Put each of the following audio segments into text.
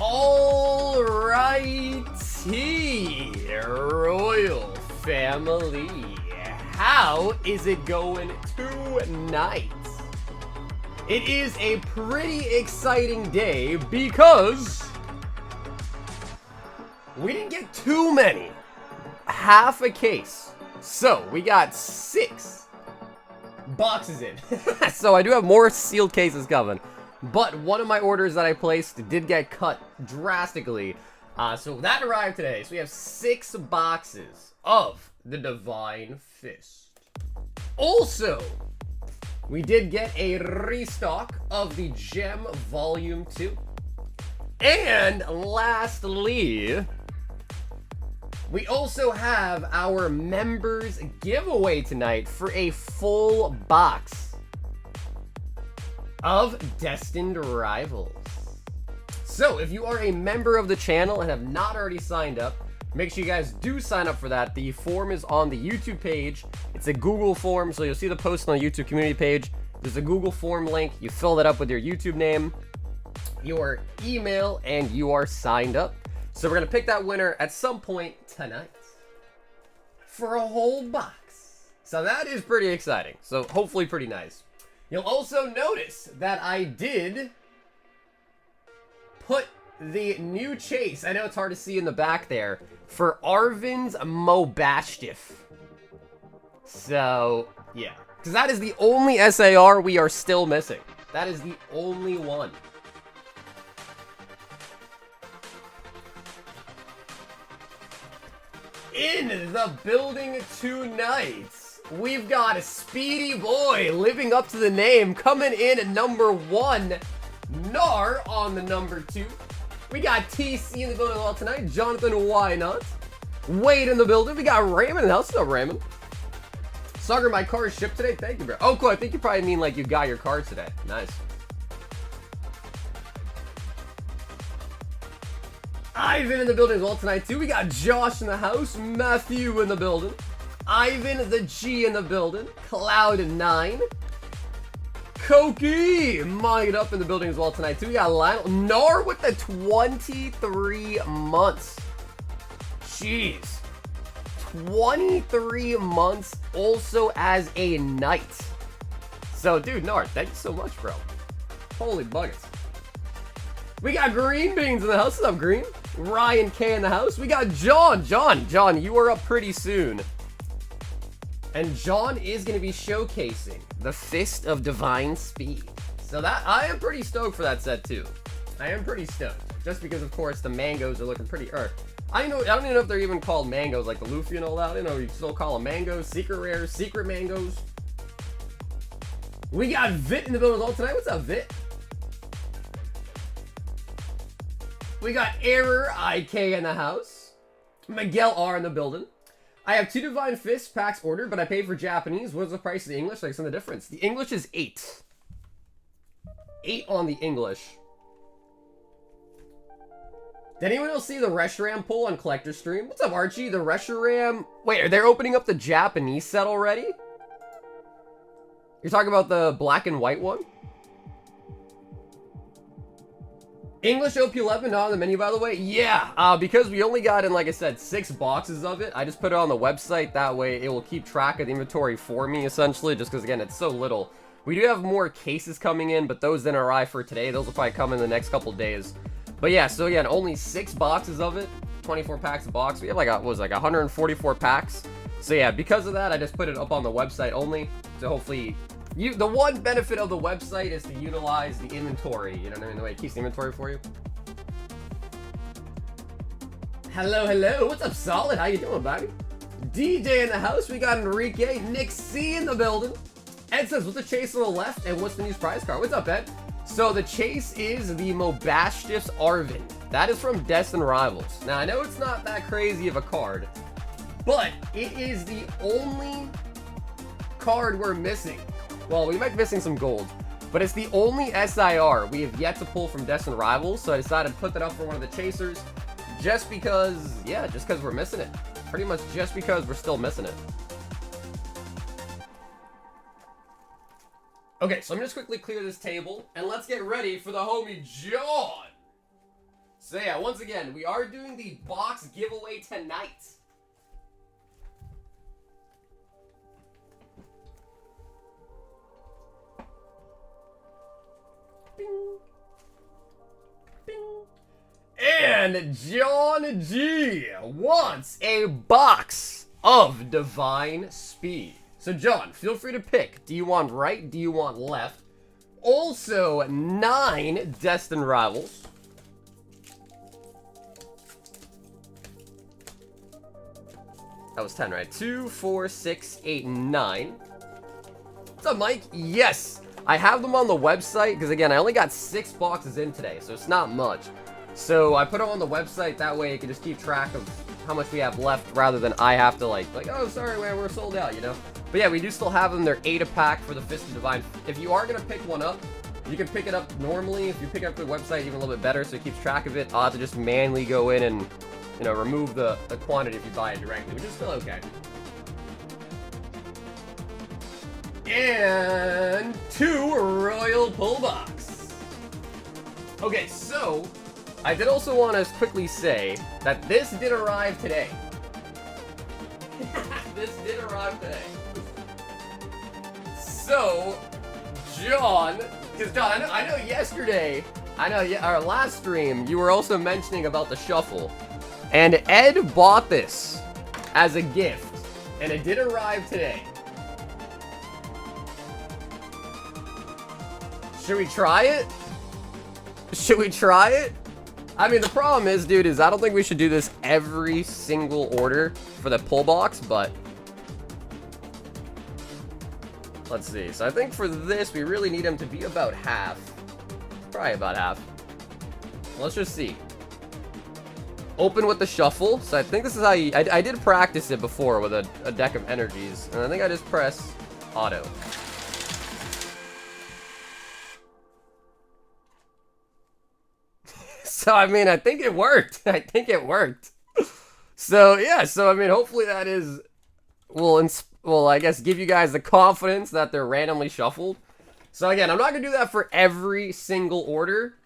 Alrighty, Royal Family, how is it going tonight? It is a pretty exciting day because we didn't get too many. Half a case. So we got 6 boxes in. So I do have more sealed cases coming. But one of my orders that I placed did get cut drastically. So that arrived today. So we have 6 boxes of the Divine Fist. Also, we did get a restock of the Gem Volume 2. And lastly, we also have our members giveaway tonight for a full box of Destined Rivals. So if you are a member of the channel and have not already signed up, make sure you guys do sign up for that. The form is on the YouTube page. It's a Google form, so you'll see the post on the YouTube community page. There's a Google form link. You fill that up with your YouTube name, your email, and you are signed up. So we're gonna pick that winner at some point tonight for a whole box. So that is pretty exciting. So hopefully pretty nice. You'll also notice that I did put the new chase, I know it's hard to see in the back there, for Arvin's Mobashtif. So, yeah. Because that is the only SAR we are still missing. That is the only one. In the building tonight, we've got a Speedy Boy living up to the name, coming in at number 1. Nar on the number 2. We got TC in the building as well tonight. Jonathan, why not? Wade in the building. We got Raymond in the house. What's up, Raymond? Sucker, my car is shipped today. Thank you, bro. Oh, cool. I think you probably mean like you got your car today. Nice. Ivan in the building as well tonight, too. We got Josh in the house. Matthew in the building. Ivan the G in the building. Cloud9. Koki might up in the building as well tonight, too. We got Lionel. Nar with the 23 months. Jeez. 23 months also as a knight. So, dude, Nar, thank you so much, bro. Holy buckets. We got Green Beans in the house. What's up, Green? Ryan K in the house. We got John. John, you are up pretty soon. And John is going to be showcasing the Fist of Divine Speed. So that, I am pretty stoked for that set too. I am pretty stoked. Just because, of course, the mangoes are looking pretty, I don't even know if they're even called mangoes, like the Luffy and all that. You know, you still call them mangoes, secret rares, secret mangoes. We got Vit in the building all tonight. What's up, Vit? We got Error IK in the house. Miguel R in the building. I have 2 Divine Fist packs ordered, but I paid for Japanese. What is the price of the English? Like, some of the difference. The English is 8. 8 on the English. Did anyone else see the Reshiram pull on Collector Stream? What's up, Archie? The Reshiram... Wait, are they opening up the Japanese set already? You're talking about the black and white one? English OP11 not on the menu, by the way. Yeah, because we only got in, like I said, 6 boxes of it. I just put it on the website. That way it will keep track of the inventory for me, essentially, just because, again, it's so little. We do have more cases coming in, but those didn't arrive for today. Those will probably come in the next couple days. But yeah, so again, only 6 boxes of it. 24 packs a box. We have like, what was it, like 144 packs. So yeah, because of that, I just put it up on the website only. So hopefully... the one benefit of the website is to utilize the inventory, you know what I mean, the way it keeps the inventory for you. Hello, what's up, Solid? How you doing, baby? DJ in the house, we got Enrique, Nick C in the building. Ed says, what's the chase on the left, and what's the news prize card? What's up, Ed? So the chase is the Mobashtif's Arvin. That is from Destined Rivals. Now, I know it's not that crazy of a card, but it is the only card we're missing. Well, we might be missing some gold, but it's the only SIR we have yet to pull from Destined Rivals, so I decided to put that up for one of the chasers, just because, yeah, just because we're missing it. Pretty much just because we're still missing it. Okay, so I'm gonna just quickly clear this table, and let's get ready for the homie John So yeah, once again, we are doing the box giveaway tonight. Bing. Bing. And John G wants a box of Divine Speed. So John, feel free to pick. Do you want right? Do you want left? Also, 9 Destined Rivals. That was 10, right? 2, 4, 6, 8, 9. What's up, Mike? Yes, I have them on the website because, again, I only got 6 boxes in today, so it's not much. So I put them on the website, that way you can just keep track of how much we have left rather than I have to, like oh, sorry, man, we're sold out, you know? But yeah, we do still have them. They're 8 a pack for the Fist of Divine. If you are going to pick one up, you can pick it up normally. If you pick it up the website, even a little bit better, so it keeps track of it. I'll have to just manually go in and, you know, remove the quantity if you buy it directly, which is still okay. And 2 Royal Pull Box. Okay, so I did also want to quickly say that this did arrive today. This did arrive today. So, John, because John, I know yesterday, our last stream, you were also mentioning about the shuffle. And Ed bought this as a gift, and it did arrive today. Should we try it? Should we try it? I mean, the problem is, dude, I don't think we should do this every single order for the pull box, but let's see. So I think for this, we really need him to be about half. Probably about half. Let's just see. Open with the shuffle. So I think this is how you... I did practice it before with a deck of energies. And I think I just press auto. So, I mean, I think it worked. I think it worked. So, yeah. So, I mean, hopefully that is... will, I guess, give you guys the confidence that they're randomly shuffled. So, again, I'm not going to do that for every single order.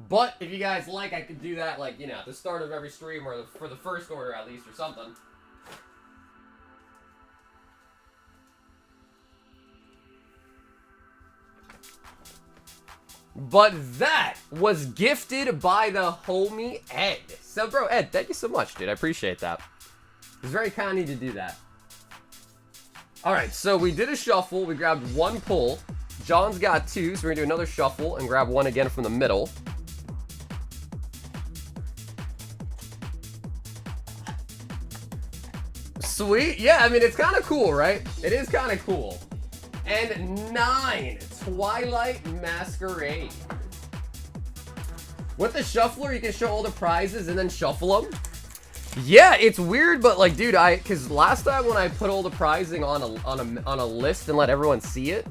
But if you guys like, I could do that, like, you know, at the start of every stream or for the first order at least or something. But that was gifted by the homie Ed. So, bro, Ed, thank you so much, dude. I appreciate that. It's very kind of you to do that. Alright, so we did a shuffle. We grabbed 1 pull. John's got 2, so we're going to do another shuffle and grab 1 again from the middle. Sweet. Yeah, I mean, it's kind of cool, right? It is kind of cool. And 9 Twilight Masquerade. With the shuffler, you can show all the prizes and then shuffle them. Yeah, it's weird, but like, dude, because last time when I put all the prizing on a list and let everyone see it,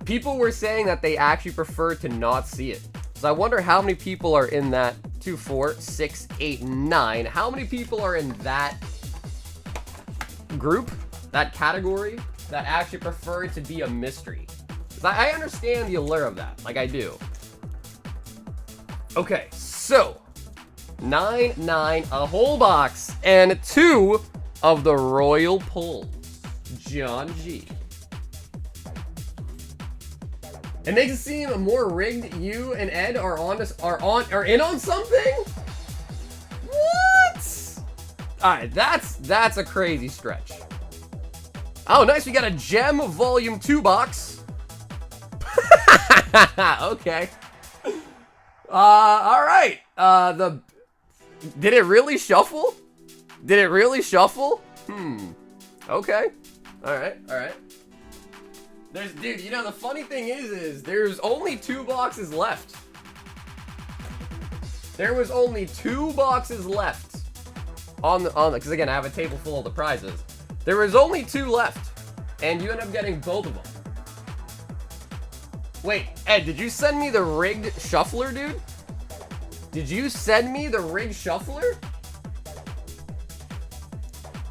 people were saying that they actually prefer to not see it. So I wonder how many people are in that 2, 4, 6, 8, 9. How many people are in that group, that category, that actually prefer to be a mystery? I understand the allure of that, like I do. Okay, so 9, 9, a whole box, and 2 of the Royal Pulls. John G. It makes it seem more rigged. You and Ed are in on something. What? All right, that's a crazy stretch. Oh, nice. We got a Gem Volume 2 box. Okay. All right. Did it really shuffle? Did it really shuffle? Okay. All right. All right. Dude, you know, the funny thing is there's only 2 boxes left. There was only 2 boxes left on the, because again, I have a table full of the prizes. There was only 2 left, and you end up getting both of them. Wait, Ed, did you send me the rigged shuffler, dude? Did you send me the rigged shuffler?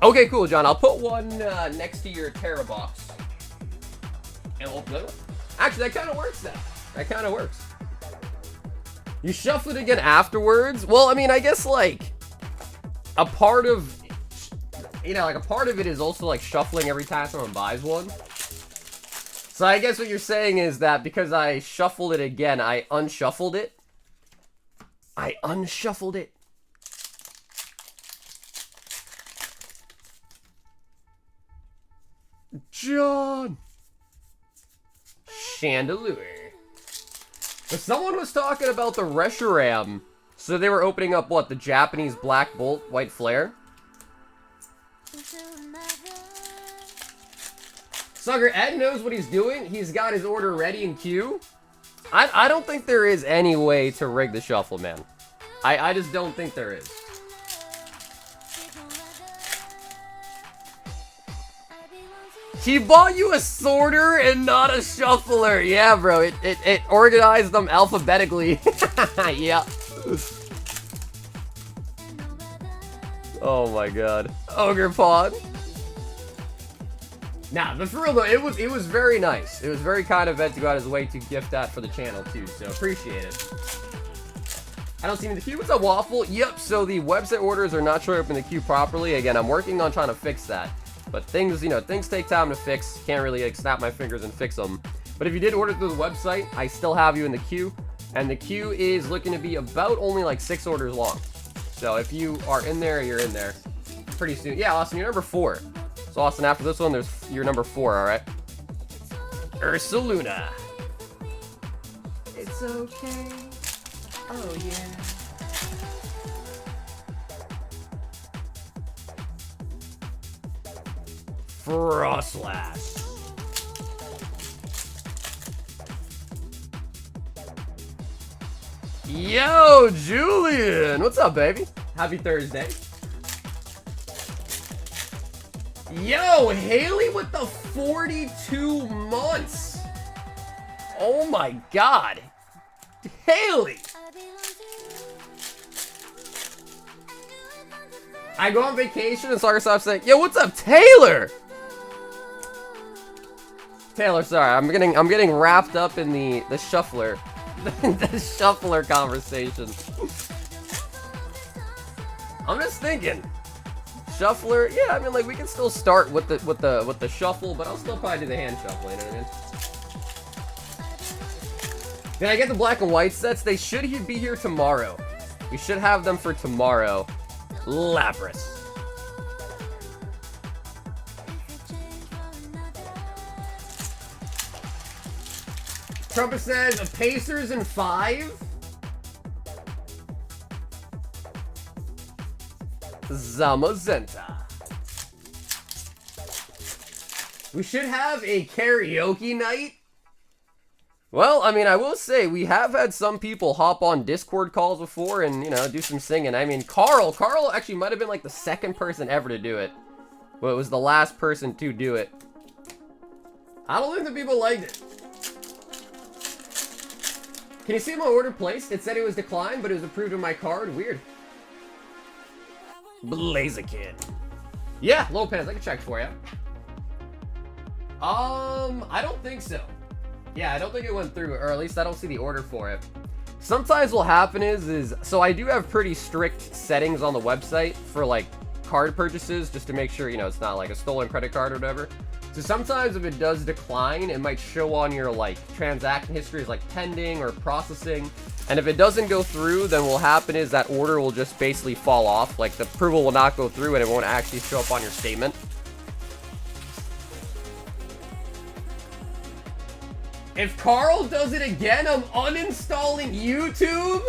Okay, cool, John. I'll put one next to your Terra box. And we'll open it up. Actually, that kind of works then. That kind of works. You shuffle it again afterwards? Well, I mean, I guess, like, a part of, you know, like, a part of it is also, like, shuffling every time someone buys one. So I guess what you're saying is that because I shuffled it again, I unshuffled it. I unshuffled it. John! Chandelier. But someone was talking about the Reshiram. So they were opening up, what, the Japanese Black Bolt White Flare? Sucker, Ed knows what he's doing. He's got his order ready in queue. I don't think there is any way to rig the shuffle, man. I just don't think there is. He bought you a sorter and not a shuffler. Yeah, bro. It organized them alphabetically. Yeah. Oh my god. Ogre Pond. Nah, but for real though, it was very nice. It was very kind of Ed to go out his way to gift that for the channel too, so appreciate it. I don't see him in the queue. What's up, Waffle? Yep, so the website orders are not showing up in the queue properly. Again, I'm working on trying to fix that. But things, you know, things take time to fix. Can't really, like, snap my fingers and fix them. But if you did order through the website, I still have you in the queue. And the queue is looking to be about only, like, 6 orders long. So if you are in there, you're in there. Pretty soon. Yeah, Austin, you're number 4. So, Austin, after this one, you're number 4, alright? Ursaluna. It's okay. Oh, yeah. Frostlass. Yo, Julian! What's up, baby? Happy Thursday. Yo, Haley with the 42 months. Oh my god. Haley! I go on vacation and Soccer stops saying, yo, what's up, Taylor? Taylor, sorry, I'm getting wrapped up in the shuffler. The shuffler conversation. I'm just thinking. Shuffler, yeah, I mean, like, we can still start with the shuffle, but I'll still probably do the hand shuffle, you know what I mean? Did I get the black and white sets? They should be here tomorrow. We should have them for tomorrow. Lapras. Trumpet says, a Pacers in 5? Zamazenta. We should have a karaoke night. Well, I mean, I will say, we have had some people hop on Discord calls before and, you know, do some singing. I mean, Carl actually might have been like the second person ever to do it. Well, it was the last person to do it. I don't think the people liked it. Can you see my order placed? It said it was declined, but it was approved on my card. Weird. Blaziken. Yeah, low pens. I can check for you. I don't think so. Yeah, I don't think it went through, or at least I don't see the order for it. Sometimes what'll happen is, so I do have pretty strict settings on the website for, like, card purchases, just to make sure, you know, it's not like a stolen credit card or whatever. So sometimes if it does decline, it might show on your, like, transaction history as, like, pending or processing. And if it doesn't go through, then what'll happen is that order will just basically fall off. Like, the approval will not go through and it won't actually show up on your statement. If Carl does it again, I'm uninstalling YouTube?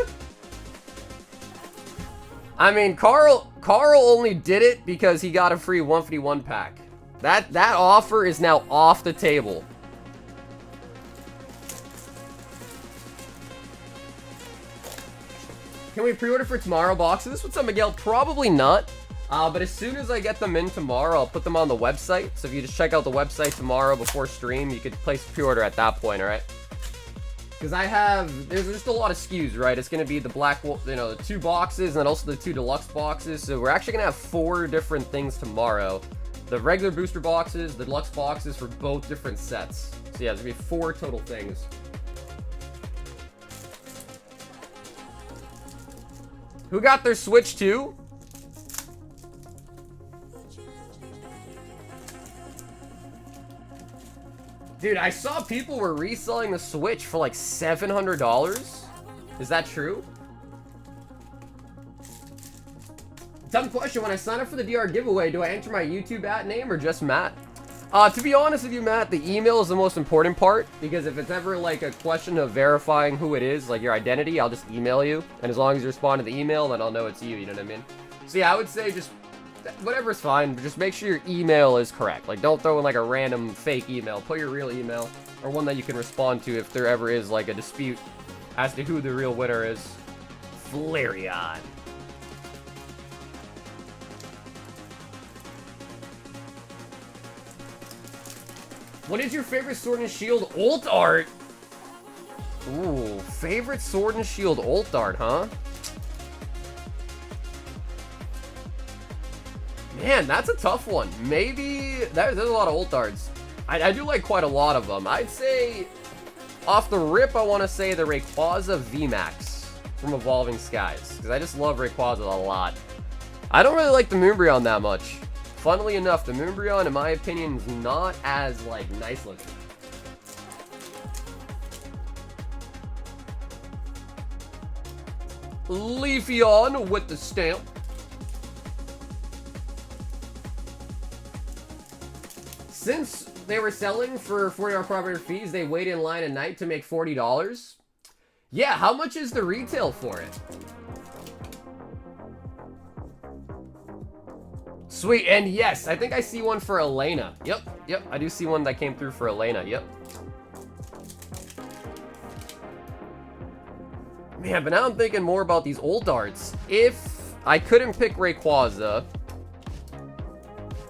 I mean, Carl only did it because he got a free 151 pack. That offer is now off the table. Can we pre-order for tomorrow boxes? What's up, Miguel? Probably not. But as soon as I get them in tomorrow, I'll put them on the website. So if you just check out the website tomorrow before stream, you could place a pre-order at that point, alright? Because there's just a lot of SKUs, right? It's going to be the black, you know, the 2 boxes and then also the 2 deluxe boxes. So we're actually going to have 4 different things tomorrow. The regular booster boxes, the deluxe boxes for both different sets. So yeah, there's going to be 4 total things. Who got their Switch too? Dude, I saw people were reselling the Switch for like $700. Is that true? Dumb question. When I sign up for the DR giveaway, do I enter my YouTube @name or just Matt? To be honest with you, Matt, the email is the most important part, because if it's ever like a question of verifying who it is, like your identity, I'll just email you, and as long as you respond to the email, then I'll know it's you, you know what I mean? So yeah, I would say just, whatever's fine, but just make sure your email is correct. Like, don't throw in like a random fake email. Put your real email, or one that you can respond to if there ever is like a dispute as to who the real winner is. Flareon. What is your favorite Sword and Shield ult art? Ooh, favorite Sword and Shield ult art, huh? Man, that's a tough one. Maybe, there's a lot of ult arts. I do like quite a lot of them. I'd say, off the rip, I want to say the Rayquaza VMAX from Evolving Skies, because I just love Rayquaza a lot. I don't really like the Moonbreon that much. Funnily enough, the Moonbreon, in my opinion, is not as, like, nice looking. Leafeon with the stamp. Since they were selling for $40 provider fees, they wait in line at night to make $40. Yeah, how much is the retail for it? Sweet, and yes, I think I see one for Elena. Yep, I do see one that came through for Elena, yep. Man, but now I'm thinking more about these old darts. If I couldn't pick Rayquaza,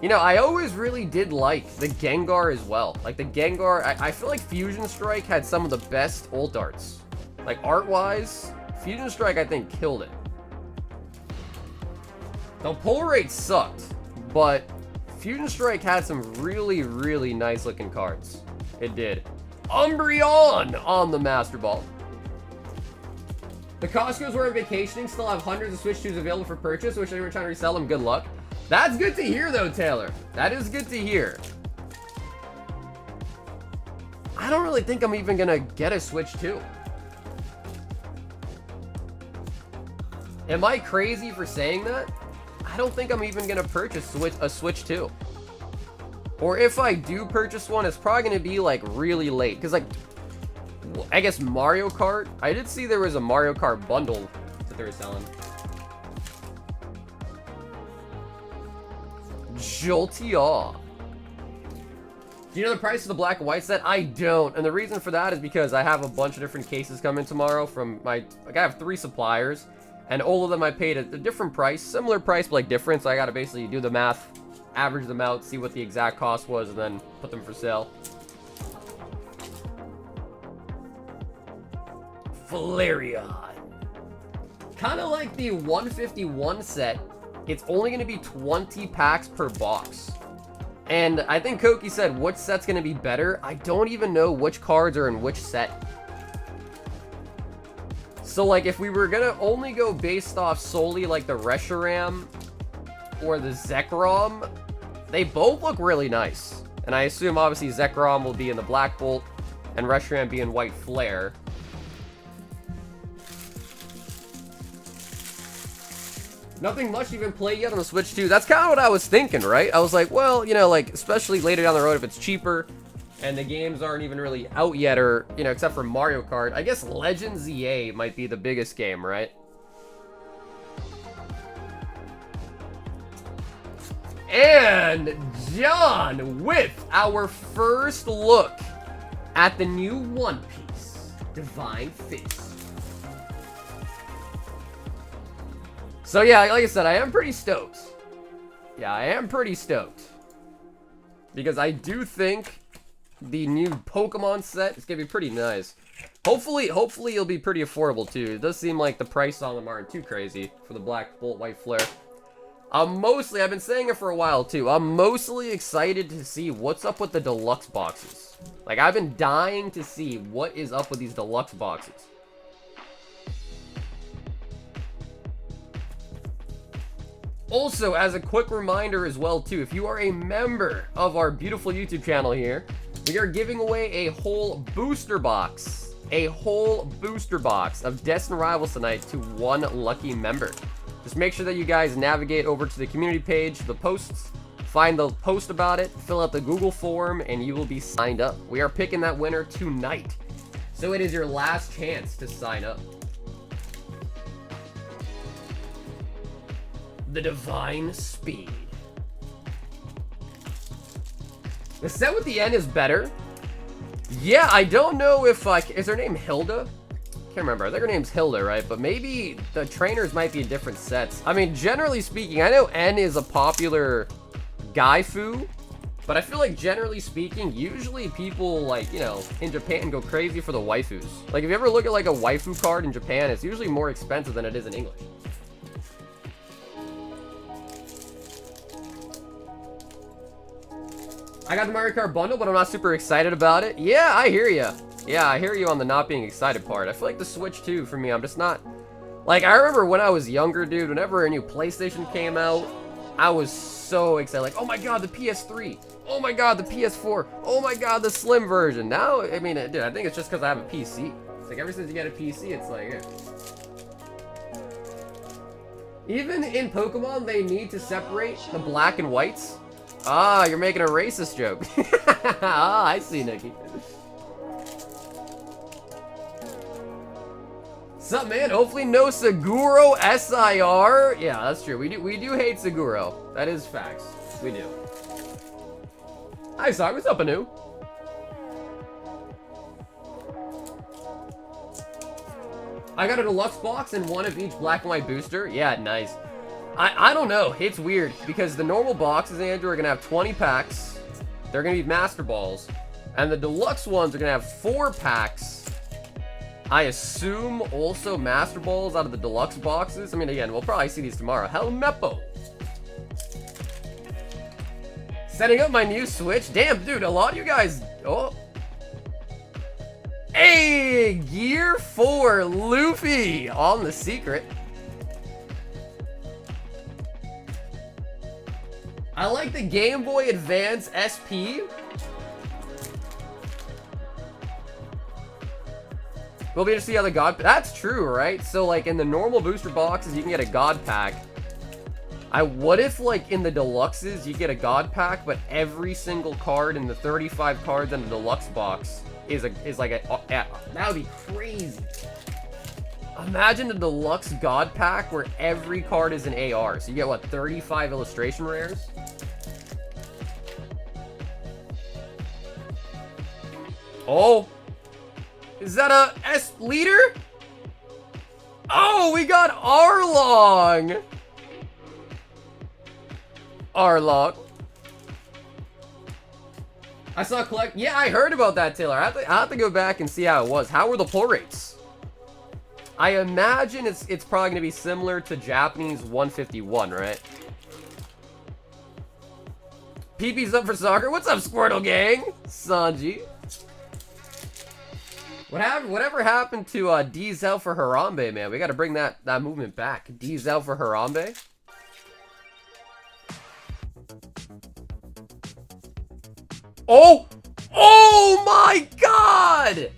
you know, I always really did like the Gengar as well. Like, the Gengar, I feel like Fusion Strike had some of the best old darts. Like, art-wise, Fusion Strike, I think, killed it. The pull rate sucked, but Fusion Strike had some really, really nice looking cards. It did. Umbreon on the Master Ball. The Costco's where I'm vacationing still have hundreds of Switch 2s available for purchase, which they were trying to resell them. Good luck. That's good to hear, though, Taylor. That is good to hear. I don't really think I'm even gonna get a Switch 2. Am I crazy for saying that? I don't think I'm even gonna purchase a Switch 2. Or if I do purchase one, it's probably gonna be like really late. Cause like, I guess Mario Kart. I did see there was a Mario Kart bundle that they were selling. Jolteon. Do you know the price of the black and white set? I don't, and the reason for that is because I have a bunch of different cases coming tomorrow from my, like I have 3 suppliers, and all of them I paid a different price, similar price, but like different, so I gotta basically do the math, average them out, see what the exact cost was, and then put them for sale. Flareon. Kind of like the 151 set, it's only going to be 20 packs per box. And I think Koki said, which set's going to be better? I don't even know which cards are in which set. So, like, if we were going to only go based off solely, like, the Reshiram or the Zekrom, they both look really nice. And I assume, obviously, Zekrom will be in the Black Bolt and Reshiram be in White Flare. Nothing much to even play yet on the Switch 2. That's kind of what I was thinking, right? I was like, well, you know, like, especially later down the road if it's cheaper and the games aren't even really out yet, or, you know, except for Mario Kart. I guess Legends EA might be the biggest game, right? And John with our first look at the new One Piece, Divine Fist. So yeah, like I said, I am pretty stoked. Yeah, I am pretty stoked. Because I do think the new Pokemon set is going to be pretty nice. Hopefully it'll be pretty affordable too. It does seem like the price on them aren't too crazy for the Black Bolt, White Flare. I've been saying it for a while too, I'm mostly excited to see what's up with the deluxe boxes. Like, I've been dying to see what is up with these deluxe boxes. Also, as a quick reminder as well, too, if you are a member of our beautiful YouTube channel here, we are giving away a whole booster box. A whole booster box of Destined Rivals tonight to one lucky member. Just make sure that you guys navigate over to the community page, the posts, find the post about it, fill out the Google form, and you will be signed up. We are picking that winner tonight. So it is your last chance to sign up. The Divine Speed. The set with the N is better. Yeah, I don't know if, like, is her name Hilda? Can't remember. I think her name's Hilda, right? But maybe the trainers might be in different sets. I mean, generally speaking, I know N is a popular Gaifu, but I feel like generally speaking, usually people, like, you know, in Japan go crazy for the waifus. Like, if you ever look at, like, a waifu card in Japan, it's usually more expensive than it is in English. I got the Mario Kart bundle, but I'm not super excited about it. Yeah, I hear you. Yeah, I hear you on the not being excited part. I feel like the Switch, too, for me, I'm just not... Like, I remember when I was younger, dude, whenever a new PlayStation came out, I was so excited. Like, oh my god, the PS3. Oh my god, the PS4. Oh my god, the Slim version. Now, I mean, dude, I think it's just because I have a PC. It's like, ever since you get a PC, it's like... Yeah. Even in Pokemon, they need to separate the black and whites. Ah, you're making a racist joke. Ah, I see, Nikki. Sup, man? Hopefully no Seguro SIR. Yeah, that's true. We do hate Seguro. That is facts. We do. Hi, Sog. What's up, Anu? I got a deluxe box and one of each black and white booster. Yeah, nice. I don't know. It's weird because the normal boxes, Andrew, are going to have 20 packs. They're going to be Master Balls. And the deluxe ones are going to have 4 packs. I assume also Master Balls out of the deluxe boxes. I mean, again, we'll probably see these tomorrow. Helmeppo. Setting up my new Switch. Damn, dude, a lot of you guys... Oh. Hey, Gear 4 Luffy on the secret. I like the Game Boy Advance SP. We'll be able to see how the God... That's true, right? So, like, in the normal booster boxes, you can get a God Pack. What if, like, in the deluxes, you get a God Pack, but every single card in the 35 cards in the deluxe box is like a... that would be crazy. Imagine the deluxe God Pack where every card is an AR. So you get, what, 35 illustration rares? Oh! Is that a S leader? Oh, we got Arlong! Arlong. I saw collect... Yeah, I heard about that, Taylor. I have to go back and see how it was. How were the pull rates? I imagine it's probably going to be similar to Japanese 151, right? PP's up for soccer. What's up, Squirtle Gang? Sanji. Whatever happened to D-Zelle for Harambe, man? We got to bring that movement back. D-Zelle for Harambe. Oh! Oh my god!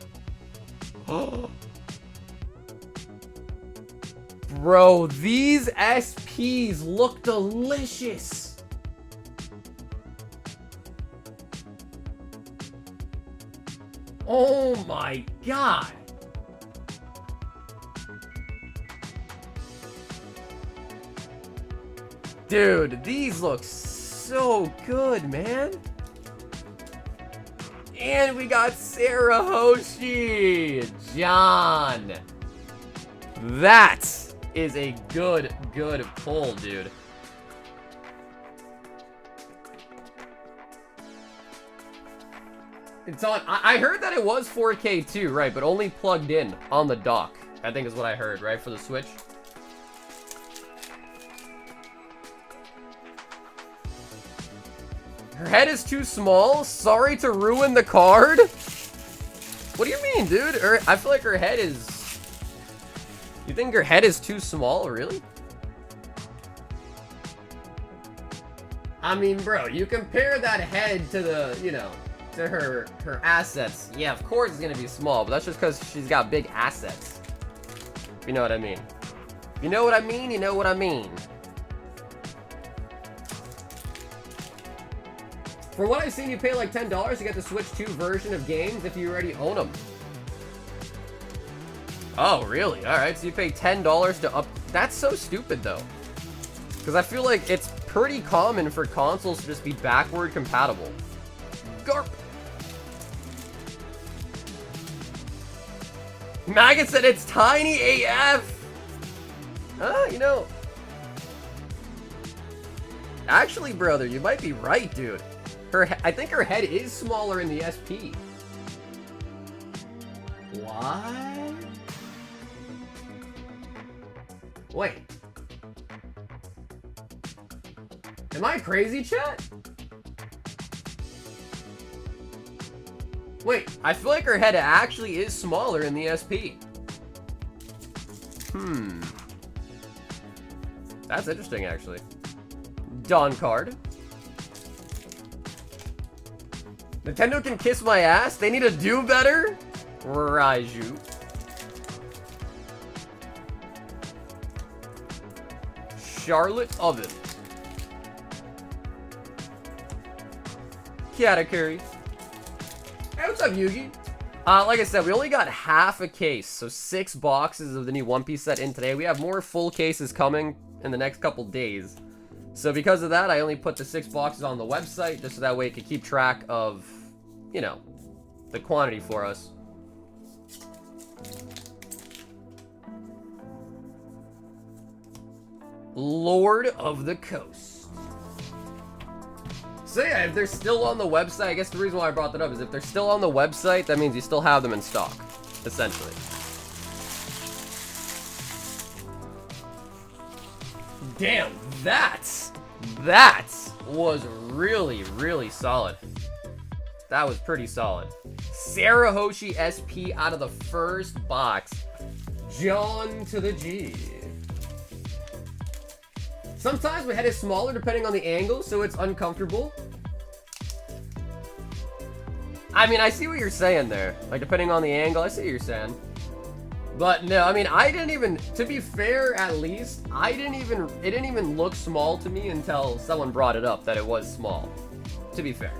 Bro, these SPs look delicious. Oh my god. Dude, these look so good, man. And we got Sarah Hoshi. John. That is a good pull, dude. It's on. I heard that it was 4K too, right? But only plugged in on the dock, I think is what I heard, right? For the Switch. Her head is too small? Sorry to ruin the card? What do you mean, dude? I feel like her head is... You think her head is too small, really? I mean, bro, you compare that head to the, you know, to her assets. Yeah, of course it's gonna be small, but that's just because she's got big assets. If you know what I mean. If you know what I mean, you know what I mean. From what I've seen, you pay like $10 to get the Switch 2 version of games if you already own them. Oh, really? Alright, so you pay $10 to up... That's so stupid, though. Because I feel like it's pretty common for consoles to just be backward compatible. Garp! Maggot said it's tiny AF! You know... Actually, brother, you might be right, dude. I think her head is smaller in the SP. What? Wait. Am I crazy, chat? Wait, I feel like her head actually is smaller in the SP. That's interesting, actually. Dawn card. Nintendo can kiss my ass? They need to do better? Raiju. Charlotte Oven. Katakuri. Hey, what's up, Yugi? Like I said, we only got half a case, so 6 boxes of the new One Piece set in today. We have more full cases coming in the next couple days. So because of that, I only put the 6 boxes on the website, just so that way it could keep track of, you know, the quantity for us. Lord of the Coast. So yeah, if they're still on the website, I guess the reason why I brought that up is if they're still on the website, that means you still have them in stock, essentially. Damn, that was really, really solid. That was pretty solid. Sarah Hoshi SP out of the first box. John to the G. Sometimes my head is smaller depending on the angle, so it's uncomfortable. I mean, I see what you're saying there. Like, depending on the angle, I see what you're saying. But no, I mean, I didn't even, to be fair, at least, it didn't even look small to me until someone brought it up that it was small. To be fair.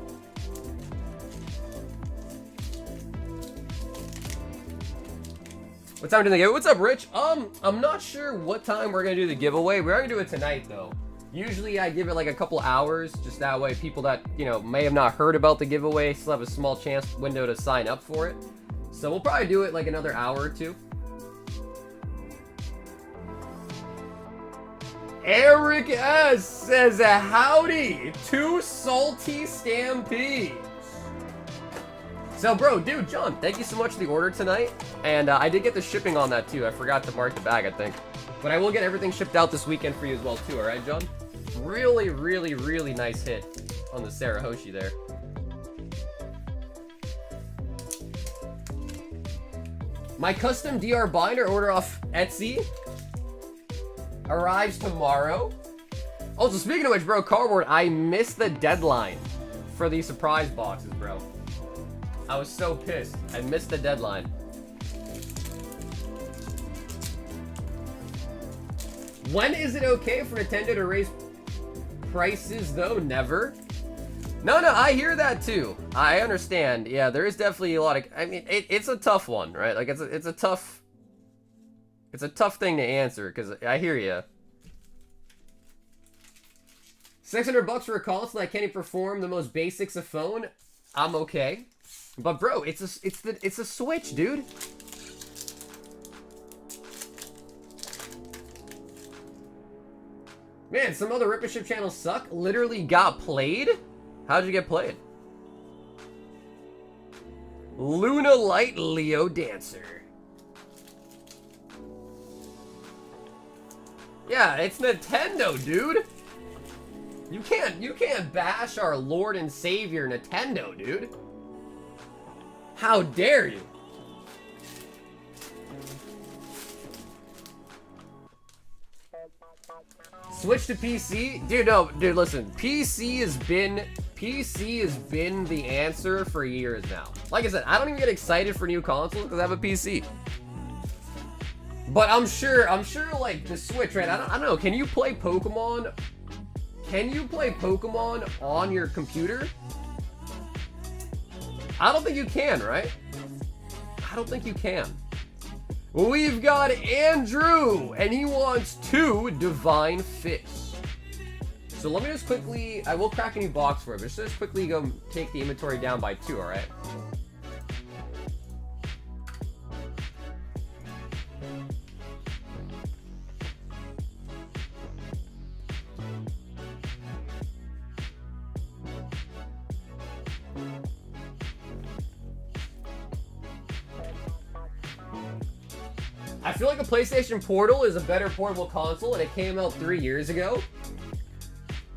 What time do they give? What's up, Rich? I'm not sure what time we're gonna do the giveaway. We're gonna do it tonight, though. Usually I give it like a couple hours, just that way people that, you know, may have not heard about the giveaway still have a small chance window to sign up for it. So we'll probably do it like another hour or two. Eric S says, howdy, 2 salty stampedes. So, bro, dude, John, thank you so much for the order tonight. And I did get the shipping on that, too. I forgot to mark the bag, I think. But I will get everything shipped out this weekend for you as well, too. All right, John? Really, really, really nice hit on the Sarah Hoshi there. My custom DR binder order off Etsy arrives tomorrow. Also, speaking of which, bro, Cardboard, I missed the deadline for these surprise boxes, bro. I was so pissed. I missed the deadline. When is it okay for Nintendo to raise prices, though? Never. No, I hear that, too. I understand. Yeah, there is definitely a lot of... I mean, it's a tough one, right? Like, it's a tough... It's a tough thing to answer, because I hear you. $600 for a console that can't even perform the most basics of phone? I'm okay. But bro, it's a Switch, dude. Man, some other Rip and Ship channels suck. Literally got played? How'd you get played? Luna Light Leo Dancer. Yeah, it's Nintendo, dude. You can't bash our Lord and Savior Nintendo, dude. How dare you? Switch to PC? Dude, no, dude, listen. PC has been the answer for years now. Like I said, I don't even get excited for new consoles because I have a PC. But I'm sure, like, the Switch, right? I don't know. Can you play Pokemon? Can you play Pokemon on your computer? I don't think you can, right? I don't think you can. We've got Andrew, and he wants 2 Divine Fists. So let me just quickly, I will crack a new box for it, but just quickly go take the inventory down by 2, alright? I feel like a PlayStation Portal is a better portable console, and it came out 3 years ago.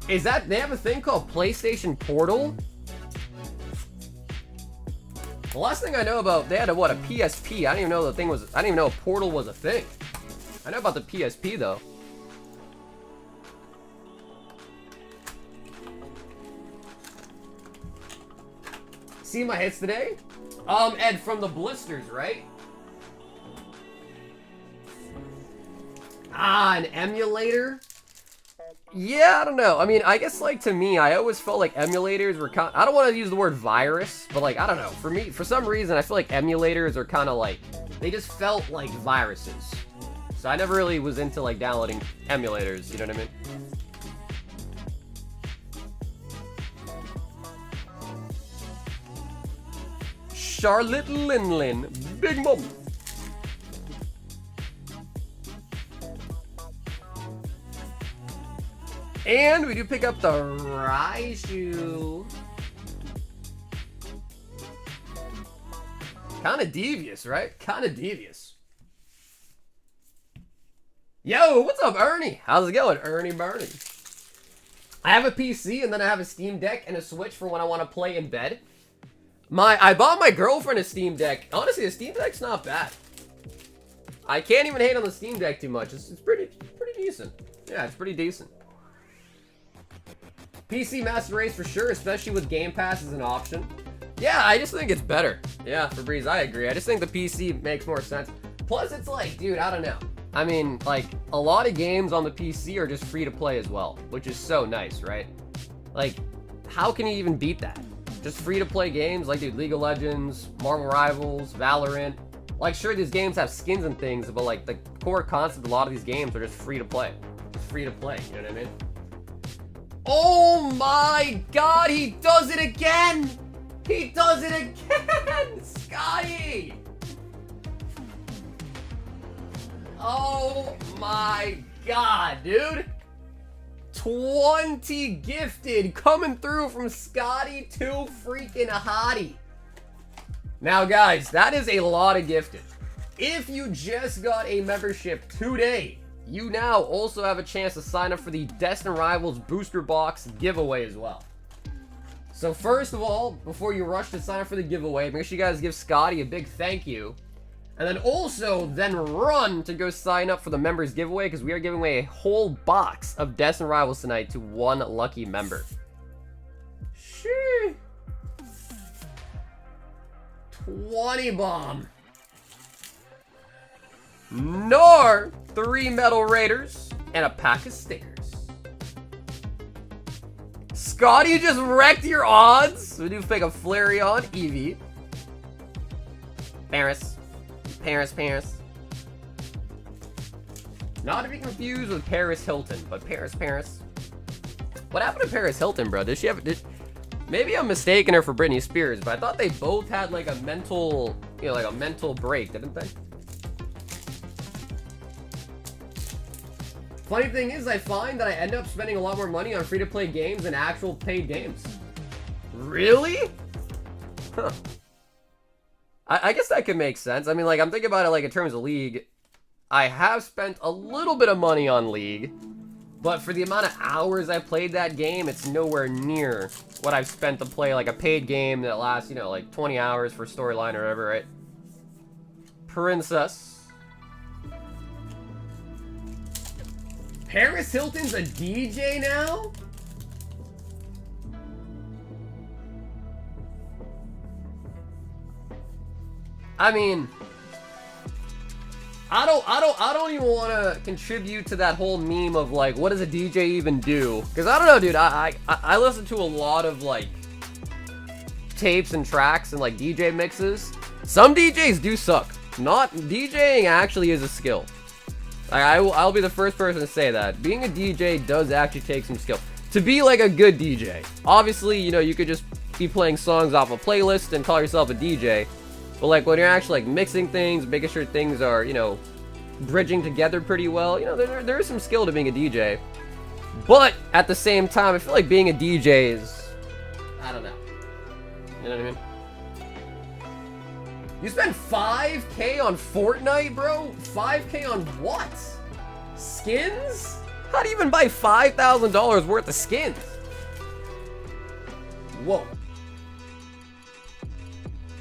Is that, they have a thing called PlayStation Portal? The last thing I know about, they had a, what, a PSP. I didn't even know the thing was, I didn't even know a Portal was a thing. I know about the PSP though. See my hits today? Ed, from the blisters, right? Ah, an emulator? Yeah, I don't know. I mean, I guess, like, to me, I always felt like emulators were kind of, I don't want to use the word virus, but, like, I don't know. For me, for some reason, I feel like emulators are kind of, like, they just felt like viruses. So I never really was into, like, downloading emulators, you know what I mean? Charlotte Linlin, Big Mom. And we do pick up the Raichu. Kind of devious, right? Kind of devious. Yo, what's up, Ernie? How's it going, Ernie Bernie? I have a PC, and then I have a Steam Deck and a Switch for when I want to play in bed. I bought my girlfriend a Steam Deck. Honestly, the Steam Deck's not bad. I can't even hate on the Steam Deck too much. It's pretty decent. Yeah, it's pretty decent. PC Master Race for sure, especially with Game Pass as an option. Yeah, I just think it's better. Yeah, Febreze, I agree. I just think the PC makes more sense. Plus, it's like, dude, I don't know. I mean, like, a lot of games on the PC are just free to play as well, which is so nice, right? Like, how can you even beat that? Just free to play games like, dude, League of Legends, Marvel Rivals, Valorant. Like, sure, these games have skins and things, but like, the core concept of a lot of these games are just free to play. Free to play, you know what I mean? Oh my god, he does it again! He does it again! Scotty! Oh my god, dude! 20 gifted coming through from Scotty to freaking Hottie. Now guys, that is a lot of gifted. If you just got a membership today, you now also have a chance to sign up for the Destined Rivals Booster Box giveaway as well. So first of all, before you rush to sign up for the giveaway, make sure you guys give Scotty a big thank you. And then also, then run to go sign up for the members giveaway, because we are giving away a whole box of Destined Rivals tonight to one lucky member. Shee. 20 bomb. Nor 3 Metal Raiders and a pack of stickers. Scotty just wrecked your odds. We do pick a Flareon, Eevee. Paris. Not to be confused with Paris Hilton, but Paris. What happened to Paris Hilton, bro? Did she have, maybe I'm mistaking her for Britney Spears, but I thought they both had like a mental, you know, like a mental break, didn't they? Funny thing is, I find that I end up spending a lot more money on free-to-play games than actual paid games. Really? Huh. I guess that could make sense. I mean, like, I'm thinking about it, like, in terms of League. I have spent a little bit of money on League, but for the amount of hours I played that game, it's nowhere near what I've spent to play, like, a paid game that lasts, you know, like, 20 hours for storyline or whatever, right? Princess. Paris Hilton's a DJ now? I mean, I don't even want to contribute to that whole meme of like, what does a DJ even do? Because I don't know, dude. I listen to a lot of like tapes and tracks and like DJ mixes. Some DJs do suck. Not DJing actually is a skill. I'll be the first person to say that. Being a DJ does actually take some skill. To be like a good DJ, obviously, you know, you could just be playing songs off a playlist and call yourself a DJ. But like when you're actually like mixing things, making sure things are, you know, bridging together pretty well, you know, there is some skill to being a DJ. But at the same time, I feel like being a DJ is, I don't know. You know what I mean? You spend 5K on Fortnite, bro? 5K on what? Skins? How do you even buy $5,000 worth of skins? Whoa.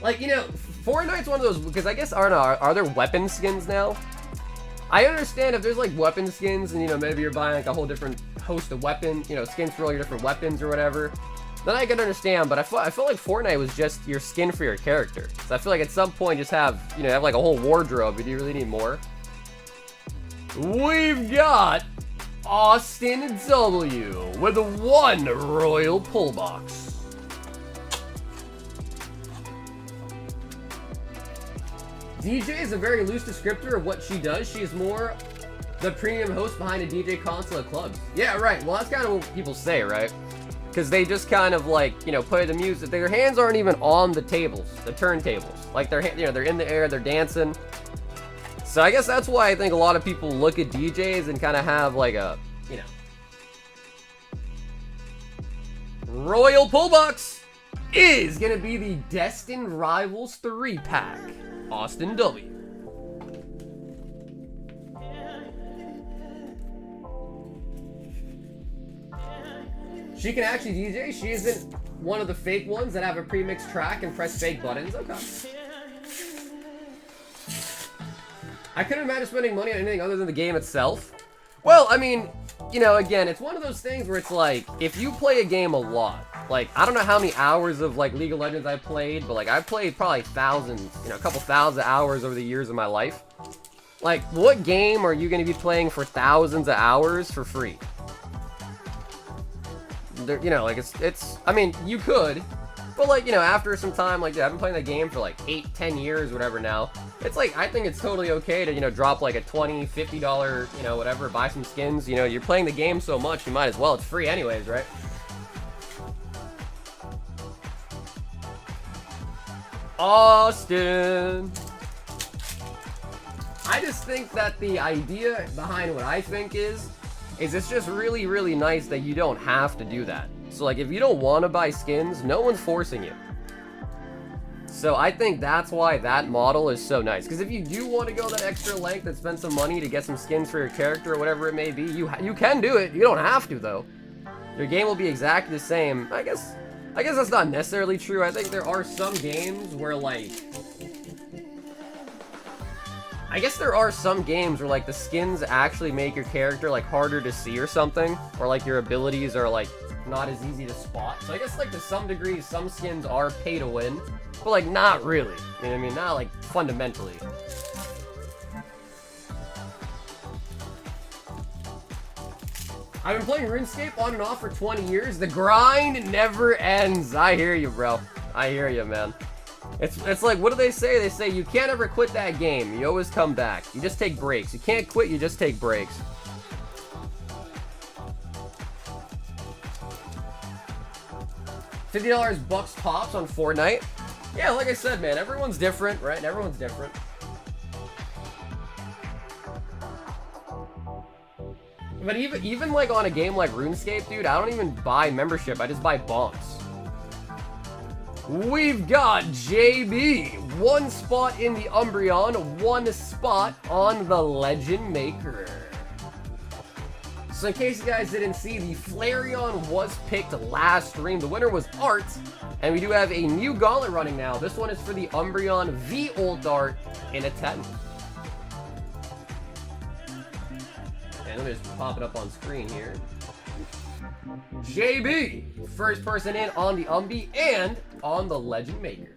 Like, you know, Fortnite's one of those, because I guess, are there weapon skins now? I understand if there's like weapon skins and, you know, maybe you're buying like a whole different host of weapons, you know, skins for all your different weapons or whatever. Then I can understand, but I feel like Fortnite was just your skin for your character. So I feel like at some point just have, you know, have like a whole wardrobe, but do you really need more? We've got Austin W with one royal pull box. DJ is a very loose descriptor of what she does. She is more the premium host behind a DJ console at clubs. Yeah, right. Well, that's kind of what people say, right? Because they just kind of like, you know, play the music. Their hands aren't even on the tables, the turntables. Like they're, you know, they're in the air, they're dancing. So I guess that's why I think a lot of people look at DJs and kind of have like a, you know, royal pull box is gonna be the Destined Rivals 3-pack. Austin W. She can actually DJ. She isn't one of the fake ones that have a pre-mixed track and press fake buttons. Okay. I couldn't imagine spending money on anything other than the game itself. Well, I mean, you know, again, it's one of those things where it's like, if you play a game a lot, like, I don't know how many hours of, like, League of Legends I've played, but, like, I've played probably thousands, you know, a couple thousand hours over the years of my life. Like, what game are you going to be playing for thousands of hours for free? There, you know, like, it's, I mean, you could, but, like, you know, after some time, like, dude, I've been playing the game for, like, 8-10 years, whatever now. It's like, I think it's totally okay to, you know, drop, like, a $20, $50, you know, whatever, buy some skins. You know, you're playing the game so much, you might as well. It's free anyways, right? Austin. I just think that the idea behind what I think is it's just really, really nice that you don't have to do that. So, like, if you don't want to buy skins, no one's forcing you. So I think that's why that model is so nice. Because if you do want to go that extra length and spend some money to get some skins for your character or whatever it may be, you can do it. You don't have to, though. Your game will be exactly the same. I guess that's not necessarily true. I think there are some games where, like, the skins actually make your character, like, harder to see or something. Or, like, your abilities are, like, not as easy to spot. So I guess, like, to some degree, some skins are pay to win. But, like, not really. You know what I mean? Not, like, fundamentally. I've been playing RuneScape on and off for 20 years. The grind never ends. I hear you, bro. I hear you, man. It's like, what do they say? They say you can't ever quit that game. You always come back. You just take breaks. You can't quit, you just take breaks. $50 bucks tops on Fortnite. Yeah, like I said, man, everyone's different, right? Everyone's different. But even like on a game like RuneScape, dude, I don't even buy membership. I just buy bonks. We've got JB. One spot in the Umbreon, one spot on the Legend Maker. So in case you guys didn't see, the Flareon was picked last stream. The winner was Art, and we do have a new gauntlet running now. This one is for the Umbreon V Old Art in a 10. And let me just pop it up on screen here. JB, first person in on the Umbi and on the Legend Maker.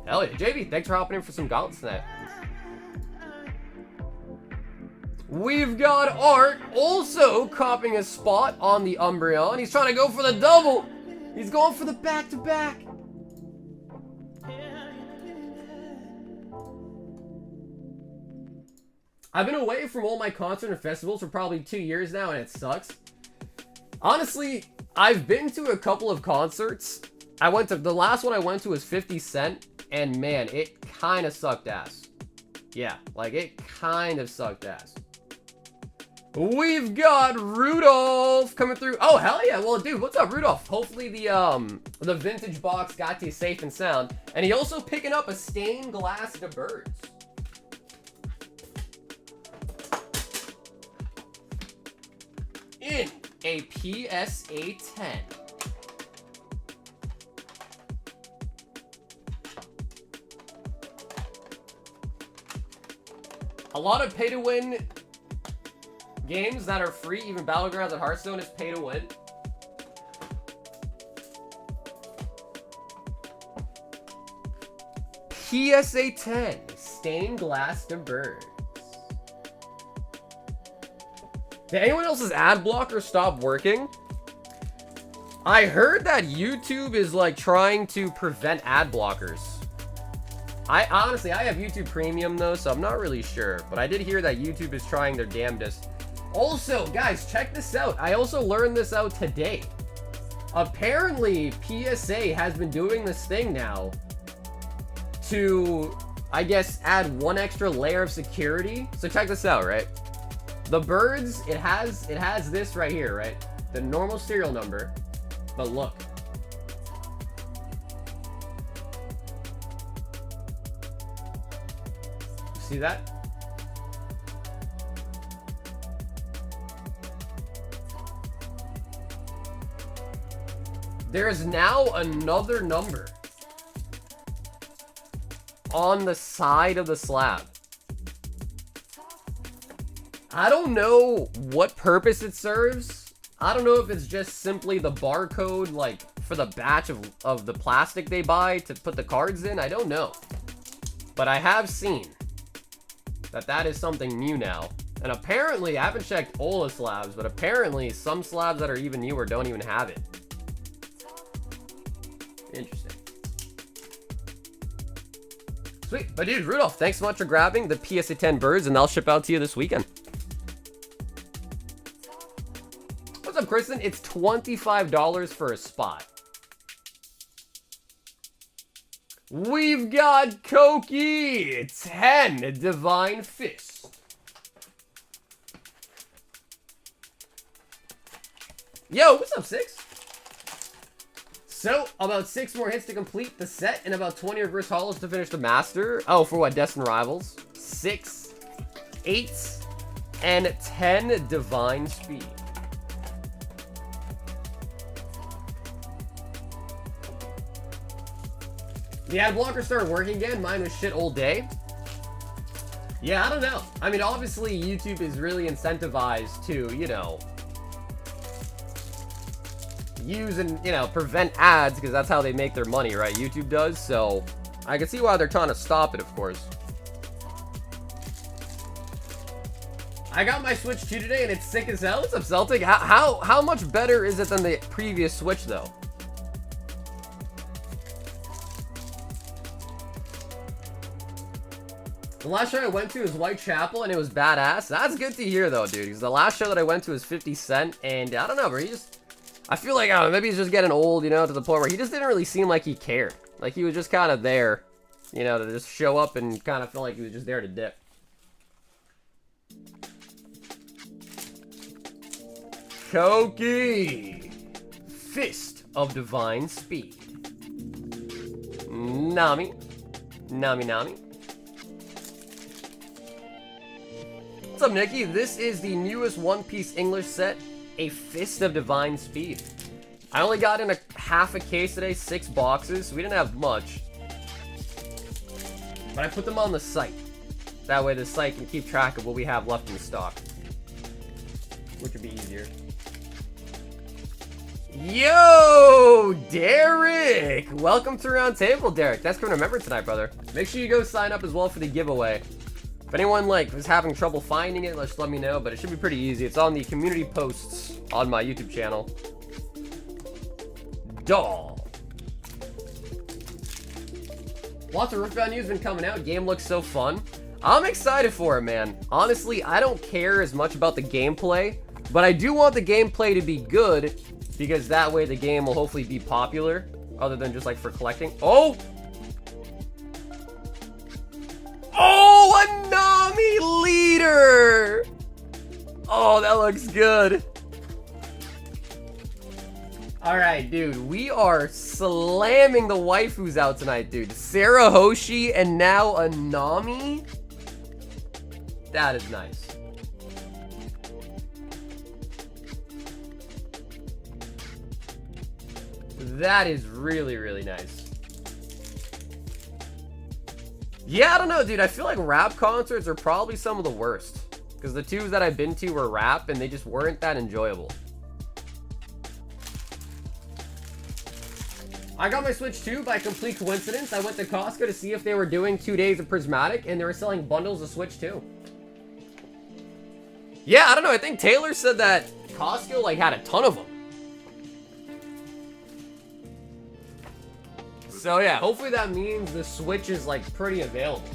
Hell yeah, JB, thanks for hopping in for some gauntlets tonight. We've got Art also copping a spot on the Umbreon. He's trying to go for the double. He's going for the back-to-back. I've been away from all my concert and festivals for probably 2 years now, and it sucks. Honestly, I've been to a couple of concerts. The last one I went to was 50 Cent, and man, it kind of sucked ass. Yeah, like it kind of sucked ass. We've got Rudolph coming through. Oh, hell yeah. Well, dude, what's up, Rudolph? Hopefully the vintage box got to you safe and sound. And he also picking up a stained glass to birds. In a PSA 10. A lot of pay-to-win games that are free, even Battlegrounds at Hearthstone is pay-to-win. PSA 10, stained glass to birds. Did anyone else's ad blocker stop working? I heard that YouTube is like trying to prevent ad blockers. I honestly have YouTube Premium though, so I'm not really sure. But I did hear that YouTube is trying their damnedest. Also, guys, check this out. I also learned this out today. Apparently, PSA has been doing this thing now to, I guess, add one extra layer of security. So check this out, right? The birds, it has this right here, right? The normal serial number. But look. You see that? There is now another number on the side of the slab. I don't know what purpose it serves. I don't know if it's just simply the barcode, like, for the batch of the plastic they buy to put the cards in. I don't know. But I have seen that is something new now. And apparently, I haven't checked all the slabs, but apparently some slabs that are even newer don't even have it. Interesting. Sweet. But dude, Rudolph, thanks so much for grabbing the PSA 10 birds, and I'll ship out to you this weekend. What's up, Kristen? It's $25 for a spot. We've got Koki 10 Divine Fist. Yo, what's up, Six? So, about 6 more hits to complete the set and about 20 reverse holos to finish the master. Oh, for what? Destined Rivals. 6, 8, and 10 Divine Speed. The ad blocker started working again. Mine was shit all day. Yeah, I don't know. I mean, obviously, YouTube is really incentivized to, you know, use and, you know, prevent ads because that's how they make their money, right? YouTube does. So I can see why they're trying to stop it, of course. I got my Switch 2 today and it's sick as hell. What's up, Celtic? How much better is it than the previous Switch, though? The last show I went to was Whitechapel, and it was badass. That's good to hear, though, dude. Because the last show that I went to was 50 Cent, and I don't know, bro. I feel like, I don't know, maybe he's just getting old, you know, to the point where he just didn't really seem like he cared. Like, he was just kind of there, you know, to just show up and kind of feel like he was just there to dip. Koki! Fist of Divine Speed. Nami. Nami. What's up, Nikki? This is the newest One Piece English set, a Fist of Divine Speed. I only got in half a case today, 6 boxes, so we didn't have much. But I put them on the site. That way the site can keep track of what we have left in the stock. Which would be easier. Yo, Derek! Welcome to Round Table, Derek. That's going to remember tonight, brother. Make sure you go sign up as well for the giveaway. If anyone like was having trouble finding it, just let me know, but it should be pretty easy. It's on the community posts on my YouTube channel. Doll. Lots of Riftbound news been coming out. Game looks so fun. I'm excited for it, man. Honestly, I don't care as much about the gameplay, but I do want the gameplay to be good, because that way the game will hopefully be popular, other than just like for collecting. Oh! Oh, a Nami leader! Oh, that looks good. Alright, dude, we are slamming the waifus out tonight, dude. Sarah Hoshi and now a Nami? That is nice. That is really, really nice. Yeah, I don't know, dude. I feel like rap concerts are probably some of the worst. Because the two that I've been to were rap, and they just weren't that enjoyable. I got my Switch 2 by complete coincidence. I went to Costco to see if they were doing 2 days of Prismatic, and they were selling bundles of Switch 2. Yeah, I don't know. I think Taylor said that Costco, like, had a ton of them. So yeah, hopefully that means the Switch is like pretty available.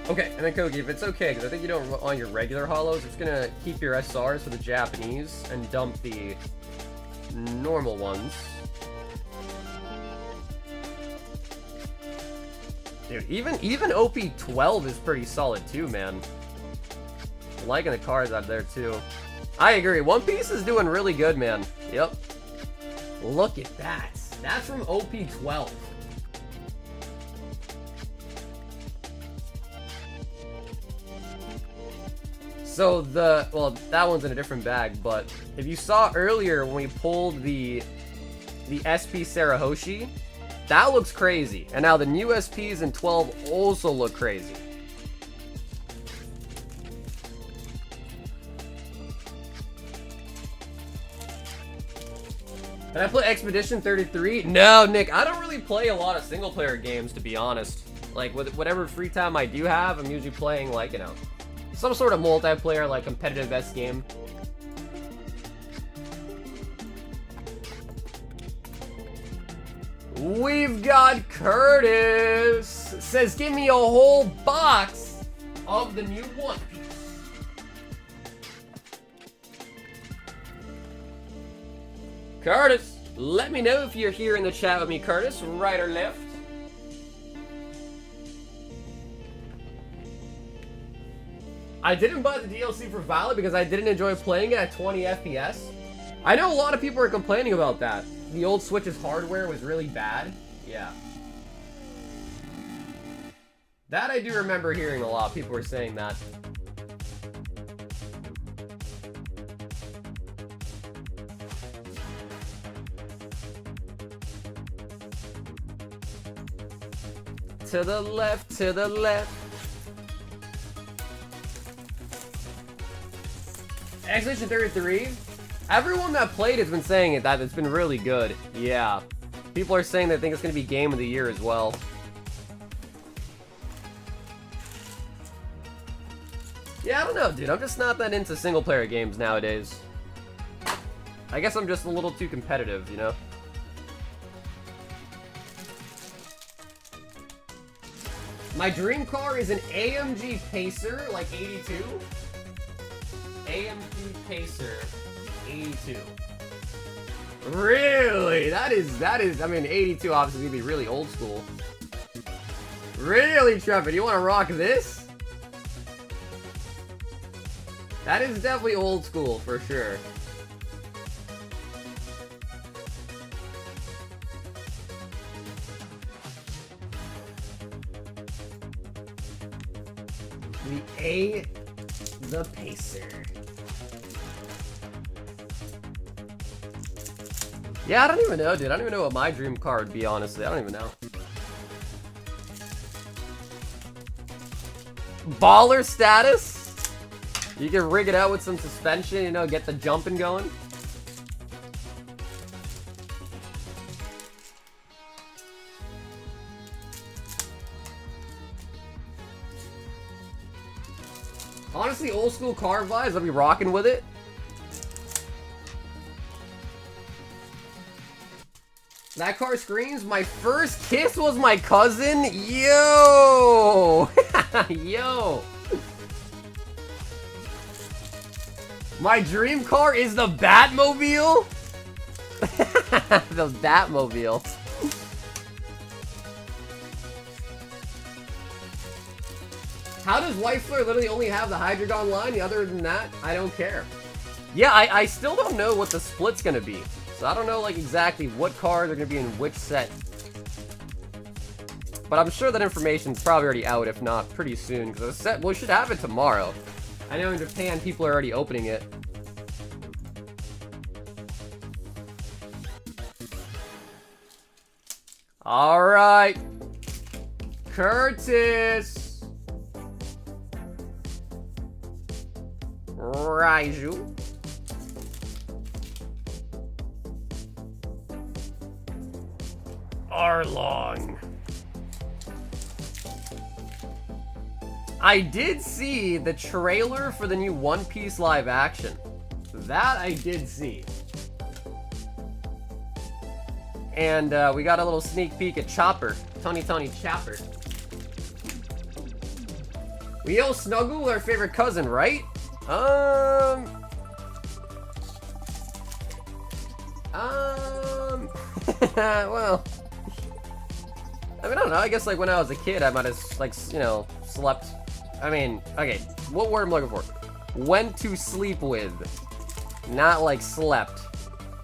Okay, and then Kogi, if it's okay, because I think you don't on your regular holos, it's gonna keep your SRs for the Japanese and dump the normal ones. Dude, even OP12 is pretty solid too, man. I'm liking the cars out there too. I agree. One Piece is doing really good, man. Yep. Look at that. That's from OP12. So well, that one's in a different bag, but if you saw earlier when we pulled the SP Sarah Hoshi, that looks crazy. And now the new SPs in 12 also look crazy. Can I play Expedition 33? No, Nick, I don't really play a lot of single-player games, to be honest. Like, with whatever free time I do have, I'm usually playing, like, you know, some sort of multiplayer, like, competitive-esque game. We've got Curtis! Says, give me a whole box of the new One Piece. Curtis, let me know if you're here in the chat with me, Curtis, right or left. I didn't buy the DLC for Violet because I didn't enjoy playing it at 20 FPS. I know a lot of people are complaining about that. The old Switch's hardware was really bad. Yeah. That I do remember hearing a lot. People were saying that. To the left, to the left. Expedition 33. Everyone that played has been saying it, that it's been really good. Yeah. People are saying they think it's going to be Game of the Year as well. Yeah, I don't know, dude. I'm just not that into single-player games nowadays. I guess I'm just a little too competitive, you know? My dream car is an AMG Pacer, like 82. AMG Pacer, 82. Really? That is, I mean, 82 obviously gonna be really old school. Really, Trevor? You want to rock this? That is definitely old school, for sure. The Pacer. Yeah, I don't even know, dude. I don't even know what my dream car would be, honestly. I don't even know. Baller status. You can rig it out with some suspension, you know, get the jumping going. Honestly, old school car vibes, I'll be rocking with it. That car screams, my first kiss was my cousin. Yo! Yo! My dream car is the Batmobile? The Batmobile. How does Whiteflare literally only have the Hydreigon line? Other than that, I don't care. Yeah, I still don't know what the split's gonna be. So I don't know like exactly what cars are gonna be in which set. But I'm sure that information's probably already out, if not pretty soon. Because the set, well, we should have it tomorrow. I know in Japan people are already opening it. Alright. Curtis. Raiju. Arlong. I did see the trailer for the new One Piece live action. That I did see. And we got a little sneak peek at Chopper. Tony Chopper. We all snuggle with our favorite cousin, right? Well, I mean, I don't know. I guess, like, when I was a kid, I might have, like, you know, slept. I mean, okay, what word I'm looking for? Went to sleep with. Not, like, slept.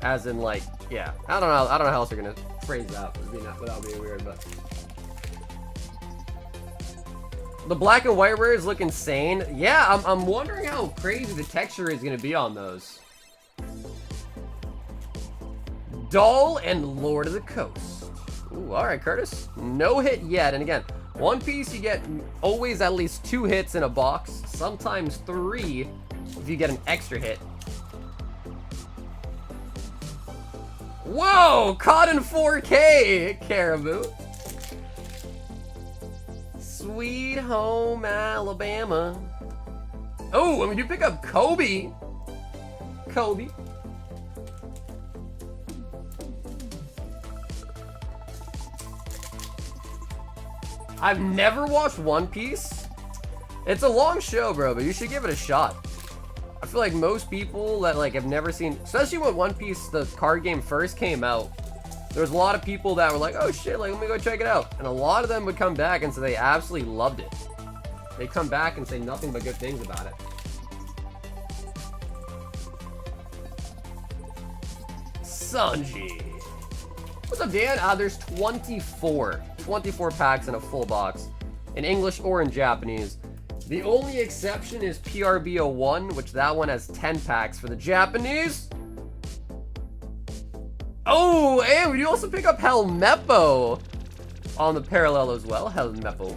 As in, like, yeah. I don't know how else you're gonna phrase that without being weird, but. The black and white rares look insane. Yeah, I'm wondering how crazy the texture is gonna be on those. Dull and Lord of the Coast. Ooh, alright, Curtis. No hit yet. And again, One Piece, you get always at least 2 hits in a box. Sometimes 3 if you get an extra hit. Whoa! Caught in 4K, Caribou. Sweet home Alabama. Oh, and we do pick up Kobe. Kobe. I've never watched One Piece. It's a long show, bro, but you should give it a shot. I feel like most people that like have never seen, especially when One Piece, the card game, first came out, there was a lot of people that were like, oh shit, like, let me go check it out. And a lot of them would come back and say they absolutely loved it. They come back and say nothing but good things about it. Sanji. What's up, Dan? There's 24 packs in a full box, in English or in Japanese. The only exception is PRB01, which that one has 10 packs for the Japanese. Oh, and we do also pick up Helmeppo on the parallel as well. Helmeppo.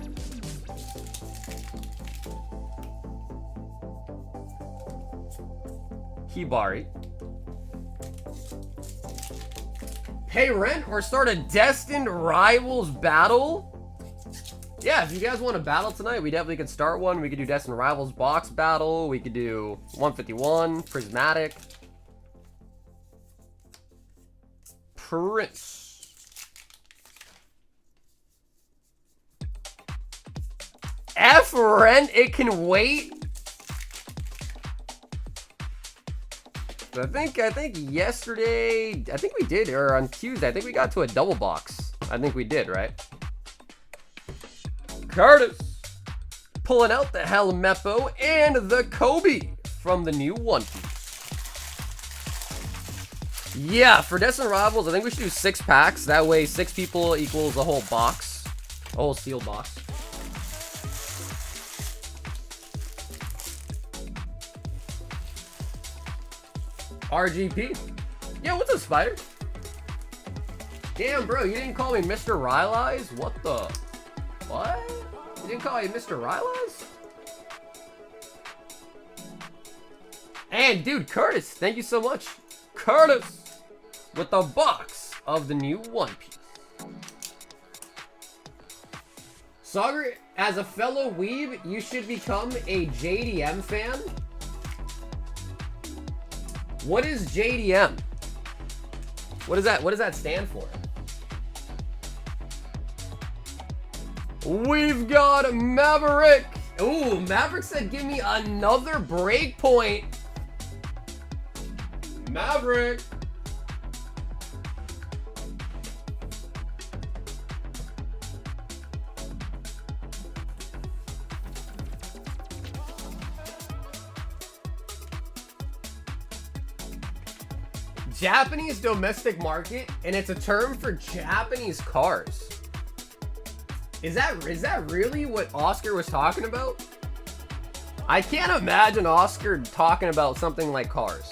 Hibari. Pay rent or start a Destined Rivals battle? Yeah, if you guys want a battle tonight, we definitely could start one. We could do Destined Rivals box battle. We could do 151, Prismatic. Prince. F rent, it can wait. I think yesterday, I think we did, or on Tuesday, I think we got to a double box. I think we did, right? Curtis pulling out the Helmeppo and the Kobe from the new One Piece. Yeah, for Destined Rivals, I think we should do 6 packs. That way, 6 people equals a whole box, a whole sealed box. RGP. Yeah, what's up, Spider? Damn, bro, you didn't call me Mr. Ryleyes? What the? What? You didn't call me Mr. Ryleyes? And dude, Curtis, thank you so much. Curtis with the box of the new One Piece. Sagar, as a fellow weeb, you should become a JDM fan. What is JDM? What does that stand for? We've got Maverick. Ooh, Maverick said give me another breakpoint. Maverick. Japanese domestic market, and it's a term for Japanese cars. Is that really what Oscar was talking about? I can't imagine Oscar talking about something like cars.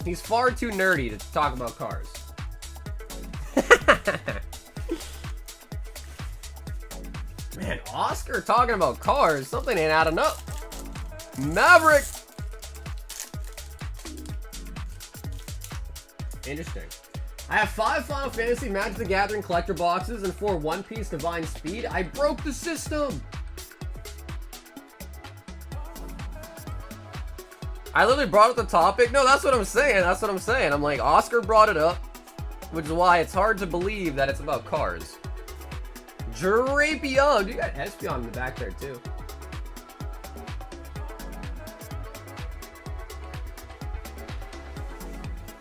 He's far too nerdy to talk about cars. Man, Oscar talking about cars, something ain't adding up. Maverick! Interesting. I have 5 Final Fantasy Magic the Gathering collector boxes and 4 One Piece Divine Speed. I broke the system! I literally brought up the topic. No, that's what I'm saying. That's what I'm saying. I'm like, Oscar brought it up, which is why it's hard to believe that it's about cars. Drapion! You got Espion in the back there, too.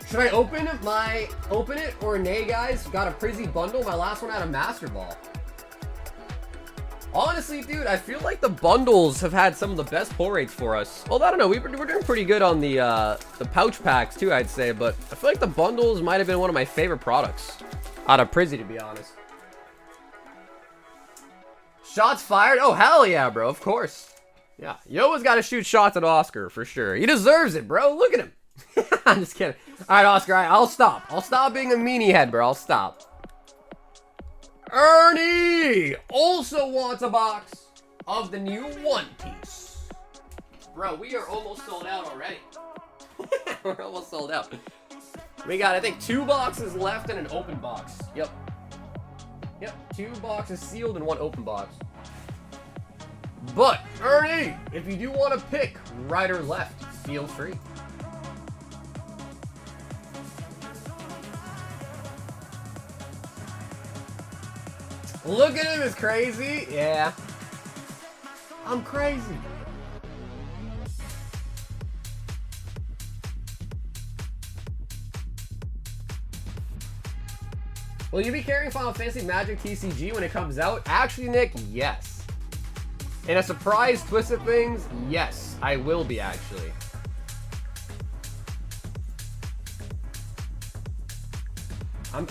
Should I open it or nay, guys? Got a Prizzy bundle. My last one had a Master Ball. Honestly, dude, I feel like the bundles have had some of the best pull rates for us. Well, I don't know. We're doing pretty good on the pouch packs too, I'd say. But I feel like the bundles might have been one of my favorite products out of Prizzy, to be honest. Shots fired? Oh, hell yeah, bro. Of course. Yeah, you always got to shoot shots at Oscar for sure. He deserves it, bro. Look at him. I'm just kidding. All right, Oscar. All right, I'll stop. I'll stop being a meanie head, bro. I'll stop. Ernie also wants a box of the new One Piece. Bro, we are almost sold out already. We're almost sold out. We got, I think, 2 boxes left and an open box. Yep. Yep, 2 boxes sealed and 1 open box. But, Ernie, if you do want to pick right or left, feel free. Look at him, it's crazy. Yeah. I'm crazy. Will you be carrying Final Fantasy Magic TCG when it comes out? Actually, Nick, yes. In a surprise twist of things, yes, I will be actually.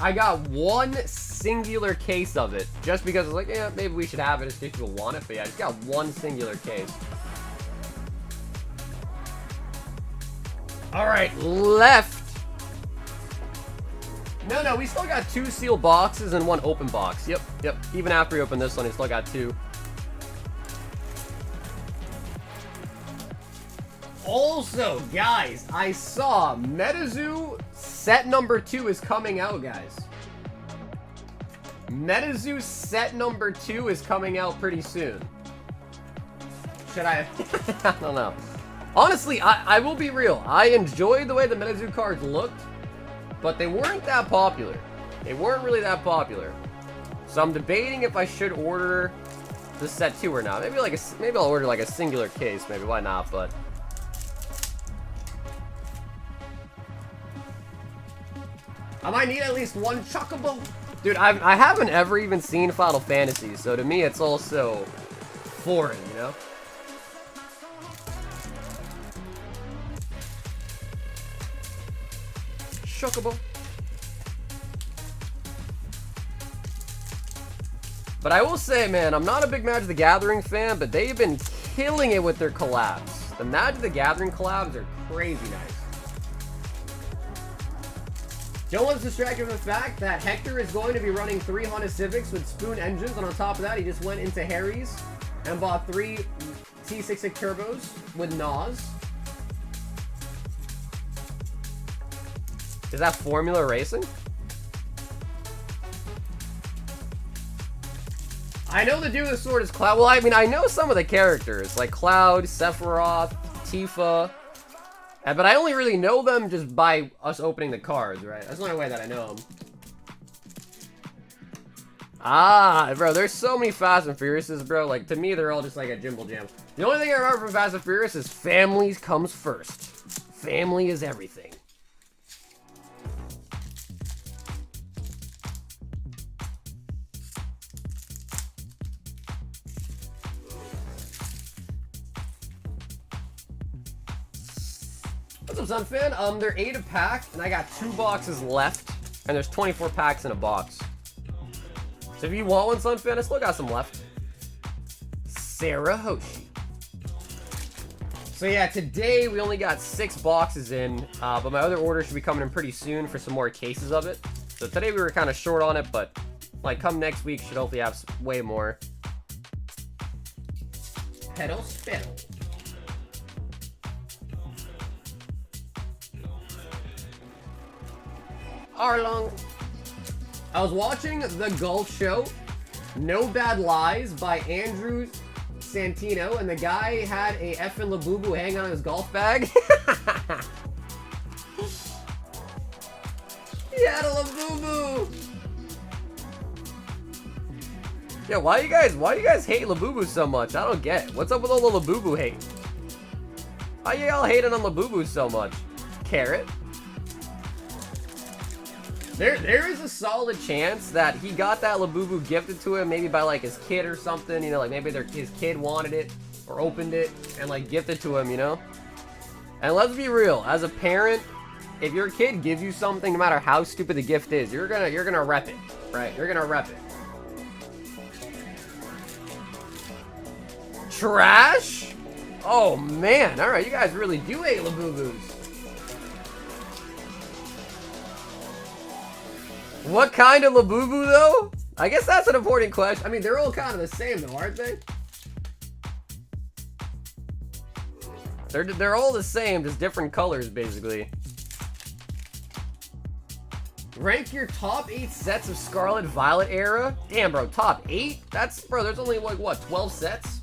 I got 1 singular case of it, just because I was like, yeah, maybe we should have it if people want it, but yeah, I just got 1 singular case. Alright, left. No, we still got 2 sealed boxes and 1 open box. Yep. Even after we open this one, we still got 2. Also, guys, I saw Metazoo set number 2 is coming out, guys. Metazoo set number 2 is coming out pretty soon. Should I? I don't know. Honestly, I will be real. I enjoyed the way the Metazoo cards looked, but they weren't that popular. They weren't really that popular. So I'm debating if I should order the set 2 or not. Maybe I'll order like a singular case. Maybe, why not? But I might need at least 1 Chocobo. Dude, I haven't ever even seen Final Fantasy, so to me it's also foreign, you know? Chocobo. But I will say, man, I'm not a big Magic the Gathering fan, but they've been killing it with their collabs. The Magic the Gathering collabs are crazy nice. Joe was distracted with the fact that Hector is going to be running 3 Honda Civics with spoon engines, and on top of that, he just went into Harry's and bought 3 T66 turbos with NOS. Is that Formula Racing? I know the dude with the sword is Cloud. Well, I mean, I know some of the characters, like Cloud, Sephiroth, Tifa. But I only really know them just by us opening the cards, right? That's the only way that I know them. Ah, bro, there's so many Fast and Furiouses, bro. Like, to me, they're all just like a jimble jam. The only thing I remember from Fast and Furious is families comes first. Family is everything. What's up, Sun Fan? They're 8 a pack, and I got 2 boxes left, and there's 24 packs in a box. So if you want one, Sun Fan, I still got some left. Sarah Hoshi. So yeah, today we only got 6 boxes in, but my other order should be coming in pretty soon for some more cases of it. So today we were kind of short on it, but like come next week should hopefully have way more. Pedal spittle. Arlong. I was watching The Golf Show, No Bad Lies by Andrew Santino, and the guy had a effing Labubu hanging on his golf bag. He had a Labubu. Yeah, why do you guys hate Labubu so much? I don't get it. What's up with all the Labubu hate? Why y'all hating on Labubu so much? Carrot. There is a solid chance that he got that Labubu gifted to him, maybe by like his kid or something, you know, like maybe his kid wanted it or opened it and like gifted to him, you know? And let's be real, as a parent, if your kid gives you something, no matter how stupid the gift is, you're gonna rep it, right? You're gonna rep it. Trash? Oh man, alright, you guys really do hate Labubus. What kind of Labubu, though? I guess that's an important question. I mean, they're all kind of the same, though, aren't they? They're all the same, just different colors, basically. Rank your top 8 sets of Scarlet Violet era? Damn, bro, top 8? That's, bro, there's only, like, what, 12 sets?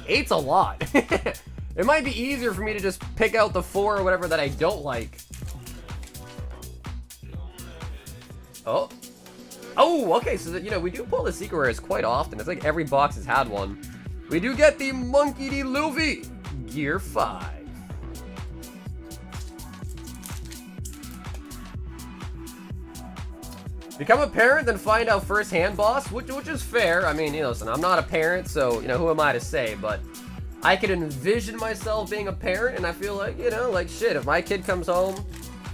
8's a lot. It might be easier for me to just pick out the 4 or whatever that I don't like. Oh. Oh, okay, so, you know, we do pull the secret rares quite often. It's like every box has had one. We do get the Monkey D. Luffy, Gear 5. Become a parent, then find out firsthand, boss, which is fair. I mean, you know, listen, I'm not a parent, so, you know, who am I to say, but I could envision myself being a parent, and I feel like, you know, like, shit, if my kid comes home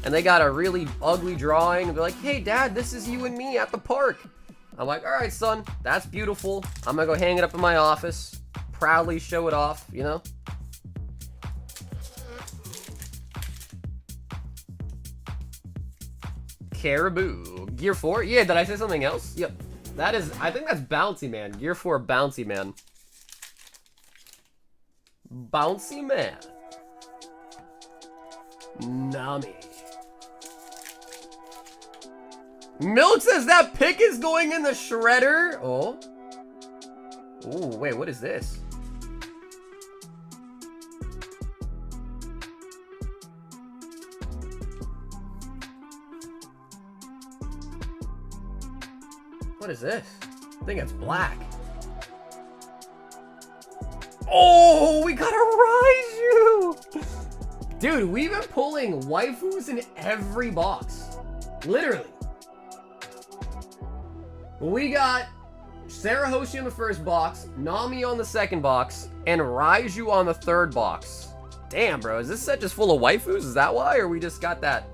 and they got a really ugly drawing, and they're like, hey, Dad, this is you and me at the park. I'm like, all right, son, that's beautiful. I'm gonna go hang it up in my office, proudly show it off, you know? Caribou. Gear 4? Yeah, did I say something else? Yep. That is, I think that's Bouncy Man. Gear 4, Bouncy Man. Bouncy Man. Nami. Milk says that pick is going in the shredder. Oh. Ooh, wait, what is this? What is this? I think it's black. Oh, we got a Raiju! Dude, we've been pulling waifus in every box. Literally. We got Sarah Hoshi on the first box, Nami on the second box, and Raiju on the third box. Damn, bro, is this set just full of waifus? Is that why? Or we just got that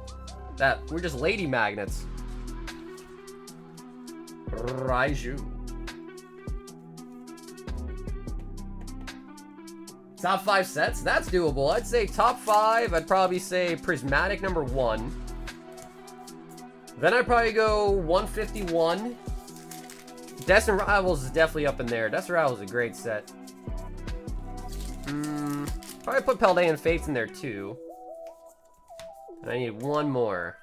we're just lady magnets? Raiju. Top 5 sets? That's doable. I'd say top 5, I'd probably say Prismatic number 1. Then I'd probably go 151. Destined Rivals is definitely up in there. Destined Rivals is a great set. Probably put Paldea and Fates in there too. And I need one more.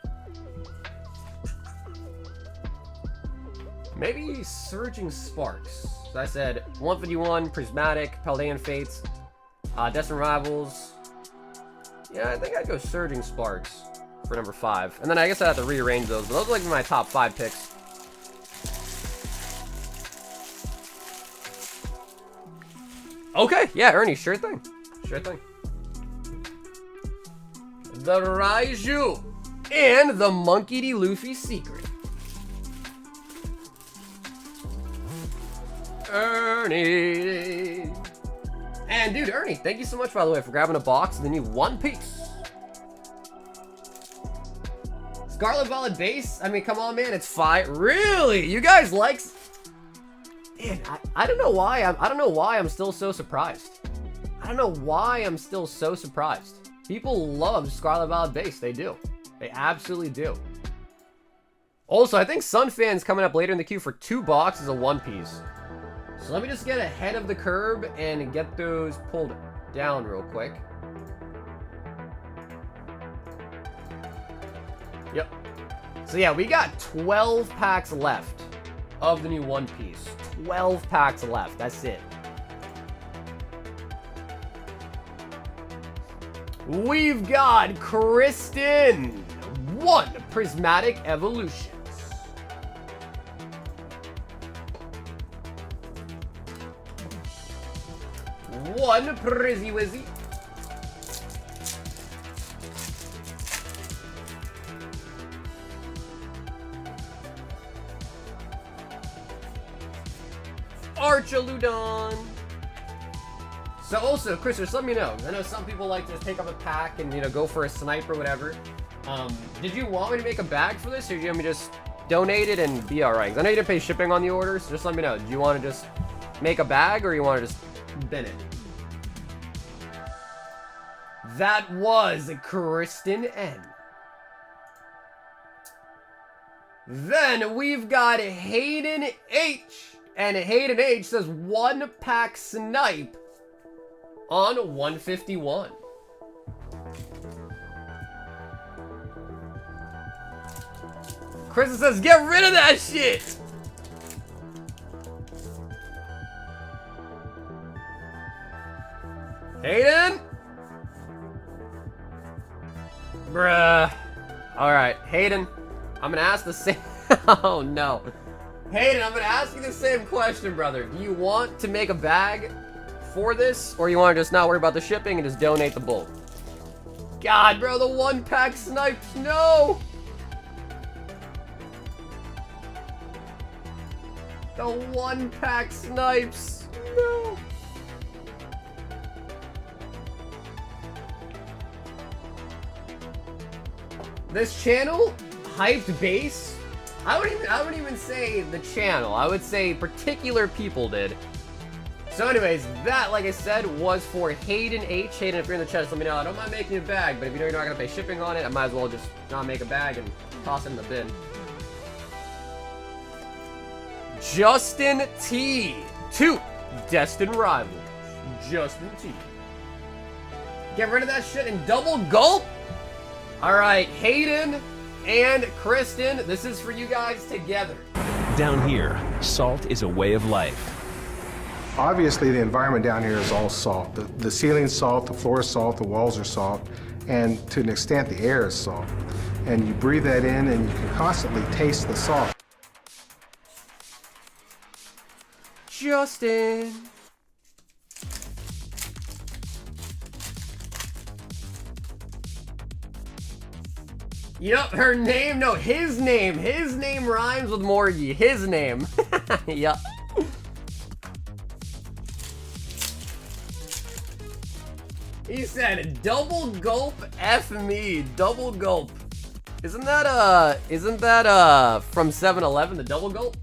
Maybe Surging Sparks. So I said 151, Prismatic, Paldean Fates, Destined Rivals. Yeah, I think I'd go Surging Sparks for number 5. And then I guess I'd have to rearrange those, but those are like my top 5 picks. Okay, yeah, Ernie, sure thing. Sure thing. The Raiju and the Monkey D. Luffy Secret. Ernie. And dude, Ernie, thank you so much, by the way, for grabbing a box of the new One Piece. Scarlet Violet base? I mean, come on, man, it's fire. Really? You guys like... Man, I don't know why I'm still so surprised. I don't know why I'm still so surprised. People love Scarlet Violet base. They do. They absolutely do. Also, I think Sun Fan's coming up later in the queue for 2 boxes of One Piece. So let me just get ahead of the curve and get those pulled down real quick. Yep. So yeah, we got 12 packs left of the new One Piece. 12 packs left. That's it. We've got Kristen. 1 Prismatic Evolutions. 1 Prizzy Wizzy. 1 Archaludon. So also, Chris, just let me know. I know some people like to pick up a pack and, you know, go for a snipe or whatever. Did you want me to make a bag for this, or do you want me to just donate it and be alright? Because I know you didn't pay shipping on the order, so just let me know. Do you want to just make a bag, or you want to just bin it? That was Kristen N. Then we've got Hayden H. And Hayden H says 1 pack snipe on 151. Chris says, get rid of that shit! Hayden? Bruh. Alright, Hayden, I'm gonna ask the same... Oh no. Hayden, I'm gonna ask you the same question, brother. Do you want to make a bag for this, or you want to just not worry about the shipping and just donate the bulk? God, bro, the 1 pack snipes, no! The 1 pack snipes, no! This channel, hyped base. I wouldn't even say the channel. I would say particular people did. So anyways, that, like I said, was for Hayden H. Hayden, if you're in the chat, just let me know. I don't mind making a bag, but if you know you're not going to pay shipping on it, I might as well just not make a bag and toss it in the bin. Justin T. 2 Destined Rivals. Justin T. Get rid of that shit and double gulp? Alright, Hayden and Kristen, this is for you guys together. Down here, salt is a way of life. Obviously, the environment down here is all salt. The ceiling's salt, the floor is salt, the walls are salt, and to an extent, the air is salt. And you breathe that in, and you can constantly taste the salt. Justin. Yup, her name, no, his name. His name rhymes with Morgie. His name. Yup. He said, double gulp F me, double gulp. Isn't that from 7-Eleven, the double gulp?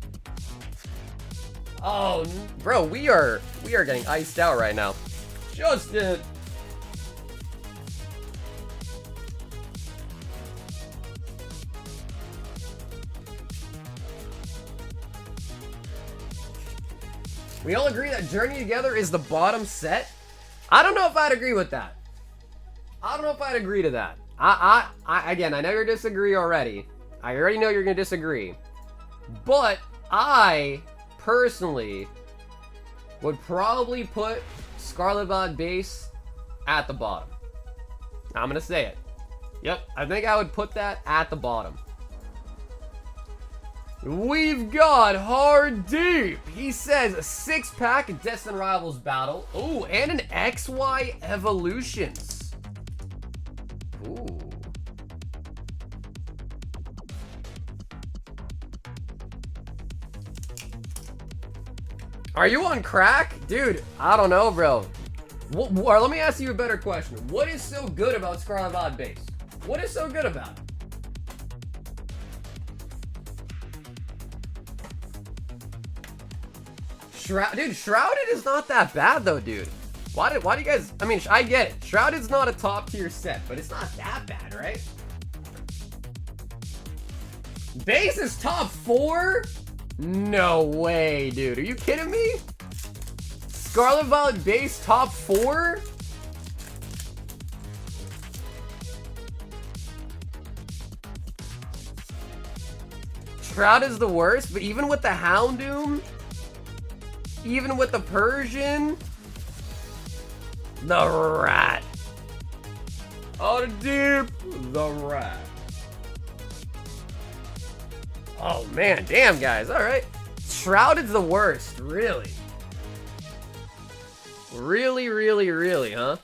Oh, bro, we are getting iced out right now. Justin. We all agree that Journey Together is the bottom set? I don't know if I'd agree with that. I don't know if I'd agree to that. Again, I know you're disagree already. I already know you're gonna disagree. But I, personally, would probably put Scarlet Violet Base at the bottom. I'm gonna say it. Yep, I think I would put that at the bottom. We've got Hard Deep. He says a 6-pack Destined Rivals battle. Ooh, and an XY Evolutions. Ooh. Are you on crack? Dude, I don't know, bro. Or let me ask you a better question. What is so good about Scarlet Violet Base? What is so good about it? Dude, Shrouded is not that bad though, dude. Why do you guys, I mean, I get it. Shrouded's not a top tier set, but it's not that bad, right? Base is top 4? No way, dude. Are you kidding me? Scarlet Violet Base top 4? Shroud is the worst, but even with the Houndoom, even with the Persian, the Rat. Oh, deep, the Rat. Oh man, damn guys, alright. Shrouded's the worst, really. Really, huh?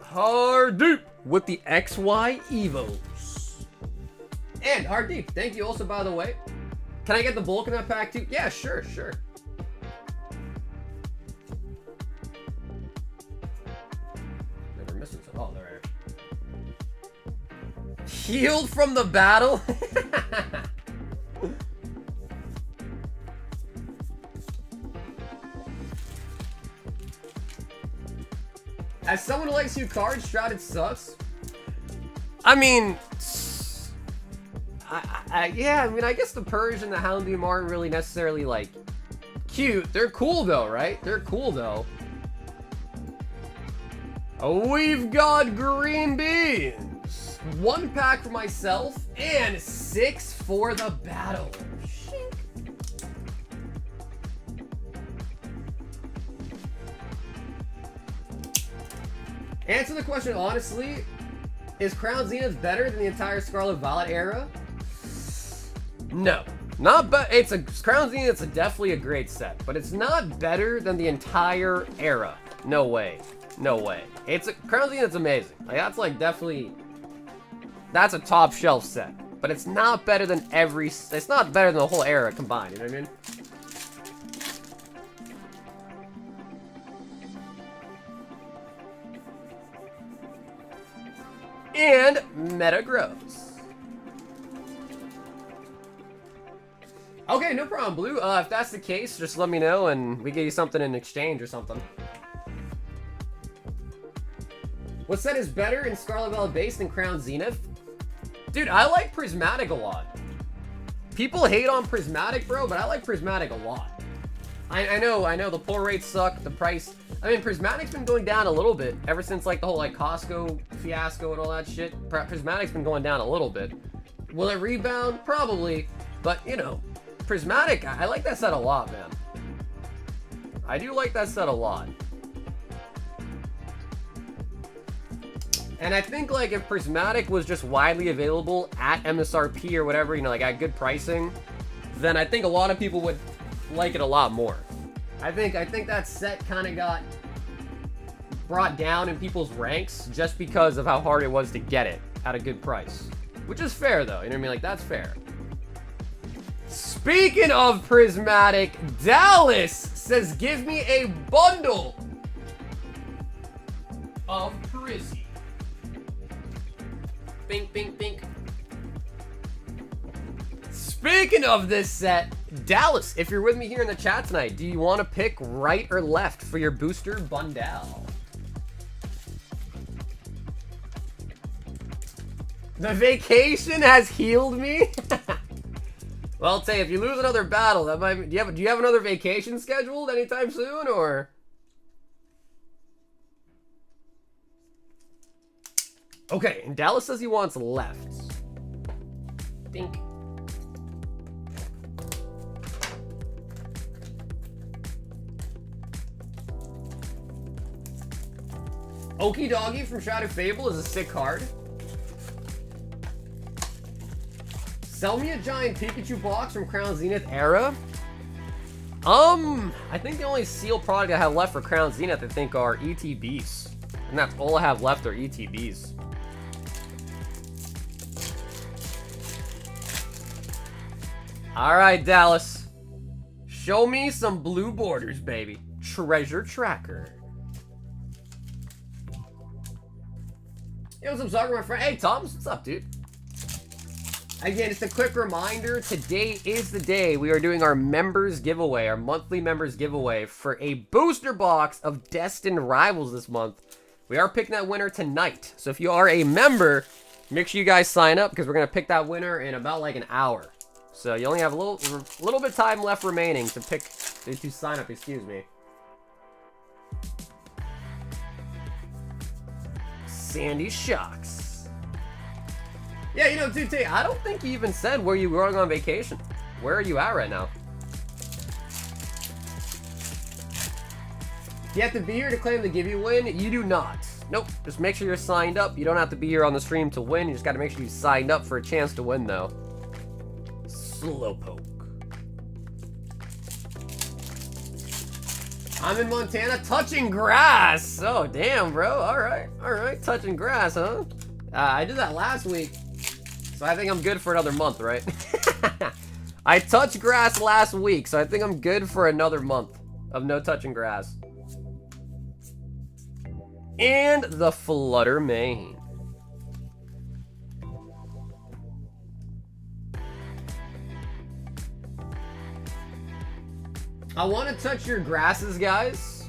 Hard Deep with the XY Evos. And Hard Deep, thank you also, by the way. Can I get the bulk in that pack too? Yeah, sure. Never missing some. Oh, there. Healed from the battle? As someone who likes new cards, Shrouded sucks. I mean, yeah, I mean, I guess the Purge and the Houndoom aren't really necessarily, like, cute. They're cool, though, right? They're cool, though. Oh, we've got green beans. 1 pack for myself and 6 for the battle. Answer the question honestly, is Crown Zenith better than the entire Scarlet Violet era? No. Not but it's a Crown Zenith's definitely a great set, but it's not better than the entire era. No way. No way. It's a Crown Zenith's amazing. Like that's like definitely that's a top shelf set, but it's not better than it's not better than the whole era combined, you know what I mean? And meta grows. Okay, no problem, Blue. If that's the case, just let me know and we get you something in exchange or something. What set is better in Scarlet Violet Base than Crown Zenith? Dude, I like Prismatic a lot. People hate on Prismatic, bro, but I like Prismatic a lot. I know the pull rates suck, the price. I mean, Prismatic's been going down a little bit ever since like the whole like Costco fiasco and all that shit. Prismatic's been going down a little bit. Will it rebound? Probably, but you know, Prismatic, I like that set a lot, man. I do like that set a lot. And I think like if Prismatic was just widely available at MSRP or whatever, you know, like at good pricing, then I think a lot of people would like it a lot more. I think that set kind of got brought down in people's ranks just because of how hard it was to get it at a good price. Which is fair though, you know what I mean? Like that's fair. Speaking of Prismatic, Dallas says give me a bundle of Prizzy. Bink, bink, bink. Speaking of this set, Dallas, if you're with me here in the chat tonight, do you want to pick right or left for your booster bundle? The vacation has healed me? Well, I'll tell you, if you lose another battle, that might. Do you have another vacation scheduled anytime soon, or? Okay, and Dallas says he wants left. Think. Okie Doggy from Shrouded Fable is a sick card. Sell me a giant Pikachu box from Crown Zenith era. I think the only sealed product I have left for Crown Zenith, I think, are ETBs. And that's all I have left are ETBs. Alright, Dallas. Show me some blue borders, baby. Treasure tracker. Yo, what's up, Zucker, my friend? Hey, Thomas, what's up, dude? Again, just a quick reminder, today is the day we are doing our members giveaway, our monthly members giveaway for a booster box of Destined Rivals this month. We are picking that winner tonight. So if you are a member, make sure you guys sign up because we're going to pick that winner in about like an hour. So you only have a little bit of time left remaining to pick, to sign up, excuse me. Sandy Shocks. Yeah, you know, dude, I don't think you even said where you were going on vacation. Where are you at right now? You have to be here to claim the give you win? You do not. Nope, just make sure you're signed up. You don't have to be here on the stream to win. You just got to make sure you signed up for a chance to win, though. Slowpoke. I'm in Montana touching grass. Oh, damn, bro. All right. Touching grass, huh? I did that last week. So I think I'm good for another month, right? I touched grass last week, so I think I'm good for another month of no touching grass. And the Flutter Mane. I want to touch your grasses, guys.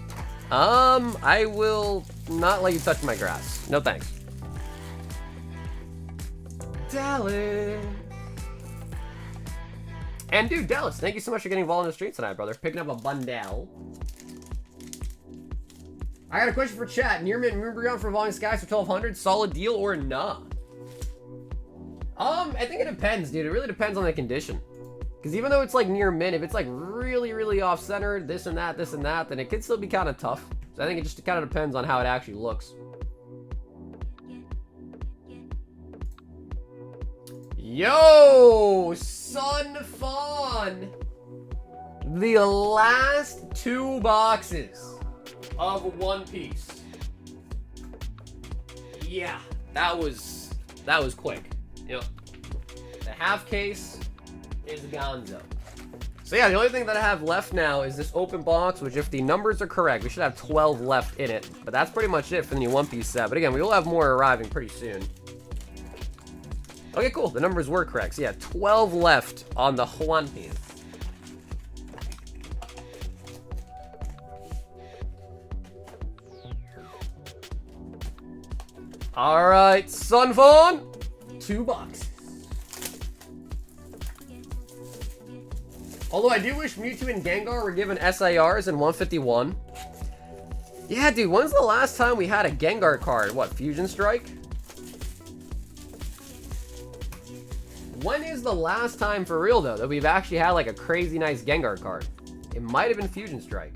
I will not let you touch my grass. No thanks. Dallas. And dude, Dallas, thank you so much for getting involved in the streets tonight, brother. Picking up a bundle. I got a question for chat. Near mint Moonbreon for Evolving Skies for 1200. Solid deal or nah? I think it depends, dude. It really depends on the condition. Because even though it's like near mint, if it's like really, really off-centered, this and that, then it could still be kind of tough. So I think it just kind of depends on how it actually looks. Yo, Sun Fawn. The last 2 boxes of One Piece. Yeah, that was quick. Yep. The half case is Gonzo. So yeah, the only thing that I have left now is this open box, which if the numbers are correct, we should have 12 left in it. But that's pretty much it for the new One Piece set. But again, we will have more arriving pretty soon. Okay, cool. The numbers were correct. So yeah, 12 left on the One Piece. Alright, Sunfawn, 2 boxes. Although I do wish Mewtwo and Gengar were given SIRs in 151. Yeah, dude, when's the last time we had a Gengar card? What, Fusion Strike? When is the last time for real, though, that we've actually had like a crazy nice Gengar card? It might have been Fusion Strike.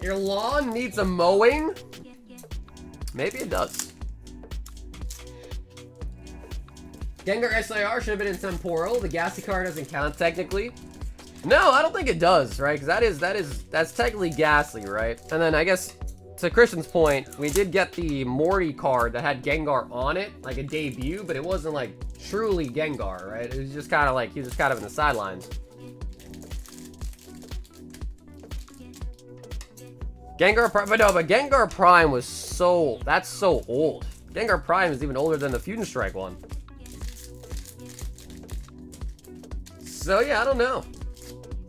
Your lawn needs a mowing? Maybe it does. Gengar SIR should have been in Temporal. The Gassy card doesn't count technically. No, I don't think it does, right? Because that's technically Ghastly, right? And then I guess to Christian's point, we did get the Morty card that had Gengar on it, like a debut, but it wasn't like truly Gengar, right? It was just kind of like he was just kind of in the sidelines. Gengar Prime, but Gengar Prime was that's so old. Gengar Prime is even older than the Fusion Strike one. So yeah, I don't know.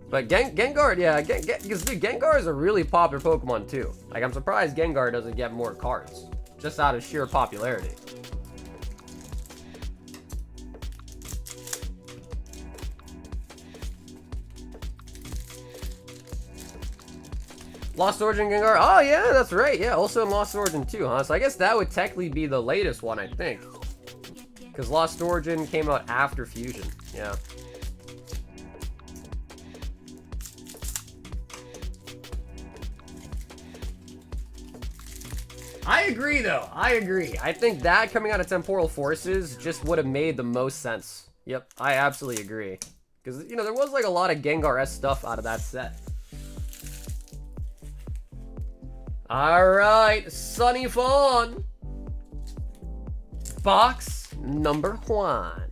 But Gengar, yeah, because dude, Gengar is a really popular Pokemon too. Like, I'm surprised Gengar doesn't get more cards, just out of sheer popularity. Lost Origin Gengar, oh yeah, that's right, yeah, also in Lost Origin too, huh? So I guess that would technically be the latest one, I think. Because Lost Origin came out after Fusion, yeah. I agree, though. I agree. I think that coming out of Temporal Forces just would have made the most sense. Yep, I absolutely agree. Because, you know, there was like a lot of Gengar-esque stuff out of that set. Alright, Sunny Fawn. Box number 1.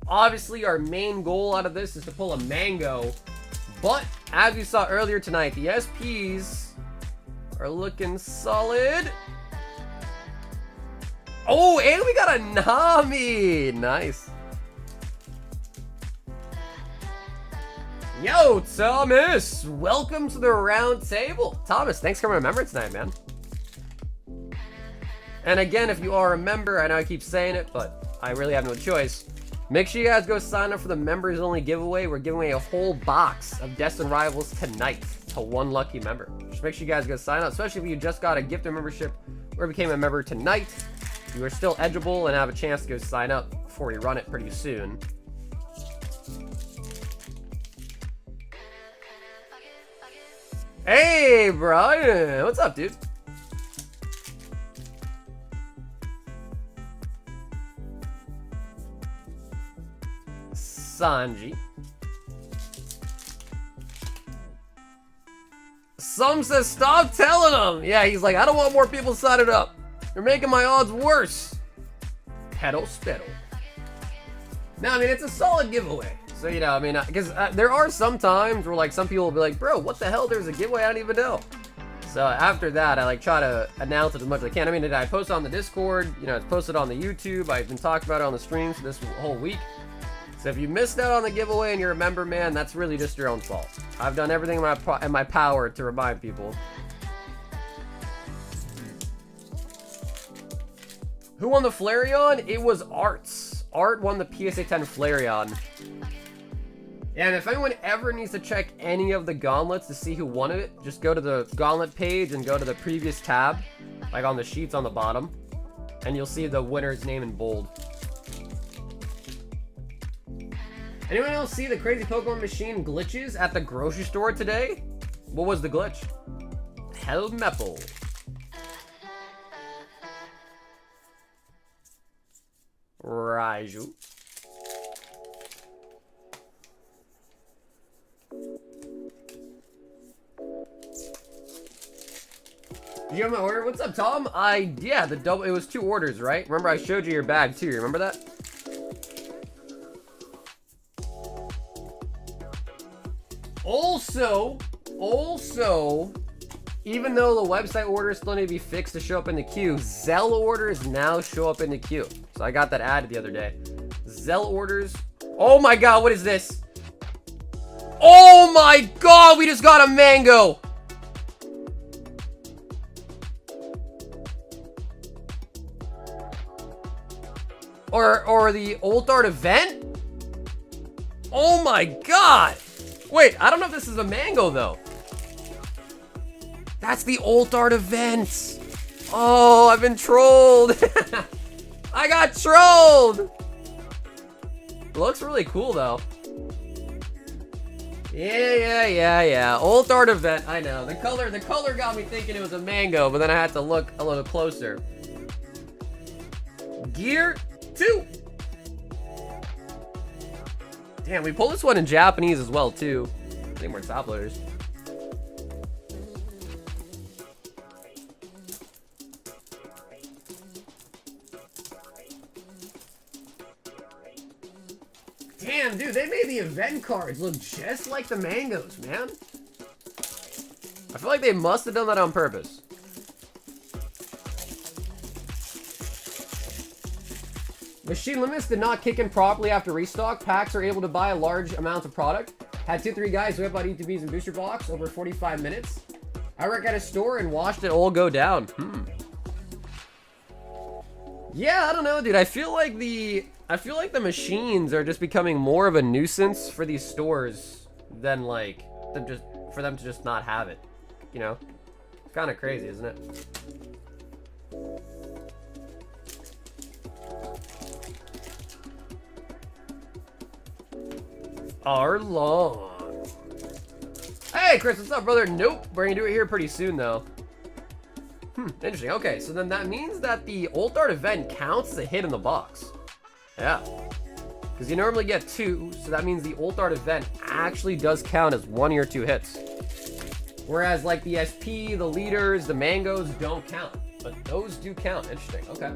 Obviously, our main goal out of this is to pull a Mango. But, as we saw earlier tonight, the SPs are looking solid. Oh, and we got a Nami. Nice. Yo, Thomas. Welcome to the round table. Thomas, thanks for coming to member tonight, man. And again, if you are a member, I know I keep saying it, but I really have no choice. Make sure you guys go sign up for the members only giveaway. We're giving away a whole box of Destined Rivals tonight to one lucky member. Just make sure you guys go sign up, especially if you just got a gifted membership or became a member tonight. You are still eligible and have a chance to go sign up before we run it pretty soon. Hey, Brian, what's up, dude? Sanji. Some says stop telling them. Yeah, he's like, I don't want more people signing up. You're making my odds worse. Pedal spittle. No, I mean, it's a solid giveaway. So, you know, I mean, because there are some times where, like, some people will be like, bro, what the hell? There's a giveaway. I don't even know. So after that, I, like, try to announce it as much as I can. I mean, I post on the Discord. You know, it's posted on the YouTube. I've been talking about it on the streams this whole week. So if you missed out on the giveaway and you're a member, man, that's really just your own fault. I've done everything in my power to remind people. Who won the Flareon? It was Arts. Art won the PSA 10 Flareon. And if anyone ever needs to check any of the gauntlets to see who won it, just go to the gauntlet page and go to the previous tab, like on the sheets on the bottom, and you'll see the winner's name in bold. Anyone else see the crazy Pokemon machine glitches at the grocery store today? What was the glitch? Helmeple. Raiju. Did you have my order? What's up, Tom? Yeah, it was 2 orders, right? Remember I showed you your bag too, remember that? Also, even though the website orders still need to be fixed to show up in the queue, Zelle orders now show up in the queue. So I got that added the other day. Zelle orders. Oh my god, what is this? Oh my god, we just got a Mango! Or the Old Art event? Oh my god! Wait, I don't know if this is a Mango, though. That's the Old Art event. Oh, I've been trolled. I got trolled. Looks really cool, though. Yeah. Old Art event. I know. The color got me thinking it was a Mango, but then I had to look a little closer. Gear 2. Damn, we pulled this one in Japanese as well, too. I think we're top loaders. Damn, dude, they made the event cards look just like the Mangoes, man. I feel like they must have done that on purpose. Machine limits did not kick in properly after restock. Packs are able to buy a large amount of product. Had 2-3 guys who bought ETBs and booster box over 45 minutes. I worked at a store and watched it all go down. Yeah, I don't know, dude. I feel like the machines are just becoming more of a nuisance for these stores than like for them to just not have it. You know? It's kind of crazy, isn't it? Arlong. Hey, Chris, what's up, brother? Nope. We're gonna do it here pretty soon, though. Interesting. Okay, so then that means that the Ult Art event counts as a hit in the box. Yeah. Because you normally get 2, so that means the Ult Art event actually does count as 1 or 2 hits. Whereas, like, the SP, the leaders, the mangoes don't count. But those do count. Interesting. Okay.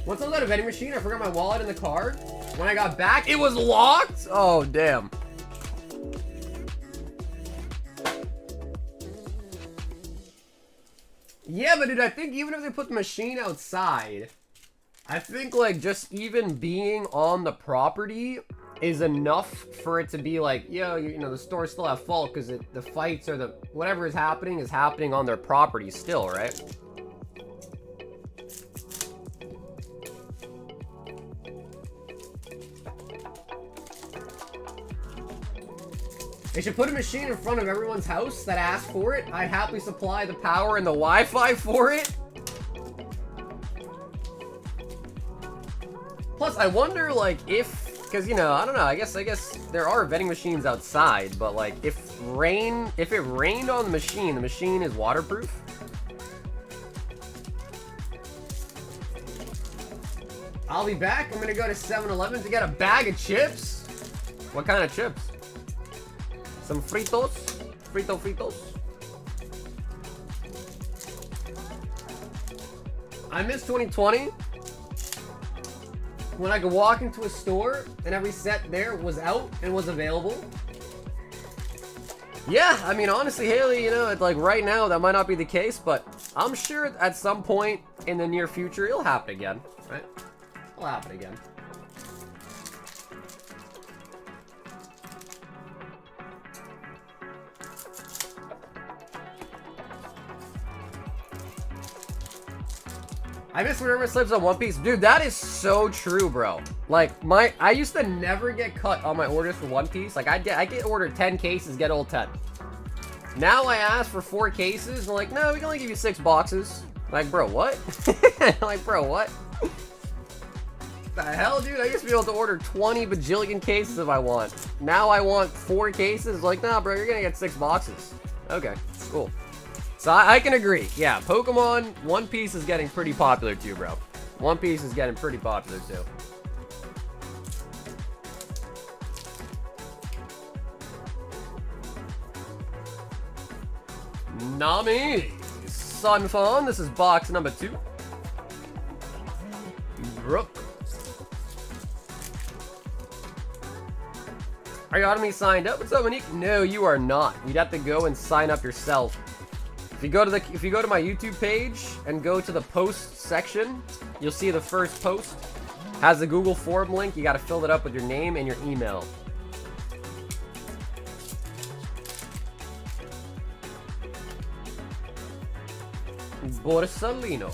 Once I was at a vending machine, I forgot my wallet in the car. When I got back, it was locked? Oh, damn. Yeah, but dude, I think even if they put the machine outside, I think, like, just even being on the property is enough for it to be like, yo, you know, the stores still have fault because the fights or the whatever is happening on their property still, right? They should put a machine in front of everyone's house that asks for it. I'd happily supply the power and the Wi-Fi for it. Plus, I wonder, like, if, because, you know, I don't know, I guess there are vending machines outside, but, like, if it rained on the machine is waterproof. I'll be back. I'm gonna go to 7-Eleven to get a bag of chips. What kind of chips? Some fritos. Fritos. I miss 2020 when I could walk into a store and every set there was out and was available. Yeah, I mean, honestly, Haley, you know, it's like right now that might not be the case, but I'm sure at some point in the near future it'll happen again, right? It'll happen again. I miss whenever it slips on One Piece. Dude, that is so true, bro. Like, I used to never get cut on my orders for One Piece. Like, I get ordered 10 cases, get all 10. Now I ask for 4 cases, and they're like, no, we can only give you 6 boxes. Like, bro, what? Like, bro, what? The hell, dude? I used to be able to order 20 bajillion cases if I want. Now I want 4 cases. Like, nah, bro, you're gonna get 6 boxes. Okay, cool. So I can agree. Yeah, Pokemon, One Piece is getting pretty popular too, bro. One Piece is getting pretty popular too. Nami! Sunfon, this is box number 2. Brooke. Are you on me signed up? What's up, Monique? No, you are not. You'd have to go and sign up yourself. If you go to my YouTube page and go to the post section, you'll see the first post has the Google form link. You got to fill it up with your name and your email. Borsalino.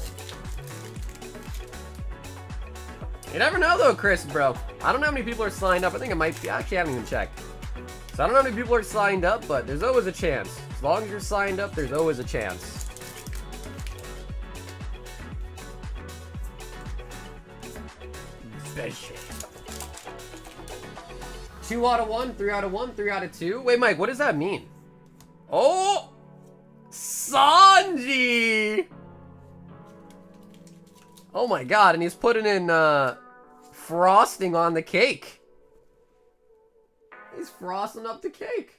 You never know though, Chris, bro. I don't know how many people are signed up. I think it might be. I actually haven't even checked. So I don't know how many people are signed up, but there's always a chance. As long as you're signed up, there's always a chance. Special. 2 out of 1, 3 out of 1, 3 out of 2. Wait, Mike, what does that mean? Oh! Sanji! Oh my god, and he's putting in frosting on the cake. He's frosting up the cake.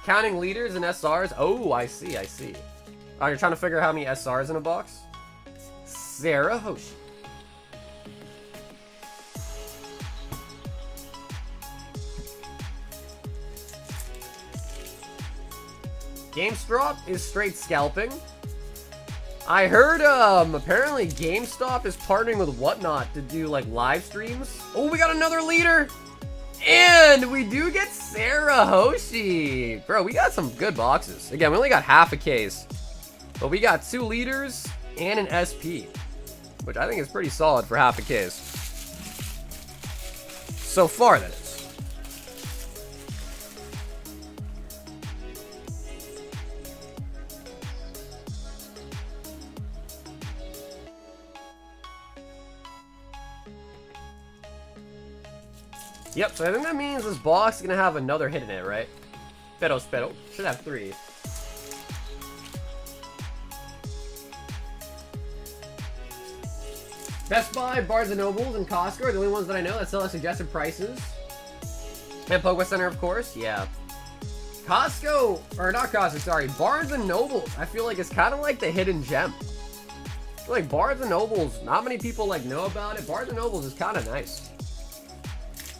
Counting leaders and SRs. Oh, I see, I see. Oh, you're trying to figure out how many SRs in a box? Sarah Hoshi. GameStop is straight scalping. I heard, apparently GameStop is partnering with Whatnot to do, like, live streams. Oh, we got another leader! And we do get Sarah Hoshi. Bro, we got some good boxes. Again, we only got half a case. But we got 2 leaders and an SP, which I think is pretty solid for half a case. So far, that is. Yep, so I think that means this box is gonna have another hit in it, right? Spero. Should have 3. Best Buy, Barnes & Nobles, and Costco are the only ones that I know that sell at suggested prices. And Pokemon Center, of course, yeah. Costco, or not Costco, sorry, Barnes & Nobles, I feel like it's kind of like the hidden gem. I feel like Barnes & Nobles, not many people like know about it. Barnes & Nobles is kind of nice.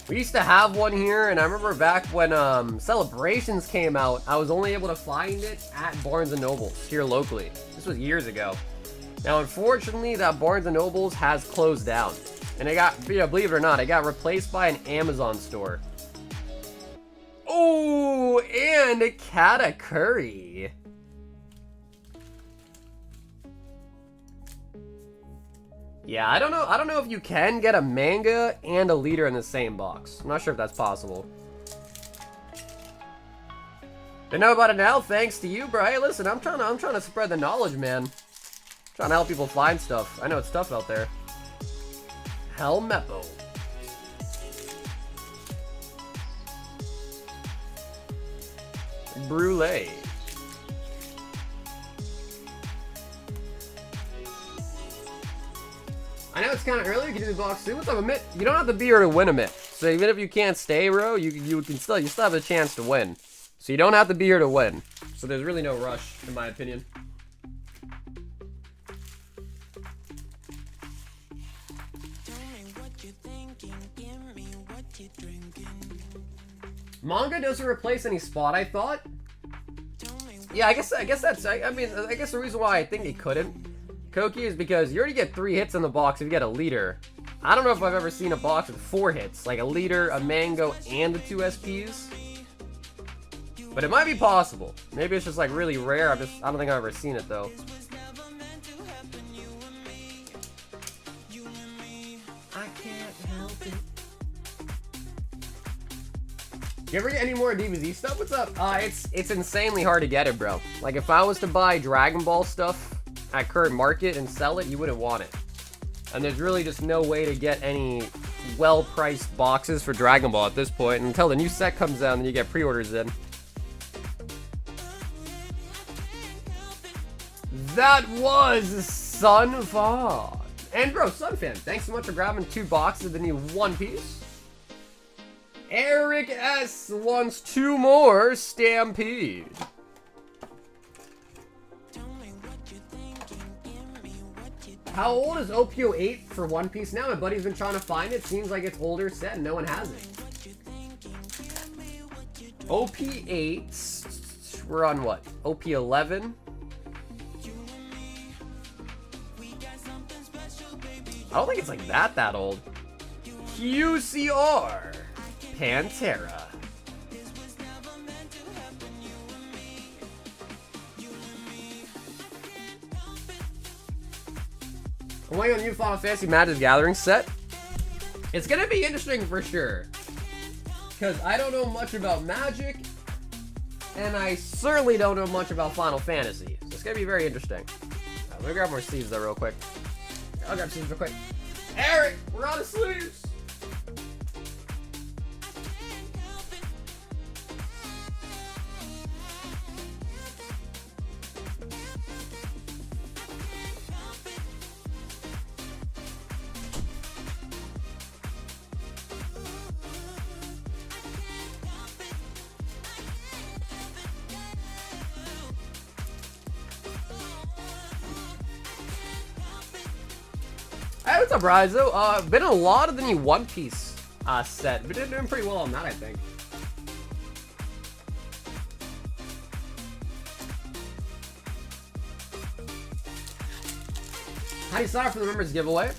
We used to have one here, and I remember back when Celebrations came out, I was only able to find it at Barnes & Nobles here locally. This was years ago. Now, unfortunately, that Barnes & Nobles has closed down. And it got, believe it or not, it got replaced by an Amazon store. Oh, and a Katakuri. Yeah, I don't know if you can get a manga and a leader in the same box. I'm not sure if that's possible. They know about it now, thanks to you, bro. Hey, listen, I'm trying to spread the knowledge, man. Trying to help people find stuff. I know it's tough out there. Helmeppo. Brulee. I know it's kind of early. You can do the box too. What's up, Amit? You don't have to be here to win, Amit. So even if you can't stay, bro, you still have a chance to win. So you don't have to be here to win. So there's really no rush, in my opinion. Manga doesn't replace any spot, I thought. Yeah, I guess that's, I mean, I guess the reason why I think it couldn't, Koki, is because you already get 3 hits in the box if you get a leader. I don't know if I've ever seen a box with 4 hits, like a leader, a mango, and the 2 SPs. But it might be possible. Maybe it's just like really rare. I don't think I've ever seen it though. I can't help it. You ever get any more DBZ stuff? What's up? It's insanely hard to get it, bro. Like if I was to buy Dragon Ball stuff at current market and sell it, you wouldn't want it. And there's really just no way to get any well-priced boxes for Dragon Ball at this point until the new set comes out and you get pre-orders in. That was Sunfog. And bro, Sunfan, thanks so much for grabbing 2 boxes of the new One Piece. Eric S wants 2 more Stampede. How old is OPO 8 for One Piece now? My buddy's been trying to find it. Seems like it's older set and no one has it. OP 8, we're on what? OP 11? I don't think it's like that old. QCR Pantera. I'm waiting on the new Final Fantasy Magic Gathering set. It's gonna be interesting for sure, because I don't know much about Magic, and I certainly don't know much about Final Fantasy. So it's gonna be very interesting. Let me grab more sleeves though real quick. I'll grab sleeves real quick. Eric, we're out of sleeves! Hey, what's up, Rizo? Been a lot of the new One Piece set. Been doing pretty well on that, I think. How do you sign up for the members giveaway?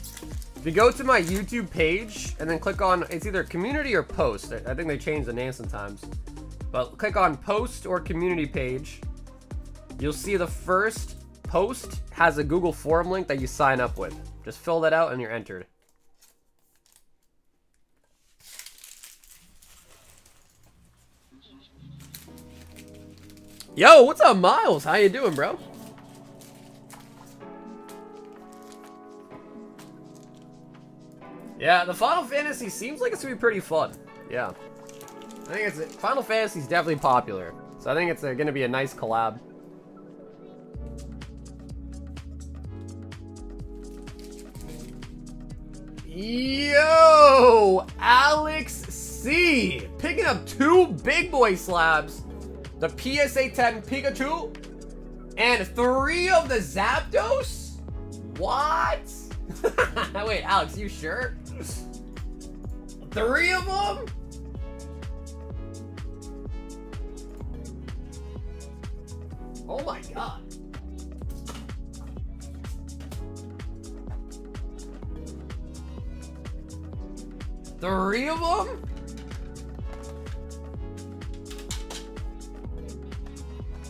If you go to my YouTube page and then click on, it's either community or post. I think they change the name sometimes. But click on post or community page. You'll see the first post has a Google form link that you sign up with. Just fill that out and you're entered. Yo, what's up, Miles? How you doing, bro? Yeah, the Final Fantasy seems like it's gonna be pretty fun. Yeah. I think it's Final Fantasy's definitely popular. So I think it's gonna be a nice collab. Yo! Alex C! Picking up 2 big boy slabs. The PSA 10 Pikachu. And 3 of the Zapdos? What? Wait, Alex, you sure? 3 of them? Oh my god. Three of them?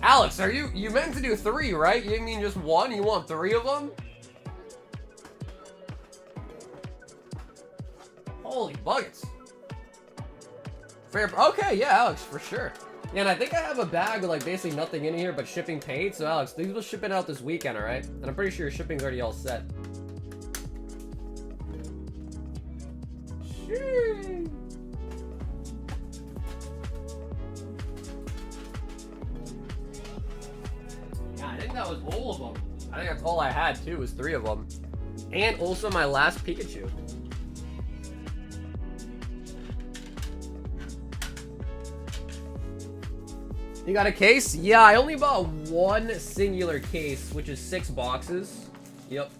Alex, are you meant to do 3, right? You didn't mean just 1? You want 3 of them? Holy buckets. Fair. Okay, yeah, Alex, for sure. Yeah, and I think I have a bag with like basically nothing in here but shipping paid. So Alex, these will ship it out this weekend, all right? And I'm pretty sure your shipping's already all set. Sheesh. Yeah, I think that was all of them. I think that's all I had too, was 3 of them. And also my last Pikachu. You got a case? Yeah, I only bought 1 singular case, which is 6 boxes. Yep.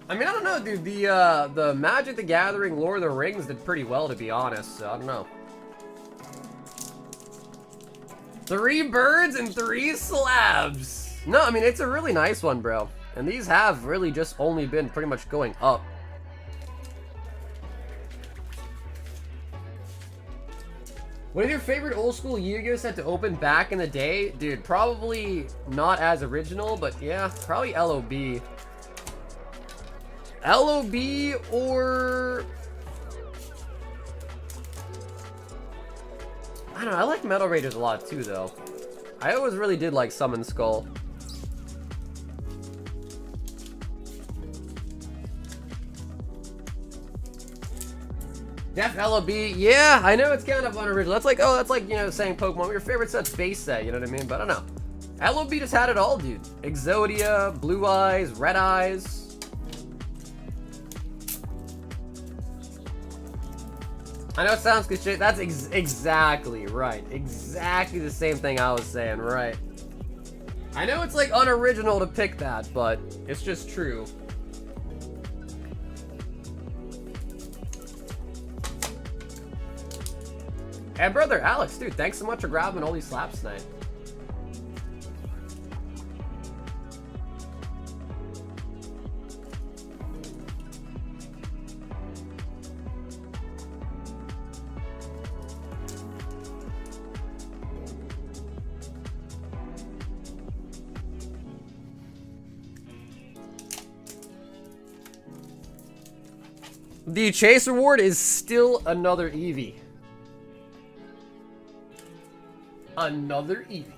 I mean, I don't know, dude. The Magic the Gathering Lord of the Rings did pretty well, to be honest. So I don't know. 3 birds and 3 slabs. No, I mean, it's a really nice one, bro. And these have really just only been pretty much going up. What is your favorite old school Yu-Gi-Oh set to open back in the day? Dude, probably not as original, but yeah, probably LOB. LOB or... I don't know, I like Metal Raiders a lot too, though. I always really did like Summon Skull. Def LOB, yeah, I know it's kind of unoriginal. That's like, oh, that's like, you know, saying Pokemon, your favorite set's base set, you know what I mean? But I don't know. LOB just had it all, dude. Exodia, Blue Eyes, Red Eyes. I know it sounds cliche. That's exactly right. Exactly the same thing I was saying, right? I know it's like unoriginal to pick that, but it's just true. Hey, brother, Alex, dude, thanks so much for grabbing all these slaps tonight. The chase reward is still another Eevee. Another Eevee.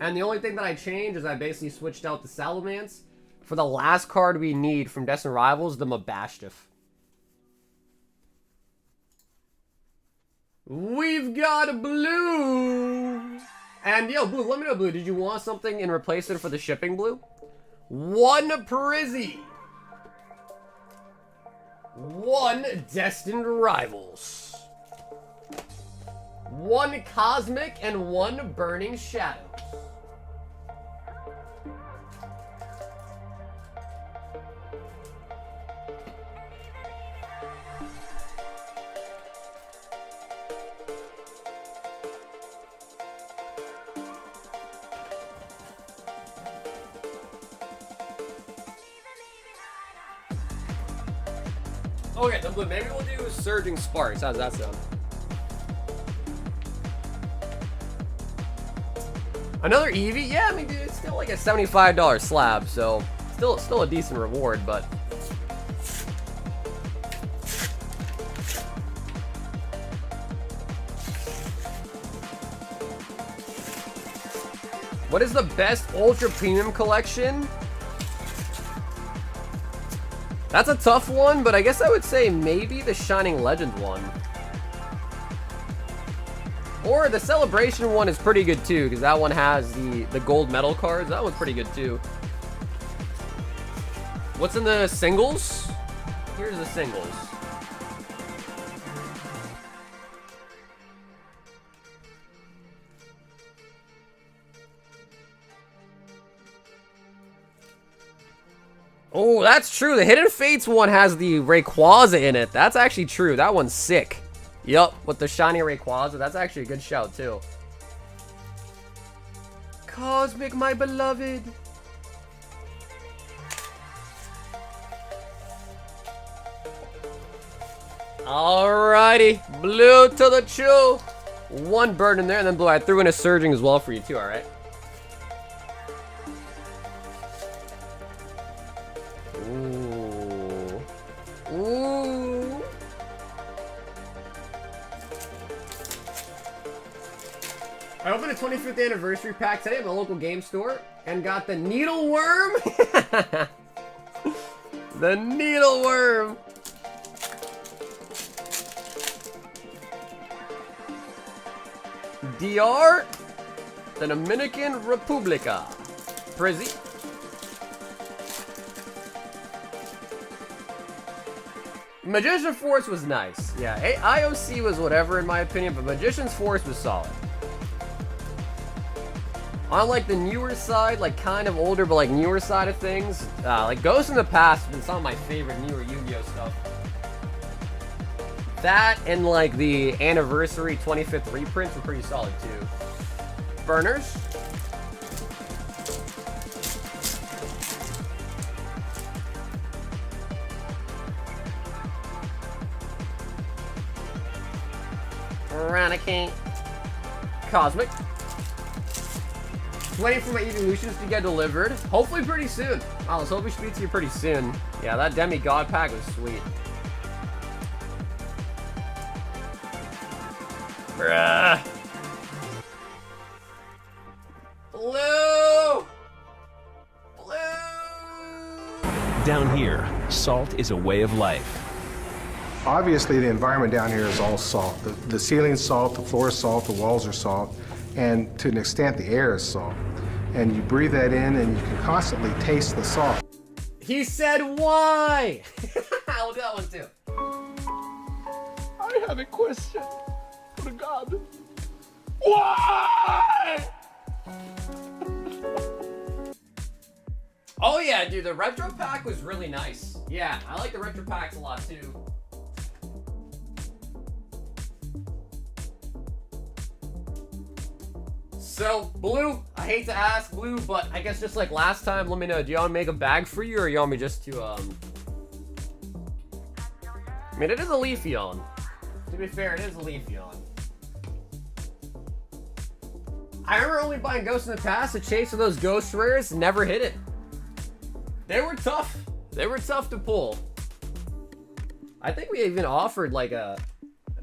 And the only thing that I changed is I basically switched out the Salamence for the last card we need from Destined Rivals, the Mabashtiff. We've got a Blue! And yo, Blue, let me know, Blue, did you want something in replacement for the shipping, Blue? 1 Prizzy. 1 Destined Rivals. 1 Cosmic and 1 Burning Shadows. Okay, then maybe we'll do Surging Sparks. How does that sound? Another Eevee? Yeah, I mean, dude, it's still like a $75 slab, so still a decent reward, but... What is the best Ultra Premium collection? That's a tough one, but I guess I would say maybe the Shining Legend one. Or the Celebration one is pretty good too, because that one has the gold medal cards. That one's pretty good too. What's in the singles? Here's the singles. Oh, that's true. The Hidden Fates one has the Rayquaza in it. That's actually true. That one's sick. Yup, with the shiny Rayquaza. That's actually a good shout, too. Cosmic, my beloved. Alrighty. Blue to the chew. One bird in there, and then blue. I threw in a Surging as well for you, too, alright? Ooh. I opened a 25th anniversary pack today at my local game store and got the Needleworm. The Needleworm. DR, the Dominican Republica. Prizzy. Magician Force was nice. Yeah, IOC was whatever in my opinion, but Magician's Force was solid. On like the newer side, like kind of older, but like newer side of things, like Ghost in the Past has been some of my favorite newer Yu-Gi-Oh stuff. That and like the anniversary 25th reprints were pretty solid too. Burners. Ranicate. Cosmic. Waiting for my evolutions to get delivered. Hopefully pretty soon. Oh, let's hope we should be to you pretty soon. Yeah, that Demigod pack was sweet. Bruh. Blue! Blue! Down here, salt is a way of life. Obviously, the environment down here is all salt. The ceiling's salt, the floor is salt, the walls are salt, and to an extent, the air is salt. And you breathe that in, and you can constantly taste the salt. He said, why? I'll do that one too. I have a question for the god. Why? Oh yeah, dude, the retro pack was really nice. Yeah, I like the retro packs a lot too. So, Blue, I hate to ask, Blue, but I guess just like last time, let me know, do you want to make a bag for you, or you want me just to, I mean, it is a Leafeon. To be fair, it is a Leafeon. I remember only buying Ghost in the Past to chase for those Ghost Rares, never hit it. They were tough. They were tough to pull. I think we even offered like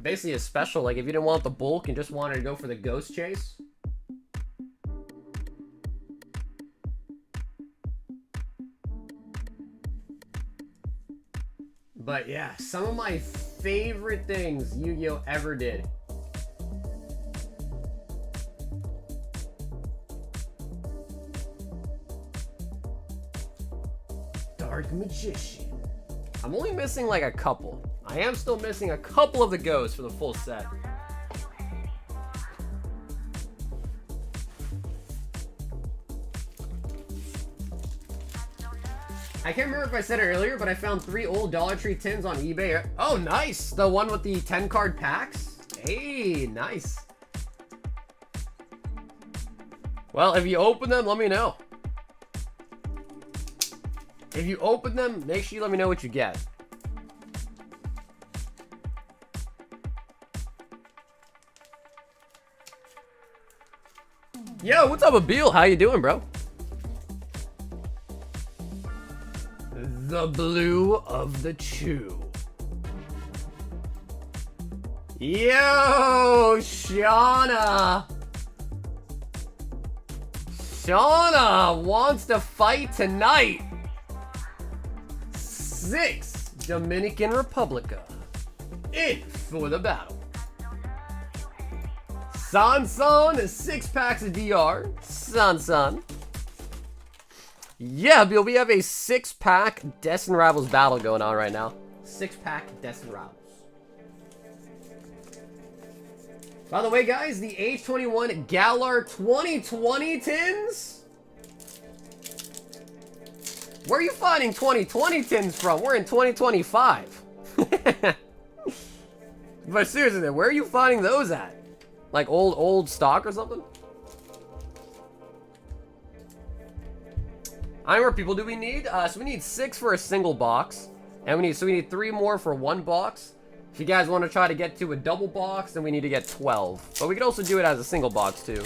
basically a special, like if you didn't want the bulk and just wanted to go for the Ghost Chase. But yeah, some of my favorite things Yu-Gi-Oh! Ever did. Dark Magician. I'm only missing like a couple. I am still missing a couple of the ghosts for the full set. I can't remember if I said it earlier, but I found 3 old Dollar Tree tins on eBay. Oh, nice! The one with the 10 card packs? Hey, nice. Well, if you open them, let me know. If you open them, make sure you let me know what you get. Yo, what's up, Abil? How you doing, bro? The blue of the chew. Yo, Shauna. Shauna wants to fight tonight. 6 Dominican Republica in for the battle. Sansan is 6 packs of DR. Sansan. Yeah, Bill, we have a 6-pack Destined Rivals battle going on right now. 6-pack Destined Rivals. By the way, guys, the H21 Galar 2020 tins? Where are you finding 2020 tins from? We're in 2025. But seriously, where are you finding those at? Like old stock or something? How many more people do we need? So we need 6 for a single box. And we need 3 more for 1 box. If you guys want to try to get to a double box, then we need to get 12. But we could also do it as a single box too.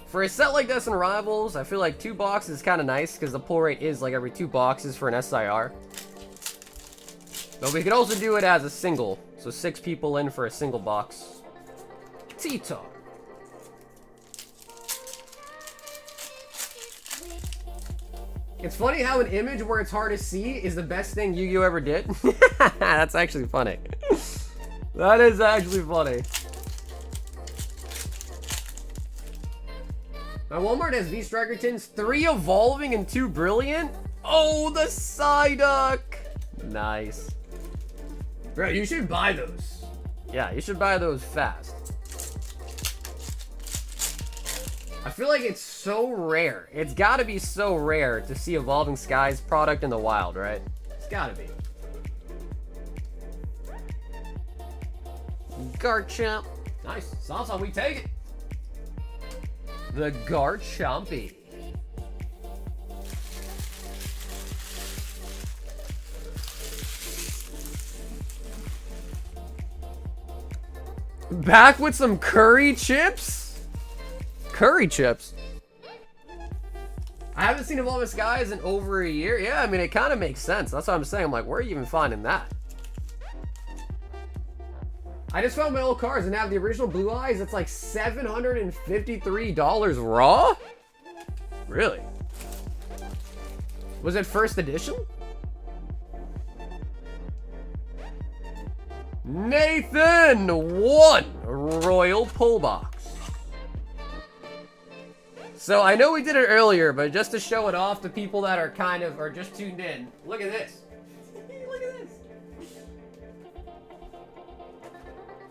For a set like Destined Rivals, I feel like 2 boxes is kind of nice because the pull rate is like every 2 boxes for an SIR. But we could also do it as a single. So 6 people in for a single box. Tito. It's funny how an image where it's hard to see is the best thing Yu-Gi-Oh ever did. That's actually funny. That is actually funny. My Walmart has V Striker tins, 3 evolving and 2 brilliant. Oh, the Psyduck. Nice. Bro, you should buy those. Yeah, you should buy those fast. I feel like it's so rare. It's gotta be so rare to see Evolving Skies product in the wild, right? It's gotta be. Garchomp. Nice. Sansan, we take it. The Garchompy. Back with some curry chips? Curry chips? I haven't seen Evolving Skies in over a year. Yeah, I mean, it kind of makes sense. That's what I'm saying. I'm like, where are you even finding that? I just found my old cards and have the original Blue Eyes. It's like $753 raw? Really? Was it first edition? Nathan, 1 Royal Pull Box. So I know we did it earlier, but just to show it off to people that are are just tuned in, look at this. Look at this.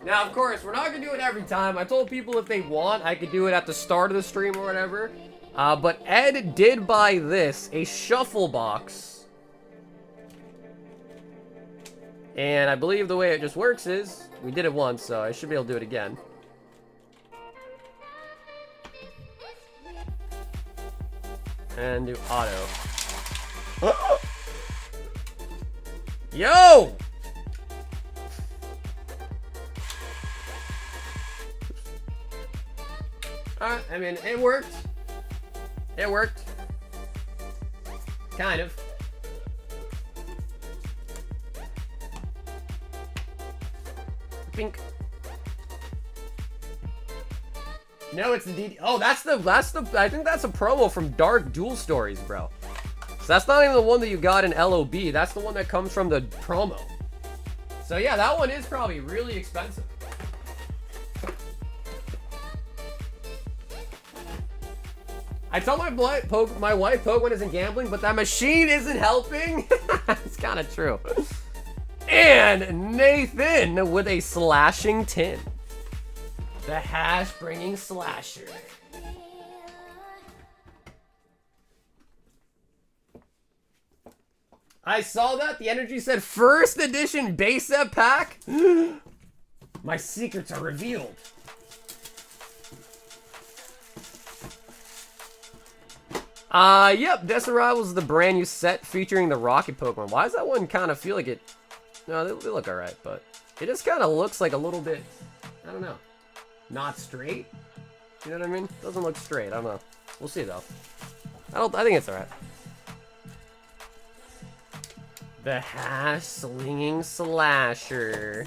Now, of course, we're not gonna do it every time. I told people if they want, I could do it at the start of the stream or whatever. But Ed did buy this, a shuffle box. And I believe the way it just works is, we did it once, so I should be able to do it again. And do auto. Yo! Alright, I mean, it worked. It worked. Kind of. Pink. No, it's the DD. Oh, that's the, I think that's a promo from Dark Duel Stories, bro. So that's not even the one that you got in LOB. That's the one that comes from the promo. So yeah, that one is probably really expensive. I tell my wife Pokemon isn't gambling, but that machine isn't helping. It's kind of true. And Nathan with a slashing tin. The hash bringing slasher. I saw that. The energy said first edition base set pack. My secrets are revealed. Yep, Destined Rivals is the brand new set featuring the Rocket Pokemon. Why does that one kind of feel like it? No, they look alright, but it just kind of looks like a little bit, I don't know, not straight. You know what I mean? Doesn't look straight. I don't know. We'll see though. I think it's alright. The hash slinging slasher.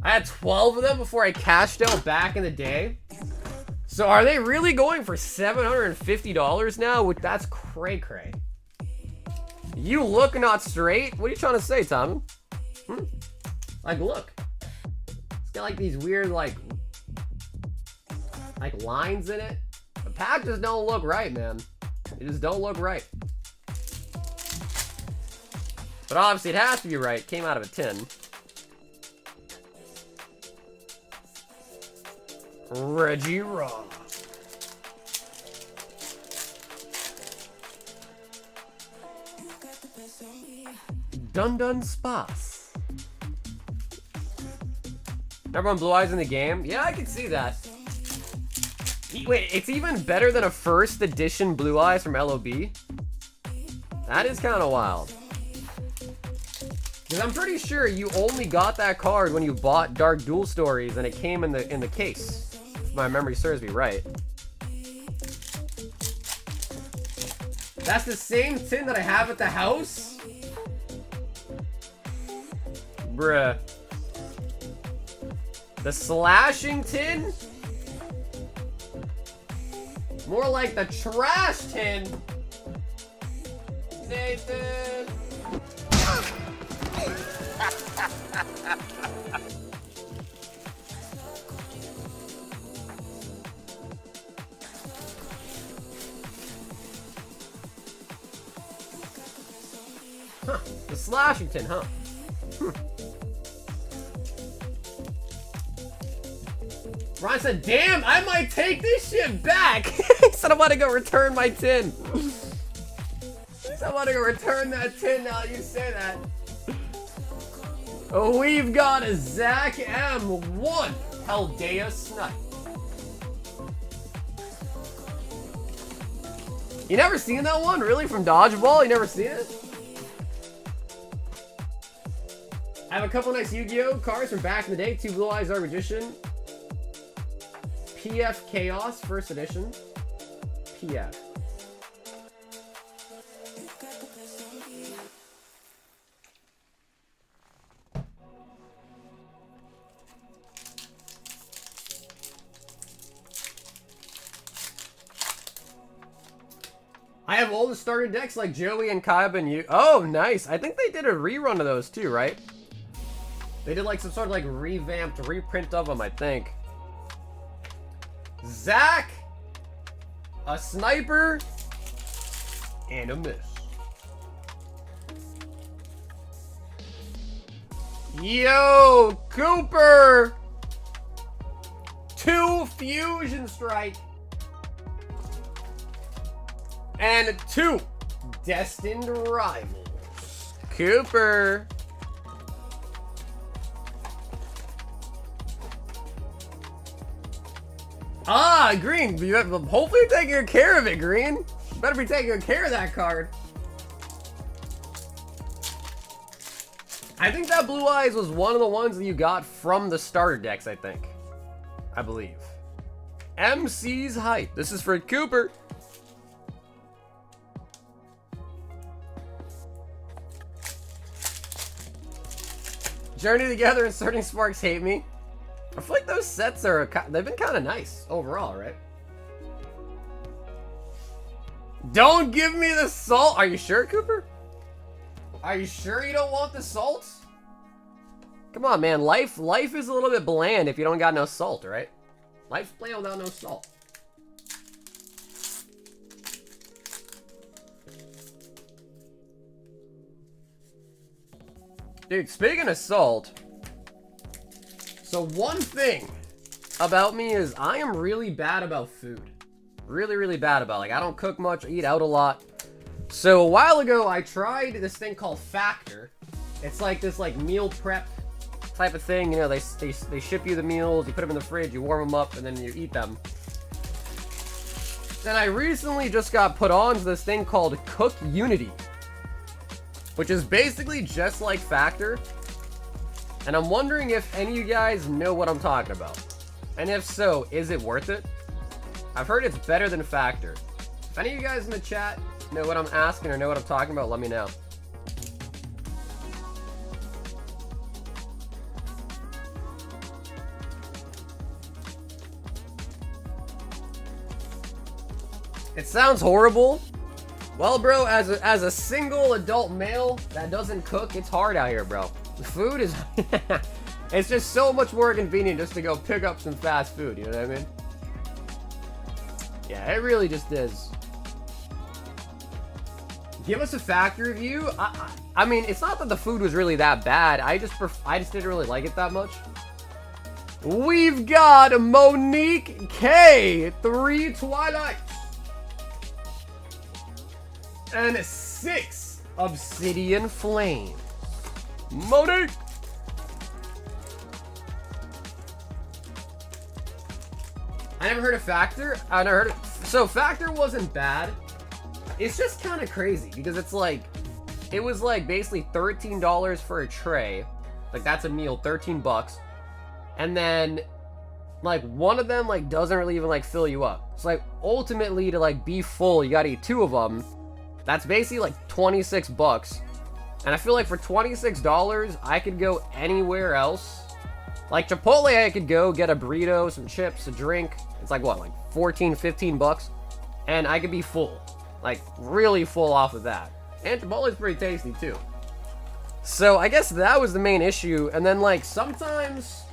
I had 12 of them before I cashed out back in the day. So are they really going for $750 now? That's cray-cray. You look not straight? What are you trying to say, Tom? Like, look. It's got like these weird, like lines in it. The patches don't look right, man. They just don't look right. But obviously it has to be right. It came out of a tin. Reggie Raw. Dun Spas. Everyone blue eyes in the game? Yeah, I can see that. Wait, it's even better than a first edition blue eyes from LOB? That is kind of wild. Because I'm pretty sure you only got that card when you bought Dark Duel Stories and it came in the case. If my memory serves me right. That's the same tin that I have at the house? Bruh. The slashing tin? More like the trash tin. Nathan. Huh, the slashing tin, huh? Ron said, damn, I might take this shit back. He said I want to go return my tin. He said I want to go return that tin now you say that. Oh, we've got a Zach M1 Paldea Snipe. You never seen that one? Really? From Dodgeball? You never seen it? I have a couple nice Yu-Gi-Oh cards from back in the day. 2 Blue Eyes Dark Magician. PF Chaos, first edition. PF. I have all the starter decks like Joey and Kaiba and you. Oh, nice. I think they did a rerun of those too, right? They did like some sort of like revamped reprint of them, I think. Zach, a sniper, and a miss. Yo, Cooper! 2 Fusion Strike. And 2 Destined Rivals. Cooper. Ah, Green. You have, hopefully you're taking good care of it, Green. You better be taking good care of that card. I think that Blue Eyes was one of the ones that you got from the starter decks, I think. I believe. MC's Hype. This is for Cooper. Journey Together and Surging Sparks hate me. I feel like those sets are, they've been kind of nice overall, right? Don't give me the salt. Are you sure, Cooper? Are you sure you don't want the salt? Come on, man. Life is a little bit bland if you don't got no salt, right? Life's bland without no salt. Dude, speaking of salt, so one thing about me is I am really bad about food. Really, really bad about it. Like, I don't cook much, I eat out a lot. So a while ago, I tried this thing called Factor. It's like this like meal prep type of thing. You know, they ship you the meals, you put them in the fridge, you warm them up, and then you eat them. Then I recently just got put on to this thing called Cook Unity, which is basically just like Factor, And I'm wondering if any of you guys know what I'm talking about. And if so, is it worth it? I've heard it's better than Factor. If any of you guys in the chat know what I'm asking or know what I'm talking about, let me know. It sounds horrible. Well, bro, as a single adult male that doesn't cook, it's hard out here, bro. The food is... it's just so much more convenient just to go pick up some fast food, you know what I mean? Yeah, it really just is. Give us a Factor review. I mean, it's not that the food was really that bad. I just didn't really like it that much. We've got Monique K, 3 Twilight. And 6 Obsidian Flames. Monique! I never heard of Factor. I never heard of... So, Factor wasn't bad. It's just kind of crazy because it's like... It was like basically $13 for a tray. Like, that's a meal, 13 bucks. And then... like, one of them, like, doesn't really even, like, fill you up. It's like, ultimately, to, like, be full, you gotta eat 2 of them. That's basically like 26 bucks. And I feel like for $26, I could go anywhere else. Like Chipotle, I could go get a burrito, some chips, a drink. It's like what, like 14, 15 bucks? And I could be full. Like really full off of that. And Chipotle's pretty tasty too. So I guess that was the main issue. And then like sometimes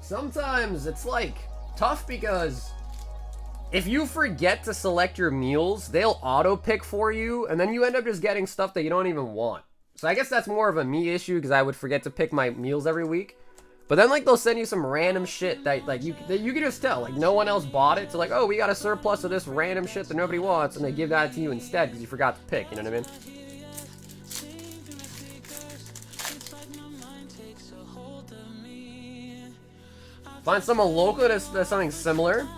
it's like tough because if you forget to select your meals, they'll auto-pick for you, and then you end up just getting stuff that you don't even want. So I guess that's more of a me issue, because I would forget to pick my meals every week. But then, like, they'll send you some random shit that, like, you can just tell. Like, no one else bought it, so like, oh, we got a surplus of this random shit that nobody wants, and they give that to you instead, because you forgot to pick, you know what I mean? Find someone local that's something similar.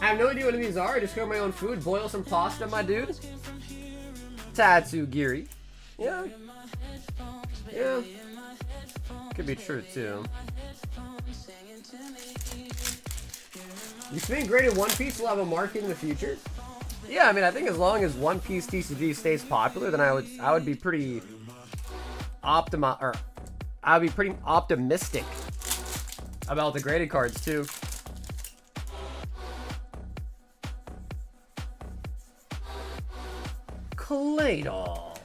I have no idea what these are. I just cook my own food. Boil some pasta, my dude. Tattoo Geary. Yeah. Yeah. Could be true, too. You think graded One Piece will have a market in the future? Yeah, I mean, I think as long as One Piece TCG stays popular, then I would be pretty optimistic about the graded cards, too. Claydol.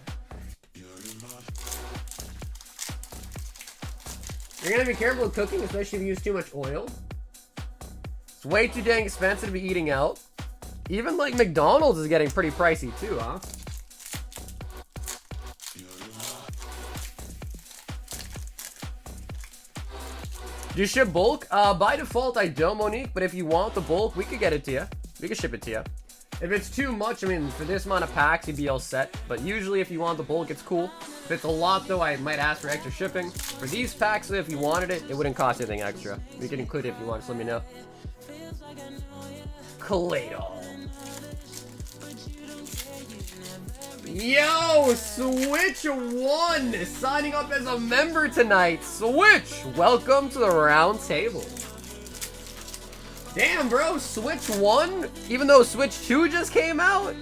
You're gonna be careful with cooking, especially if you use too much oil. It's way too dang expensive to be eating out. Even like McDonald's is getting pretty pricey too, huh? Do you ship bulk? By default, I don't, Monique, but if you want the bulk, we could get it to you. We could ship it to you. If it's too much, I mean, for this amount of packs, you'd be all set. But usually, if you want the bulk, it's cool. If it's a lot, though, I might ask for extra shipping. For these packs, if you wanted it, it wouldn't cost anything extra. We can include it if you want, just let me know. Claydol. Yo, Switch1 is signing up as a member tonight. Switch, welcome to the round table. Damn, bro, Switch1? Even though Switch 2 just came out?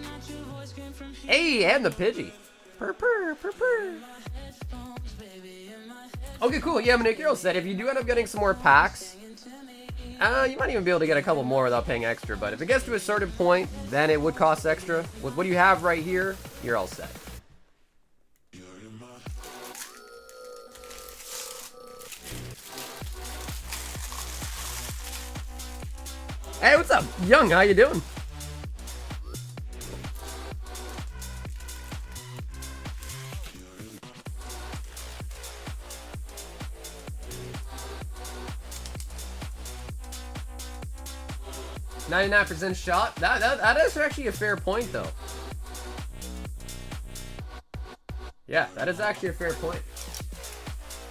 Hey, and the Pidgey. Purr, purr, purr, purr. Okay, cool. Yeah, Manikiro said if you do end up getting some more packs, you might even be able to get a couple more without paying extra. But if it gets to a certain point, then it would cost extra. With what you have right here, you're all set. Hey, what's up, Young? How you doing? %shot. That is actually a fair point, though. Yeah, that is actually a fair point.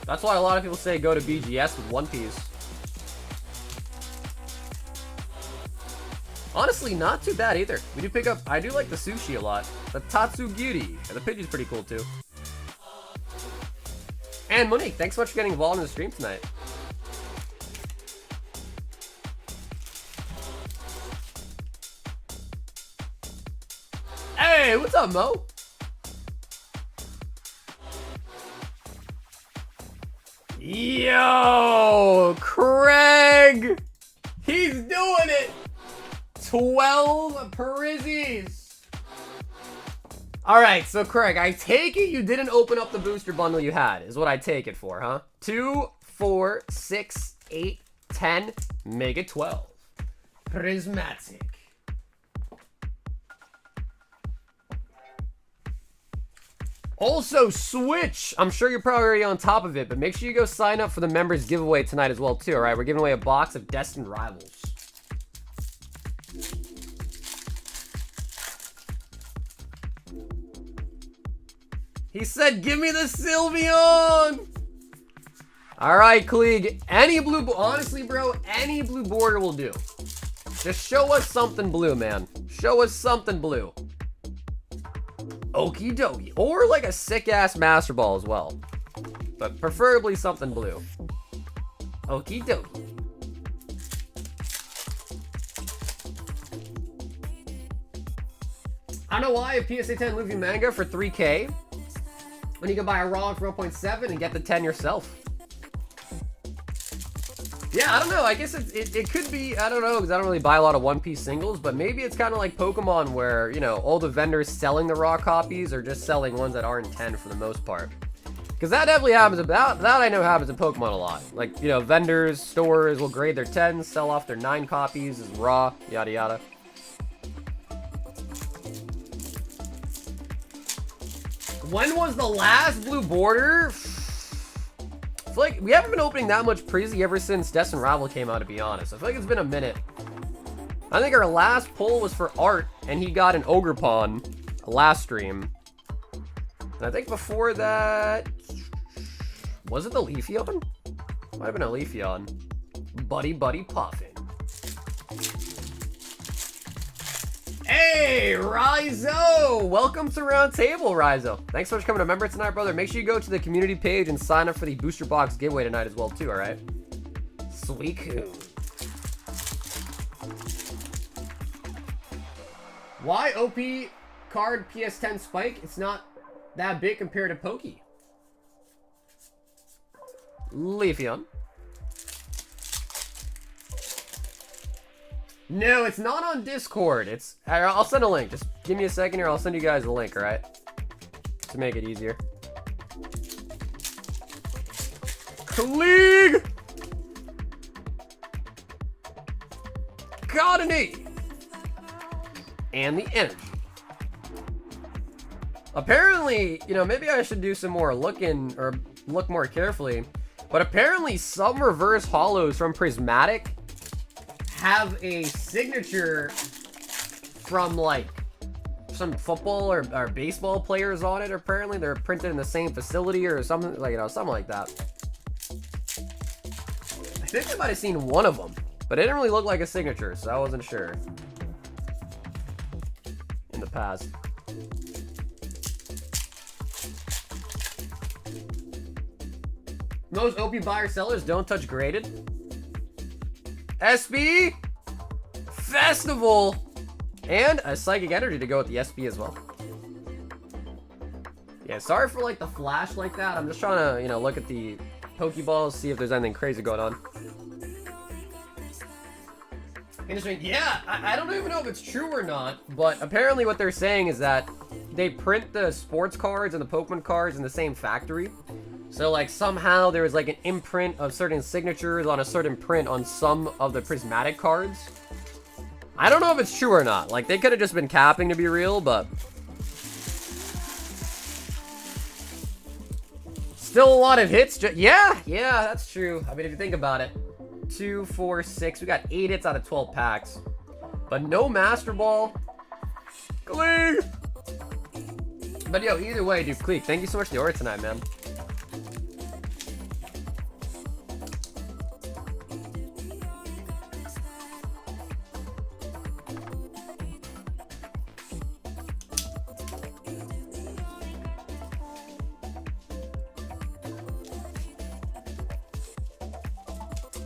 That's why a lot of people say go to BGS with One Piece. Honestly, not too bad either. We do pick up, I do like the sushi a lot. The Tatsugiri. And the Pidgey's pretty cool too. And Monique, thanks so much for getting involved in the stream tonight. Hey, what's up, Mo? Yo, Craig! He's doing it! 12 Parizis! Alright, so Craig, I take it you didn't open up the booster bundle you had, is what I take it for, huh? 2, 4, 6, 8, 10, make it 12. Prismatic. Also, Switch! I'm sure you're probably already on top of it, but make sure you go sign up for the members giveaway tonight as well, too, alright? We're giving away a box of Destined Rivals. He said, give me the Sylveon! Alright, Klieg. Any blue... Honestly, bro, any blue border will do. Just show us something blue, man. Show us something blue. Okie dokie. Or like a sick-ass Master Ball as well. But preferably something blue. Okie dokie. I don't know why a PSA 10 Luffy manga for 3K when you can buy a raw for 1.7 and get the 10 yourself. Yeah, I don't know. I guess it could be, I don't know, because I don't really buy a lot of One Piece singles, but maybe it's kind of like Pokemon where, you know, all the vendors selling the raw copies are just selling ones that aren't 10 for the most part. Because that definitely happens, that I know happens in Pokemon a lot. Like, you know, vendors, stores will grade their 10s, sell off their 9 copies as raw, yada yada. When was the last blue border? I feel like we haven't been opening that much Prezi ever since Destined Rival came out, to be honest. I feel like it's been a minute. I think our last pull was for Art, and he got an Ogerpon last stream. And I think before that... Was it the Leafeon? Might have been a Leafeon. Buddy Puffin. Hey, Rizo! Welcome to Round Table, Rizo. Thanks so much for coming to member tonight, brother. Make sure you go to the community page and sign up for the booster box giveaway tonight as well, too, alright? Suicune. Why OP card PS10 Spike? It's not that big compared to Pokey. Leafeon. No, it's not on Discord. It's... I'll send a link. Just give me a second here. I'll send you guys a link, alright? To make it easier. Klieg! Got an 8! And the energy. Apparently, you know, maybe I should do some more looking, or look more carefully. But apparently some reverse holos from Prismatic have a signature from like some football or baseball players on it. Apparently they're printed in the same facility or something, like, you know, something like that. I think I might have seen one of them, but it didn't really look like a signature, so I wasn't sure in the past. Most OP buyer sellers don't touch graded. SB Festival and a Psychic Energy to go with the SB as well. Yeah, sorry for like the flash like that. I'm just trying to, you know, look at the Pokeballs, see if there's anything crazy going on. Interesting. Yeah, I don't even know if it's true or not, but apparently what they're saying is that they print the sports cards and the Pokemon cards in the same factory. So, like, somehow there was, like, an imprint of certain signatures on a certain print on some of the Prismatic cards. I don't know if it's true or not. Like, they could have just been capping to be real, but... Still a lot of hits. Yeah, that's true. I mean, if you think about it. 2, 4, 6. We got 8 hits out of 12 packs. But no Master Ball. Klieg! But, yo, either way, dude, Klieg, thank you so much for the order tonight, man.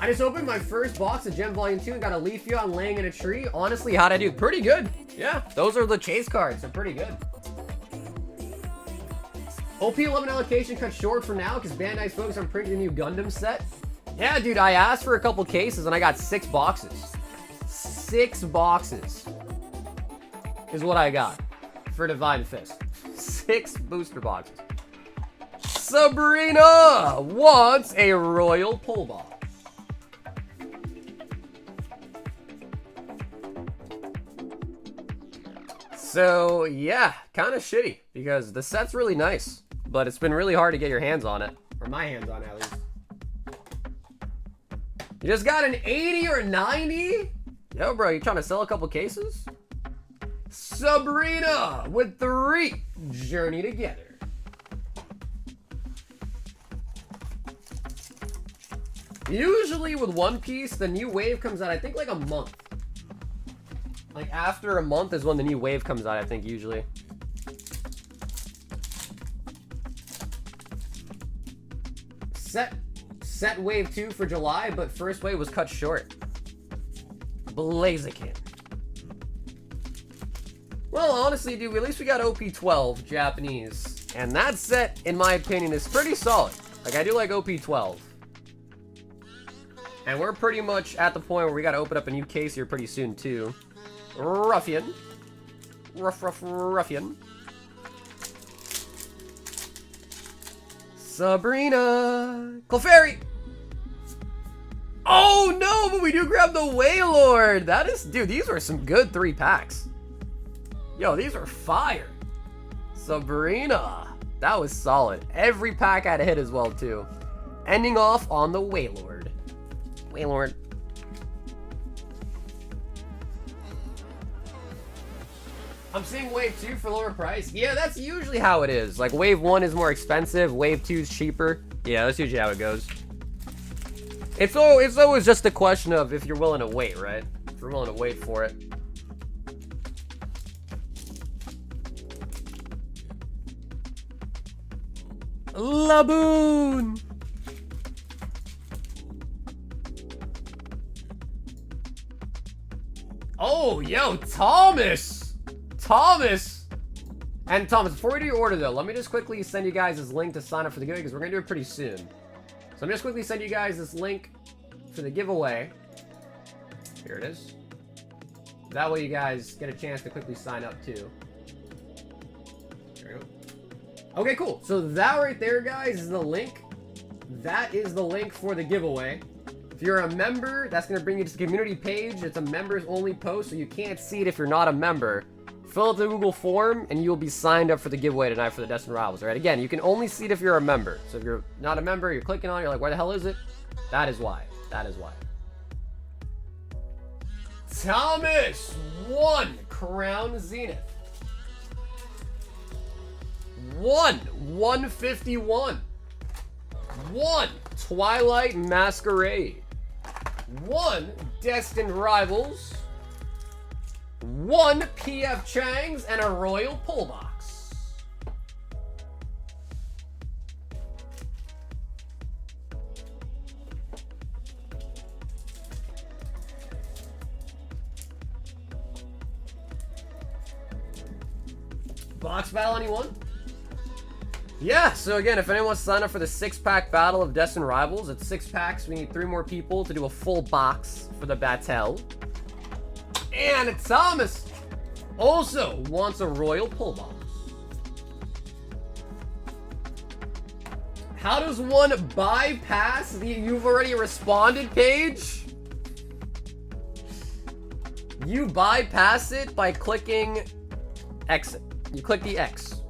I just opened my first box of Gem Volume 2 and got a Leafeon laying in a tree. Honestly, how'd I do? Pretty good. Yeah, those are the chase cards. They're pretty good. OP11 allocation cut short for now because Bandai's focused on printing a new Gundam set. Yeah, dude, I asked for a couple cases and I got 6 boxes. 6 boxes is what I got for Divine Fist. 6 booster boxes. Sabrina wants a royal pull box. So, yeah, kind of shitty because the set's really nice, but it's been really hard to get your hands on it. Or my hands on it, at least. You just got an 80 or 90? Yo, bro, you trying to sell a couple cases? Sabrina with 3 Journey Together. Usually with One Piece, the new wave comes out, I think, like a month. Like, after a month is when the new wave comes out, I think, usually. Set wave 2 for July, but first wave was cut short. Blaziken. Well, honestly, dude, at least we got OP12 Japanese. And that set, in my opinion, is pretty solid. Like, I do like OP12. And we're pretty much at the point where we gotta open up a new case here pretty soon, too. Ruffian. Ruffian. Sabrina. Clefairy. Oh, no, but we do grab the Wailord. That is, dude, these were some good 3 packs. Yo, these were fire. Sabrina. That was solid. Every pack had a hit as well, too. Ending off on the Wailord. Wailord. I'm seeing wave 2 for lower price. Yeah, that's usually how it is. Like, wave 1 is more expensive, wave 2 is cheaper. Yeah, that's usually how it goes. It's always just a question of if you're willing to wait, right? If you're willing to wait for it. Laboon! Oh, yo, Thomas! And Thomas, before we do your order though, let me just quickly send you guys this link to sign up for the giveaway because we're gonna do it pretty soon. So I'm just quickly send you guys this link for the giveaway. Here it is. That way you guys get a chance to quickly sign up too. There we go. Okay, cool. So that right there, guys, is the link. That is the link for the giveaway. If you're a member, that's gonna bring you to the community page. It's a members only post, so you can't see it if you're not a member. Fill out the Google form, and you'll be signed up for the giveaway tonight for the Destined Rivals, alright? Again, you can only see it if you're a member. So if you're not a member, you're clicking on it, you're like, where the hell is it? That is why. That is why. Thomas! 1 Crown Zenith. 151. 1 Twilight Masquerade. 1 Destined Rivals. 1 PF Chang's and a Royal Pull Box. Box battle, anyone? Yeah, so again, if anyone wants to sign up for the 6-pack battle of Destined Rivals, it's 6 packs. We need 3 more people to do a full box for the battle. And Thomas also wants a Royal Pull Box. How does one bypass the you've already responded page? You bypass it by clicking exit. You click the X.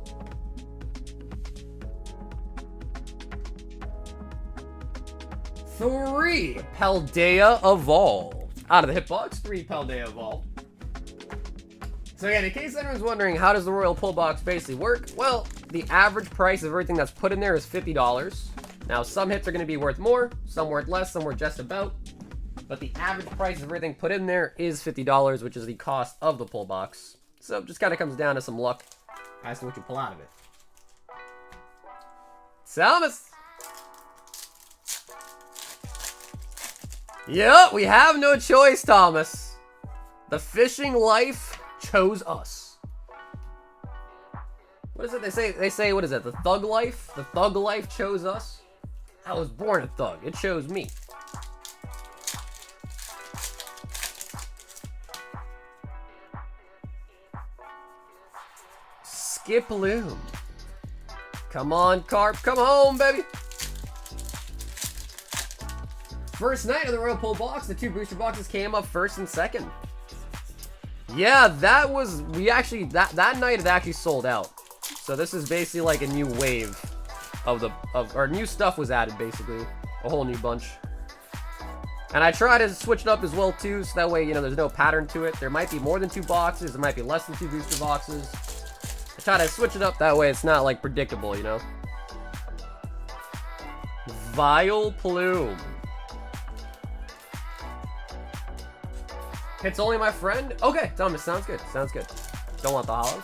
Three Paldea Evolved. Out of the hitbox, 3 Paldea Evolved. So again, in case anyone's wondering, how does the Royal Pull Box basically work? Well, the average price of everything that's put in there is $50. Now, some hits are going to be worth more, some worth less, some worth just about. But the average price of everything put in there is $50, which is the cost of the pull box. So it just kind of comes down to some luck as to what you pull out of it. Thomas! Yep, we have no choice, Thomas. The fishing life chose us. What is it they say? They say, what is it? The thug life? The thug life chose us? I was born a thug. It chose me. Skip Loom. Come on, Carp. Come home, baby. First night of the Royal Pull box, the 2 booster boxes came up first and second. Yeah, that was, that night it actually sold out. So this is basically like a new wave or new stuff was added, basically. A whole new bunch. And I try to switch it up as well, too, so that way, you know, there's no pattern to it. There might be more than 2 boxes, there might be less than 2 booster boxes. I try to switch it up that way it's not, like, predictable, you know? Vile Plume. It's only my friend? Okay, Thomas, sounds good. Sounds good. Don't want the holos.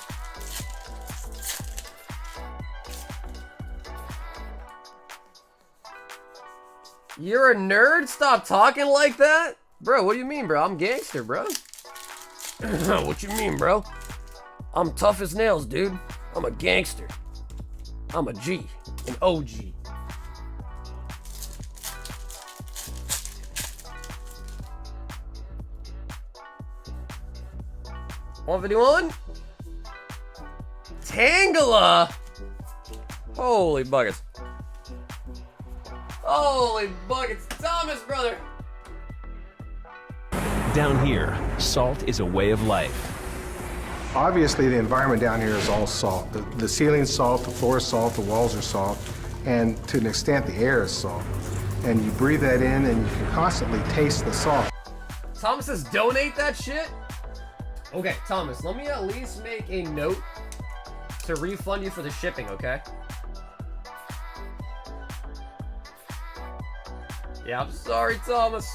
You're a nerd? Stop talking like that? Bro, what do you mean, bro? I'm gangster, bro. What you mean, bro? I'm tough as nails, dude. I'm a gangster. I'm a G. An OG. 151. Tangela. Holy buckets. Holy buckets. Thomas, brother. Down here, salt is a way of life. Obviously, the environment down here is all salt. The ceiling's salt, the floor is salt, the walls are salt, and to an extent, the air is salt. And you breathe that in, and you can constantly taste the salt. Thomas says donate that shit? Okay, Thomas, let me at least make a note to refund you for the shipping, okay? Yeah, I'm sorry, Thomas.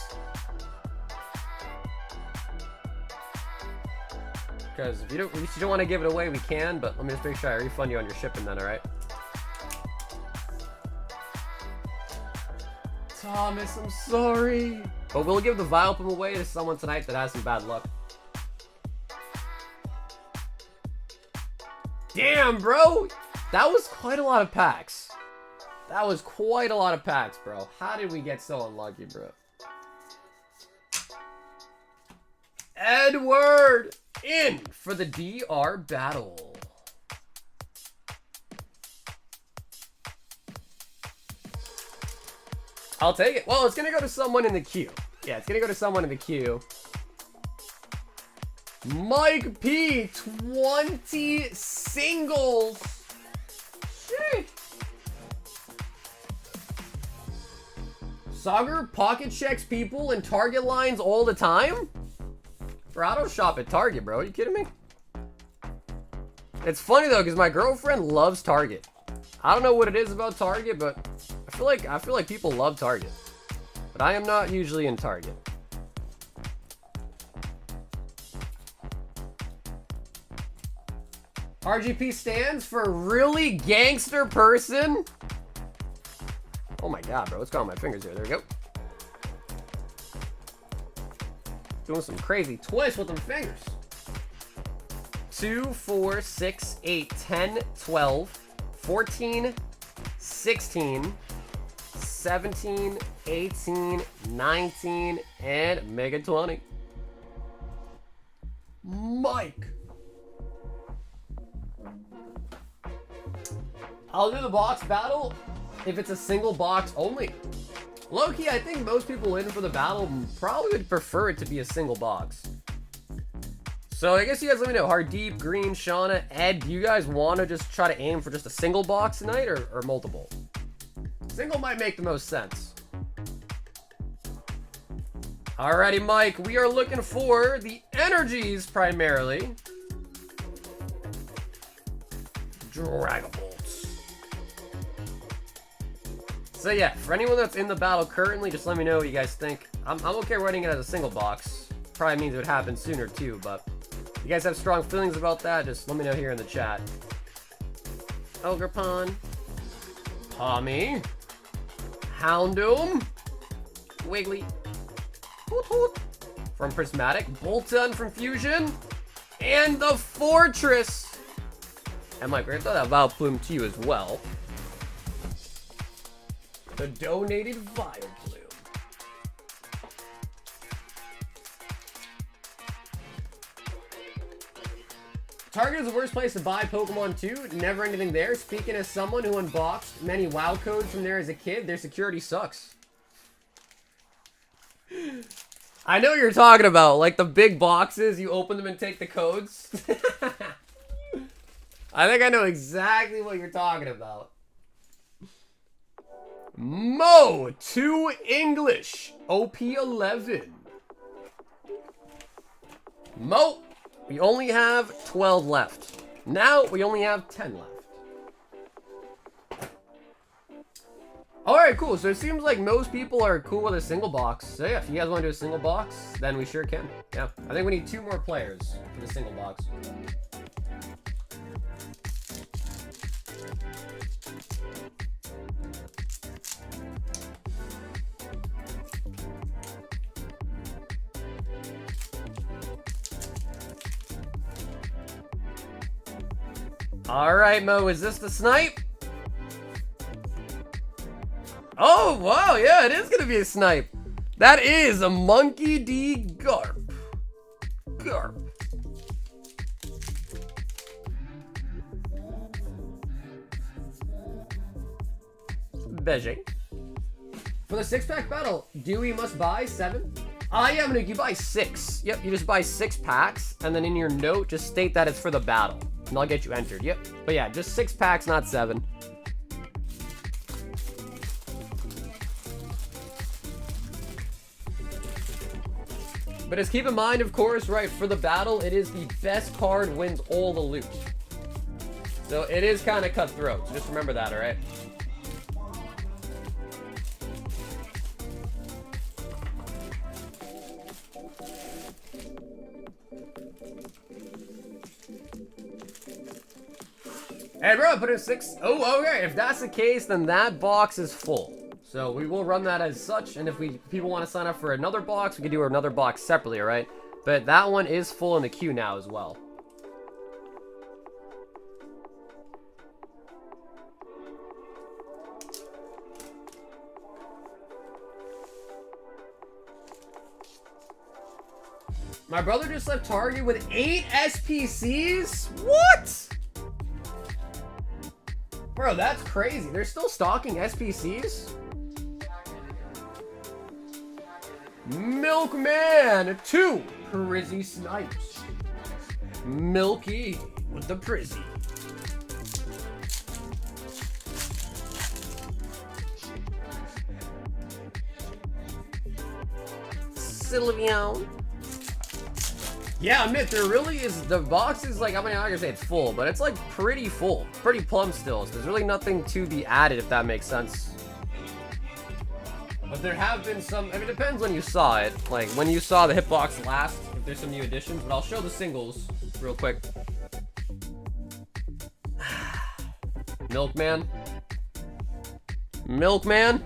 Because if you don't want to give it away, we can, but let me just make sure I refund you on your shipping then, alright? Thomas, I'm sorry. But we'll give the Vileplume away to someone tonight that has some bad luck. Damn, bro! That was quite a lot of packs. That was quite a lot of packs, bro. How did we get so unlucky, bro? Edward! In for the DR battle. I'll take it. Well, it's gonna go to someone in the queue. Yeah, it's gonna go to someone in the queue. Mike P, 20 singles. Sheesh. Sagar pocket checks people in Target lines all the time? Bro, I don't shop at Target, bro. Are you kidding me? It's funny though, because my girlfriend loves Target. I don't know what it is about Target, but I feel like people love Target. But I am not usually in Target. RGP stands for really gangster person. Oh my god, bro. What's going on my fingers here? There we go. Doing some crazy twists with them fingers. 2, 4, 6, 8, 10, 12, 14, 16, 17, 18, 19, and Mega 20. Mike. I'll do the box battle if it's a single box only. Low-key, I think most people in for the battle probably would prefer it to be a single box. So I guess you guys let me know. Hardeep, Green, Shauna, Ed, do you guys want to just try to aim for just a single box tonight or multiple? Single might make the most sense. Alrighty, Mike, we are looking for the energies primarily. Dragon Bolts. So yeah, for anyone that's in the battle currently, just let me know what you guys think. I'm okay running it as a single box. Probably means it would happen sooner too, but if you guys have strong feelings about that, just let me know here in the chat. Ogre Pond. Tommy. Houndoom. Wiggly. Hoot hoot. From Prismatic. Bolton from Fusion. And the Fortress. And Mike, we're gonna throw that Vileplume to you as well. The donated Vileplume. Target is the worst place to buy Pokemon too. Never anything there. Speaking as someone who unboxed many WoW codes from there as a kid, their security sucks. I know what you're talking about. Like the big boxes, you open them and take the codes. I think I know exactly what you're talking about. Mo 2 English OP11. Mo, we only have 12 left. Now we only have 10 left. Alright, cool. So it seems like most people are cool with a single box. So yeah, if you guys want to do a single box, then we sure can. Yeah, I think we need 2 more players for the single box. Alright, Mo, is this the snipe? Oh, wow, yeah, it is gonna be a snipe. That is a Monkey D. Garp. Garp. Beijing. For the 6-pack battle, Dewey must buy 7? Yeah, Monique, you buy 6. Yep, you just buy 6 packs, and then in your note, just state that it's for the battle. And I'll get you entered, yep. But yeah, just 6 packs, not 7. But just keep in mind, of course, right, for the battle, it is the best card wins all the loot. So it is kind of cutthroat, so just remember that, alright? Hey, bro, put in 6. Oh, okay. If that's the case, then that box is full. So we will run that as such. And if people want to sign up for another box, we can do another box separately, all right? But that one is full in the queue now as well. My brother just left Target with 8 SPCs? What? Bro, that's crazy. They're still stocking SPCs? Milkman, 2 Prizzy Snipes. Milky with the Prizzy. Sylveon. Yeah, admit, there really is, the box is like, I'm not gonna say it's full, but it's like pretty full. Pretty plumb still, so there's really nothing to be added, if that makes sense. But there have been some, I mean, it depends when you saw it. Like, when you saw the hitbox last, if there's some new additions, but I'll show the singles real quick. Milkman. Milkman.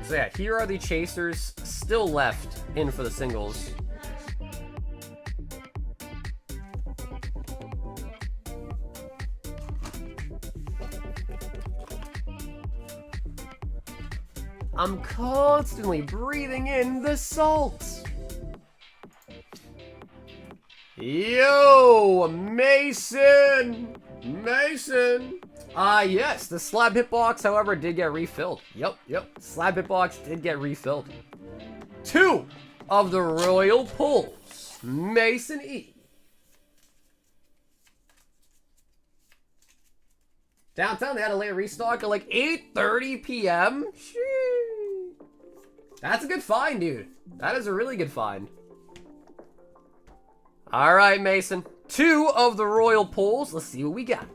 So yeah, here are the chasers still left in for the singles. I'm constantly breathing in the salt. Yo, Mason! Mason! Yes, the slab hitbox, however, did get refilled. Yep. Slab hitbox did get refilled. 2 of the Royal Pulls. Mason E. Downtown, they had a late restock at like 8:30 p.m. That's a good find, dude. That is a really good find. All right, Mason. 2 of the Royal Pulls. Let's see what we got.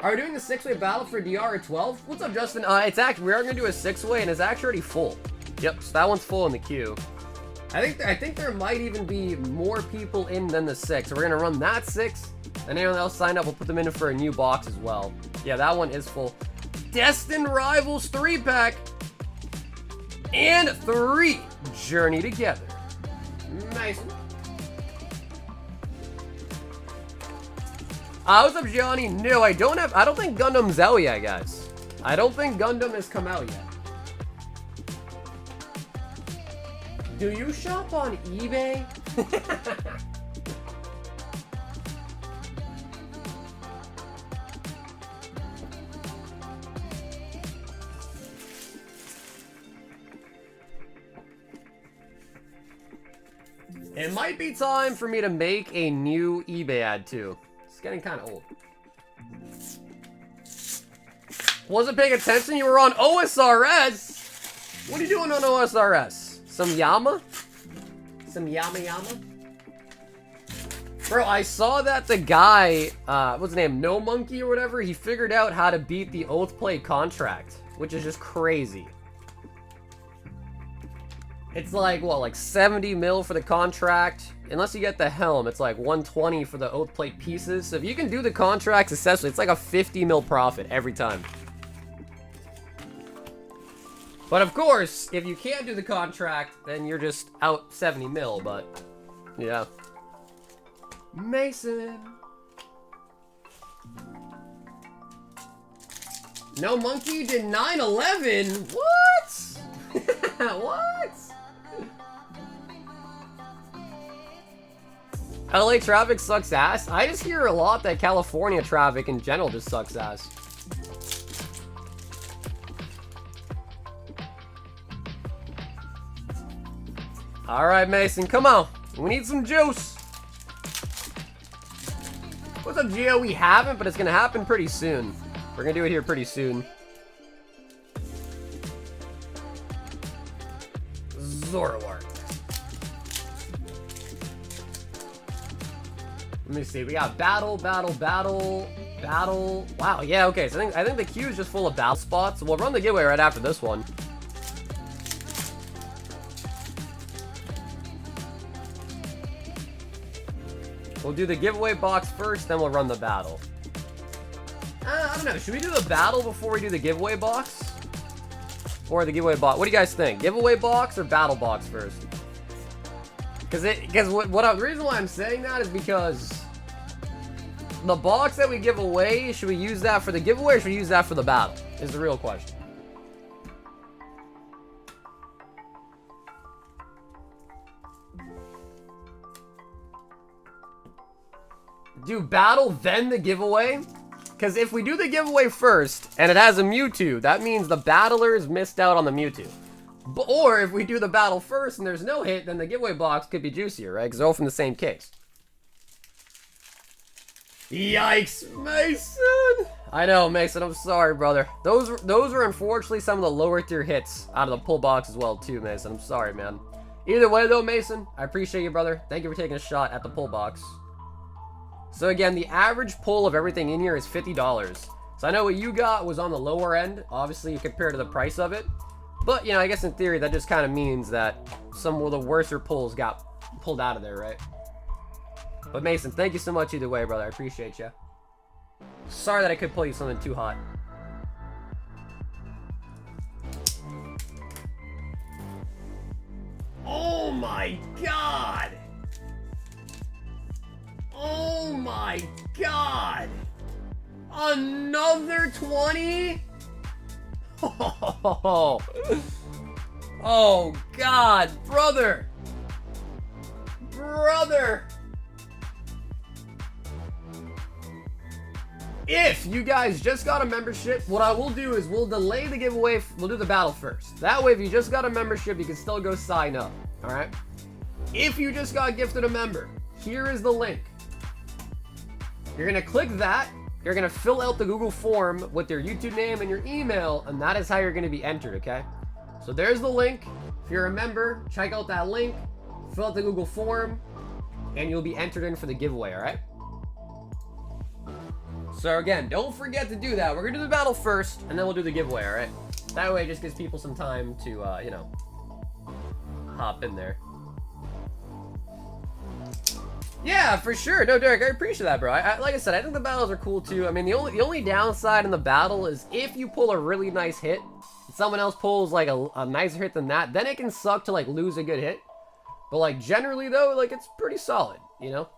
Are we doing a 6-way battle for DR at 12? What's up, Justin? It's actually, we are going to do a 6-way, and it's actually already full. Yep, so that one's full in the queue. I think there might even be more people in than the 6. So we're going to run that 6, Anyone else signed up, we'll put them in for a new box as well. Yeah, that one is full. Destined Rivals 3-pack. And 3 Journey Together. Nice. What's up, Johnny? No, I don't think Gundam's out yet, guys. I don't think Gundam has come out yet. Do you shop on eBay? It might be time for me to make a new eBay ad too. It's getting kind of old. Wasn't paying attention? You were on OSRS? What are you doing on OSRS? Some Yama? Some Yama? Bro, I saw that the guy, what's his name? No Monkey or whatever, he figured out how to beat the oath play contract, which is just crazy. It's like, what, like 70 mil for the contract? Unless you get the helm, it's like 120 for the oath plate pieces. So if you can do the contract successfully, it's like a 50 mil profit every time. But of course, if you can't do the contract, then you're just out 70 mil, but yeah. Mason. No Monkey did 9/11? What? What? LA traffic sucks ass? I just hear a lot that California traffic in general just sucks ass. Alright, Mason, come on. We need some juice. What's up, Gio? We haven't, but it's gonna happen pretty soon. We're gonna do it here pretty soon. Zoroark. Let me see. We got battle. Wow, yeah, okay. So I think the queue is just full of battle spots. So we'll run the giveaway right after this one. We'll do the giveaway box first, then we'll run the battle. I don't know. Should we do the battle before we do the giveaway box? Or the giveaway box? What do you guys think? Giveaway box or battle box first? Because the reason why I'm saying that is because the box that we give away, should we use that for the giveaway or should we use that for the battle? Is the real question. Do battle, then the giveaway? Because if we do the giveaway first, and it has a Mewtwo, that means the battlers missed out on the Mewtwo. Or if we do the battle first and there's no hit, then the giveaway box could be juicier, right? Because they're all from the same case. Yikes, Mason! I know, Mason, I'm sorry, brother. Those were unfortunately some of the lower tier hits out of the pull box as well, too, Mason. I'm sorry, man. Either way, though, Mason, I appreciate you, brother. Thank you for taking a shot at the pull box. So again, the average pull of everything in here is $50. So I know what you got was on the lower end, obviously, compared to the price of it. But, you know, I guess in theory, that just kind of means that some of the worser pulls got pulled out of there, right? But Mason, thank you so much either way, brother. I appreciate you. Sorry that I could pull you something too hot. Oh my god! Oh my god! Another 20? Oh, oh god, brother! Brother! If you guys just got a membership, what I will do is we'll delay the giveaway. We'll do the battle first. That way, if you just got a membership, you can still go sign up. All right? If you just got gifted a member, here is the link. You're going to click that. You're going to fill out the Google form with your YouTube name and your email, and that is how you're going to be entered, okay? So there's the link. If you're a member, check out that link, fill out the Google form, and you'll be entered in for the giveaway, all right? So again, don't forget to do that. We're going to do the battle first, and then we'll do the giveaway, all right? That way it just gives people some time to, you know, hop in there. Yeah, for sure. No, Derek, I appreciate that, bro. Like I said, I think the battles are cool too. I mean, the only downside in the battle is if you pull a really nice hit, and someone else pulls like a nicer hit than that, then it can suck to like lose a good hit. But like generally though, like it's pretty solid, you know?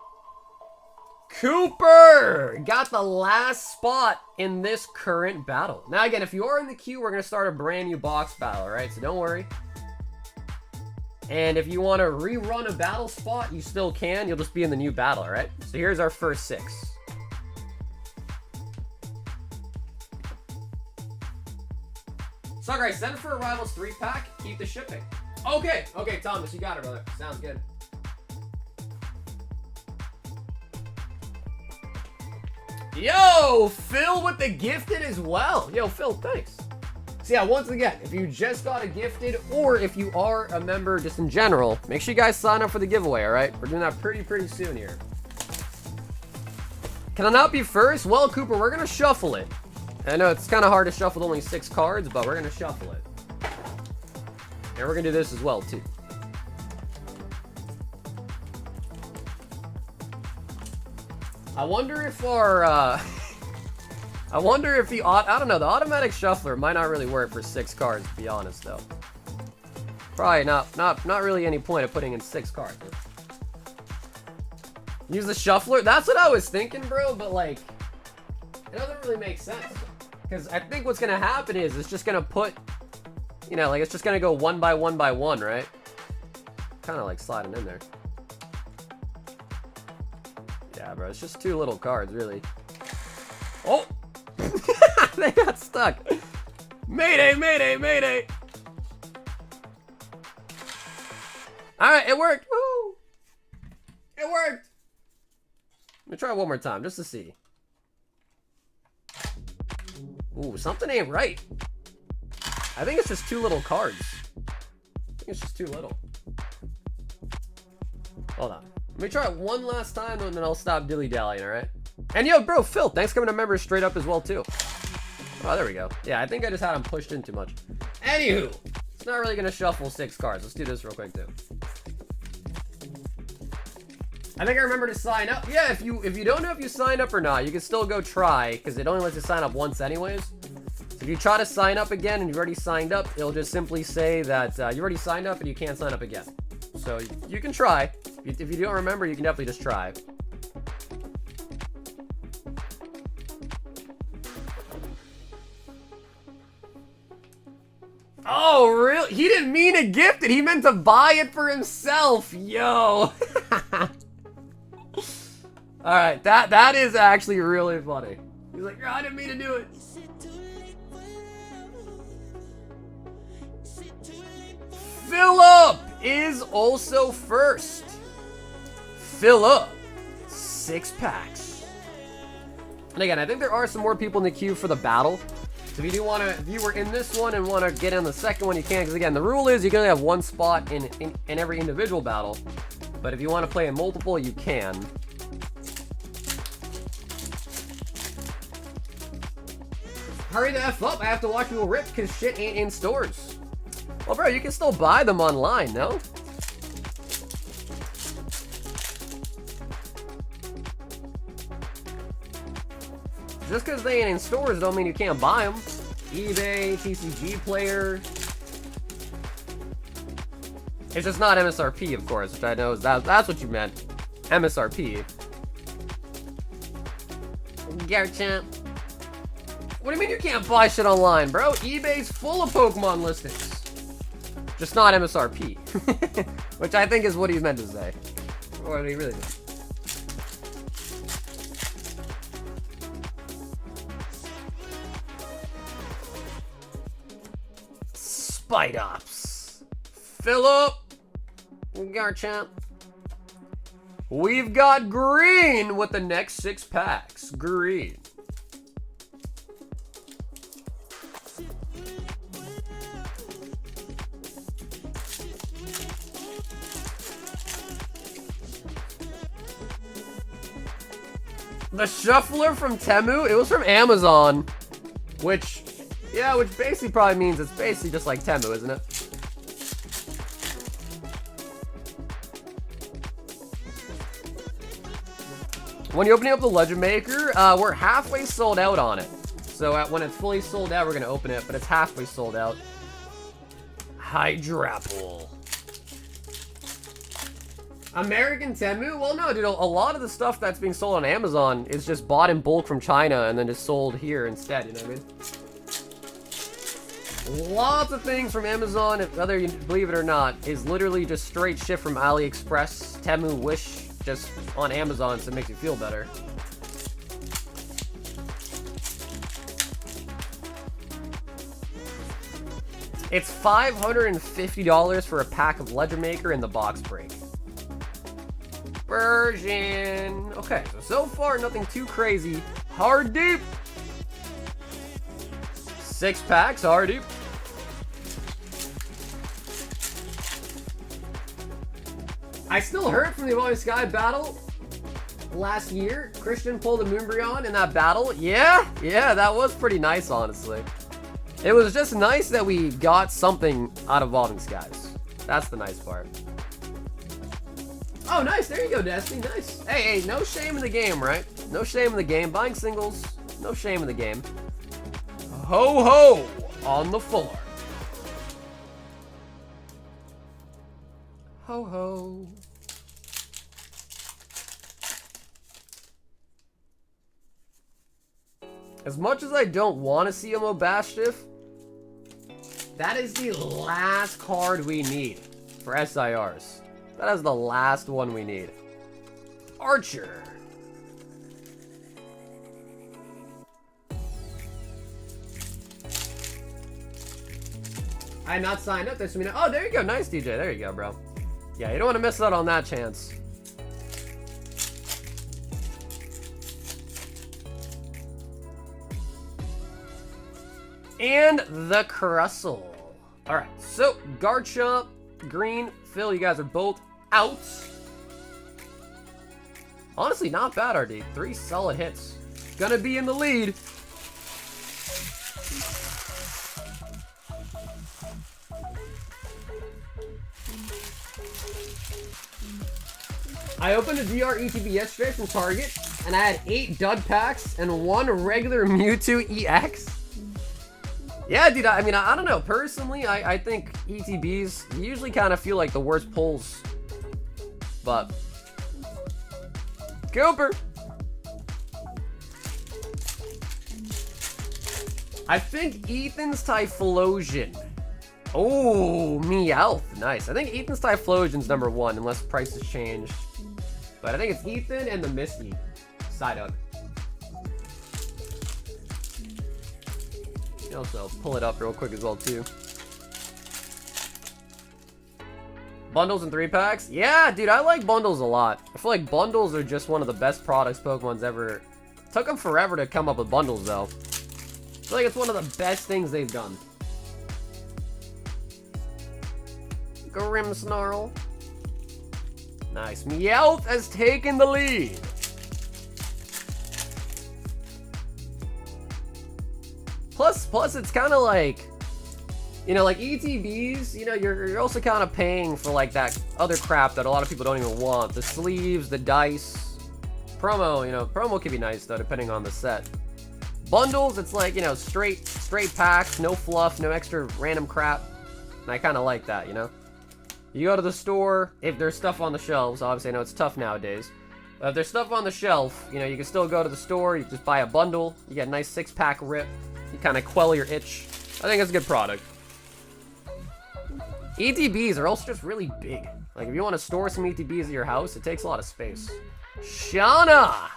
Cooper got the last spot in this current battle. Now again, if you are in the queue, we're gonna start a brand new box battle, right? So don't worry. And if you want to rerun a battle spot, you still can. You'll just be in the new battle, all right? So here's our first 6. Sakurai, send for Arrivals 3-pack. Keep the shipping. Okay, Thomas, you got it, brother. Sounds good. Yo, Phil with the gifted as well. Yo, Phil, thanks. So yeah, once again, if you just got a gifted, or if you are a member just in general, make sure you guys sign up for the giveaway, all right? We're doing that pretty soon here. Can I not be first? Well, Cooper, we're going to shuffle it. I know it's kind of hard to shuffle with only 6 cards, but we're going to shuffle it. And we're going to do this as well, too. I wonder if our, I wonder if the, I don't know, the automatic shuffler might not really work for 6 cards, to be honest, though. Probably not really any point of putting in 6 cards. Use the shuffler? That's what I was thinking, bro, but, like, it doesn't really make sense. Because I think what's going to happen is it's just going to put, you know, like, it's just going to go 1 by 1 by 1, right? Kind of, like, sliding in there. Yeah, bro, it's just 2 little cards, really. Oh! They got stuck. Mayday, mayday, mayday. All right, it worked. Woo! It worked. Let me try it one more time just to see. Ooh, something ain't right. I think it's just 2 little cards. I think it's just too little. Hold on. Let me try it one last time and then I'll stop dilly-dallying, all right? And yo, bro, Phil, thanks for coming to members straight up as well, too. Oh, there we go. Yeah, I think I just had him pushed in too much. Anywho, it's not really going to shuffle 6 cards. Let's do this real quick, too. I think I remember to sign up. Yeah, if you don't know if you signed up or not, you can still go try, because it only lets you sign up once anyways. So if you try to sign up again and you've already signed up, it'll just simply say that you already signed up and you can't sign up again. So you can try. If you don't remember, you can definitely just try. Oh, really? He didn't mean to gift it. He meant to buy it for himself. Yo. All right, that is actually really funny. He's like, I didn't mean to do it. Philip is also first. Philip, 6 packs. And again, I think there are some more people in the queue for the battle. So if you do want to, if you were in this one and want to get in the second one, you can. Because again, the rule is you can only have 1 spot in every individual battle. But if you want to play in multiple, you can. Hurry the F up, I have to watch people rip because shit ain't in stores. Well, bro, you can still buy them online, no? Just because they ain't in stores don't mean you can't buy them. eBay, TCG Player. It's just not MSRP, of course, which I know is that's what you meant. MSRP. Garchamp. What do you mean you can't buy shit online, bro? eBay's full of Pokemon listings. Just not MSRP. Which I think is what he meant to say. Or what he really did. Spidops. Philip. Garchamp. We've got green with the next 6 packs. Green. The shuffler from Temu? It was from Amazon. Which, yeah, which basically probably means it's basically just like Temu, isn't it? When you're opening up the Legend Maker, we're halfway sold out on it. So when it's fully sold out, we're going to open it, but it's halfway sold out. Hydrapple. American Temu? Well, no, dude, a lot of the stuff that's being sold on Amazon is just bought in bulk from China and then just sold here instead, you know what I mean? Lots of things from Amazon, whether you believe it or not, is literally just straight shit from AliExpress, Temu, Wish, just on Amazon, so it makes you feel better. It's $550 for a pack of Legend Maker and the box break. Version. Okay, so far nothing too crazy. Hard deep. 6 packs, hard deep. I still heard from the Evolving Sky battle last year. Christian pulled a Moonbryon in that battle. Yeah, that was pretty nice, honestly. It was just nice that we got something out of Evolving Skies. That's the nice part. Oh, nice. There you go, Destiny. Nice. Hey, no shame in the game, right? No shame in the game. Buying singles, no shame in the game. Ho ho on the floor. Ho ho. As much as I don't want to see a Mobastif, that is the last card we need for SIRs. That is the last one we need. Archer. I not signed up this minute. Oh, there you go. Nice, DJ. There you go, bro. Yeah, you don't want to miss out on that chance. And the Crustle. Alright, so Garchomp, Green, Phil, you guys are both out. Honestly, not bad, RD. 3 solid hits. Gonna be in the lead. I opened a DR ETB yesterday from Target, and I had 8 dud packs and 1 regular Mewtwo EX. Yeah, dude, I mean, I don't know. Personally, I think ETBs usually kind of feel like the worst pulls. But Cooper. I think Ethan's Typhlosion. Oh, Meowth. Nice. I think Ethan's Typhlosion's number 1, unless prices change. But I think it's Ethan and the Misty. Psyduck. You also pull it up real quick as well, too. Bundles and 3 packs? Yeah, dude, I like bundles a lot. I feel like bundles are just one of the best products Pokemon's ever... Took them forever to come up with bundles, though. I feel like it's one of the best things they've done. Grimmsnarl. Nice. Meowth has taken the lead. Plus it's kind of like, you know, like ETBs, you know, you're also kind of paying for like that other crap that a lot of people don't even want. The sleeves, the dice, promo, you know, promo can be nice though, depending on the set. Bundles, it's like, you know, straight packs, no fluff, no extra random crap. And I kind of like that, you know? You go to the store, if there's stuff on the shelves, obviously I know it's tough nowadays. But if there's stuff on the shelf, you know, you can still go to the store, you just buy a bundle, you get a nice 6-pack rip, you kind of quell your itch. I think it's a good product. ETBs are also just really big. Like, if you want to store some ETBs at your house, it takes a lot of space. Shauna!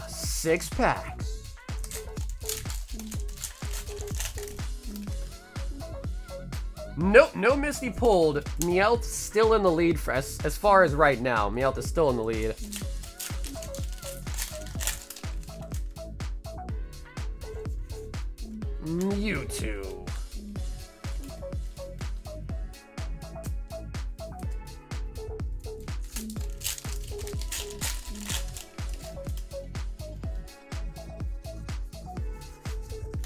6 packs. Nope, no Misty pulled. Meowth still in the lead for as far as right now. Meowth is still in the lead. Mewtwo.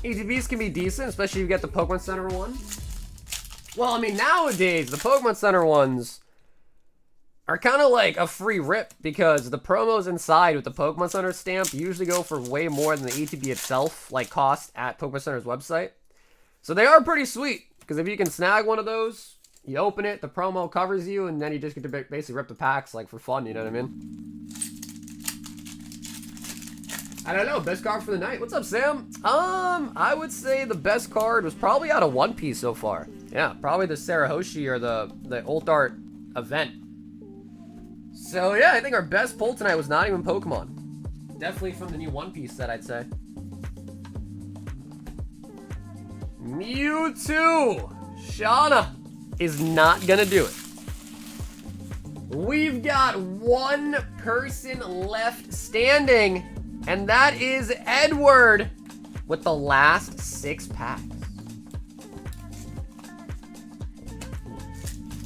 ETBs can be decent, especially if you get the Pokemon Center one. Well, I mean, nowadays, the Pokemon Center ones, are kind of like a free rip because the promos inside with the Pokemon Center stamp usually go for way more than the ETB itself, like cost at Pokemon Center's website. So they are pretty sweet because if you can snag one of those, you open it, the promo covers you, and then you just get to basically rip the packs like for fun, you know what I mean? I don't know, best card for the night. What's up, Sam? I would say the best card was probably out of One Piece so far. Yeah, probably the Sarahoshi or the Ult Art event. So yeah, I think our best pull tonight was not even Pokemon. Definitely from the new One Piece set, I'd say. Mewtwo! Shauna is not gonna do it. We've got one person left standing, and that is Edward with the last 6 packs.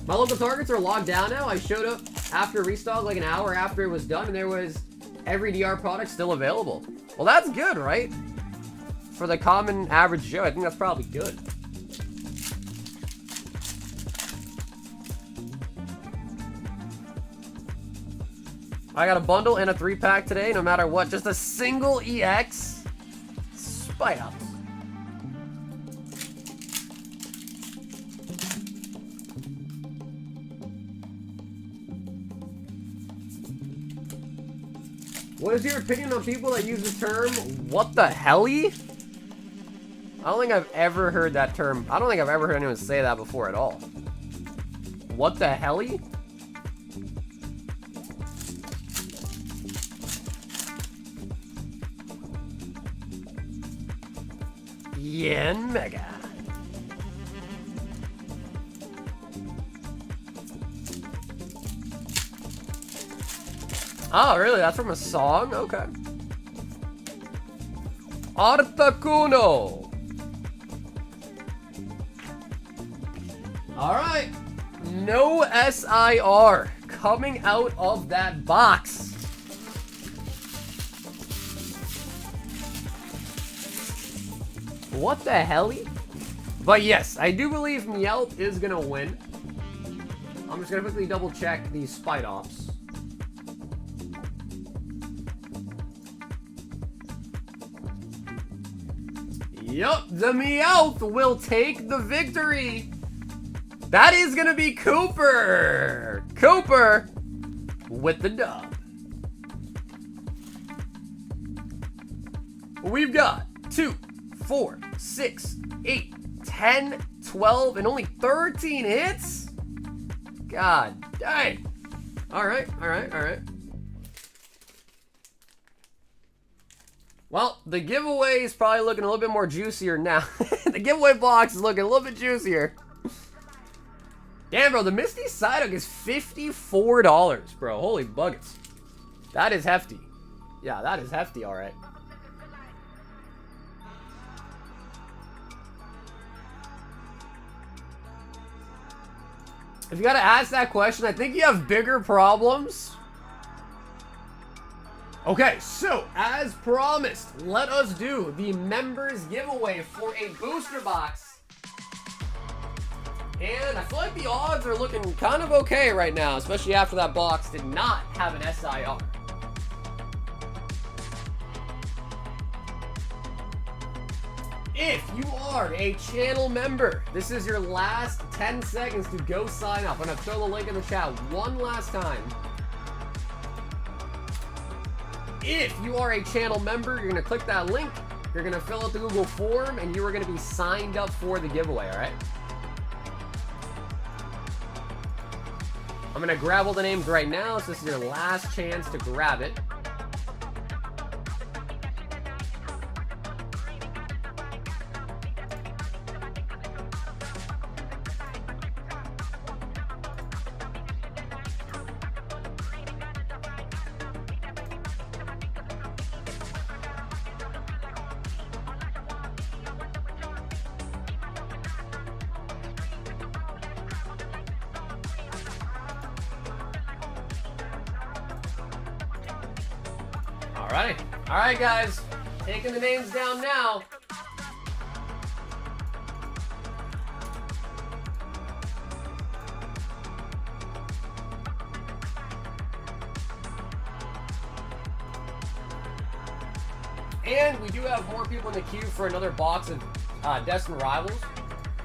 My local targets are logged down now. I showed up after restock like an hour after it was done, and there was every DR product still available. Well, that's good, right? For the common average Joe, I think that's probably good. I got a bundle and a 3-pack today, no matter what. Just a single EX. Spite Ups. What is your opinion on people that use the term, what the helly? I don't think I've ever heard that term. I don't think I've ever heard anyone say that before at all. What the helly? Yen Mega. Oh, really? That's from a song? Okay. Artakuno. Alright. No SIR coming out of that box. What the helly? But yes, I do believe Meowth is gonna win. I'm just gonna quickly double check these Spite Ops. Yup, the Meowth will take the victory. That is gonna be Cooper. Cooper with the dub. We've got 2, 4, 6, 8, 10, 12, and only 13 hits? God dang. Alright. Well, the giveaway is probably looking a little bit more juicier now. The giveaway box is looking a little bit juicier. Damn, bro, the Misty Psyduck is $54, bro. Holy buckets. That is hefty. Yeah, that is hefty, alright. If you gotta ask that question, I think you have bigger problems. Okay, so, as promised, let us do the members giveaway for a booster box. And I feel like the odds are looking kind of okay right now, especially after that box did not have an SIR. If you are a channel member, this is your last 10 seconds to go sign up. I'm gonna throw the link in the chat one last time. If you are a channel member, you're gonna click that link, you're gonna fill out the Google form, and you are gonna be signed up for the giveaway, alright? I'm gonna grab all the names right now, so this is your last chance to grab it. Alright guys, taking the names down now. And we do have more people in the queue for another box of Destined Rivals.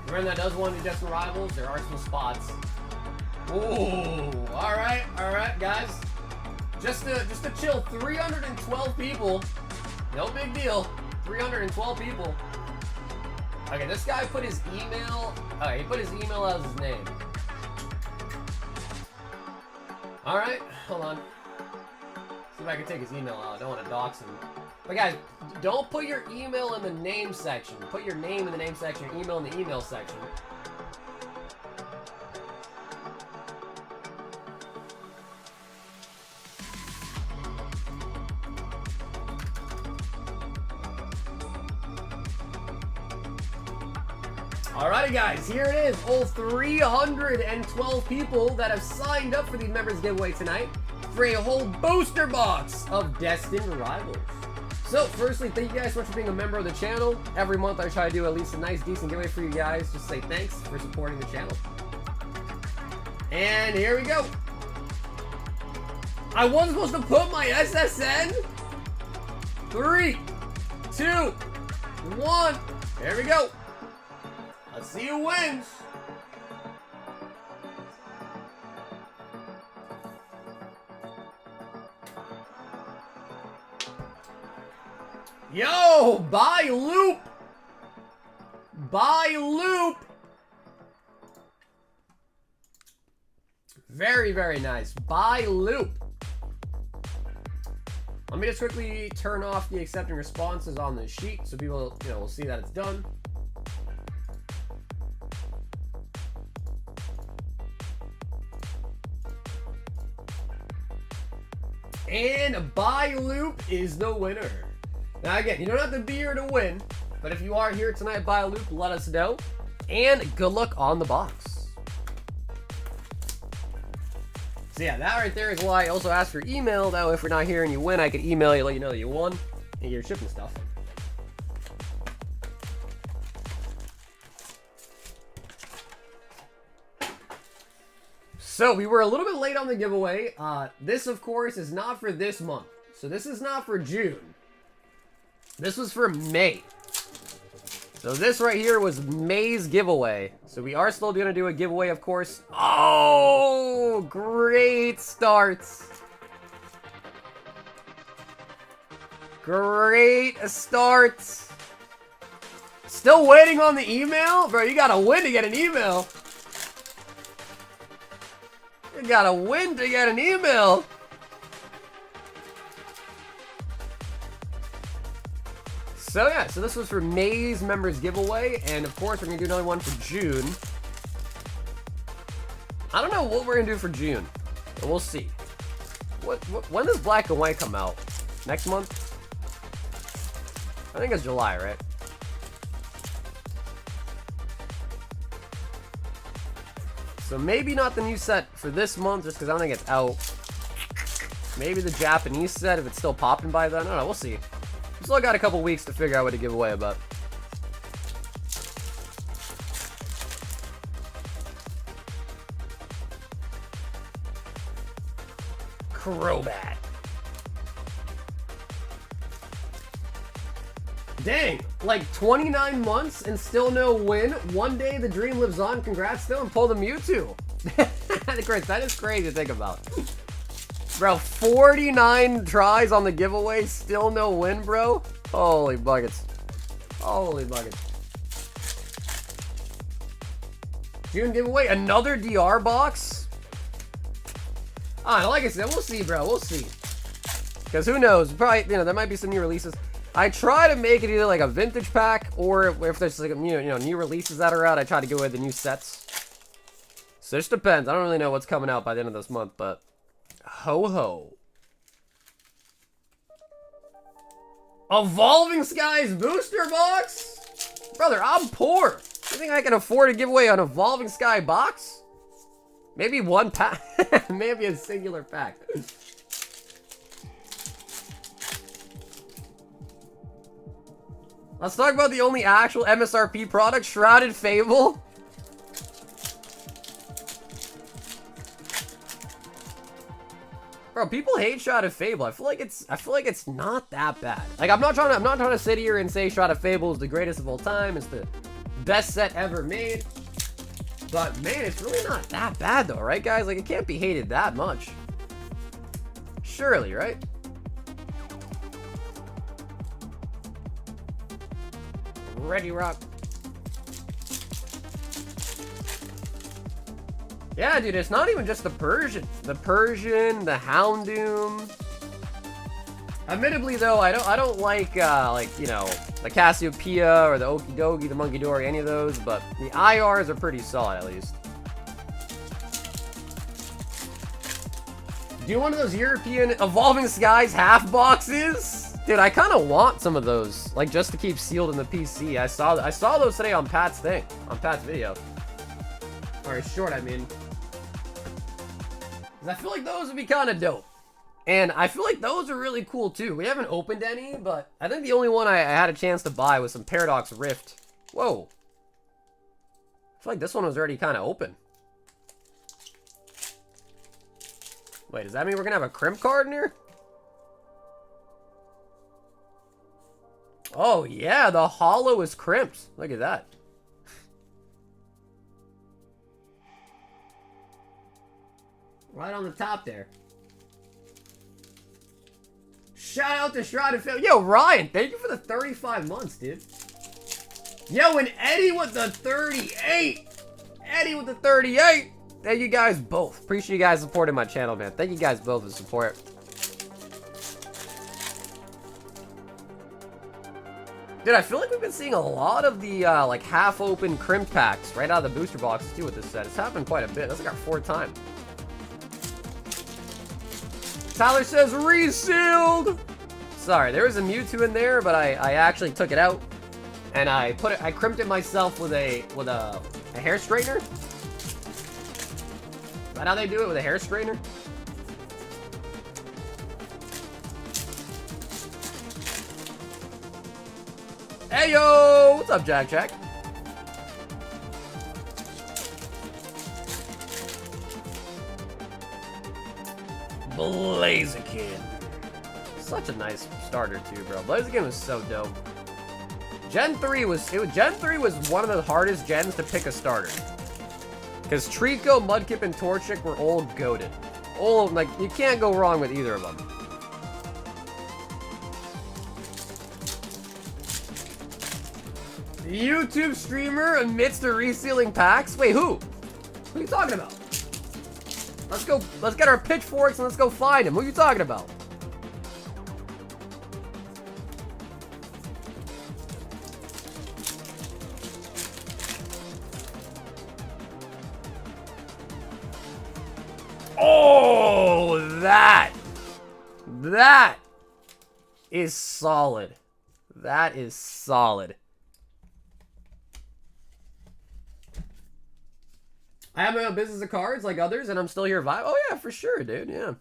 Everyone that does want to do Destined Rivals, there are some spots. Ooh, alright, guys. Just to chill, 312 people. No big deal. 312 people. Okay, this guy put his email. He put his email as his name. Alright, hold on. See if I can take his email out. I don't want to dox him. But guys, don't put your email in the name section. Put your name in the name section, your email in the email section. Alrighty guys, here it is. All 312 people that have signed up for the members giveaway tonight for a whole booster box of Destined Rivals. So, firstly, thank you guys so much for being a member of the channel. Every month I try to do at least a nice, decent giveaway for you guys. Just say thanks for supporting the channel. And here we go. I wasn't supposed to put my SSN. 3, 2, 1. There we go. Let's see who wins. Yo, buy loop. Buy loop. Very, very nice. Buy loop. Let me just quickly turn off the accepting responses on the sheet so people, will see that it's done. And buy loop is the winner. Now again, you don't have to be here to win, but if you are here tonight, buy a loop, let us know. And good luck on the box. So yeah, that right there is why I also asked for email. That way if we're not here and you win, I could email you, let you know that you won, and get your shipping stuff. So we were a little bit late on the giveaway. This, of course, is not for this month. So this is not for June. This was for May. So this right here was May's giveaway. So we are still going to do a giveaway, of course. Oh, great starts. Great starts. Still waiting on the email? Bro, you got to win to get an email. You gotta win to get an email. So yeah, so this was for May's members giveaway, and of course we're gonna do another one for June. I don't know what we're gonna do for June, but we'll see. When does Black and White come out? Next month? I think it's July, right? So maybe not the new set for this month, just because I don't think it's out. Maybe the Japanese set, if it's still popping by then. I don't know, we'll see. We still got a couple weeks to figure out what to give away, but... Crobat. Dang, like 29 months and still no win. One day the dream lives on. Congrats still, and pull the Mewtwo. Chris, that is crazy to think about. Bro, 49 tries on the giveaway, still no win, bro. Holy buckets. Holy buckets. June giveaway, another DR box? Like I said, we'll see, bro. We'll see. Because who knows? Probably, there might be some new releases. I try to make it either like a vintage pack, or if there's like new releases that are out, I try to give away the new sets. So it just depends. I don't really know what's coming out by the end of this month, but ho ho. Evolving Skies booster box? Brother, I'm poor. You think I can afford to give away an Evolving Sky box? Maybe one pack. Maybe a singular pack. Let's talk about the only actual MSRP product, Shrouded Fable. Bro, people hate Shrouded Fable. I feel like it's not that bad. Like I'm not trying to sit here and say Shrouded Fable is the greatest of all time. It's the best set ever made. But man, it's really not that bad though, right guys? Like it can't be hated that much. Surely, right? Ready Rock. Yeah, dude, it's not even just the Persian. The Persian, the Houndoom. Admittedly, though, I don't like you know, the Cassiopeia or the Okidogi, the Monkey Dory, any of those. But the IRs are pretty solid, at least. Do one of those European Evolving Skies half boxes, dude. I kind of want some of those, like just to keep sealed in the PC. I saw those today on Pat's thing, on Pat's video. Or short, I mean. I feel like those would be kind of dope. And I feel like those are really cool too. We haven't opened any, but I think the only one I had a chance to buy was some Paradox Rift. Whoa. I feel like this one was already kind of open. Wait, does that mean we're going to have a crimp card in here? Oh yeah, the holo is crimped. Look at that. Right on the top there. Shout out to Shrouded Fable. Yo, Ryan, thank you for the 35 months, dude. Yo, and Eddie with the 38. Eddie with the 38. Thank you guys both. Appreciate you guys supporting my channel, man. Thank you guys both for the support. Dude, I feel like we've been seeing a lot of the, like, half-open crimp packs right out of the booster boxes, too, with this set. It's happened quite a bit. That's like our 4th time. Tyler says resealed. Sorry, there was a Mewtwo in there, but I actually took it out and I crimped it myself with a hair straightener. Is that how they do it, with a hair straightener? Hey yo, what's up, Jack? Blaziken. Such a nice starter too, bro. Blaziken was so dope. Gen 3 was one of the hardest gens to pick a starter. Because Trico, Mudkip, and Torchic were all goated. All, like, you can't go wrong with either of them. YouTube streamer admits to resealing packs? Wait, who? Who are you talking about? Let's get our pitchforks and let's go find him. Who are you talking about? Oh, that is solid. That is solid. I have my own business of cards like others, and I'm still here vibe. Oh yeah, for sure, dude. Yeah.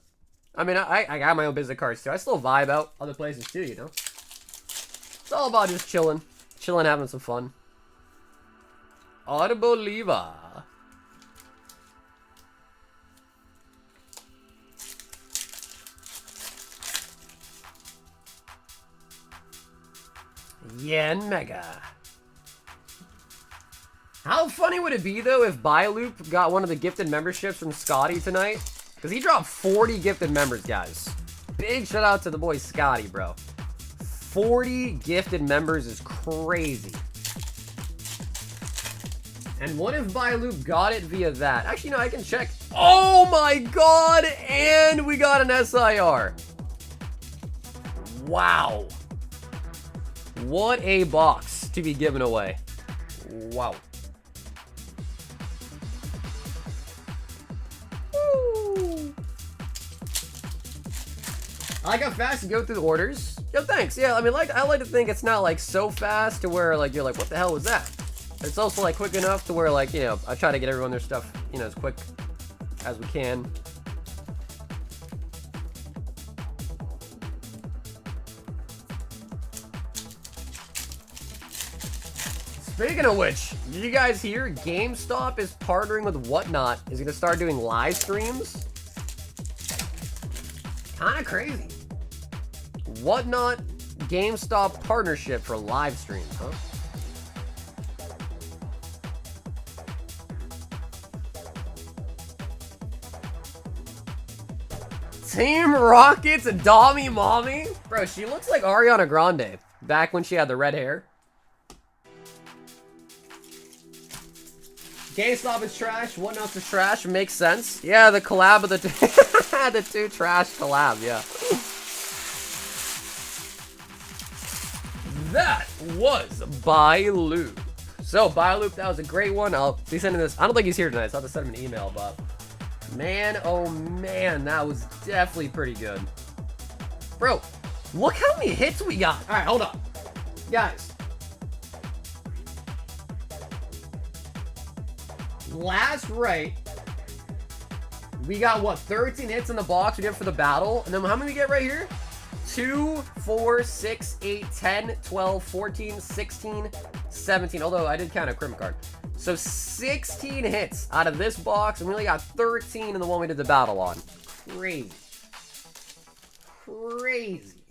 I mean, I got my own business of cards too. I still vibe out other places too, you know. It's all about just chilling, having some fun. Arboliva. Yen Mega. How funny would it be, though, if Biloop got one of the gifted memberships from Scotty tonight? Because he dropped 40 gifted members, guys. Big shout out to the boy Scotty, bro. 40 gifted members is crazy. And what if Biloop got it via that? Actually, no, I can check. Oh my god! And we got an SIR. Wow. What a box to be given away. Wow. I like how fast you go through the orders. Yo, thanks. Yeah, I mean, I like to think it's not like so fast to where like you're like, what the hell was that? But it's also like quick enough to where like, you know, I try to get everyone their stuff, you know, as quick as we can. Speaking of which, did you guys hear GameStop is partnering with Whatnot, is going to start doing live streams? Kind of crazy. Whatnot GameStop partnership for live streams, huh? Team Rocket's Dami Mommy? Bro, she looks like Ariana Grande back when she had the red hair. GameStop is trash. Whatnot is trash. Makes sense. Yeah, the collab of the two, the two trash collab, yeah. That was By Loop. So, By Loop, that was a great one. I'll be sending this. I don't think he's here tonight, so I'll have to send him an email, but man, oh man, that was definitely pretty good. Bro, look how many hits we got. All right, hold on. Guys. Last right, we got what, 13 hits in the box we did for the battle. And then how many we get right here? 2, 4, 6, 8, 10, 12, 14, 16, 17. Although I did count a crimp card. So 16 hits out of this box, and we only got 13 in the one we did the battle on. Crazy. Crazy.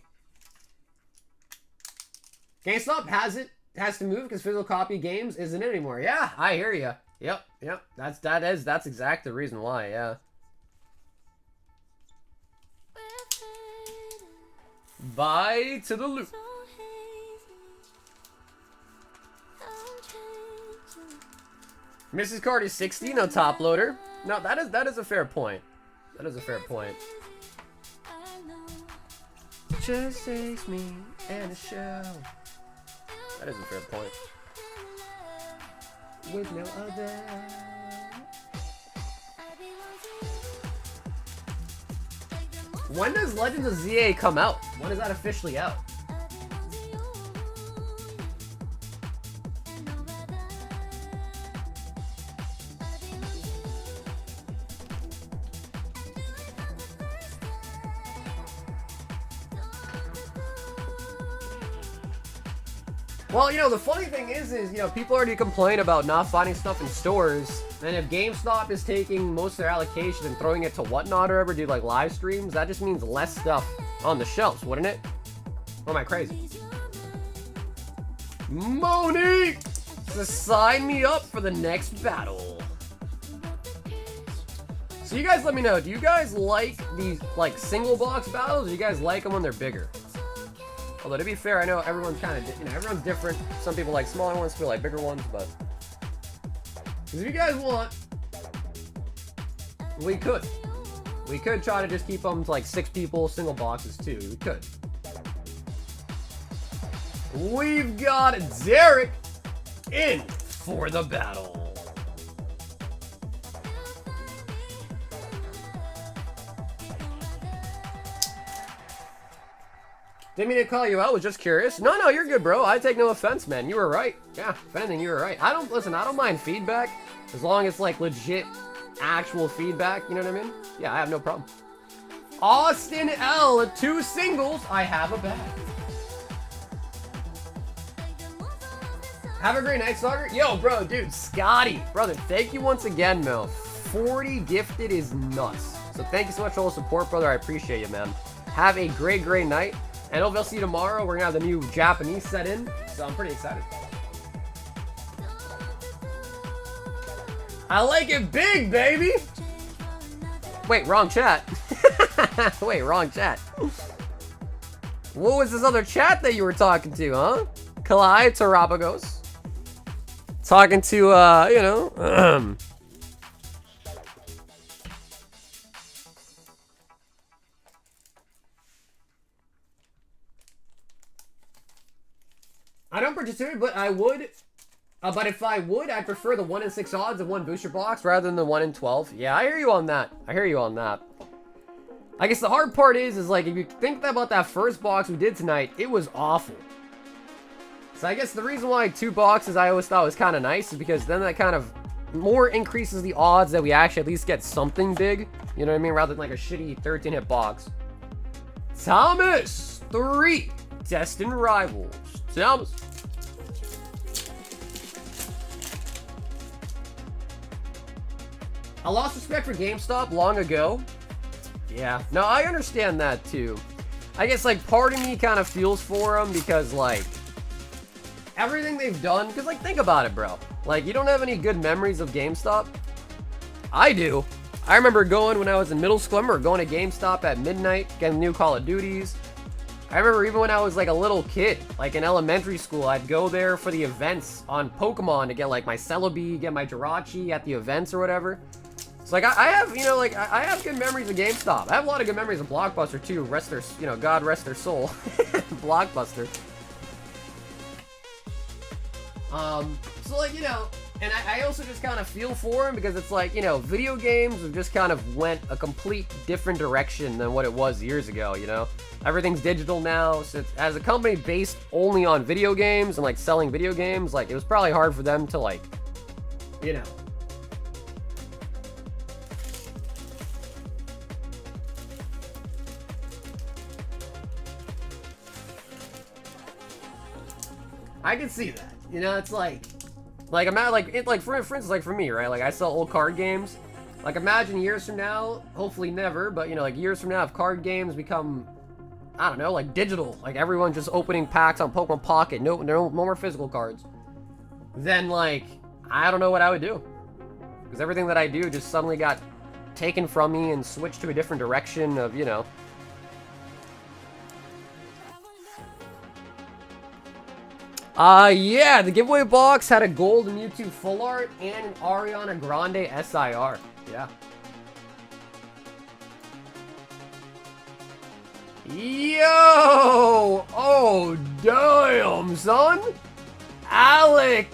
GameStop has to move because physical copy games isn't it anymore. Yeah, I hear you. Yep. That's exactly the reason why, yeah. Bye to the loop. Mrs. Carter's 60, no top loader. No, that is a fair point. That is a fair point. Just takes me and a show. That is a fair point. With no other. When does Legends of ZA come out? When is that officially out? Well, you know, the funny thing is, you know, people already complain about not finding stuff in stores. And if GameStop is taking most of their allocation and throwing it to Whatnot or ever do like live streams, that just means less stuff on the shelves, wouldn't it? Or am I crazy? Monique! So sign me up for the next battle. So you guys let me know, do you guys like these like single box battles, or do you guys like them when they're bigger? Although, to be fair, I know everyone's kind of, you know, everyone's different. Some people like smaller ones, some people like bigger ones, but because if you guys want, we could. We could try to just keep them to like 6 people, single boxes too. We could. We've got Derek in for the battle. Didn't mean to call you out, was just curious. No, you're good, bro. I take no offense, man. You were right. Yeah, if anything, you were right. I don't mind feedback, as long as like legit, actual feedback, you know what I mean? Yeah, I have no problem. Austin L, 2 singles, I have a bag. Have a great night, Stalker. Yo, bro, dude, Scotty, brother, thank you once again, Mel. 40 gifted is nuts. So thank you so much for all the support, brother. I appreciate you, man. Have a great night. And hopefully I'll see you tomorrow. We're gonna have the new Japanese set in, so I'm pretty excited. I like it big, baby! Wait, wrong chat. Wait, wrong chat. What was this other chat that you were talking to, huh? Kalai Tarapagos. Talking to, you know, I don't participate, but I would. But if I would, I'd prefer the 1 in 6 odds of 1 booster box rather than the 1 in 12. Yeah, I hear you on that. I hear you on that. I guess the hard part is like, if you think about that first box we did tonight, it was awful. So I guess the reason why 2 boxes I always thought was kind of nice is because then that kind of more increases the odds that we actually at least get something big. You know what I mean? Rather than like a shitty 13-hit box. Thomas, 3 Destined Rivals. Thomas. I lost respect for GameStop long ago. Yeah. No, I understand that too. I guess, like, part of me kind of feels for them because, like, everything they've done, because, like, think about it, bro. Like, you don't have any good memories of GameStop? I do. I remember going when I was in middle school. I remember going to GameStop at midnight, getting new Call of Duties. I remember even when I was, like, a little kid, like, in elementary school, I'd go there for the events on Pokemon to get, like, my Celebi, get my Jirachi at the events or whatever. So, like, I have, you know, like, I have good memories of GameStop. I have a lot of good memories of Blockbuster, too. Rest their, you know, God rest their soul. Blockbuster. So, like, you know, and I also just kind of feel for him because it's like, you know, video games have just kind of went a complete different direction than what it was years ago, you know? Everything's digital now, so as a company based only on video games and, like, selling video games, like, it was probably hard for them to, like, you know... I can see that. You know, it's like I'm not like for instance, like for me, right? Like I sell old card games. Like imagine years from now, hopefully never, but you know, like years from now, if card games become, I don't know, like digital, like everyone's just opening packs on Pokemon Pocket, no more physical cards. Then like I don't know what I would do, because everything that I do just suddenly got taken from me and switched to a different direction of, you know. Yeah, the giveaway box had a gold Mewtwo full art and an Ariana Grande SIR. Yeah. Yo! Oh, damn, son! Alec!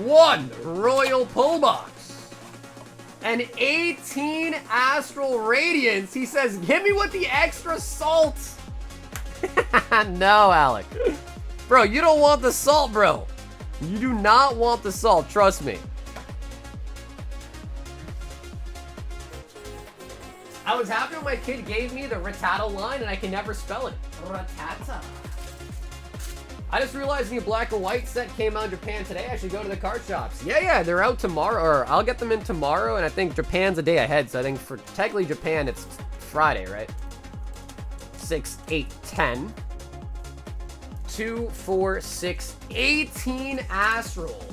One Royal Pull Box. An 18 Astral Radiance. He says, give me with the extra salt. No, Alec. Bro, you don't want the salt, bro. You do not want the salt, trust me. I was happy when my kid gave me the Rattata line and I can never spell it. Rattata. I just realized the new black and white set came out in Japan today. I should go to the card shops. Yeah, they're out tomorrow, or I'll get them in tomorrow, and I think Japan's a day ahead, so I think for technically Japan, it's Friday, right? 6, 8, 10. 2, 4, 6, 18 Astral.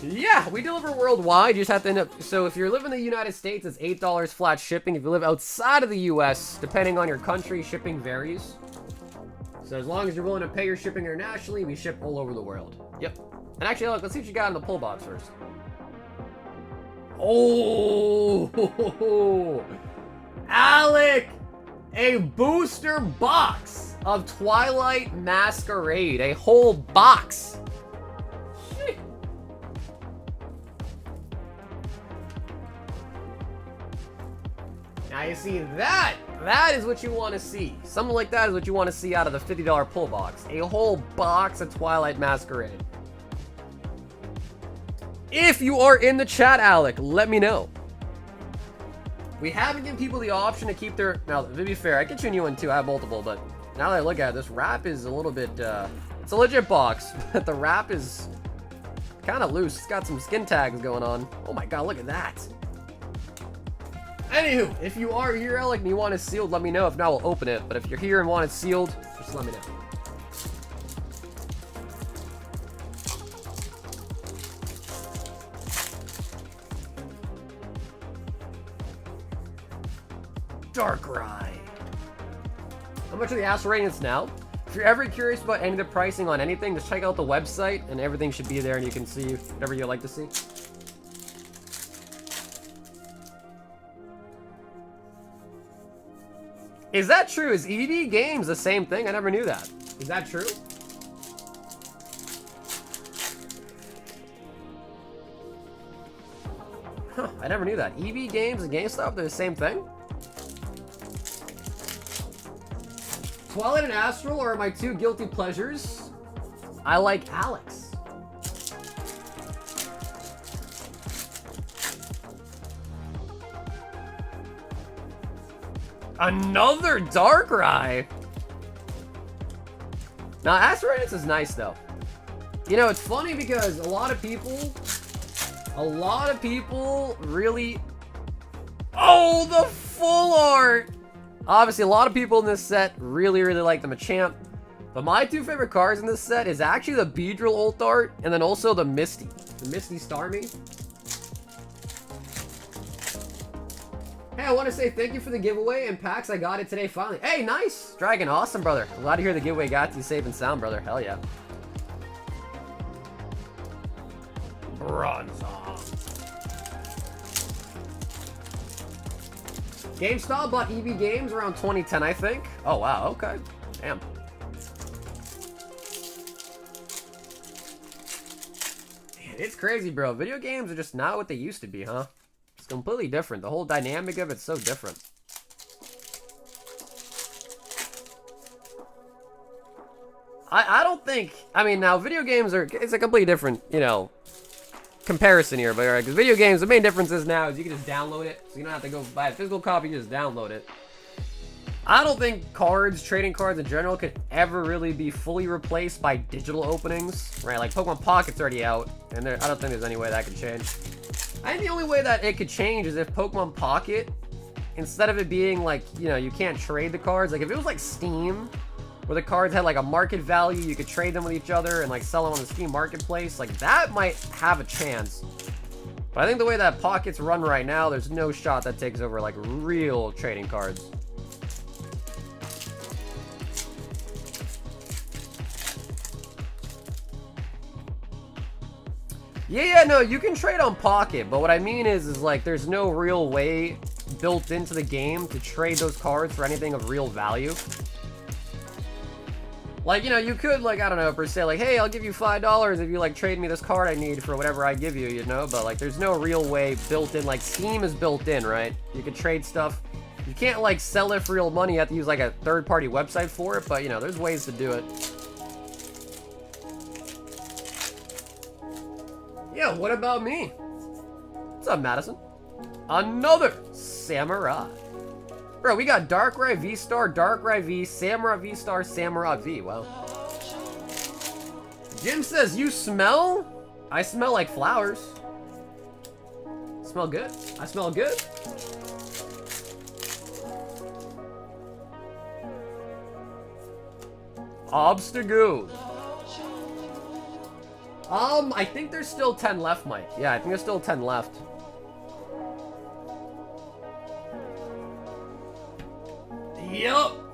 Yeah, we deliver worldwide. You just have to end up... So if you live in the United States, it's $8 flat shipping. If you live outside of the US, depending on your country, shipping varies. So as long as you're willing to pay your shipping internationally, we ship all over the world. Yep. And actually, look, let's see what you got in the pull box first. Oh! Alec! A booster box of Twilight Masquerade. A whole box. Shit. Now you see that. That is what you want to see. Something like that is what you want to see out of the $50 pull box. A whole box of Twilight Masquerade. If you are in the chat, Alec, let me know. We haven't given people the option to keep their... Now, to be fair, I get you a new one too. I have multiple, but now that I look at it, this wrap is a little bit... it's a legit box, but the wrap is kind of loose. It's got some skin tags going on. Oh my god, look at that. Anywho, if you are here, Alec, and you want it sealed, let me know. If not, we'll open it. But if you're here and want it sealed, just let me know. Darkrai. How much are the Astral Radiance now? If you're ever curious about any of the pricing on anything, just check out the website and everything should be there and you can see whatever you'd like to see. Is that true? Is EV Games the same thing? I never knew that. Is that true? Huh, I never knew that. EV Games and GameStop, they're the same thing? Twilight and Astral are my two guilty pleasures. I like Alex. Another Darkrai. Now, Astral Radiance is nice though. You know, it's funny because a lot of people A lot of people really... Oh, the full art! Obviously, a lot of people in this set really like the Machamp. But my two favorite cards in this set is actually the Beedrill ult art and then also the Misty. The Misty Starmie. Hey, I want to say thank you for the giveaway and packs. I got it today finally. Hey, nice! Dragon, awesome, brother. Glad to hear the giveaway got you safe and sound, brother. Hell yeah. Bronzong. GameStop bought EB Games around 2010, I think. Oh, wow. Okay. Damn. Man, it's crazy, bro. Video games are just not what they used to be, huh? It's completely different. The whole dynamic of it's so different. I don't think... I mean, now, video games are... It's a completely different, you know... comparison here, but because video games, the main difference is now is you can just download it, so you don't have to go buy a physical copy, you just download it. I don't think cards, trading cards in general, could ever really be fully replaced by digital openings, right? Like Pokemon Pocket's already out, and I don't think there's any way that could change. I think the only way that it could change is if Pokemon Pocket, instead of it being like, you know, you can't trade the cards, like if it was like Steam, where the cards had like a market value, you could trade them with each other and like sell them on the Steam marketplace, like that might have a chance. But I think the way that Pockets run right now, there's no shot that takes over like real trading cards. Yeah, no, you can trade on Pocket, but what I mean is like there's no real way built into the game to trade those cards for anything of real value. Like, you know, you could, like, I don't know, per se, like, hey, I'll give you $5 if you, like, trade me this card I need for whatever I give you, you know? But, like, there's no real way built in. Like, Steam is built in, right? You can trade stuff. You can't, like, sell it for real money. You have to use, like, a third-party website for it. But, you know, there's ways to do it. Yeah, what about me? What's up, Madison? Another Samurai. Bro, we got Darkrai V-Star, Darkrai V, Samurai V-Star, Samurai V. Wow. Jim says, you smell? I smell like flowers. Smell good? I smell good? Obstagoon. I think there's still 10 left, Mike. Yeah, I think there's still 10 left.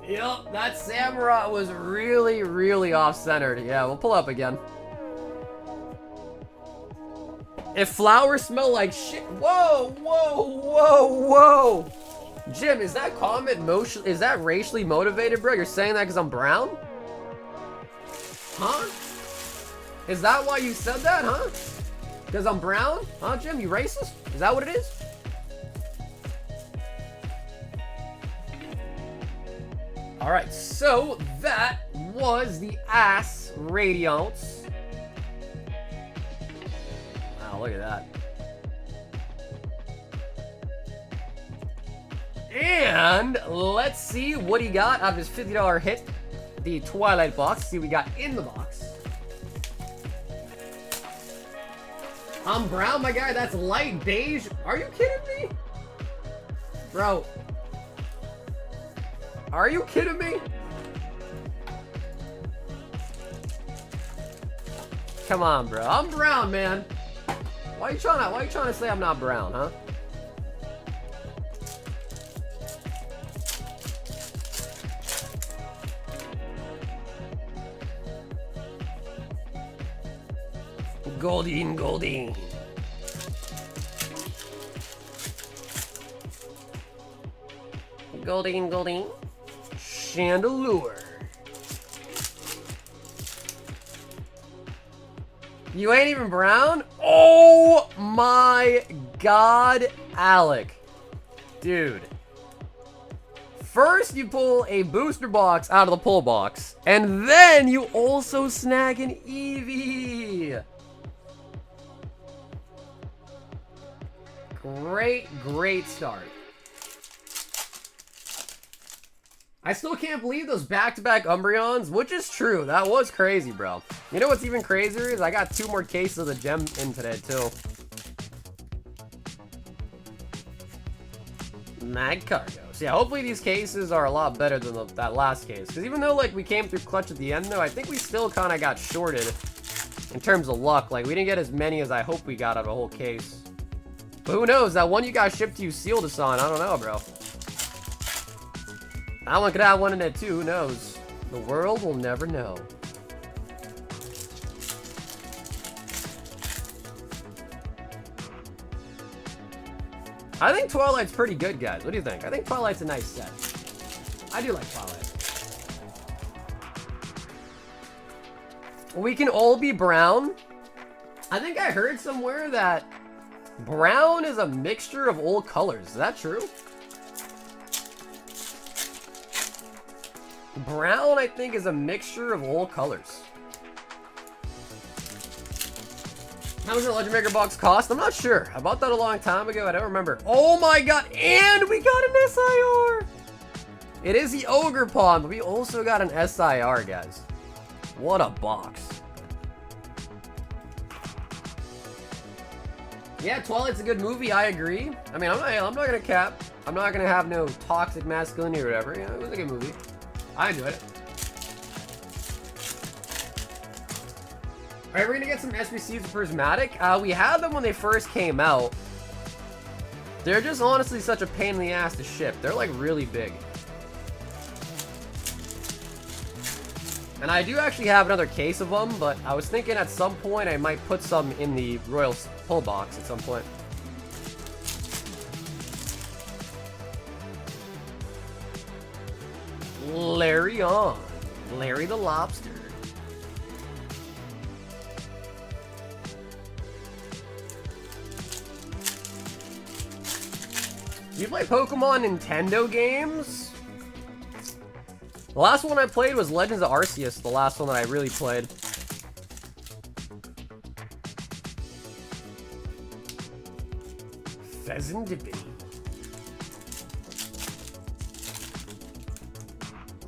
Yup, that Samurai was really off-centered. Yeah, we'll pull up again. If flowers smell like shit... Whoa! Jim, is that comment is that racially motivated, bro? You're saying that because I'm brown? Huh? Is that why you said that, huh? Because I'm brown? Huh, Jim? You racist? Is that what it is? Alright, so that was the S&V Radiance. Wow, look at that. And let's see what he got out of his $50 hit. The Twilight box. See what we got in the box. I'm brown, my guy. That's light beige. Are you kidding me? Bro. Are you kidding me? Come on, bro. I'm brown, man. Why you trying to say I'm not brown, huh? Goldeen. Goldeen. Chandelure. You ain't even brown? Oh my god, Alec. Dude. First you pull a booster box out of the pull box, and then you also snag an Eevee. Great start. I still can't believe those back-to-back Umbreons, which is true. That was crazy, bro. You know what's even crazier is I got 2 more cases of the gem in today, too. Mag Cargo. So yeah, hopefully these cases are a lot better than that last case. Because even though, like, we came through clutch at the end, though, I think we still kind of got shorted in terms of luck. Like, we didn't get as many as I hope we got out of a whole case. But who knows? That one you got shipped to you sealed us on. I don't know, bro. That one could have one in it, too. Who knows? The world will never know. I think Twilight's pretty good, guys. What do you think? I think Twilight's a nice set. I do like Twilight. We can all be brown. I think I heard somewhere that brown is a mixture of all colors. Is that true? Brown, I think, is a mixture of all colors. How much did the Legend Maker box cost? I'm not sure. I bought that a long time ago. I don't remember. Oh my god, and we got an SIR! It is the Ogre Pawn, but we also got an SIR, guys. What a box. Yeah, Twilight's a good movie, I agree. I mean, I'm not gonna cap. I'm not gonna have no toxic masculinity or whatever. Yeah, it was a good movie. I enjoyed it. Alright, we're gonna get some SBCs of Prismatic. We had them when they first came out. They're just honestly such a pain in the ass to ship. They're like really big. And I do actually have another case of them, but I was thinking at some point I might put some in the Royal pull box at some point. Larry on. Larry the Lobster. Do you play Pokemon Nintendo games? The last one I played was Legends of Arceus, the last one that I really played. Pheasant Dippy.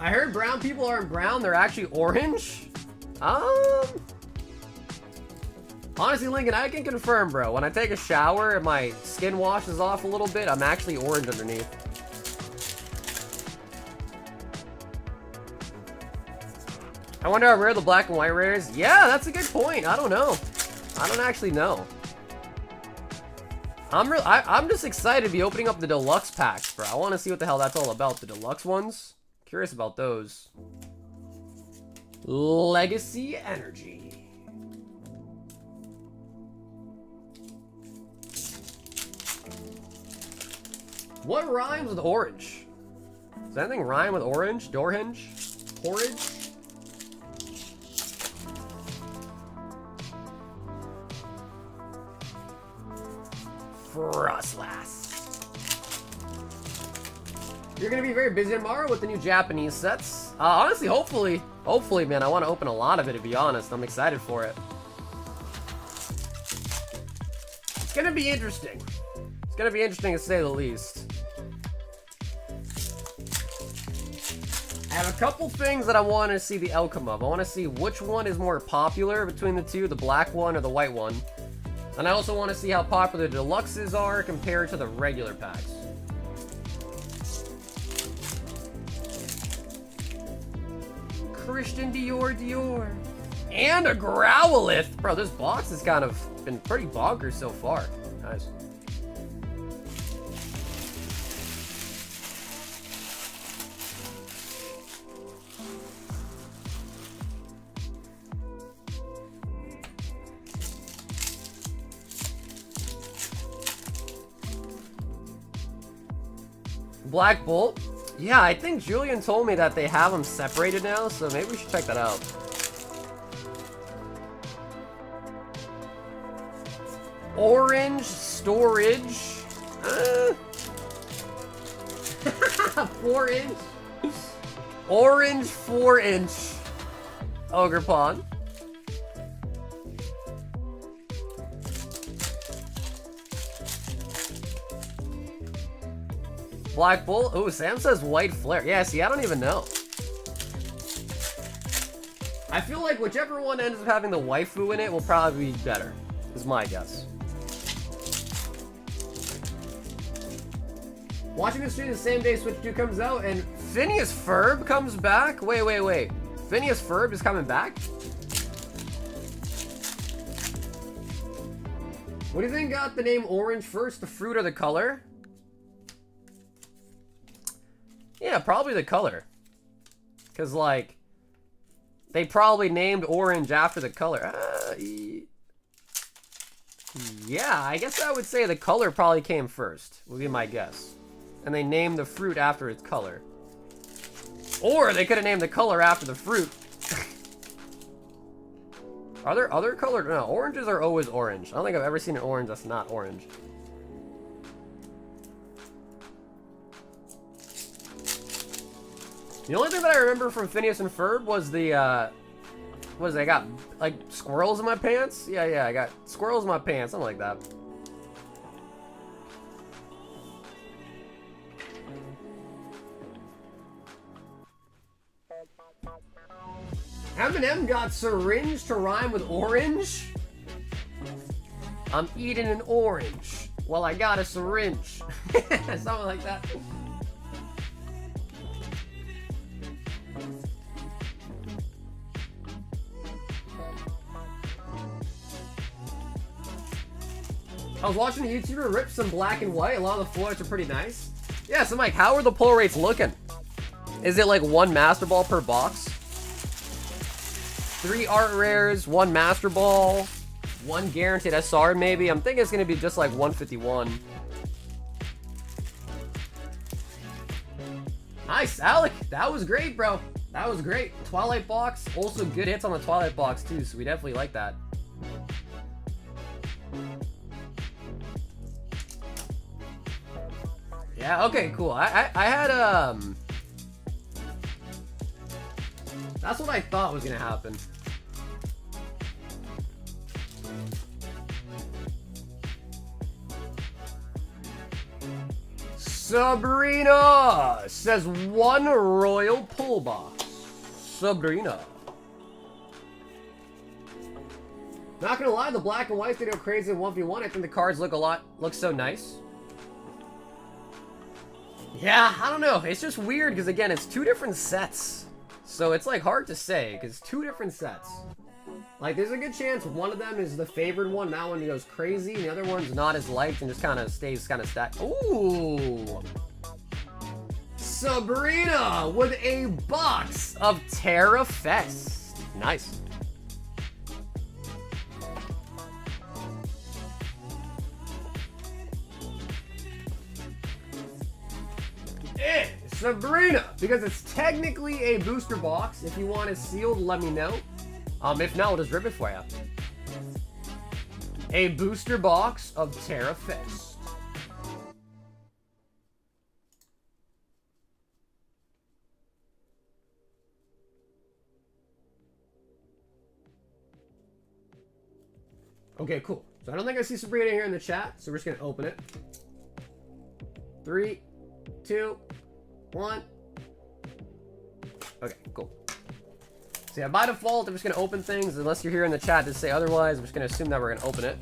I heard brown people aren't brown, they're actually orange? Honestly, Lincoln, I can confirm, bro. When I take a shower and my skin washes off a little bit, I'm actually orange underneath. I wonder how rare the black and white rare is. Yeah, that's a good point. I don't know. I don't actually know. I'm just excited to be opening up the deluxe packs, bro. I want to see what the hell that's all about. The deluxe ones. Curious about those. Legacy Energy. What rhymes with orange? Does anything rhyme with orange? Door hinge? Porridge? Frostlass. You're gonna be very busy tomorrow with the new Japanese sets. Honestly, hopefully, man, I want to open a lot of it, to be honest. I'm excited for it. It's gonna be interesting. It's gonna be interesting to say the least. I have a couple things that I want to see the outcome of. I want to see which one is more popular between the two, the black one or the white one. And I also want to see how popular the deluxes are compared to the regular packs. Christian Dior. And a Growlithe. Bro, this box has kind of been pretty bonkers so far. Nice. Black Bolt? Yeah, I think Julian told me that they have them separated now, so maybe we should check that out. Orange storage. 4-inch. Orange 4-inch Ogre Pawn. Black Bull. Oh, Sam says white flare. Yeah, see, I don't even know. I feel like whichever one ends up having the waifu in it will probably be better, is my guess. Watching the stream the same day Switch 2 comes out and Phineas Ferb comes back? Wait. Phineas Ferb is coming back? What do you think got the name orange first, the fruit or the color? Yeah, probably the color. Because, like, they probably named orange after the color. Yeah, I guess I would say the color probably came first, would be my guess. And they named the fruit after its color. Or they could have named the color after the fruit. Are there other colored? No, oranges are always orange. I don't think I've ever seen an orange that's not orange. The only thing that I remember from Phineas and Ferb was the, what is it? I got, like, squirrels in my pants? Yeah, I got squirrels in my pants, something like that. Eminem got syringe to rhyme with orange? I'm eating an orange. Well, I got a syringe. Something like that. I was watching a YouTuber rip some black and white. A lot of the floors are pretty nice. Yeah, so Mike, how are the pull rates looking? Is it like 1 Master Ball per box? 3 art rares, 1 Master Ball, 1 guaranteed SR maybe? I'm thinking it's going to be just like 151. Nice, Alec. That was great, bro. That was great. Twilight box. Also good hits on the Twilight box too, so we definitely like that. Yeah, okay, cool. I had, that's what I thought was gonna happen. Sabrina says 1 royal pull box. Sabrina. Not gonna lie, the black and white video crazy in 1v1. I think the cards look so nice. Yeah, I don't know. It's just weird because, again, it's 2 different sets. So it's, like, hard to say because 2 different sets. Like, there's a good chance one of them is the favored one. That one goes crazy. And the other one's not as liked and just kind of stays kind of stacked. Ooh. Sabrina with a box of Terra Fest. Nice. Sabrina, because it's technically a booster box. If you want it sealed, let me know. If not, we'll just rip it for you. A booster box of Terra Fest. Okay, cool. So I don't think I see Sabrina here in the chat, so we're just gonna open it. 3, 2, 1. Okay, cool. So yeah, by default, I'm just gonna open things unless you're here in the chat to say otherwise. I'm just gonna assume that we're gonna open it.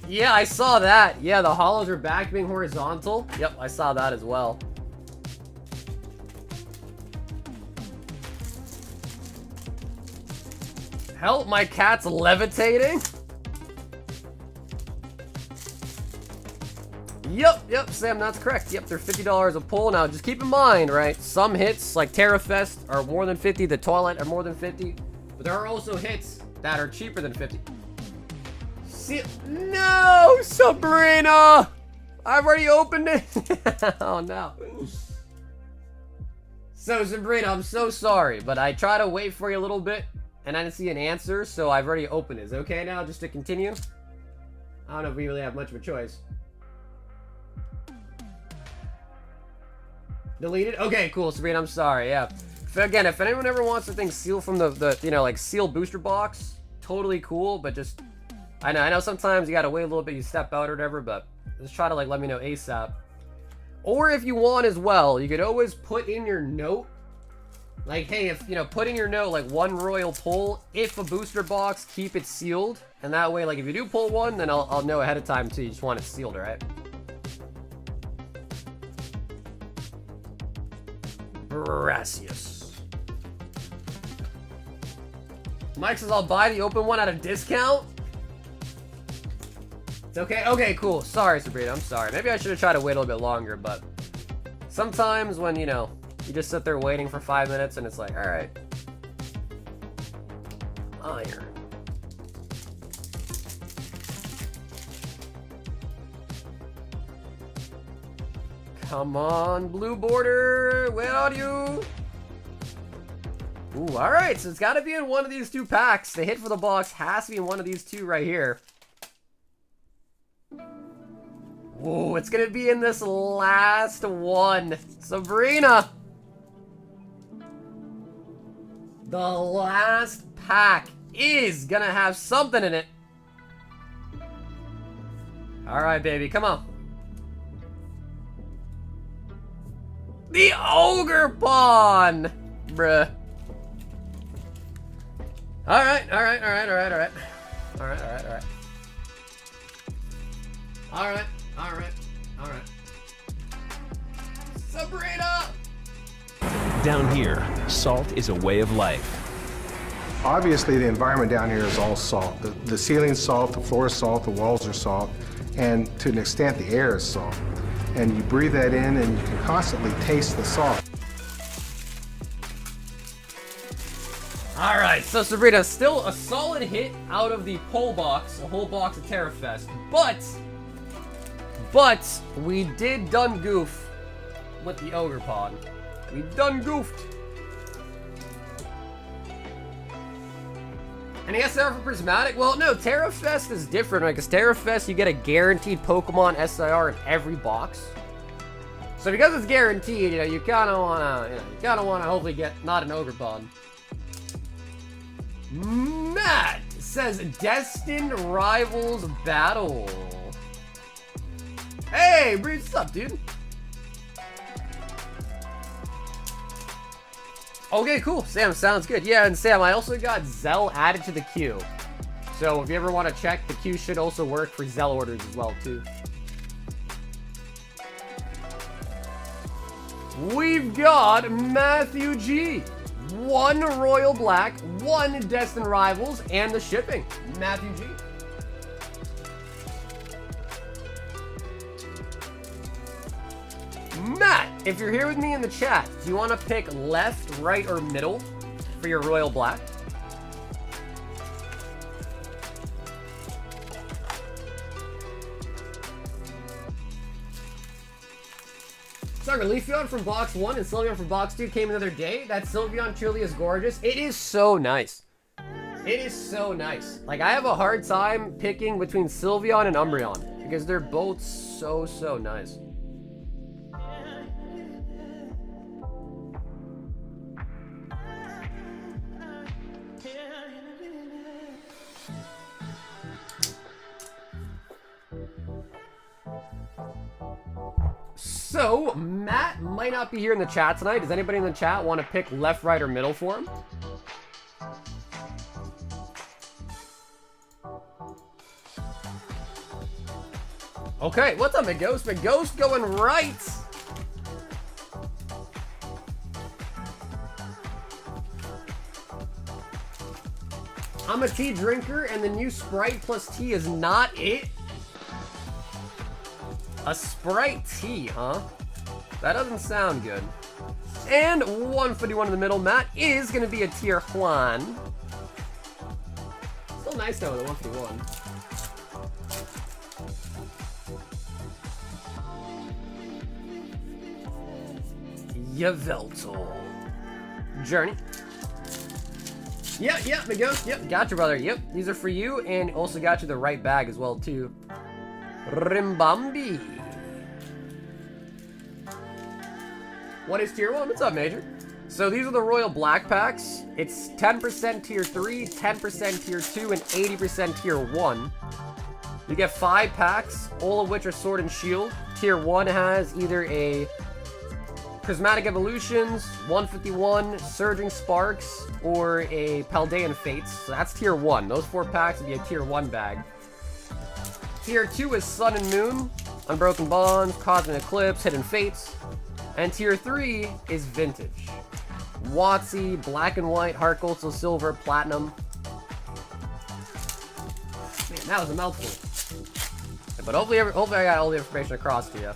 Yeah, I saw that. Yeah, the holos are back being horizontal. Yep, I saw that as well. Help, my cat's levitating. Yep, Sam, that's correct. Yep, they're $50 a pull. Now, just keep in mind, right, some hits, like Terra Fest, are more than 50. The Twilight are more than 50. But there are also hits that are cheaper than 50. No, Sabrina! I've already opened it. Oh, no. So, Sabrina, I'm so sorry, but I tried to wait for you a little bit, and I didn't see an answer, so I've already opened it. Is it okay now, just to continue? I don't know if we really have much of a choice. Deleted? Okay, cool, Sabrina, I'm sorry, yeah. Again, if anyone ever wants the thing sealed from the you know, like, sealed booster box, totally cool, but just, I know sometimes you gotta wait a little bit, you step out or whatever, but just try to, like, let me know ASAP. Or if you want as well, you could always put in your note Like, hey, if, you know, putting your note, like, one royal pull, if a booster box, keep it sealed. And that way, like, if you do pull one, then I'll know ahead of time, too. You just want it sealed, right? Gracias. Mike says, I'll buy the open one at a discount. It's okay. Okay, cool. Sorry, Sabrina. I'm sorry. Maybe I should have tried to wait a little bit longer, but sometimes when, you know, you just sit there waiting for 5 minutes and it's like, all right. Iron. Come on, blue border. Where are you? Ooh, all right. So it's got to be in one of these two packs. The hit for the box has to be in one of these two right here. Ooh, it's going to be in this last one. Sabrina. The last pack is going to have something in it. All right, baby. Come on. The Ogre Pawn! Bruh. Alright. Sabrina! Down here, salt is a way of life. Obviously, the environment down here is all salt. The ceiling's salt, the floor is salt, the walls are salt, and to an extent, the air is salt. And you breathe that in and you can constantly taste the salt. All right, so Sabrina, still a solid hit out of the pull box, a whole box of Terrafest, but we did done goof with the Ogre Pawn. We done goofed. And SR for Prismatic? Well, no, Terrafest is different, right? Because Terrafest, you get a guaranteed Pokemon SIR in every box. So because it's guaranteed, you know, you kind of want to, hopefully get not an Ogre Pawn. Matt says Destined Rivals Battle. Hey, Breeze, what's up, dude? Okay, cool. Sam, sounds good. Yeah, and Sam, I also got Zelle added to the queue. So if you ever want to check, the queue should also work for Zelle orders as well, too. We've got Matthew G. 1 Royal Black, 1 Destined Rivals, and the shipping. Matthew G. Matt, if you're here with me in the chat, do you want to pick left, right, or middle for your Royal Black? Sorry, Leafeon from box 1 and Sylveon from box 2 came the other day. That Sylveon truly is gorgeous. It is so nice. It is so nice. Like, I have a hard time picking between Sylveon and Umbreon because they're both so nice. So, Matt might not be here in the chat tonight. Does anybody in the chat want to pick left, right, or middle for him? Okay, what's up, McGhost? McGhost going right. I'm a tea drinker, and the new Sprite plus tea is not it. A Sprite tea, huh? That doesn't sound good. And 151 in the middle, Matt, is going to be a tier 1. Still nice, though, the 151. Yveltal. Journey. Yep, McGhost. Yep, gotcha, brother. Yep, these are for you, and also got you the right bag as well, too. Rimbambi. What is tier 1? What's up, Major? So these are the Royal Black packs. It's 10% tier 3, 10% tier 2, and 80% tier 1. You get 5 packs, all of which are Sword and Shield. Tier 1 has either a Prismatic Evolutions, 151, Surging Sparks, or a Paldean Fates. So that's tier 1. Those 4 packs would be a tier 1 bag. Tier 2 is Sun and Moon, Unbroken Bonds, Cosmic Eclipse, Hidden Fates. And tier 3 is Vintage. WotC, Black and White, Heart Gold, so Silver, Platinum. Man, that was a mouthful. But hopefully I got all the information across to you.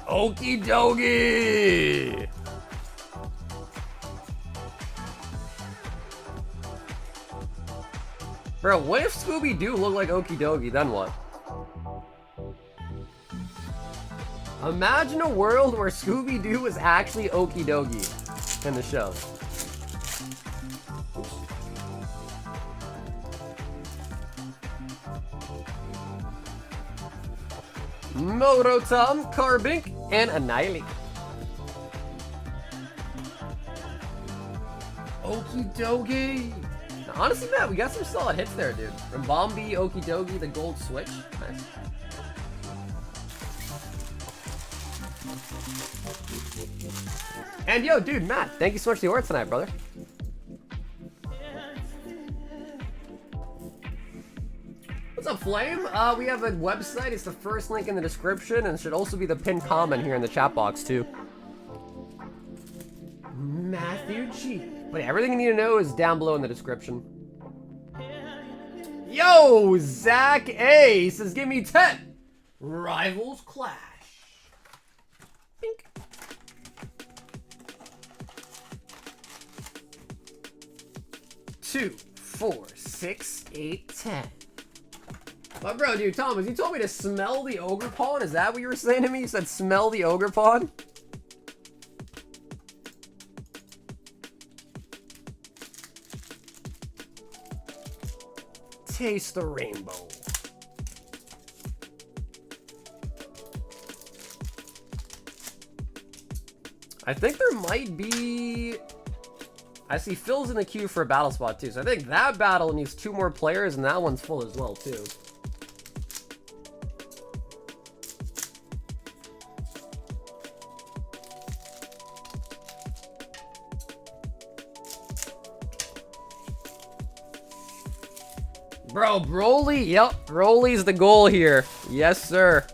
Okie dokie! Bro, what if Scooby-Doo looked like Okie dokie, then what? Imagine a world where Scooby-Doo was actually Okie dokie in the show. Morotom, Carbink, and Annihilate. Okie dokie. Honestly, Matt, we got some solid hits there, dude. Rimbombi, Okie dokie, the gold switch. Nice. And yo, dude, Matt, thank you so much for the order tonight, brother. What's up, Flame? We have a website. It's the first link in the description, and it should also be the pinned comment here in the chat box, too. Matthew G. But everything you need to know is down below in the description. Yo, Zach A says, give me 10. Rivals Clash. Bink. Two, 4, 6, 8, 10. But bro, dude, Thomas, you told me to smell the ogre pawn? Is that what you were saying to me? You said smell the ogre pawn? Taste the rainbow. I think there might be... I see Phil's in the queue for a battle spot too, so I think that battle needs 2 more players, and that one's full as well too. Bro, Broly? Yep, Broly's the goal here. Yes, sir.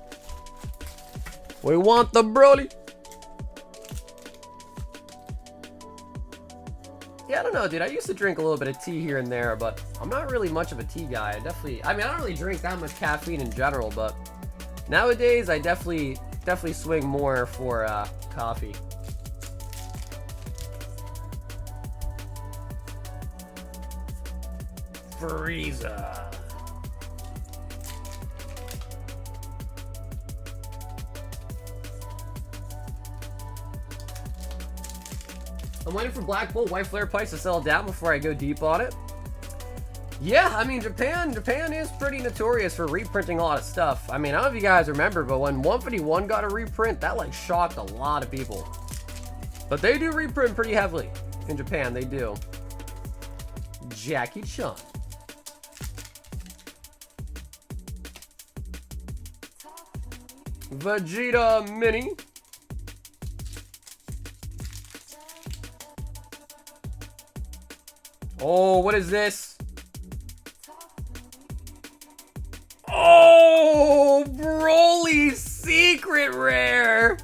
We want the Broly. Yeah, I don't know, dude. I used to drink a little bit of tea here and there, but I'm not really much of a tea guy. I mean, I don't really drink that much caffeine in general, but nowadays I definitely swing more for coffee. Frieza. I'm waiting for Black Bolt White Flare Pipes to settle down before I go deep on it. Yeah, I mean, Japan is pretty notorious for reprinting a lot of stuff. I mean, I don't know if you guys remember, but when 151 got a reprint, that like shocked a lot of people. But they do reprint pretty heavily in Japan, they do. Jackie Chan. Vegeta Mini. Oh, what is this? Oh, Broly's secret rare.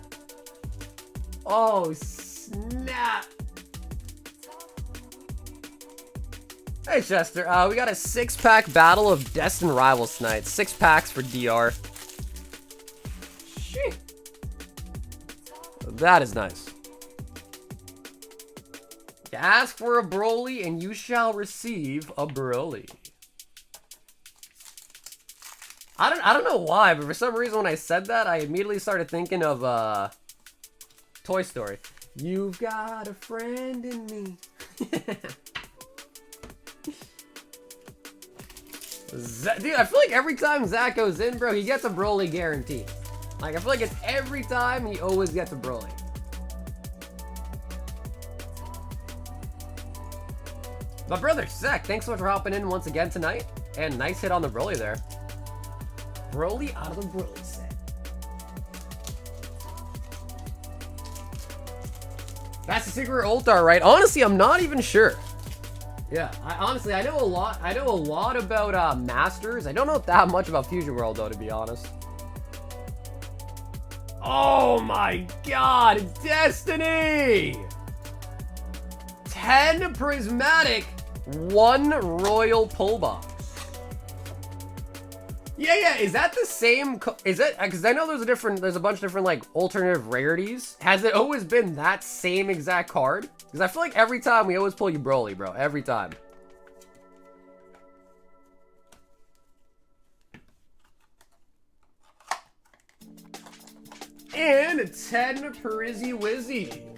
Oh, snap. Hey, Chester. We got a 6-pack battle of Destined Rivals tonight. 6 packs for DR. Shit. That is nice. Ask for a Broly and you shall receive a Broly. I don't know why, but for some reason when I said that, I immediately started thinking of Toy Story. You've got a friend in me. Dude, I feel like every time Zach goes in, bro, he gets a Broly guarantee. Like, I feel like it's every time he always gets a Broly. My brother, Zach, thanks so much for hopping in once again tonight. And nice hit on the Broly there. Broly out of the Broly set. That's the secret Ultar, right? Honestly, I'm not even sure. Yeah, honestly, I know a lot. I know a lot about Masters. I don't know that much about Fusion World, though, to be honest. Oh my god, Destiny! 10 prismatic, 1 royal pull box. Yeah, is that the same? Is it? Because I know there's a bunch of different like alternative rarities. Has it always been that same exact card? Because I feel like every time we always pull you Broly, bro. Every time. And 10 Prizzy Wizzies.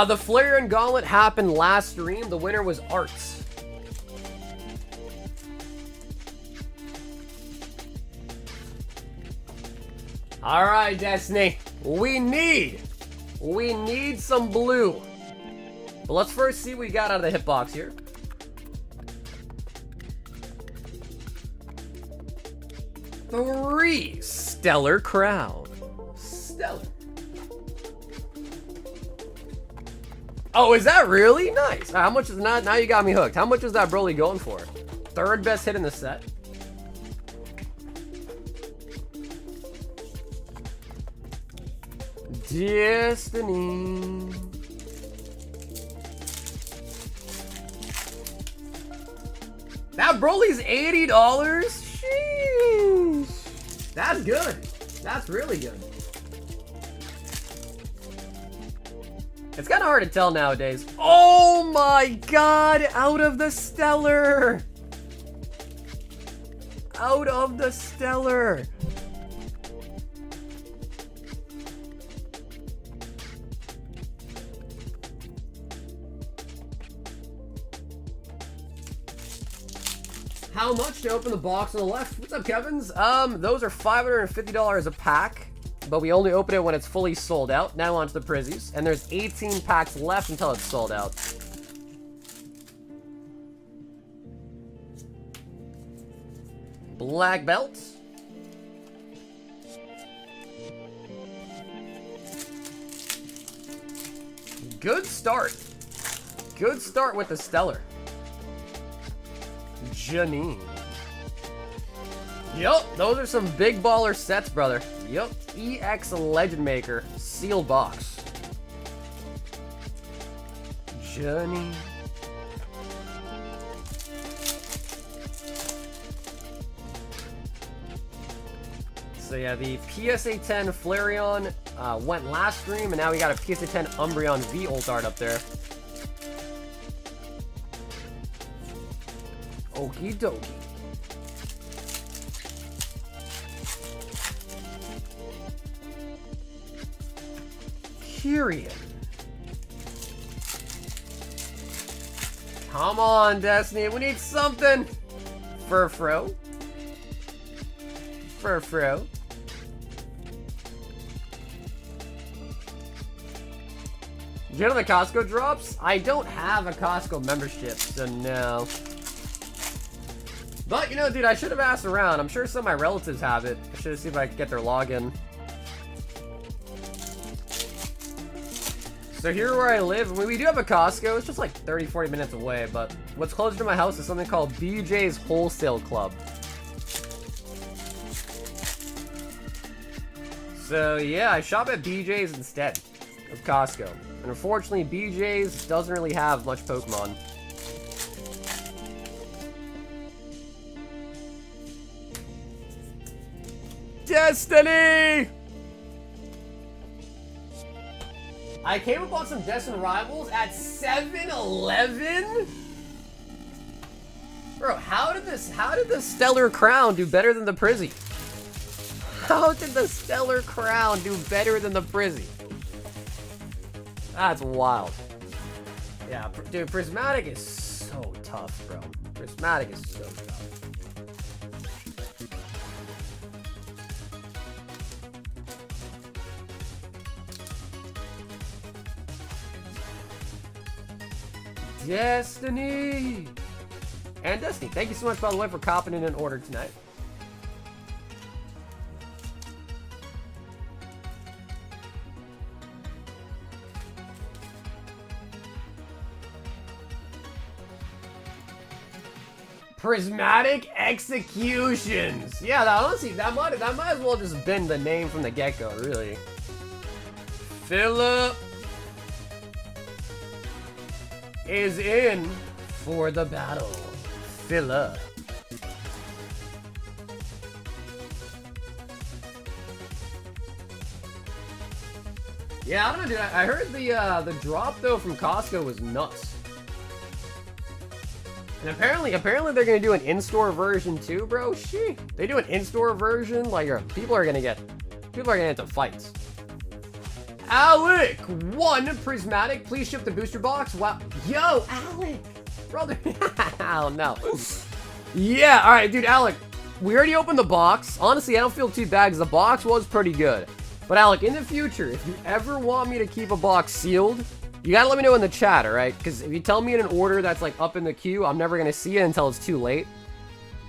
The Flareon Gauntlet happened last stream. The winner was Arts. All right, Destiny. We need some blue. But let's first see what we got out of the hitbox here. Three Stellar Crown. Stellar. Oh, is that really? Nice. How much is that? Now you got me hooked. How much is that Broly going for? Third best hit in the set. Destiny. That Broly's $80? Sheesh. That's good. That's really good. It's kind of hard to tell nowadays. Oh my god! Out of the Stellar! Out of the Stellar! How much to open the box on the left? What's up, Kevins? Those are $550 a pack. But we only open it when it's fully sold out. Now on to the Prizzies. And there's 18 packs left until it's sold out. Black belt. Good start. Good start with the Stellar. Janine. Yup, those are some big baller sets, brother. Yup, EX Legend Maker, sealed box. Journey. So yeah, the PSA 10 Flareon went last stream, and now we got a PSA 10 Umbreon V ult art up there. Okie dokie. Period. Come on, Destiny. We need something. Furfro. Furfro. Did you know the Costco drops? I don't have a Costco membership, so no. But, you know, dude, I should have asked around. I'm sure some of my relatives have it. I should have seen if I could get their login. So here where I live, we do have a Costco. It's just like 30-40 minutes away, but what's closer to my house is something called BJ's Wholesale Club. So yeah, I shop at BJ's instead of Costco. And unfortunately, BJ's doesn't really have much Pokemon. Destiny! I came upon some Destined rivals at 7-Eleven? Bro, how did the Stellar Crown do better than the Prizzy? How did the Stellar Crown do better than the Prizzy? That's wild. Yeah, dude, Prismatic is so tough, bro. Prismatic is so tough. Destiny. And Destiny, thank you so much, by the way, for copping in an order tonight. Prismatic Executions. Yeah, that, honestly, that might as well just been the name from the get-go, really. Philip is in for the battle. Philip. Yeah, I don't know, dude. I heard the drop though from Costco was nuts. And apparently they're gonna do an in-store version too, bro. Shit, they do an in-store version. Like, people are gonna get into fights. Alec, 1 prismatic. Please ship the booster box. Wow, yo, Alec, brother. Oh no. Yeah, all right, dude, Alec. We already opened the box. Honestly, I don't feel too bad because the box was pretty good. But Alec, in the future, if you ever want me to keep a box sealed, you gotta let me know in the chat, alright? Because if you tell me in an order that's like up in the queue, I'm never gonna see it until it's too late.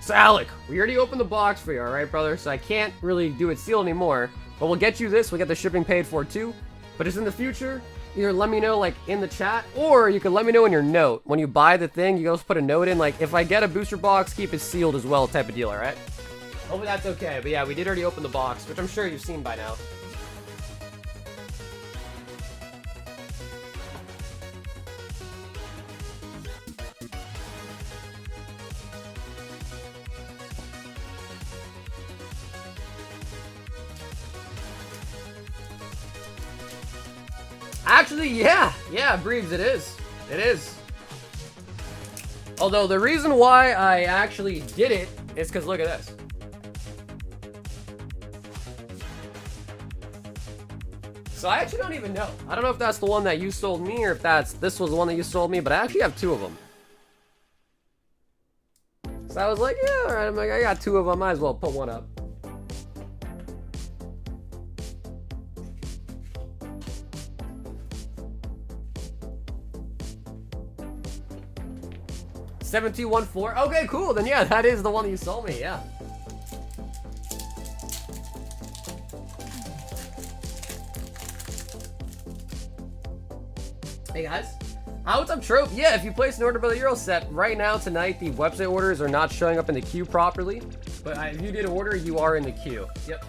So Alec, we already opened the box for you, alright, brother? So I can't really do it sealed anymore. But we'll get you this, we'll get the shipping paid for too. But just in the future, either let me know like in the chat, or you can let me know in your note. When you buy the thing, you can also put a note in like, if I get a booster box, keep it sealed as well type of deal, alright? Hopefully that's okay. But yeah, we did already open the box, which I'm sure you've seen by now. Actually, yeah, Breves, it is. It is. Although the reason why I actually did it is because look at this. So I actually don't even know. I don't know if that's the one that you sold me or if this was the one that you sold me, but I actually have 2 of them. So I was like, yeah, all right. I'm like, I got 2 of them. Might as well put one up. $7214. Okay, cool. Then yeah, that is the one that you sold me. Yeah. Hey guys. What's up, Trope? Yeah, if you place an order by the Euro set right now tonight, the website orders are not showing up in the queue properly. But if you did order, you are in the queue. Yep.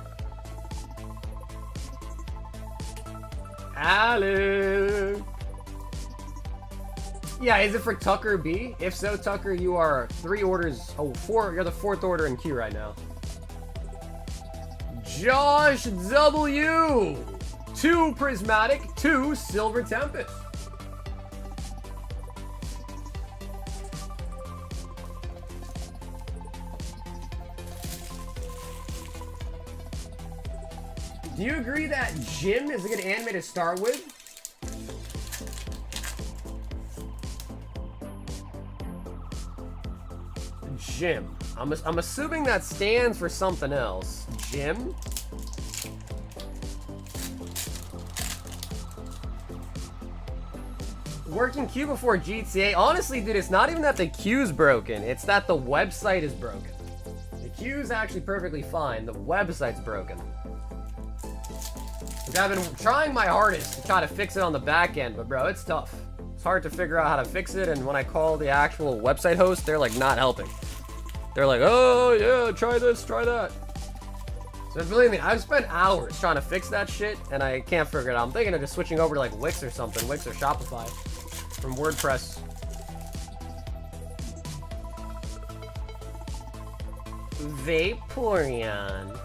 Alex. Yeah, is it for Tucker B? If so, Tucker, you are 3 orders. Oh, 4. You're the 4th order in queue right now. Josh W. 2 prismatic, 2 silver tempest. Do you agree that Jim is a good anime to start with? Jim. I'm assuming that stands for something else. Jim? Working queue before GTA. Honestly, dude, it's not even that the queue's broken. It's that the website is broken. The queue's actually perfectly fine. The website's broken. I've been trying my hardest to try to fix it on the back end, but bro, it's tough. It's hard to figure out how to fix it, and when I call the actual website host, they're like not helping. They're like, oh yeah, try this, try that. So believe me, I've spent hours trying to fix that shit, and I can't figure it out. I'm thinking of just switching over to like Wix or something, Wix or Shopify from WordPress. Vaporeon.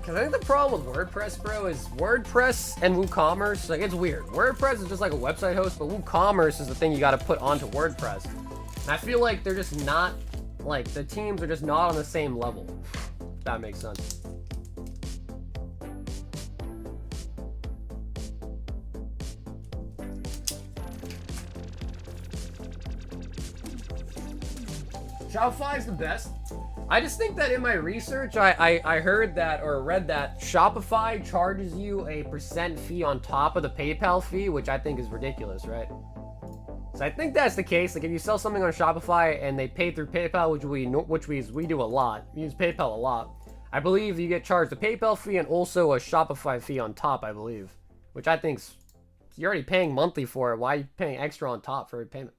Because I think the problem with WordPress, bro, is WordPress and WooCommerce, like, it's weird. WordPress is just like a website host, but WooCommerce is the thing you got to put onto WordPress. And I feel like they're just not, like, the teams are just not on the same level. If that makes sense. Shopify is the best. I just think that in my research, I heard that or read that Shopify charges you a % fee on top of the PayPal fee, which I think is ridiculous, right? So I think that's the case. Like if you sell something on Shopify and they pay through PayPal, which we do a lot, we use PayPal a lot. I believe you get charged a PayPal fee and also a Shopify fee on top, I believe, which I think's you're already paying monthly for it. Why are you paying extra on top for a payment?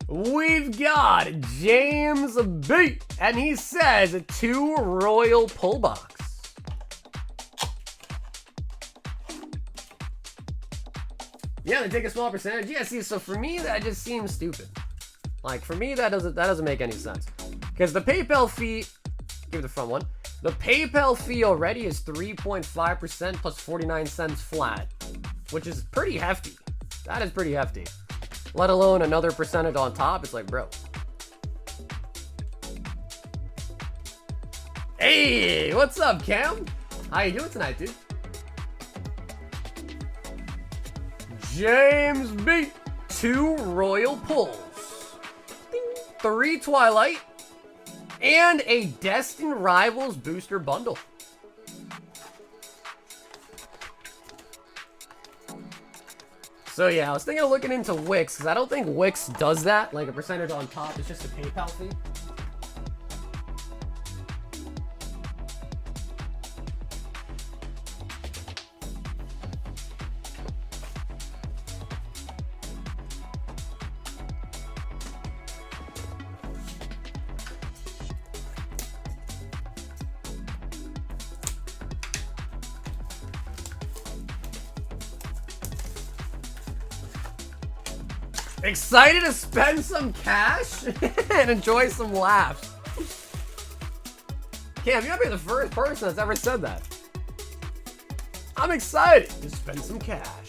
We've got James B, and he says 2 royal pull box. Yeah, they take a small percentage. Yeah, see, so for me that just seems stupid. Like for me that doesn't make any sense. Because the PayPal fee, give it the front one. The PayPal fee already is 3.5% plus 49 cents flat, which is pretty hefty. That is pretty hefty. Let alone another percentage on top. It's like, bro. Hey, what's up, Cam? How you doing tonight, dude? James B. 2 royal pulls. 3 Twilight. And a Destined Rivals booster bundle. So yeah, I was thinking of looking into Wix, because I don't think Wix does that. Like a percentage on top, it's just a PayPal fee. Excited to spend some cash and enjoy some laughs. Cam, you might be the first person that's ever said that. I'm excited to spend some cash.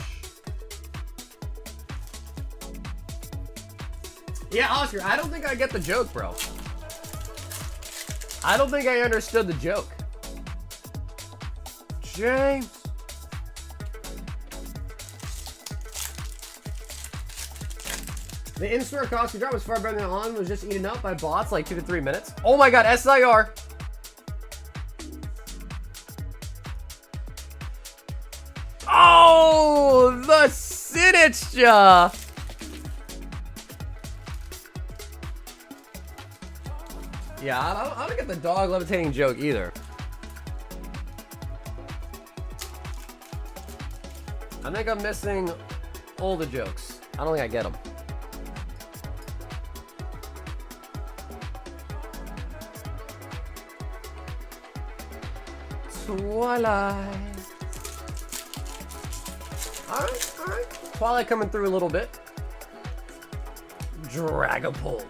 Yeah, Oscar, I don't think I get the joke, bro. I don't think I understood the joke. James. The in-store cost drop was far better than on, was just eaten up by bots like 2 to 3 minutes. Oh my god, SIR. Oh, the Sinitcha. Yeah, I don't get the dog levitating joke either. I think I'm missing all the jokes. I don't think I get them. Twilight. Alright, alright. Twilight coming through a little bit. Dragapult.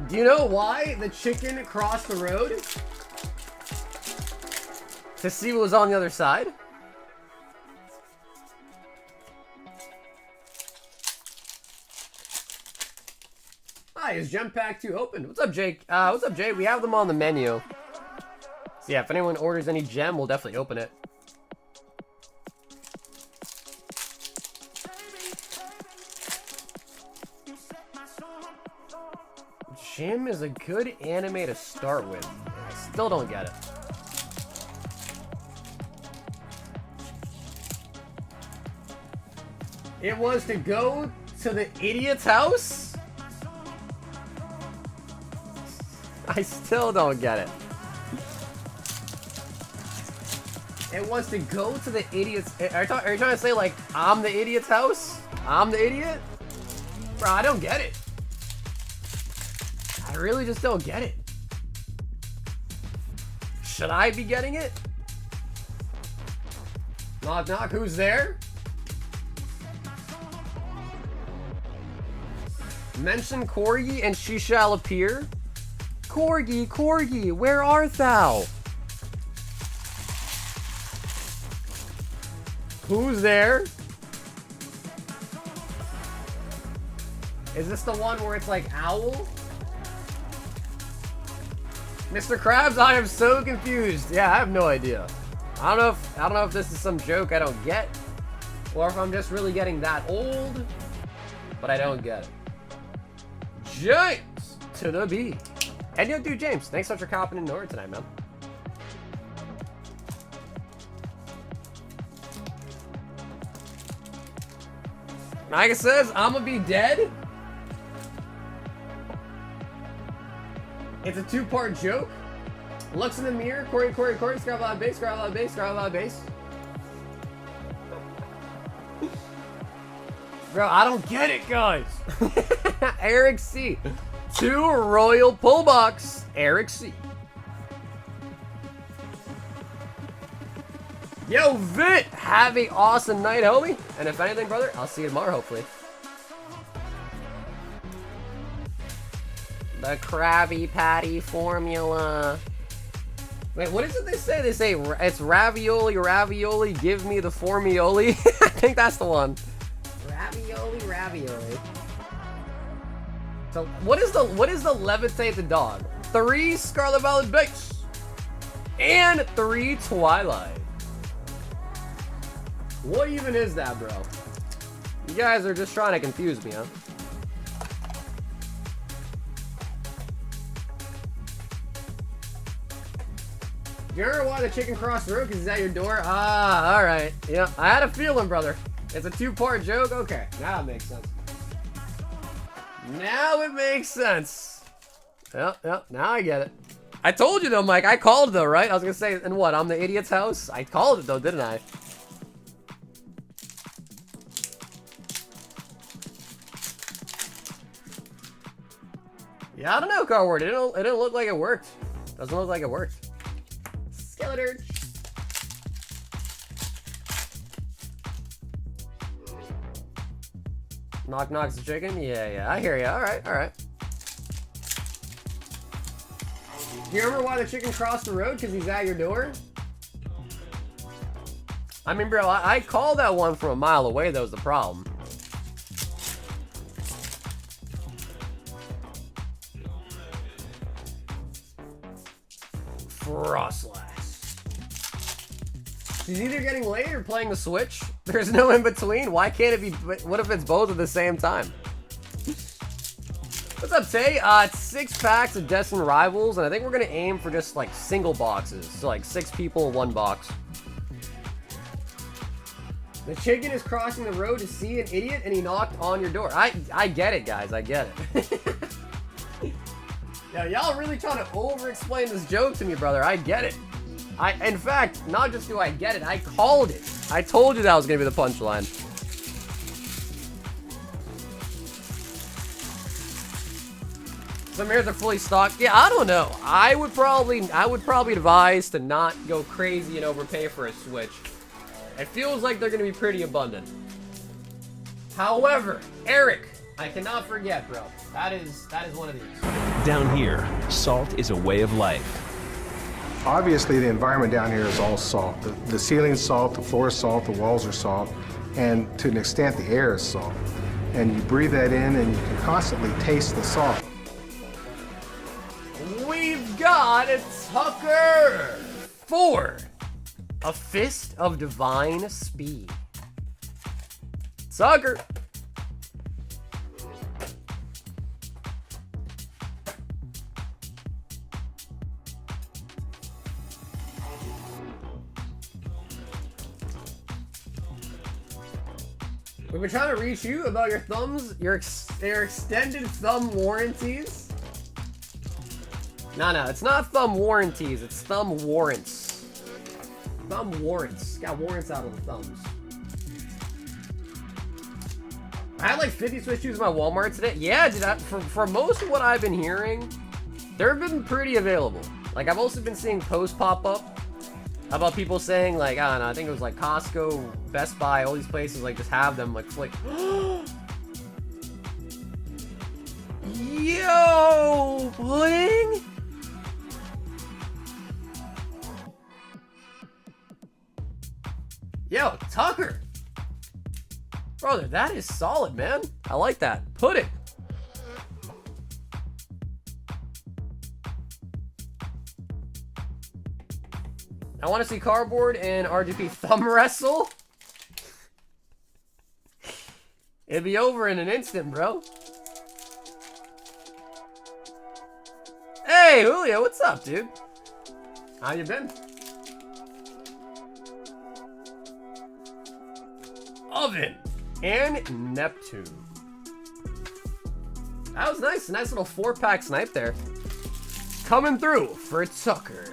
Do you know why the chicken crossed the road? To see what was on the other side? Hi, is Gem Pack 2 open? What's up, Jake? What's up, Jay? We have them on the menu. So yeah, if anyone orders any gem, we'll definitely open it. Gem is a good anime to start with. I still don't get it. It was to go to the idiot's house? I still don't get it. It was to go to the idiot's... Are you trying to say, like, I'm the idiot's house? I'm the idiot? Bro, I don't get it. I really just don't get it. Should I be getting it? Knock, knock, who's there? Mention Corgi and she shall appear. Corgi, Corgi, where art thou? Who's there? Is this the one where it's like owl? Mr. Krabs, I am so confused. Yeah, I have no idea. I don't know if this is some joke I don't get, Or if I'm just really getting that old, but I don't get it. James to the B. And yo, dude, James, thanks so much for copping in order tonight, man. Micah says, I'm gonna be dead. It's a two-part joke. Looks in the mirror, Corey, scribe out base, scribe out base, scribe out base. Bro, I don't get it, guys. Eric C. 2 Royal Pull Box. Eric C. Yo, Vit, have a awesome night, homie. And if anything, brother, I'll see you tomorrow, hopefully. The Krabby Patty formula. Wait, what is it they say? They say it's ravioli, give me the formioli. I think that's the one. Ravioli. So what is the levitate the dog? 3 Scarlet Violet Base and 3 Twilight. What even is that, bro? You guys are just trying to confuse me, huh? You ever why the chicken crossed the road because he's at your door? Ah, alright. Yeah, I had a feeling, brother. It's a 2-part joke? Okay, now it makes sense. Now it makes sense. Yep, now I get it. I told you though, Mike. I called though, right? I was gonna say, in what? I'm the idiot's house? I called it though, didn't I? Yeah, I don't know, Carward. It didn't look like it worked. Doesn't look like it worked. Skeleton. Knock knocks the chicken? Yeah, I hear ya. Alright. Do you remember why the chicken crossed the road? Because he's at your door? I mean, bro, I called that one from a mile away. That was the problem. Frostlass. She's either getting laid or playing the Switch. There's no in between. Why can't it be? What if it's both at the same time? What's up, Tay? It's 6 packs of Destined Rivals, and I think we're gonna aim for just like single boxes. So like 6 people in 1 box. The chicken is crossing the road to see an idiot, and he knocked on your door. I get it, guys. I get it. Yeah, y'all really trying to over-explain this joke to me, brother. I get it. In fact, not just do I get it, I called it. I told you that was gonna be the punchline. Some mirrors are fully stocked. Yeah, I don't know. I would probably advise to not go crazy and overpay for a Switch. It feels like they're gonna be pretty abundant. However, Eric, I cannot forget, bro. That is one of these. Down here, salt is a way of life. Obviously, the environment down here is all salt. The ceiling's salt, the floor is salt, the walls are salt, and to an extent, the air is salt. And you breathe that in, and you can constantly taste the salt. We've got a Tucker for a Fist of Divine Speed. Tucker. We've been trying to reach you about your thumbs, your extended thumb warranties. No, it's not thumb warranties, it's thumb warrants. Thumb warrants. Got warrants out of the thumbs. I had like 50 Swiss shoes in my Walmart today. Yeah, dude, for most of what I've been hearing, they've been pretty available. Like, I've also been seeing posts pop up about people saying, like, I don't know, I think it was like Costco, Best Buy, all these places, like, just have them, like, Yo, pudding? Yo, Tucker. Brother, that is solid, man. I like that. Pudding. I want to see Cardboard and RGP thumb wrestle. It'd be over in an instant, bro. Hey, Julio, what's up, dude? How you been? Oven and Neptune. That was nice. Nice little 4-pack snipe there. Coming through for Tucker.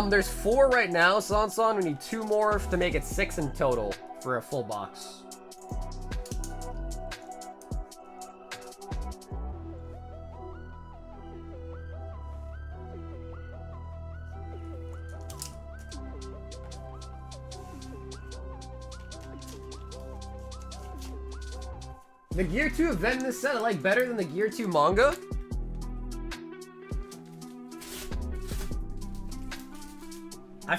There's 4 right now, Sansan. We need 2 more to make it 6 in total for a full box. The Gear 2 event in this set I like better than the Gear 2 manga. I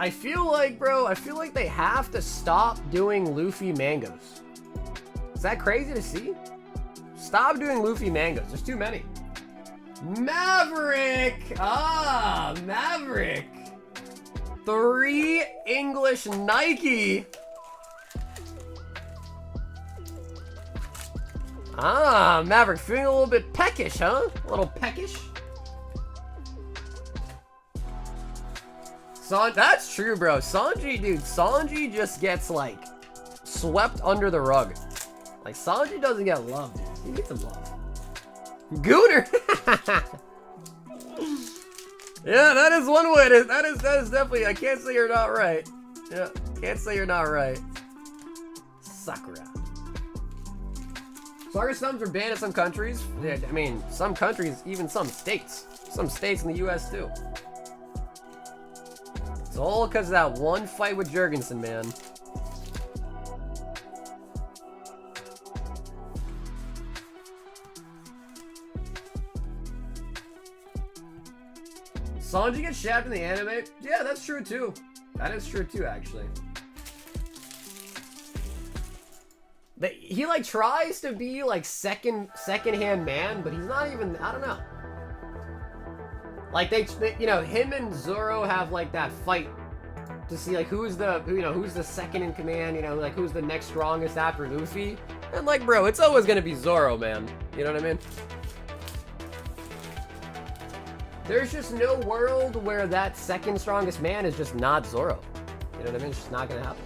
feel like, bro, I feel like they have to stop doing Luffy mangas. Is that crazy to see? Stop doing Luffy mangas. There's too many. Maverick! Ah, Maverick. 3 English Nike. Ah, Maverick feeling a little bit peckish, huh? A little peckish. That's true, bro. Sanji, dude, Sanji just gets, like, swept under the rug. Like, Sanji doesn't get love, dude. He needs some love. Gooner! Yeah, that is one way to, that is definitely, I can't say you're not right. Yeah, can't say you're not right. Sakura. Saga stumps are banned in some countries. Yeah, I mean, some countries, even some states. Some states in the US, too. It's all because of that one fight with Jurgensen, man. Sanji gets shafted in the anime? Yeah, that's true too. That is true too, actually. He like tries to be like second-hand man, but he's not even, I don't know. Like they you know, him and Zoro have like that fight to see like who's the second in command, you know, like who's the next strongest after Luffy. And like, bro, it's always gonna be Zoro, man. You know what I mean? There's just no world where that second strongest man is just not Zoro. You know what I mean? It's just not gonna happen.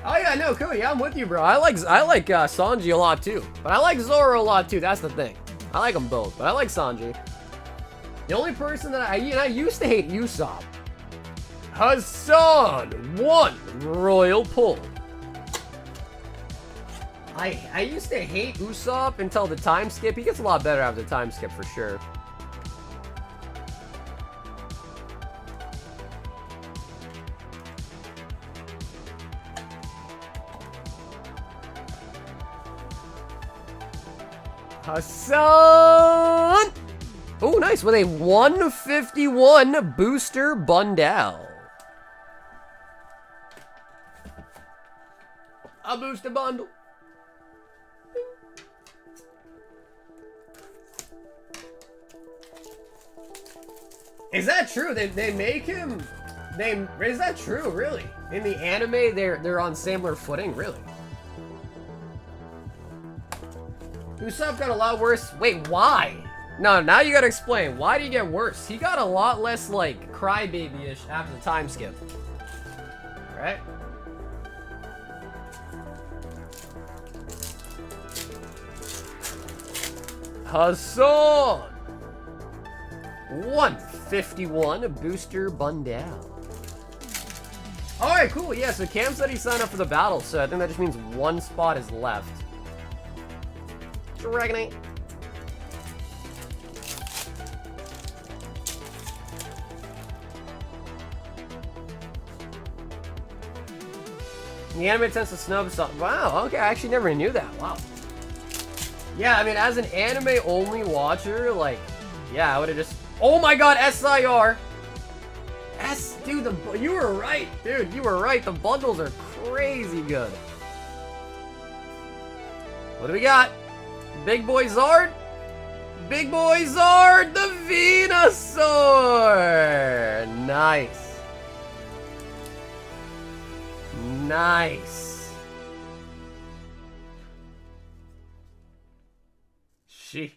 Oh yeah, no, cool. Yeah, I'm with you, bro. I like Sanji a lot too, but I like Zoro a lot too. That's the thing. I like them both, but I like Sanji. The only person that I used to hate Usopp. Hassan, 1 royal pull. I used to hate Usopp until the time skip. He gets a lot better after the time skip for sure. Hassan! Oh, nice. With a 151 booster bundle. A booster bundle. Is that true? They make him... Is that true, really? In the anime, they're on similar footing, really? Usopp got a lot worse. Wait, why? No, now you gotta explain. Why did he get worse? He got a lot less, like, crybaby-ish after the time skip. Right? Hassan! 151 booster bundle. Alright, cool. Yeah, so Cam said he signed up for the battle, so I think that just means 1 spot is left. Dragonite. The anime tends to snub something. Wow, okay, I actually never knew that. Wow. Yeah, I mean, as an anime-only watcher, like, yeah, I would have just... Oh my god, SIR! Dude, you were right, dude, you were right. The bundles are crazy good. What do we got? Big boy Zard? Big boys are the Venusaur. Nice. Nice. She.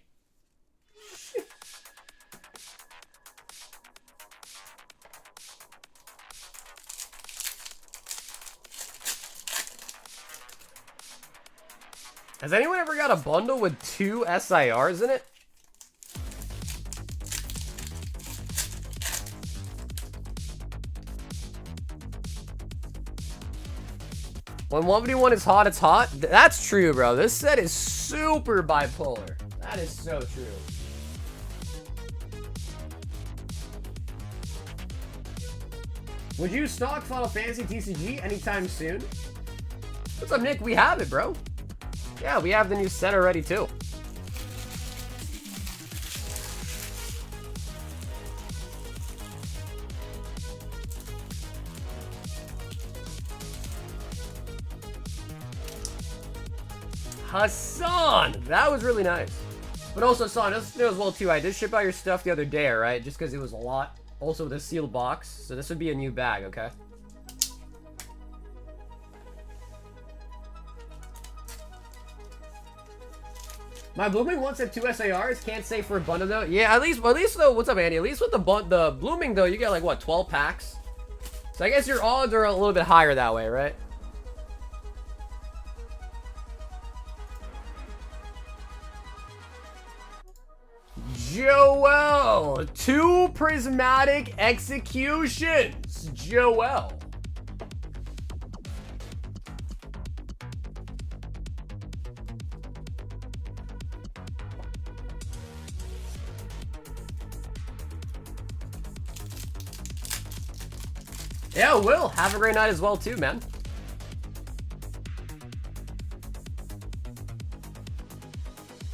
Has anyone ever got a bundle with 2 SIRs in it? When 1v1 is hot, it's hot. That's true, bro. This set is super bipolar. That is so true. Would you stock Final Fantasy TCG anytime soon? What's up, Nick? We have it, bro. Yeah, we have the new set already, too. Hassan! That was really nice. But also, Hassan, this as well, too. I did ship out your stuff the other day, right? Just because it was a lot. Also with a sealed box. So this would be a new bag, okay? My blooming once had 2 SARs. Can't say for a bundle though. Yeah, at least though. What's up, Andy? At least with the blooming though, you get like what, 12 packs. So I guess your odds are a little bit higher that way, right? Joel, 2 prismatic executions. Joel. Yeah, Will. Have a great night as well, too, man.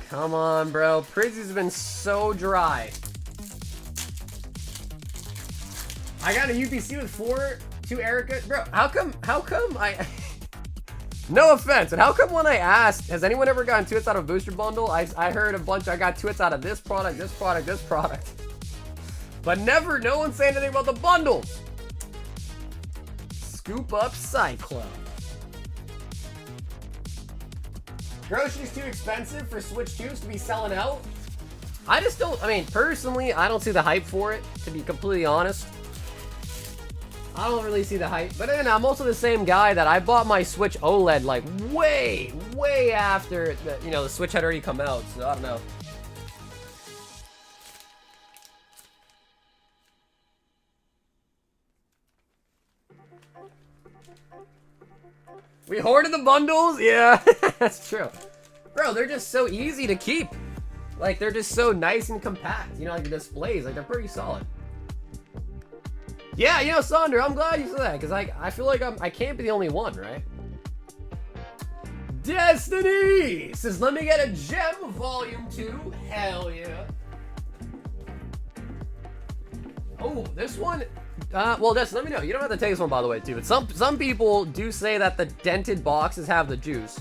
Come on, bro. Prizzy's been so dry. I got a UPC with 4, 2 Erica. Bro, how come I... No offense, and how come when I asked, has anyone ever gotten 2 hits out of a booster bundle? I heard a bunch, I got 2 hits out of this product, this product, this product. But never, no one saying anything about the bundles. Scoop up Cyclone. Groceries too expensive for Switch 2s to be selling out? I just don't, I mean, personally, I don't see the hype for it, to be completely honest. I don't really see the hype. But then I'm also the same guy that I bought my Switch OLED like way after, the Switch had already come out, so I don't know. We hoarded the bundles? Yeah, that's true. Bro, they're just so easy to keep. Like, they're just so nice and compact. Like the displays, like, they're pretty solid. Yeah, Sandra, I'm glad you said that, because I feel like I can't be the only one, right? Destiny says, let me get a gem volume 2. Hell yeah. Oh, this one... well, Destin, let me know. You don't have to take this one, by the way, too. But some people do say that the dented boxes have the juice.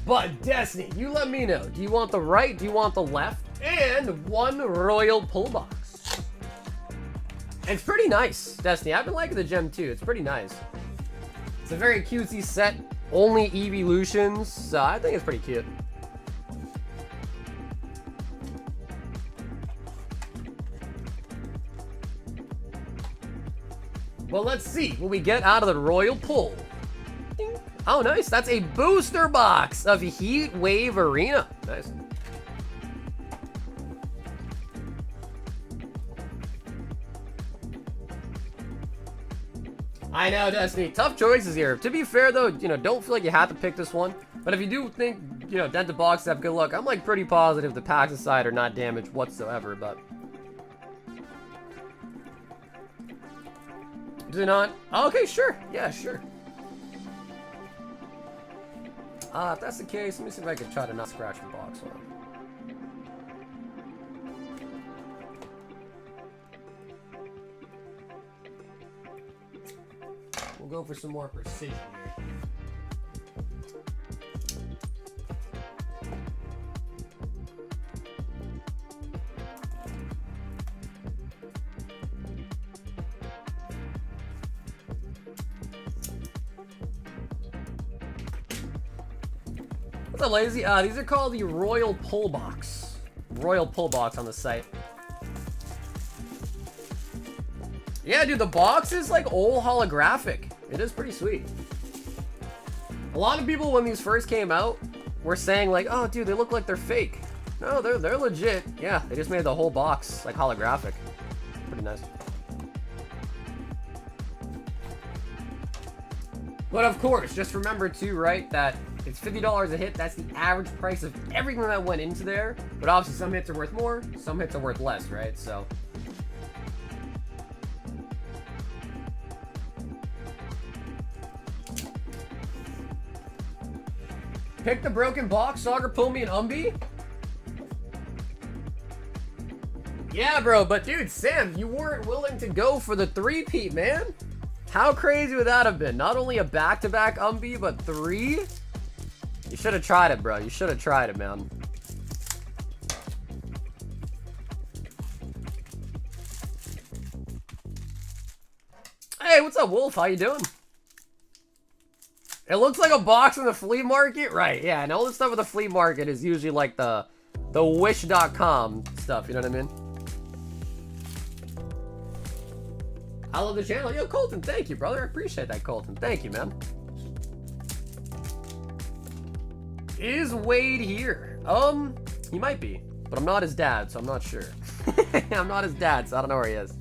But, Destiny, you let me know. Do you want the right? Do you want the left? And 1 royal pull box. It's pretty nice, Destiny. I've been liking the gem, too. It's pretty nice. It's a very cutesy set. Only evolutions. So I think it's pretty cute. Well, let's see what we get out of the royal pull. Ding. Oh, nice. That's a booster box of Heat Wave Arena. Nice. I know, Destiny. Tough choices here. To be fair, though, don't feel like you have to pick this one. But if you do think, dented boxes have good luck, I'm, like, pretty positive the packs aside are not damaged whatsoever, but... Is it not? Oh, okay, sure. Yeah, sure. If that's the case, let me see if I can try to not scratch the box on. We'll go for some more precision here. What's up, lazy? These are called the Royal Pull Box. Royal Pull Box on the site. Yeah, dude, the box is like all holographic. It is pretty sweet. A lot of people, when these first came out, were saying like, oh, dude, they look like they're fake. No, they're legit. Yeah, they just made the whole box like holographic. Pretty nice. But of course, just remember too, right, that it's $50 a hit. That's the average price of everything that went into there. But obviously some hits are worth more, some hits are worth less, right? So pick the broken box, Sauger, pull me an Umbi. Yeah, bro, but dude, Sam, you weren't willing to go for the 3-peat, man. How crazy would that have been? Not only a back-to-back Umbi, but 3? You should have tried it, bro. You should have tried it, man. Hey, what's up, Wolf? How you doing? It looks like a box in the flea market? Right, yeah, and all the stuff with the flea market is usually like the wish.com stuff, you know what I mean? I love the channel. Yo, Colton, thank you, brother. I appreciate that, Colton. Thank you, man. Is Wade here? He might be, but I'm not his dad, so I'm not sure. I'm not his dad, so I don't know where he is.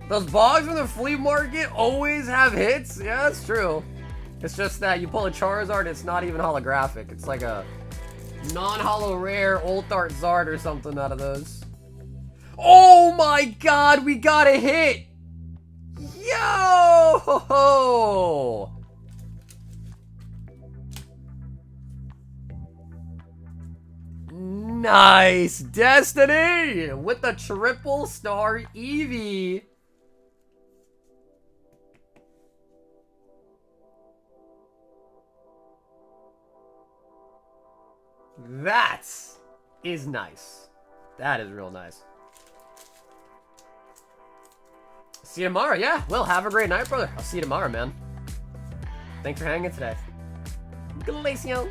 Those bogs from the flea market always have hits? Yeah, that's true. It's just that you pull a Charizard, it's not even holographic. It's like a non-holo rare Old Art Zard or something out of those. Oh my god, we got a hit! Yo! Nice! Destiny! With the triple star Eevee. That is nice. That is real nice. See you tomorrow. Yeah, well, have a great night, brother. I'll see you tomorrow, man. Thanks for hanging today. Glacio.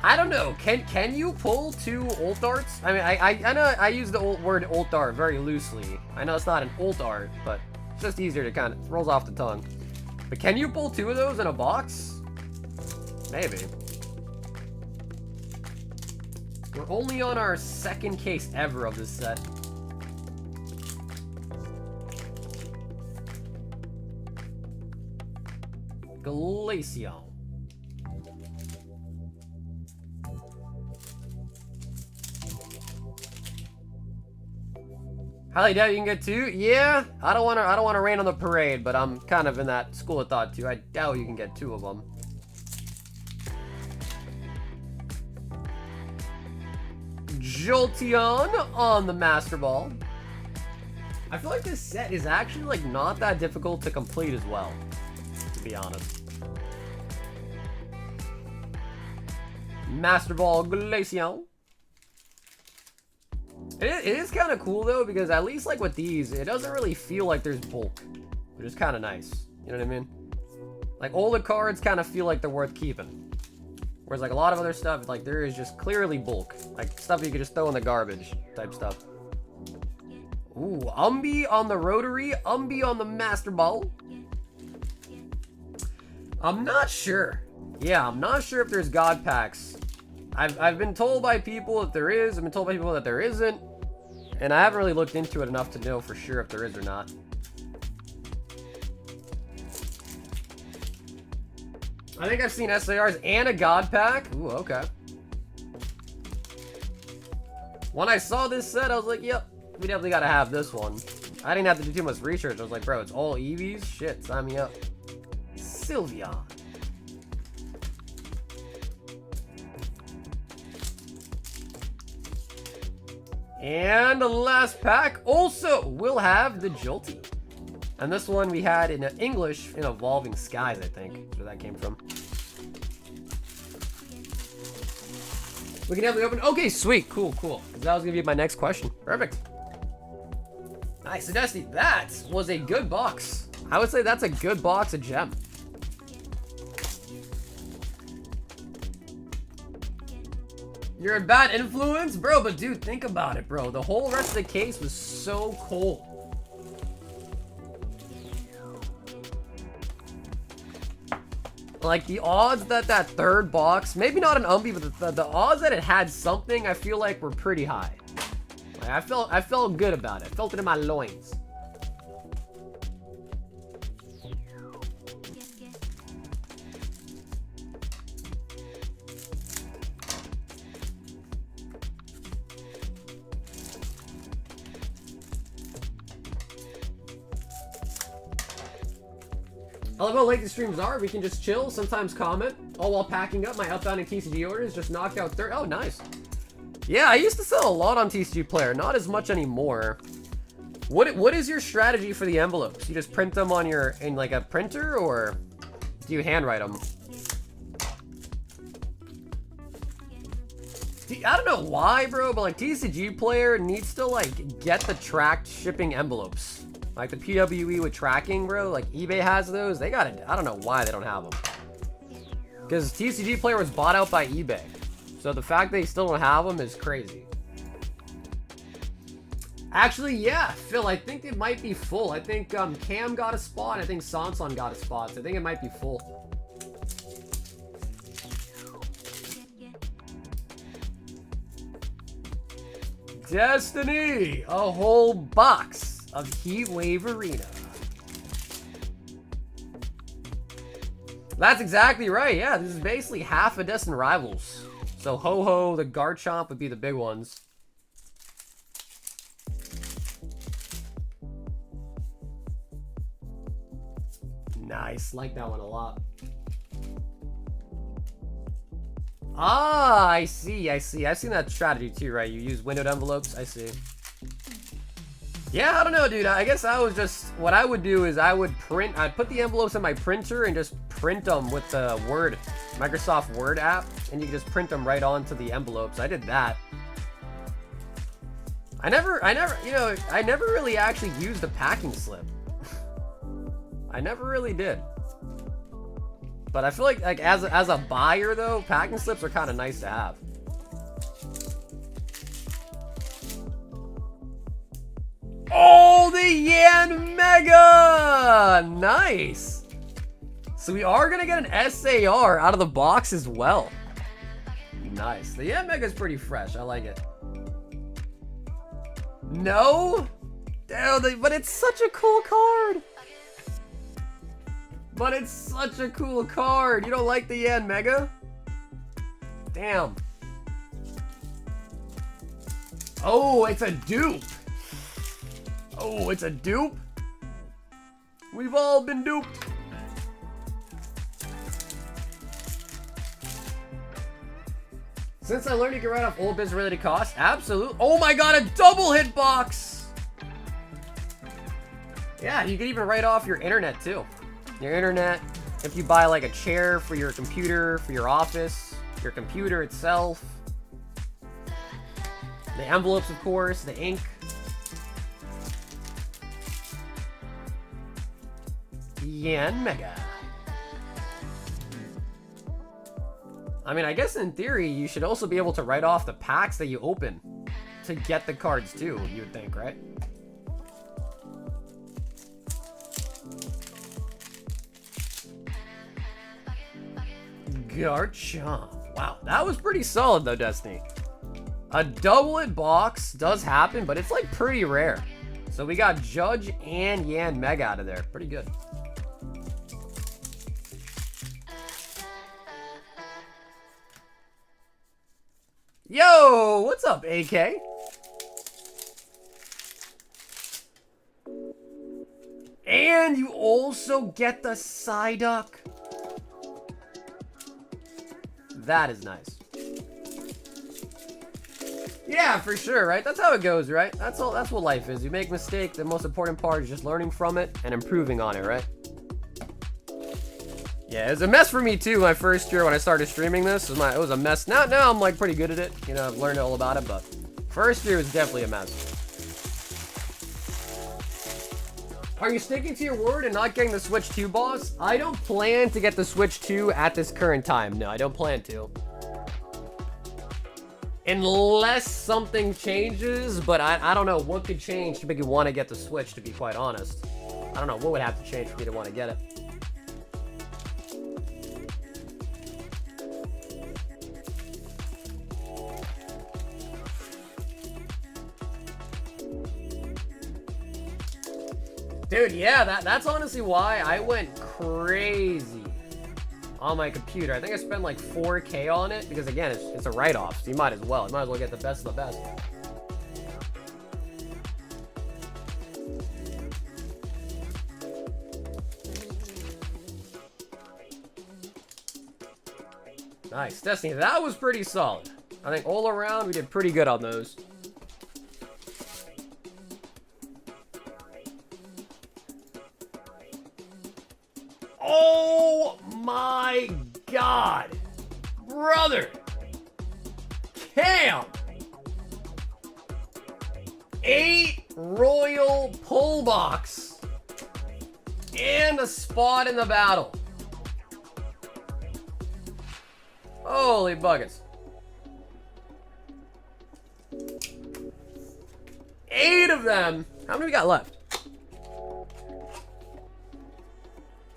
I don't know. Can you pull 2 Ult Arts? I mean, I know I use the word Ult Art very loosely. I know it's not an Ult Art, but it's just easier to kind of rolls off the tongue. But can you pull 2 of those in a box? Maybe. We're only on our 2nd case ever of this set. Glacio. Highly doubt you can get 2. Yeah, I don't want to rain on the parade, but I'm kind of in that school of thought too. I doubt you can get 2 of them. Jolteon on the Master Ball. I feel like this set is actually like not that difficult to complete as well, to be honest. Master Ball Glaceon. It is kind of cool though, because at least like with these, it doesn't really feel like there's bulk, which is kind of nice. You know what I mean? Like all the cards kind of feel like they're worth keeping. Whereas like a lot of other stuff, like there is just clearly bulk. Like stuff you could just throw in the garbage type stuff. Ooh, Umbi on the Rotary, Umbi on the Master Ball. I'm not sure. Yeah, I'm not sure if there's God packs. I've been told by people that there is. I've been told by people that there isn't. And I haven't really looked into it enough to know for sure if there is or not. I think I've seen SARs and a God pack. Ooh, okay. When I saw this set, I was like, yep, we definitely gotta have this one. I didn't have to do too much research. I was like, bro, it's all EVs? Shit, sign me up. Sylveon. And the last pack also will have the Jolty. And this one we had in English in Evolving Skies, I think. That's where that came from. We can definitely open. Okay, sweet. Cool, cool. That was going to be my next question. Perfect. Nice. So, Dusty, that was a good box. I would say that's a good box of gem. You're a bad influence? Bro, but dude, think about it, bro. The whole rest of the case was so cold. Like, the odds that that third box, maybe not an Umbi, but the odds that it had something, I feel like were pretty high. Like, I felt good about it. I felt it in my loins. I love how late the streams are. We can just chill, sometimes comment, all while packing up my outbound and TCG orders. Just knocked out Oh, nice. Yeah, I used to sell a lot on TCG Player, not as much anymore. What is your strategy for the envelopes? You just print them on in like a printer, or do you handwrite them? I don't know why, bro, but like TCG Player needs to like get the tracked shipping envelopes. Like the PWE with tracking, bro, like eBay has those. They got it. I don't know why they don't have them. Because TCG Player was bought out by eBay. So the fact they still don't have them is crazy. Actually, yeah, Phil, I think it might be full. I think Cam got a spot. I think Sanson got a spot. So I think it might be full. Destiny! A whole box of Heatwave Arena. That's exactly right. Yeah, this is basically half a Destined Rivals. So Ho-Ho, the Garchomp would be the big ones. Nice, like that one a lot. Ah, I see. I've seen that strategy too, right? You use windowed envelopes, I see. Yeah, I don't know, dude. I guess I was just, what I would do is I'd put the envelopes in my printer and just print them with the Microsoft Word app, and you can just print them right onto the envelopes. I did that. I never really actually used the packing slip. I never really did. But I feel like as a buyer though, packing slips are kind of nice to have. Oh, the Yan Mega! Nice! So we are going to get an SAR out of the box as well. Nice. The Yan Mega is pretty fresh. I like it. No? Damn, but it's such a cool card. But it's such a cool card. You don't like the Yan Mega? Damn. Oh, it's a dupe. Oh, it's a dupe? We've all been duped. Since I learned you can write off old biz related costs, absolutely. Oh my god, a double hit box! Yeah, you can even write off your internet too. Your internet, if you buy like a chair for your computer, for your office, your computer itself. The envelopes, of course, the ink. Yan Mega. I mean, I guess in theory, you should also be able to write off the packs that you open to get the cards too, you would think, right? Garchomp. Wow, that was pretty solid though, Destiny. A double hit box does happen, but it's like pretty rare. So we got Judge and Yan Mega out of there. Pretty good. Yo, what's up, AK? And you also get the Psyduck. That is nice. Yeah, for sure, right? That's how it goes, right? That's what life is. You make mistakes, the most important part is just learning from it and improving on it, right? Yeah, it was a mess for me too my first year when I started streaming this. It was a mess. Now I'm like pretty good at it. You know, I've learned all about it, but first year was definitely a mess. Are you sticking to your word and not getting the Switch 2, boss? I don't plan to get the Switch 2 at this current time. No, I don't plan to. Unless something changes, but I don't know what could change to make you want to get the Switch, to be quite honest. I don't know what would have to change for me to want to get it. Dude, yeah, that's honestly why I went crazy on my computer. I think I spent like 4K on it because, again, it's a write-off, so you might as well. You might as well get the best of the best. Nice. Destiny, that was pretty solid. I think all around we did pretty good on those. Oh my god! Brother! Cam! 8 royal pull box and a spot in the battle. Holy buckets. 8 of them. How many we got left?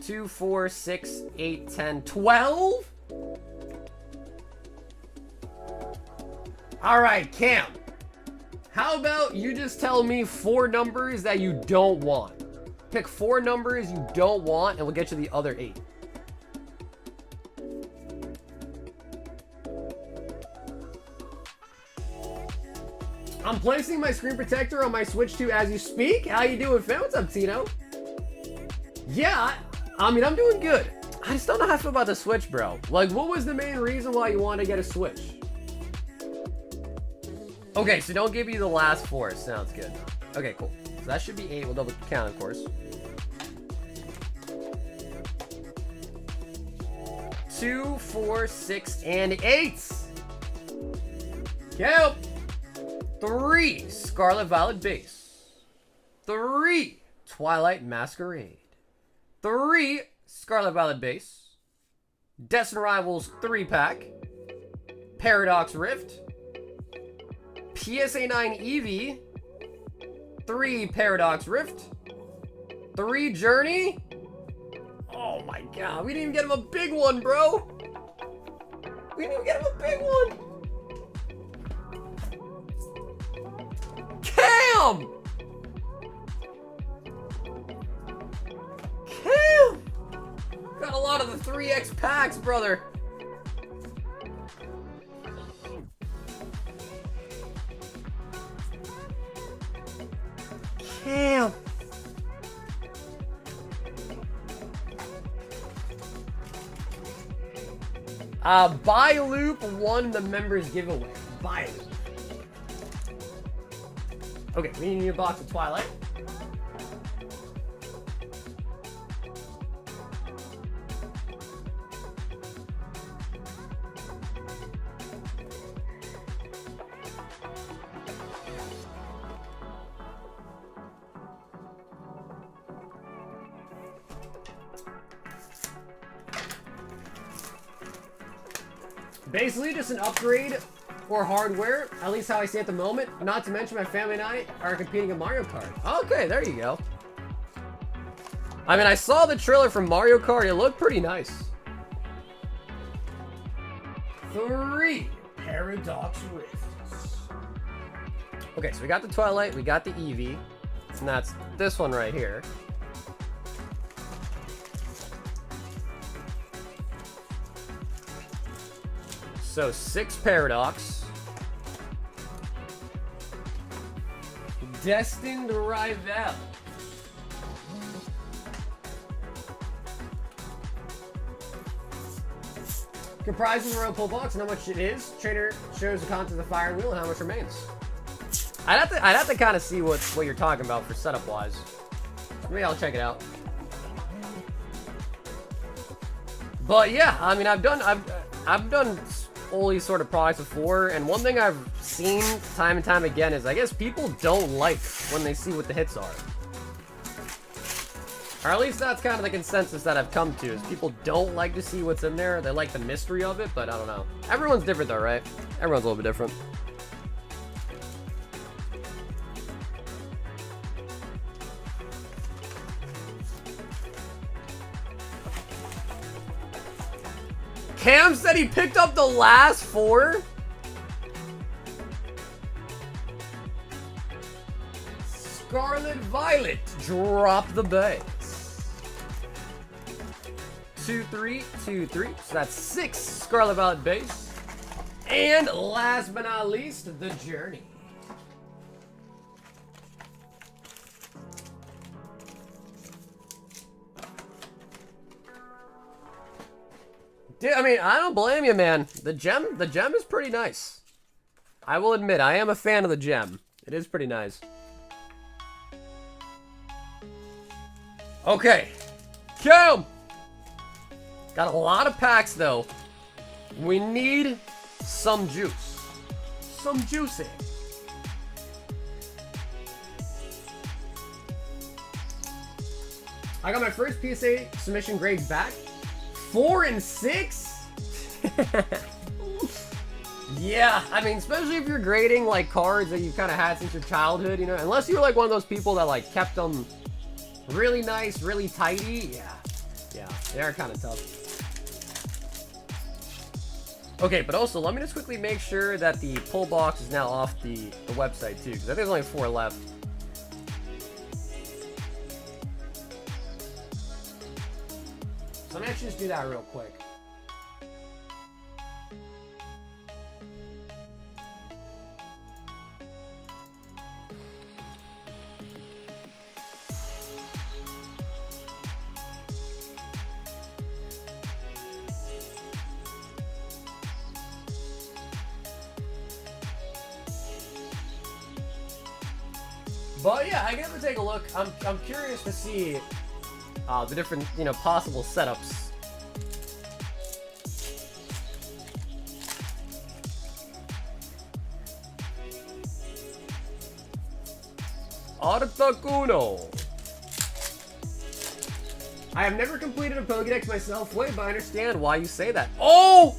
2, 4, 6, 8, 10, 12? Alright, Cam. How about you just tell me 4 numbers that you don't want? Pick 4 numbers you don't want, and we'll get you the other 8. I'm placing my screen protector on my Switch 2 as you speak. How you doing, fam? What's up, Tino? Yeah, I mean, I'm doing good. I just don't know how I feel about the Switch, bro. Like, what was the main reason why you wanted to get a Switch? Okay, so don't give me the last 4. Sounds good. Okay, cool. So that should be 8. We'll double count, of course. 2, 4, 6, and 8. Count. 3 Scarlet Violet Base. 3 Twilight Masquerade. 3 Scarlet Violet Base. Destined Rivals 3-pack. Paradox Rift. PSA 9 Eevee. 3 Paradox Rift. 3 Journey. Oh my god, we didn't even get him a big one, bro. We didn't even get him a big one. Cam! Cam! Got a lot of the 3X packs, brother. Cam! Buy Loop won the members giveaway. Buy Loop. Okay, we need a new box of Twilight. Basically just an upgrade for hardware, at least how I see it at the moment. Not to mention my family and I are competing in Mario Kart. Okay, there you go. I mean, I saw the trailer for Mario Kart. It looked pretty nice. 3 Paradox Rifts. Okay, so we got the Twilight, we got the Eevee, and that's this one right here. So 6 Paradox. Destined Rival. Comprises the royal pull box and how much it is. Trainer shows the contents of the fire wheel and how much remains. I'd have to kind of see what you're talking about for setup wise. Maybe I'll check it out. But yeah, I mean, I've done all these sort of products before, and one thing I've seen time and time again is I guess people don't like when they see what the hits are. Or at least that's kind of the consensus that I've come to, is people don't like to see what's in there. They like the mystery of it, but I don't know. Everyone's different though, right? Everyone's a little bit different. Cam said he picked up the last 4? Scarlet Violet, drop the base. 2, 3, 2, 3. So that's 6 Scarlet Violet base. And last but not least, the Journey. Dude, I mean, I don't blame you, man. The gem is pretty nice. I will admit, I am a fan of the gem. It is pretty nice. Okay. Cam! Got a lot of packs, though. We need some juice. Some juicing. I got my first PSA submission grade back. 4 and 6? Yeah, I mean, especially if you're grading, like, cards that you've kind of had since your childhood, you know? Unless you're, like, one of those people that, like, kept them really nice, really tidy. Yeah. Yeah, they are kind of tough. Okay, but also, let me just quickly make sure that the pull box is now off the website, too, because I think there's only 4 left. So let me actually just do that real quick. But yeah, I can never take a look. I'm curious to see the different, you know, possible setups. Artacuno. I have never completed a Pokédex myself. Wait, but I understand why you say that. Oh!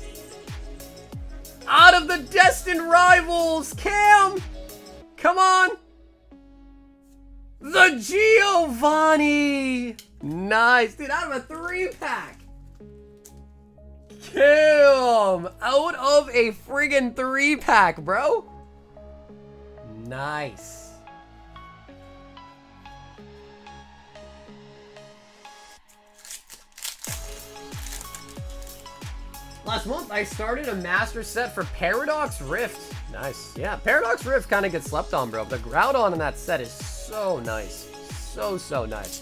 Out of the Destined rivals, Cam! Come on! The Giovanni! Nice. Dude, out of a 3-pack. Cam! Out of a friggin' 3-pack, bro. Nice. Last month, I started a master set for Paradox Rift. Nice. Yeah, Paradox Rift kind of gets slept on, bro. The Groudon in that set is so nice. So nice.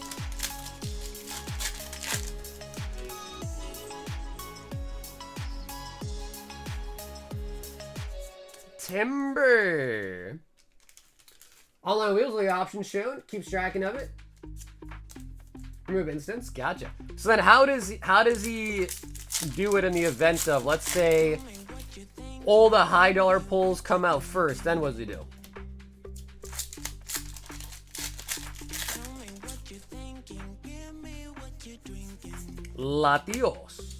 Timber. Online wheels with the options shown. Keeps tracking of it. Remove instance. Gotcha. So then how does he do it in the event of, let's say, all the high dollar pulls come out first, then what does he do? Latios.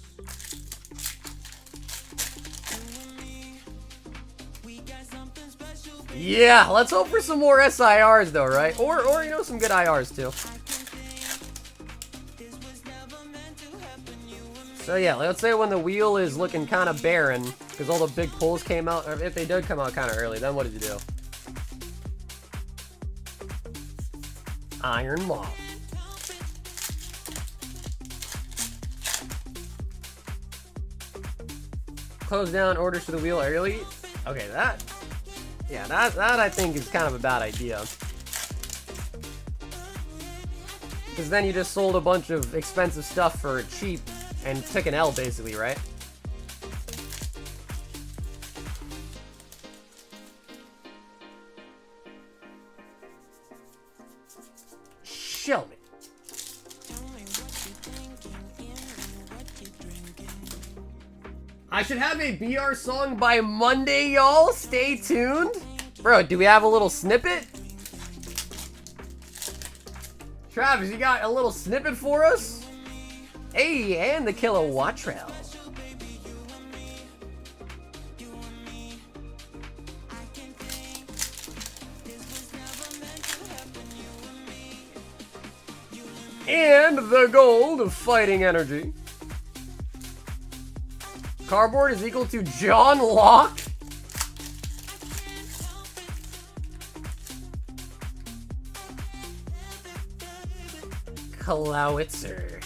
Yeah, let's hope for some more SIRs though, right? Or you know, some good IRs too. So yeah, let's say when the wheel is looking kind of barren, because all the big pulls came out, or if they did come out kind of early, then what did you do? Iron Moth. Close down orders to the wheel early. Okay, that I think is kind of a bad idea. Because then you just sold a bunch of expensive stuff for cheap and took an L basically, right? Show me. I should have a BR song by Monday, y'all. Stay tuned. Bro, do we have a little snippet? Travis, you got a little snippet for us? Hey, and the Kilowattrell. And the gold fighting energy. Cardboard is equal to John Locke. Klowitzer.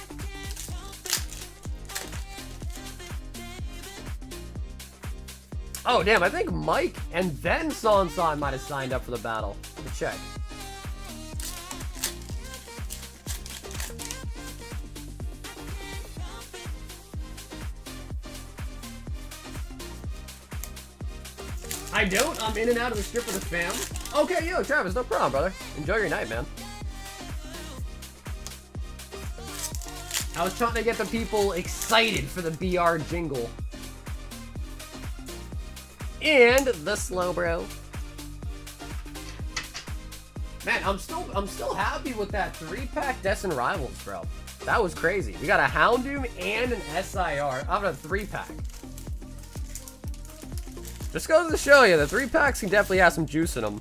Oh, damn, I think Mike and then Sansan might have signed up for the battle. Let me check. I don't. I'm in and out of the strip with the fam. Okay, yo, Travis, no problem, brother. Enjoy your night, man. I was trying to get the people excited for the BR jingle. And the slow bro. Man, I'm still happy with that 3-pack Destined Rivals, bro. That was crazy. We got a Houndoom and an SIR out of a 3-pack. Just goes to show you, the 3-packs can definitely have some juice in them.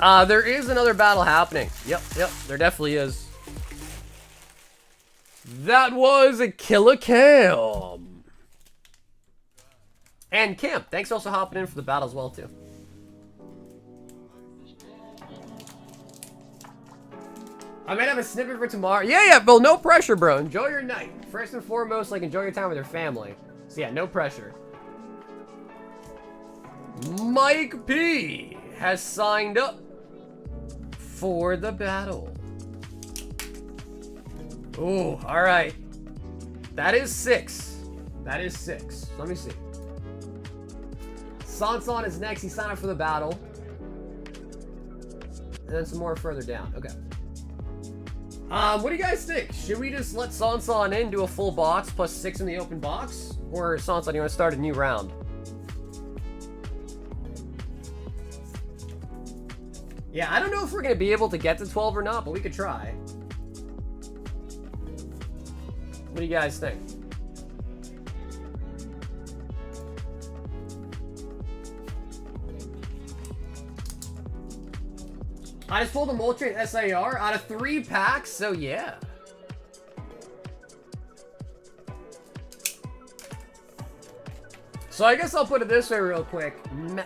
There is another battle happening. Yep, there definitely is. That was a Killer Cam. And Cam, thanks for also hopping in for the battle as well, too. I might have a snippet for tomorrow. Yeah, Bill, no pressure, bro. Enjoy your night. First and foremost, like, enjoy your time with your family. So yeah, no pressure. Mike P has signed up for the battle. Ooh, alright. That is 6. That is 6. Let me see. Sansan is next. He signed up for the battle. And then some more further down. Okay. What do you guys think? Should we just let Sansan in, do a full box, plus 6 in the open box? Or, Sansan, you want to start a new round? Yeah, I don't know if we're going to be able to get to 12 or not, but we could try. What do you guys think? I just pulled a Moltres SIR out of 3 packs, so yeah. So I guess I'll put it this way real quick,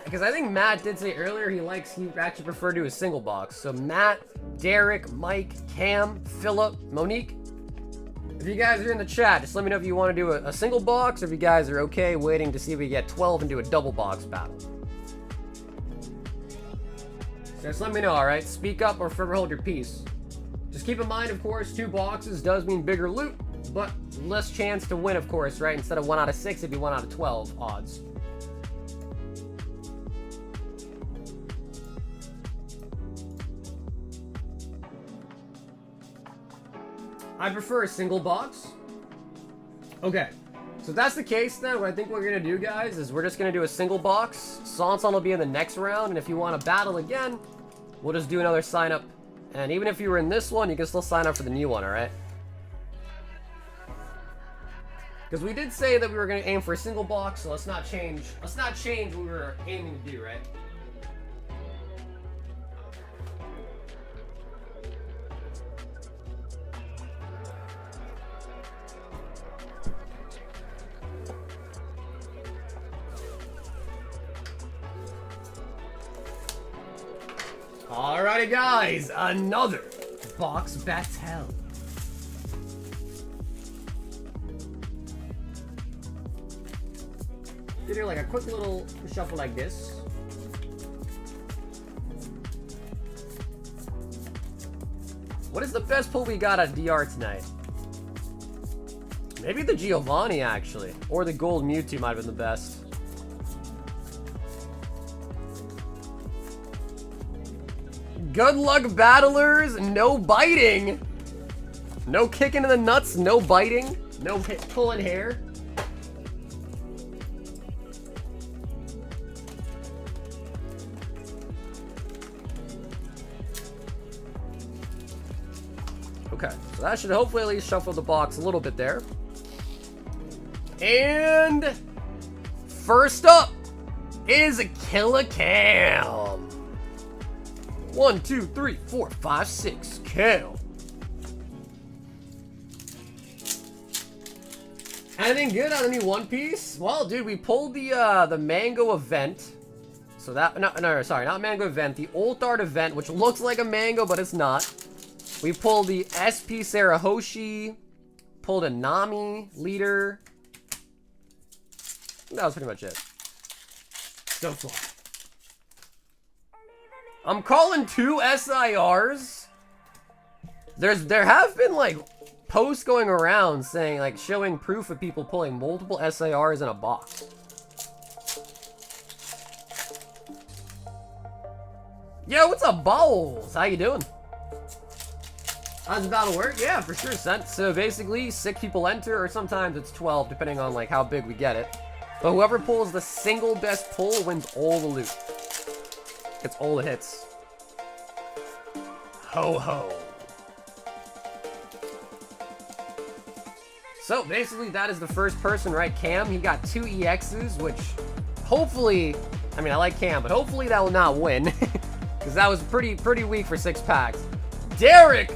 because I think Matt did say earlier he actually preferred to do a single box. So Matt, Derek, Mike, Cam, Philip, Monique, if you guys are in the chat, just let me know if you want to do a single box, or if you guys are okay waiting to see if we get 12 and do a double box battle. Just let me know, alright? Speak up or forever hold your peace. Just keep in mind, of course, 2 boxes does mean bigger loot, but less chance to win, of course, right? Instead of 1 out of 6, it'd be 1 out of 12 odds. I prefer a single box. Okay. So if that's the case, then what I think we're going to do, guys, is we're just going to do a single box. Sansan will be in the next round, and if you want to battle again, we'll just do another sign up. And even if you were in this one, you can still sign up for the new one, alright? Because we did say that we were going to aim for a single box, so let's not change what we were aiming to do, right? Alrighty, guys, another box battle. You do like a quick little shuffle like this. What is the best pull we got at DR tonight? Maybe the Giovanni, actually. Or the gold Mewtwo might have been the best. Good luck, battlers. No biting. No kicking in the nuts. No biting. No pulling hair. Okay, so that should hopefully at least shuffle the box a little bit there. And first up is a Killer Cam. 1, 2, 3, 4, 5, 6. Cam. Anything good on any One Piece? Well, dude, we pulled the mango event. So that sorry, not mango event. The Ulthard event, which looks like a mango, but it's not. We pulled the SP Sarahoshi. Pulled a Nami leader. That was pretty much it. So far. I'm calling 2 SIRs. There have been like posts going around saying like showing proof of people pulling multiple SIRs in a box. Yo, what's up, Bowls? How you doing? How's the battle work? Yeah, for sure, Sent. So basically, 6 people enter, or sometimes it's 12, depending on like how big we get it. But whoever pulls the single best pull wins all the loot. Gets all the hits. Ho ho. So basically, that is the first person, right? Cam, he got 2 EXs, which hopefully, I mean, I like Cam, but hopefully that will not win. Because that was pretty weak for 6 packs. Derek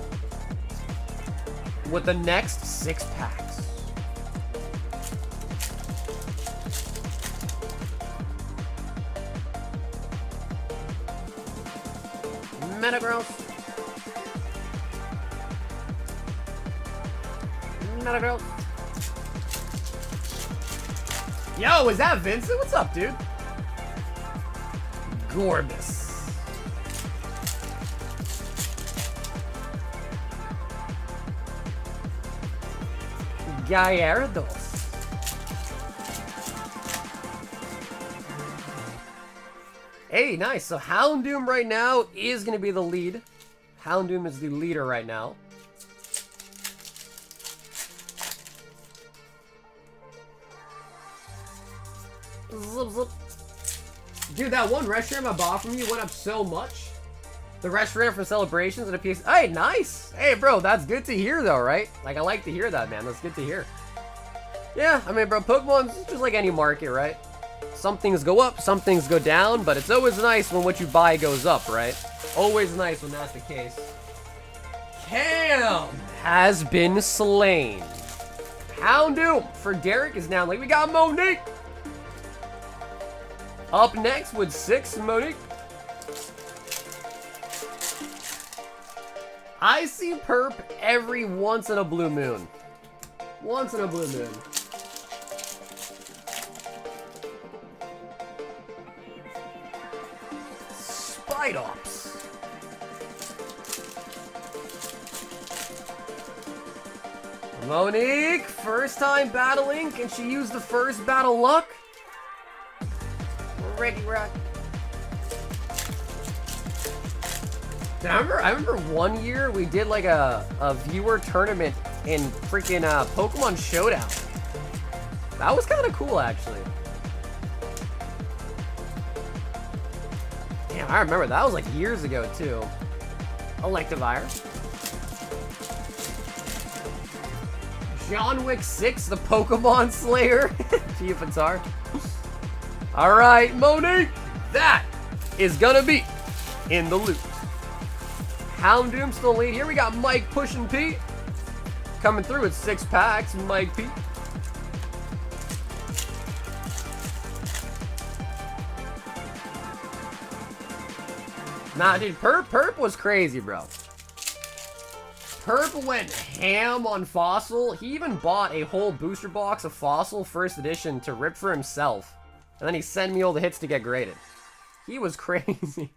with the next 6 packs. Metagross. Metagross. Yo, is that Vincent? What's up, dude? Gorbis. Gallardos. Hey, nice. So Houndoom right now is going to be the lead. Houndoom is the leader right now. Zip, zip. Dude, that one restaurant I bought from you went up so much. The restaurant for celebrations and a piece. Hey, nice. Hey, bro, that's good to hear, though, right? Like, I like to hear that, man. That's good to hear. Yeah, I mean, bro, Pokemon's just like any market, right? Some things go up, some things go down, but it's always nice when what you buy goes up, right? Always nice when that's the case. Cam has been slain. Houndoom for Derek is now like we got Monique. Up next with 6, Monique. I see Perp every once in a blue moon. Once in a blue moon. Spidops. Monique, first time battling. Can she use the first battle luck? Ready, rock. I remember one year we did like a viewer tournament in freaking Pokemon Showdown. That was kind of cool, actually. Damn, I remember that was like years ago too. Electivire. John Wick 6, the Pokemon Slayer. Giapatar. All right, Monique, that is gonna be in the loot. Houndoom still lead. Here we got Mike pushing Pete. Coming through with 6 packs, Mike Pete. Nah, dude, Perp was crazy, bro. Perp went ham on Fossil. He even bought a whole booster box of Fossil first edition to rip for himself. And then he sent me all the hits to get graded. He was crazy.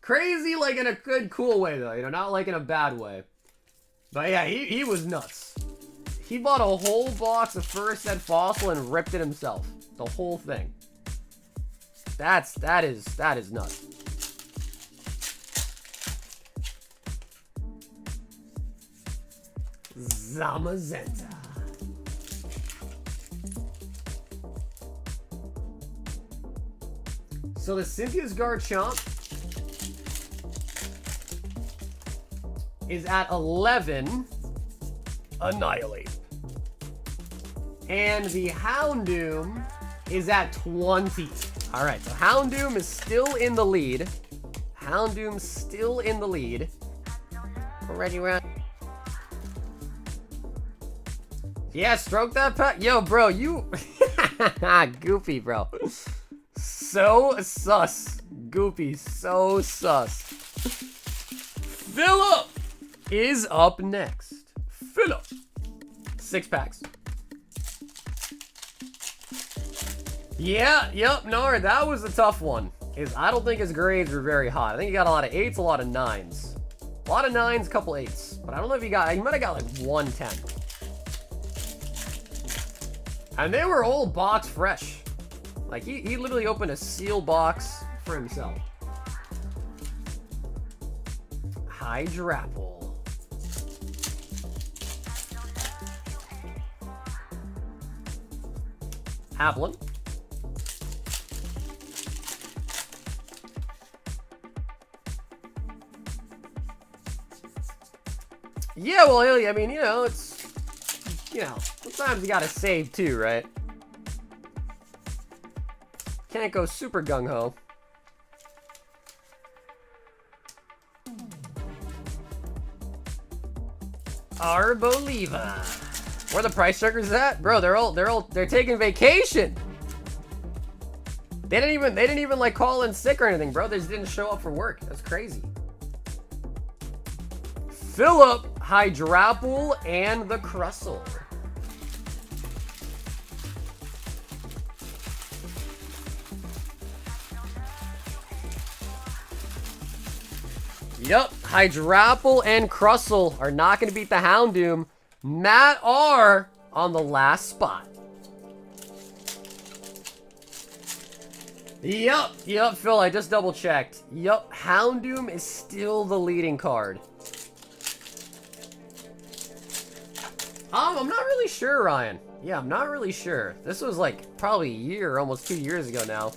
Crazy, like in a good, cool way, though. You know, not like in a bad way. But yeah, he was nuts. He bought a whole box of first set Fossil and ripped it himself. The whole thing. That is nuts. Zamazenta. So the Cynthia's Garchomp is at 11. Annihilate. And the Houndoom is at 20. All right, so Houndoom is still in the lead. Houndoom still in the lead. Ready, run. Yeah, stroke that pack. Yo, bro, you... Goofy, bro. So sus. Goofy, so sus. Philip is up next. Philip. 6 packs. Yeah, yep, no, that was a tough one. I don't think his grades were very hot. I think he got a lot of 8s, a lot of 9s. A lot of 9s, a couple 8s. But I don't know if he might have got like 110. And they were all box fresh. Like, he literally opened a sealed box for himself. Hydrapple. Applin. Yeah, well, I mean, you know, it's, you know, sometimes you gotta save too, right? Can't go super gung-ho. Arboliva. Where the price checkers at? Bro, they're taking vacation. They didn't even like call in sick or anything, bro. They just didn't show up for work. That's crazy. Philip, Hydrapple, and the Crustle. Yep, Hydrapple and Crustle are not going to beat the Houndoom. Matt R on the last spot. Yep, Phil, I just double checked. Yep, Houndoom is still the leading card. I'm not really sure, Ryan. Yeah, I'm not really sure. This was like probably a year, almost 2 years ago now.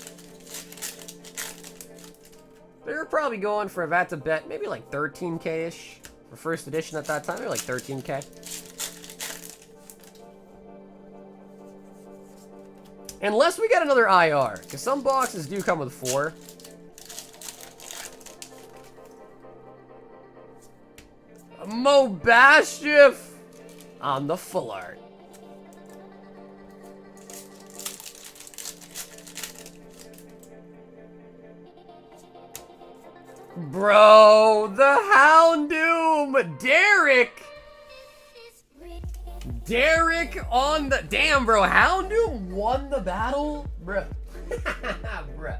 They were probably going for, if I had to bet, maybe like 13K-ish for first edition at that time. They were like 13K. Unless we get another IR, because some boxes do come with 4. Mobashiff on the full art. Bro, the Houndoom, Derek on the... Damn, bro, Houndoom won the battle? Bruh. Bruh.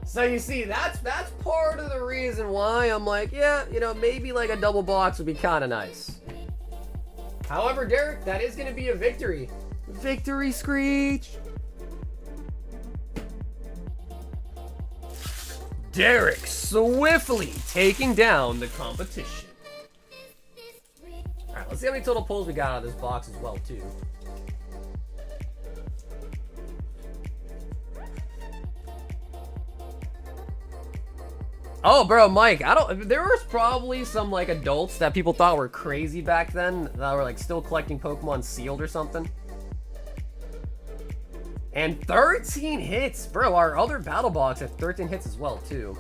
So you see, that's part of the reason why I'm like, yeah, you know, maybe like a double box would be kind of nice. However, Derek, that is going to be a victory. Victory Screech. Derek swiftly taking down the competition. Alright, let's see how many total pulls we got out of this box as well, too. Oh, bro, Mike, there was probably some, like, adults that people thought were crazy back then that were, like, still collecting Pokemon sealed or something. And 13 hits. Bro, our other battle box had 13 hits as well, too.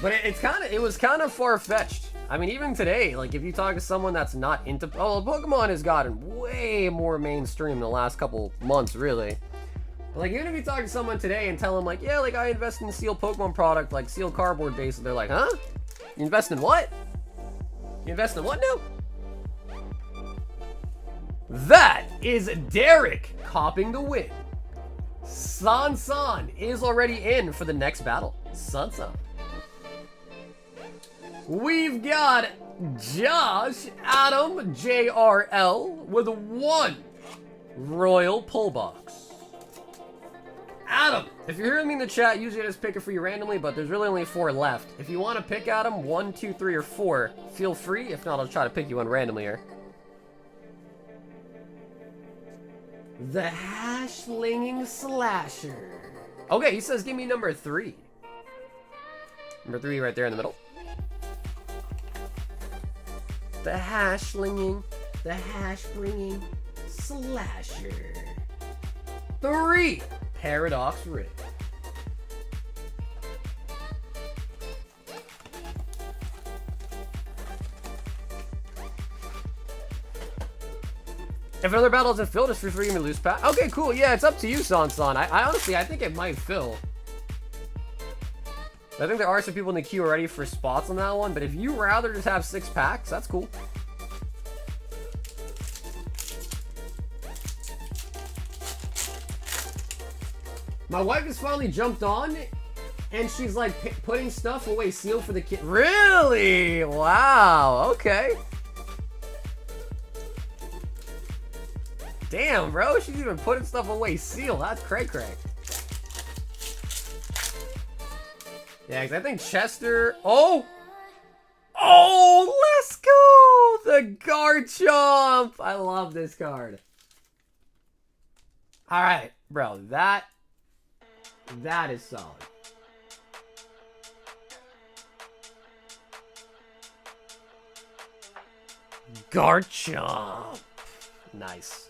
But it was kind of far-fetched. I mean, even today, like, if you talk to someone that's not into... Oh, Pokemon has gotten way more mainstream in the last couple months, really. But, like, even if you talk to someone today and tell them, like, yeah, like, I invest in sealed Pokemon product, like, sealed cardboard base, they're like, huh? You invest in what? You invest in what now? That is Derek copping the win. San is already in for the next battle. San. We've got Josh Adam JRL with 1 Royal Pull Box. Adam, if you're hearing me in the chat, usually I just pick it for you randomly, but there's really only 4 left. If you want to pick Adam, 1, 2, 3, or 4, feel free. If not, I'll try to pick you one randomly here. The Hash-Slinging Slasher. Okay, he says give me number 3. Number 3 right there in the middle. The hashling, the hash bringing slasher. 3 Paradox Rift. If another battle doesn't fill, just free to give me a loose pack. Okay, cool. Yeah, it's up to you, San-san. I honestly, I think it might fill. I think there are some people in the queue already for spots on that one, but if you rather just have 6 packs, that's cool. My wife has finally jumped on, and she's like putting stuff away sealed for the kid. Really? Wow. Okay. Damn, bro. She's even putting stuff away sealed. That's cray-cray. Yeah, because I think Chester... Oh! Oh, let's go! The Garchomp! I love this card. Alright, bro. That is solid. Garchomp. Nice.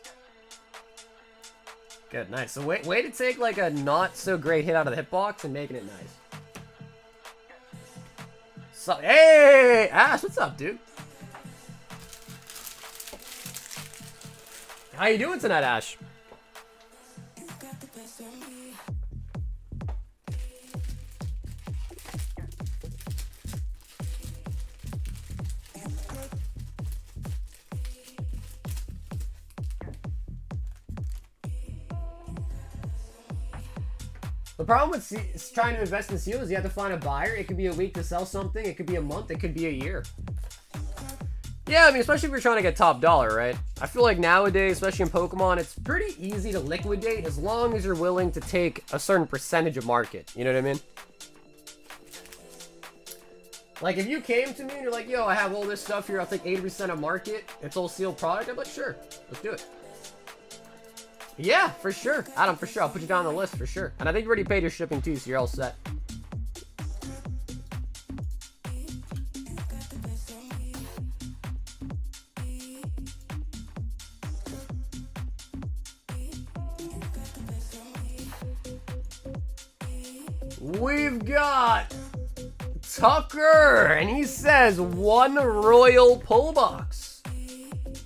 Good, nice. So way to take like a not so great hit out of the hitbox and making it nice. So, hey, Ash, what's up, dude? How you doing tonight, Ash? The problem with trying to invest in seal is you have to find a buyer. It could be a week to sell something. It could be a month. It could be a year. Yeah, I mean, especially if you're trying to get top dollar, right? I feel like nowadays, especially in Pokemon, it's pretty easy to liquidate as long as you're willing to take a certain percentage of market. You know what I mean? Like, if you came to me and you're like, yo, I have all this stuff here. I'll take 80% of market. It's all sealed product. I'm like, sure. Let's do it. Yeah, for sure. Adam, for sure. I'll put you down on the list, for sure. And I think you already paid your shipping too, so you're all set. We've got Tucker, and he says 1 royal pull box.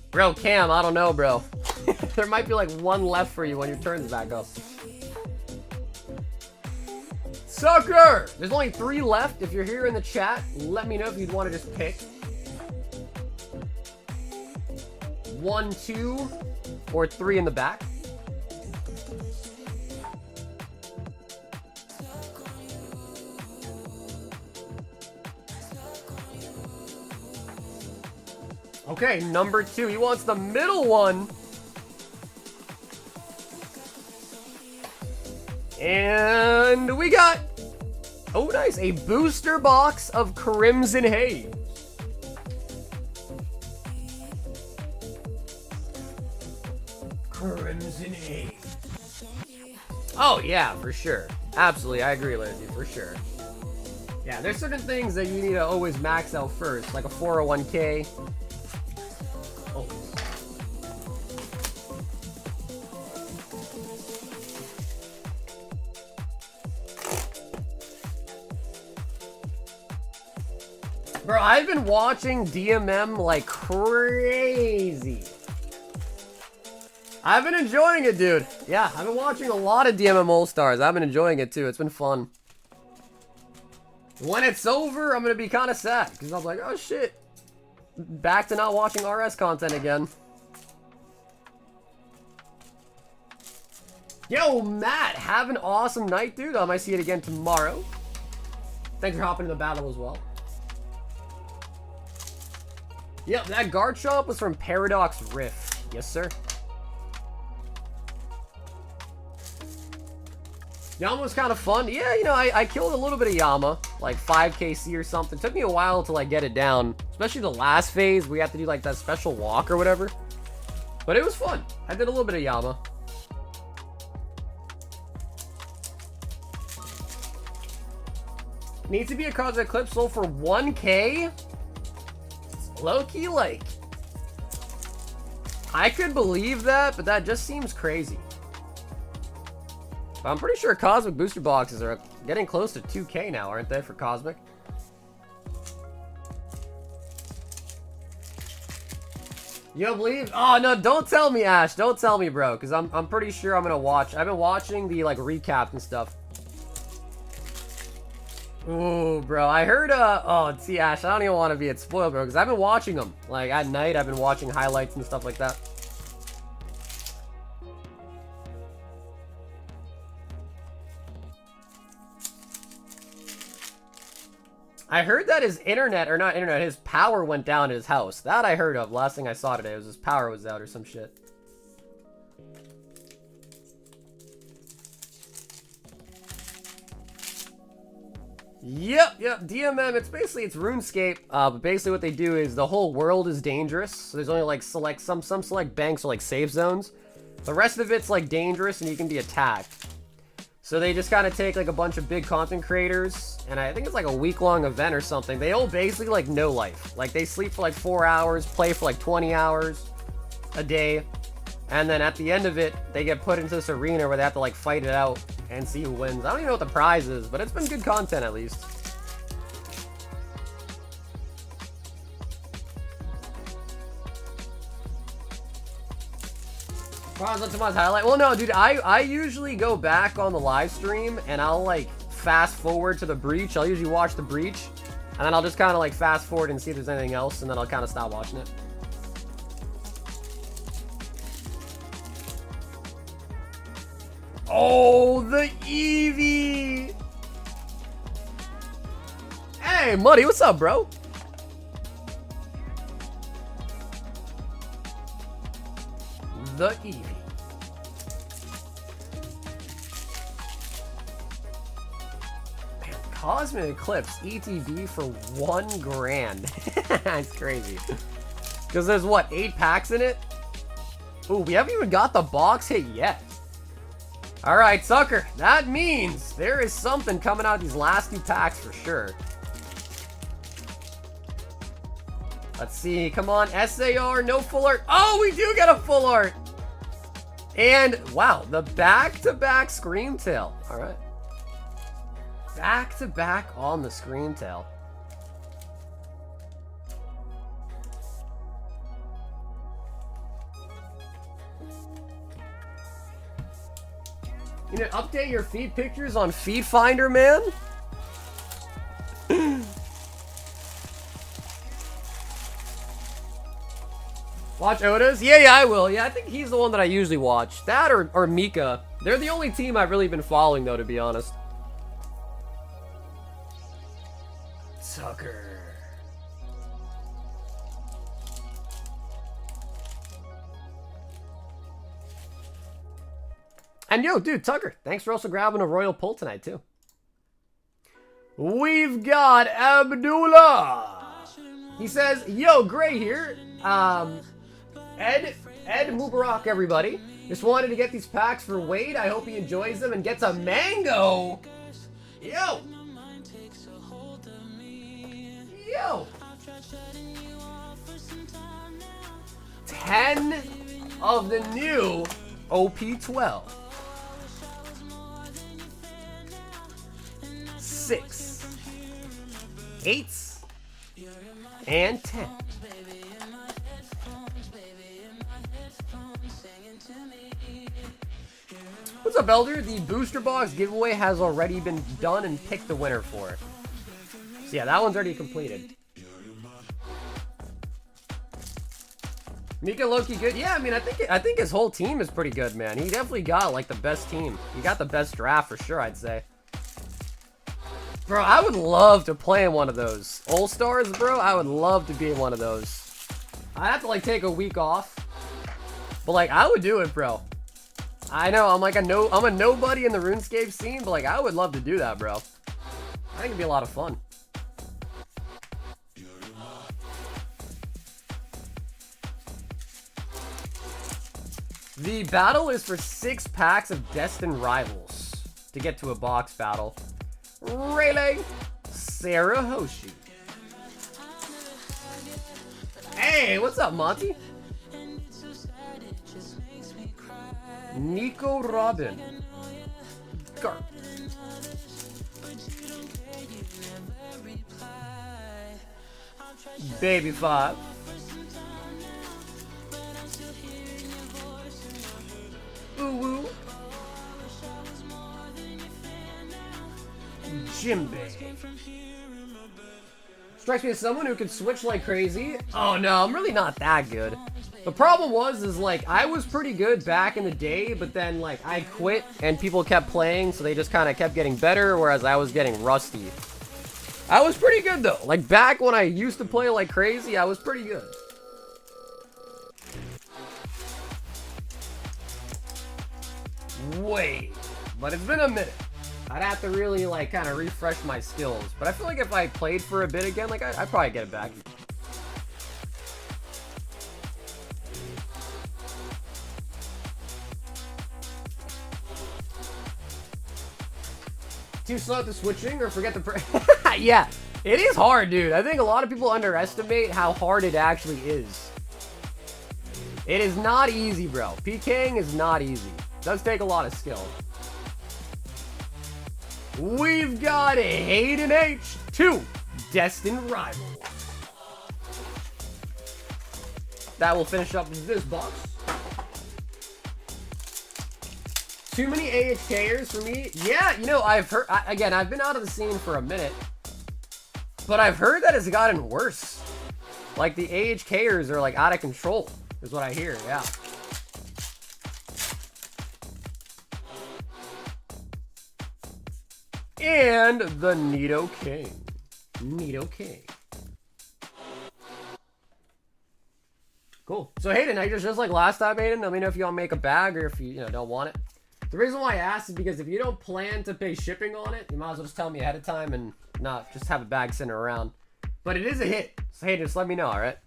Bro, Cam, I don't know, bro. There might be like 1 left for you when your turn's back up. Sucker! There's only 3 left. If you're here in the chat, let me know if you'd want to just pick 1, 2, or 3 in the back. Okay, number 2. He wants the middle one. And we got, oh nice, a booster box of Crimson Haze. Crimson Haze. Oh yeah, for sure. Absolutely, I agree with you, for sure. Yeah, there's certain things that you need to always max out first, like a 401k. Oh. Bro, I've been watching DMM like crazy. I've been enjoying it, dude. Yeah, I've been watching a lot of DMM All-Stars. I've been enjoying it, too. It's been fun. When it's over, I'm going to be kind of sad. Because I was like, oh, shit. Back to not watching RS content again. Yo, Matt, have an awesome night, dude. I might see it again tomorrow. Thanks for hopping in the battle as well. Yep, that Garchomp was from Paradox Rift. Yes, sir. Yama was kind of fun. Yeah, you know, I killed a little bit of Yama, like 5kc or something. It took me a while to like get it down, especially the last phase. We have to do like that special walk or whatever. But it was fun. I did a little bit of Yama. Needs to be a Cosmic Eclipse sold for 1K? Low-key, like... I could believe that, but that just seems crazy. But I'm pretty sure Cosmic booster boxes are getting close to 2K now, aren't they, for Cosmic? You don't believe? Oh, no, don't tell me, Ash. Don't tell me, bro, because I'm pretty sure I'm going to watch. I've been watching the, like, recap and stuff. Ooh, bro, I heard, oh, see, Ash, I don't even want to be at spoiled, bro, because I've been watching them. Like, at night, I've been watching highlights and stuff like that. I heard that his internet, or not internet, his power went down at his house. That I heard of. Last thing I saw today was his power was out or some shit. Yep, DMM, it's RuneScape, but basically what they do is the whole world is dangerous, so there's only like some select banks or like safe zones. The rest of it's like dangerous and you can be attacked. So they just kind of take like a bunch of big content creators, and I think it's like a week-long event or something. They all basically like no life. Like they sleep for like 4 hours, play for like 20 hours a day, and then at the end of it, they get put into this arena where they have to like fight it out and see who wins. I don't even know what the prize is, but it's been good content at least. Highlight. Well, no, dude, I usually go back on the live stream and I'll like fast forward to the breach. I'll usually watch the breach and then I'll just kind of like fast forward and see if there's anything else, and then I'll kind of stop watching it. Oh, the Eevee! Hey, Muddy, what's up, bro? The Eevee. Man, Cosmic Eclipse ETB for 1 grand. That's crazy. Because there's what, 8 packs in it? Ooh, we haven't even got the box hit yet. Alright, sucker. That means there is something coming out of these last 2 packs for sure. Let's see. Come on, SAR, no full art. Oh, we do get a full art. And, wow, the back-to-back Screamtail. Alright. Back-to-back on the Screamtail. You know, update your feed pictures on Feed Finder, man. Watch Oda's? Yeah, I will. Yeah, I think he's the one that I usually watch. That or Mika. They're the only team I've really been following, though, to be honest. Sucker. And yo, dude, Tucker, thanks for also grabbing a royal pull tonight, too. We've got Abdullah. He says, yo, Gray here. Ed Mubarak, everybody. Just wanted to get these packs for Wade. I hope he enjoys them and gets a mango. Yo. Yo. 10 of the new OP12. 6, 8, and 10. What's up, Elder? The booster box giveaway has already been done and picked the winner for it. So yeah, that one's already completed. Mika Loki good? Yeah, I mean, I think his whole team is pretty good, man. He definitely got like the best team. He got the best draft for sure, I'd say. Bro, I would love to play in one of those. All-Stars, bro, I would love to be in one of those. I'd have to, like, take a week off. But, like, I would do it, bro. I know, I'm a nobody in the RuneScape scene, but, like, I would love to do that, bro. I think it'd be a lot of fun. The battle is for 6 packs of Destined Rivals to get to a box battle. Really? Sarah Hoshi. Hey, what's up, Monty? Nico Robin. Garp. Baby 5. Ooh woo. Jimbe. Strikes me as someone who can switch like crazy. Oh no, I'm really not that good. The problem is like, I was pretty good back in the day, but then like, I quit and people kept playing, so they just kind of kept getting better, whereas I was getting rusty. I was pretty good though. Like, back when I used to play like crazy, I was pretty good. Wait, but it's been a minute. I'd have to really like kind of refresh my skills, but I feel like if I played for a bit again, like I'd probably get it back. Too slow at the switching or forget the yeah, it is hard, dude. I think a lot of people underestimate how hard it actually is. It is not easy, bro. PKing is not easy. It does take a lot of skill. We've got a Hayden H2 Destined Rival. That will finish up this box. Too many AHKers for me? Yeah, you know, I've heard, again, I've been out of the scene for a minute, but I've heard that it's gotten worse. Like, the AHKers are, like, out of control, is what I hear, yeah. And the Nido King. Nido King. Cool. So Hayden, I just like last time, Hayden, let me know if you want to make a bag or if you don't want it. The reason why I asked is because if you don't plan to pay shipping on it, you might as well just tell me ahead of time and not just have a bag sitting around. But it is a hit. So Hayden, just let me know, alright?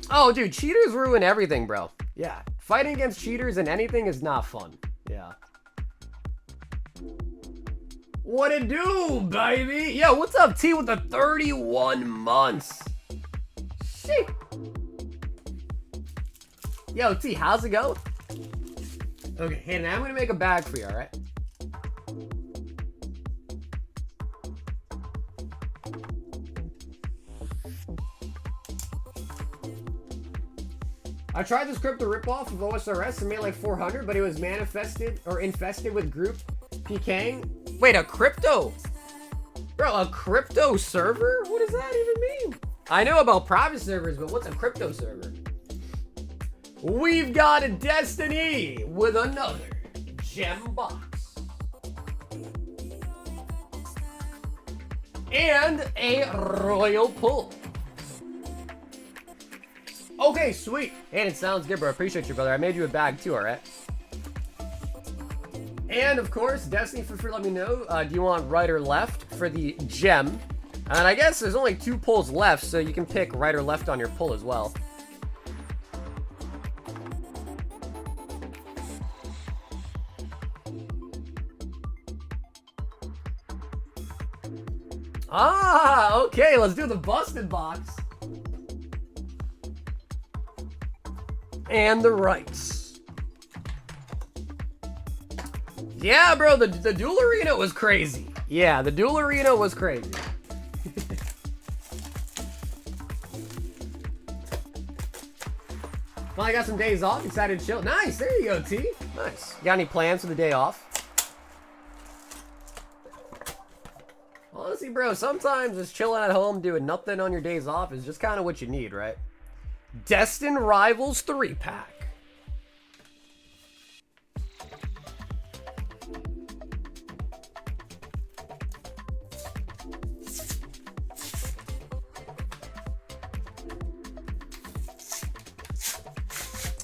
Oh, dude, cheaters ruin everything, bro. Yeah. Fighting against cheaters and anything is not fun. Yeah. What it do, baby? Yo, what's up, T, with the 31 months? Shit. Yo, T, how's it go? Okay, hey, now I'm gonna make a bag for you, alright? I tried this crypto ripoff of OSRS and made like 400, but it was manifested or infested with group PKing. Wait, a crypto? Bro, a crypto server? What does that even mean? I know about private servers, but what's a crypto server? We've got a Destiny with another gem box. And a royal pull. Okay, sweet. And it sounds good, bro. I appreciate you, brother. I made you a bag too, alright? And of course, Destiny for free, let me know. Do you want right or left for the gem? And I guess there's only 2 pulls left, so you can pick right or left on your pull as well. Ah, okay, let's do the busted box. And the rights. Yeah, bro, the duel arena was crazy. Yeah, the duel arena was crazy. Well, I got some days off, excited to chill. Nice, there you go, T. Nice. Got any plans for the day off? Honestly, bro, sometimes just chilling at home, doing nothing on your days off is just kind of what you need, right? Destined Rivals 3-pack.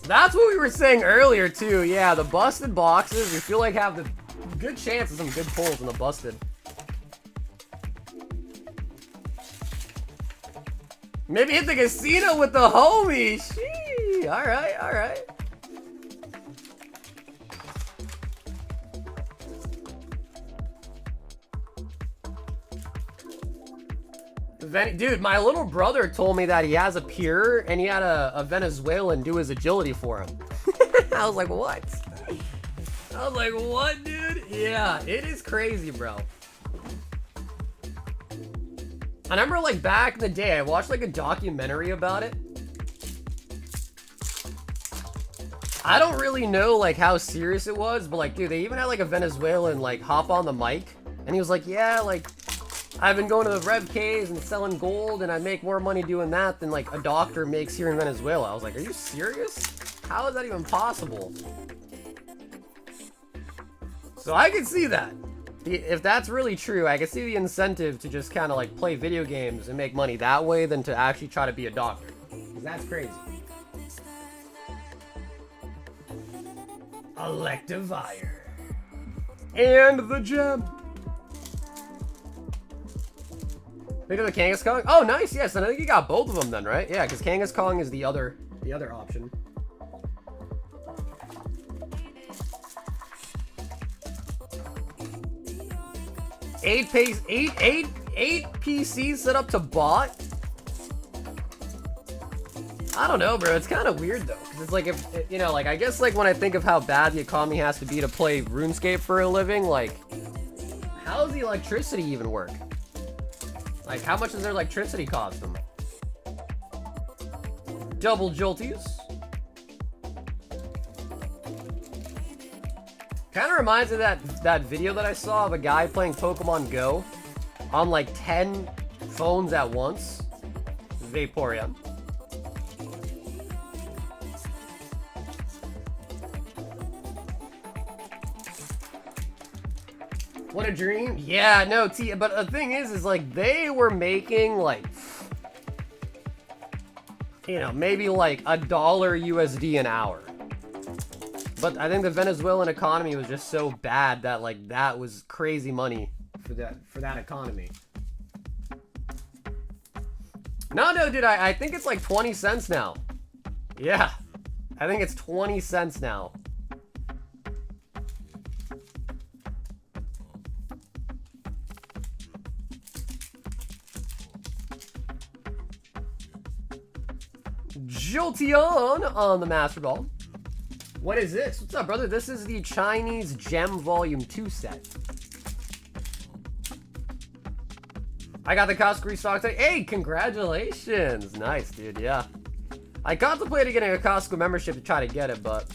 That's what we were saying earlier, too. Yeah, the busted boxes, we feel like have the good chance of some good pulls in the busted. Maybe hit the casino with the homie. Shee. Alright, alright. Dude, my little brother told me that he has a peer and he had a Venezuelan do his agility for him. I was like, what? I was like, what, dude? Yeah, it is crazy, bro. I remember, like, back in the day, I watched, like, a documentary about it. I don't really know, like, how serious it was, but, like, dude, they even had, like, a Venezuelan, like, hop on the mic, and he was like, yeah, like, I've been going to the Rev Ks and selling gold, and I make more money doing that than, like, a doctor makes here in Venezuela. I was like, are you serious? How is that even possible? So I can see that. If that's really true, I can see the incentive to just kind of, like, play video games and make money that way than to actually try to be a doctor. Because that's crazy. Electivire. And the gem. Think of the Kangaskong? Oh, nice, yes, and I think you got both of them then, right? Yeah, because Kangaskong is the other option. Eight PCs set up to bot? I don't know, bro. It's kind of weird, though. Because it's like, if, you know, like, I guess, like, when I think of how bad the economy has to be to play RuneScape for a living, like, how does the electricity even work? Like, how much does their electricity cost them? Double Jolties. Kind of reminds me of that video that I saw of a guy playing Pokemon Go on, like, 10 phones at once. Vaporeon. What a dream. Yeah, no, but the thing is like, they were making, like, you know, maybe like $1 USD an hour. But I think the Venezuelan economy was just so bad that, like, that was crazy money for that economy. No, dude, I think it's like 20 cents now. Yeah, I think it's 20 cents now. Jolteon on the Master Ball. What is this? What's up, brother? This is the Chinese Gem Volume 2 set. I got the Costco restock today. Hey, congratulations. Nice, dude, yeah. I contemplated getting a Costco membership to try to get it, but...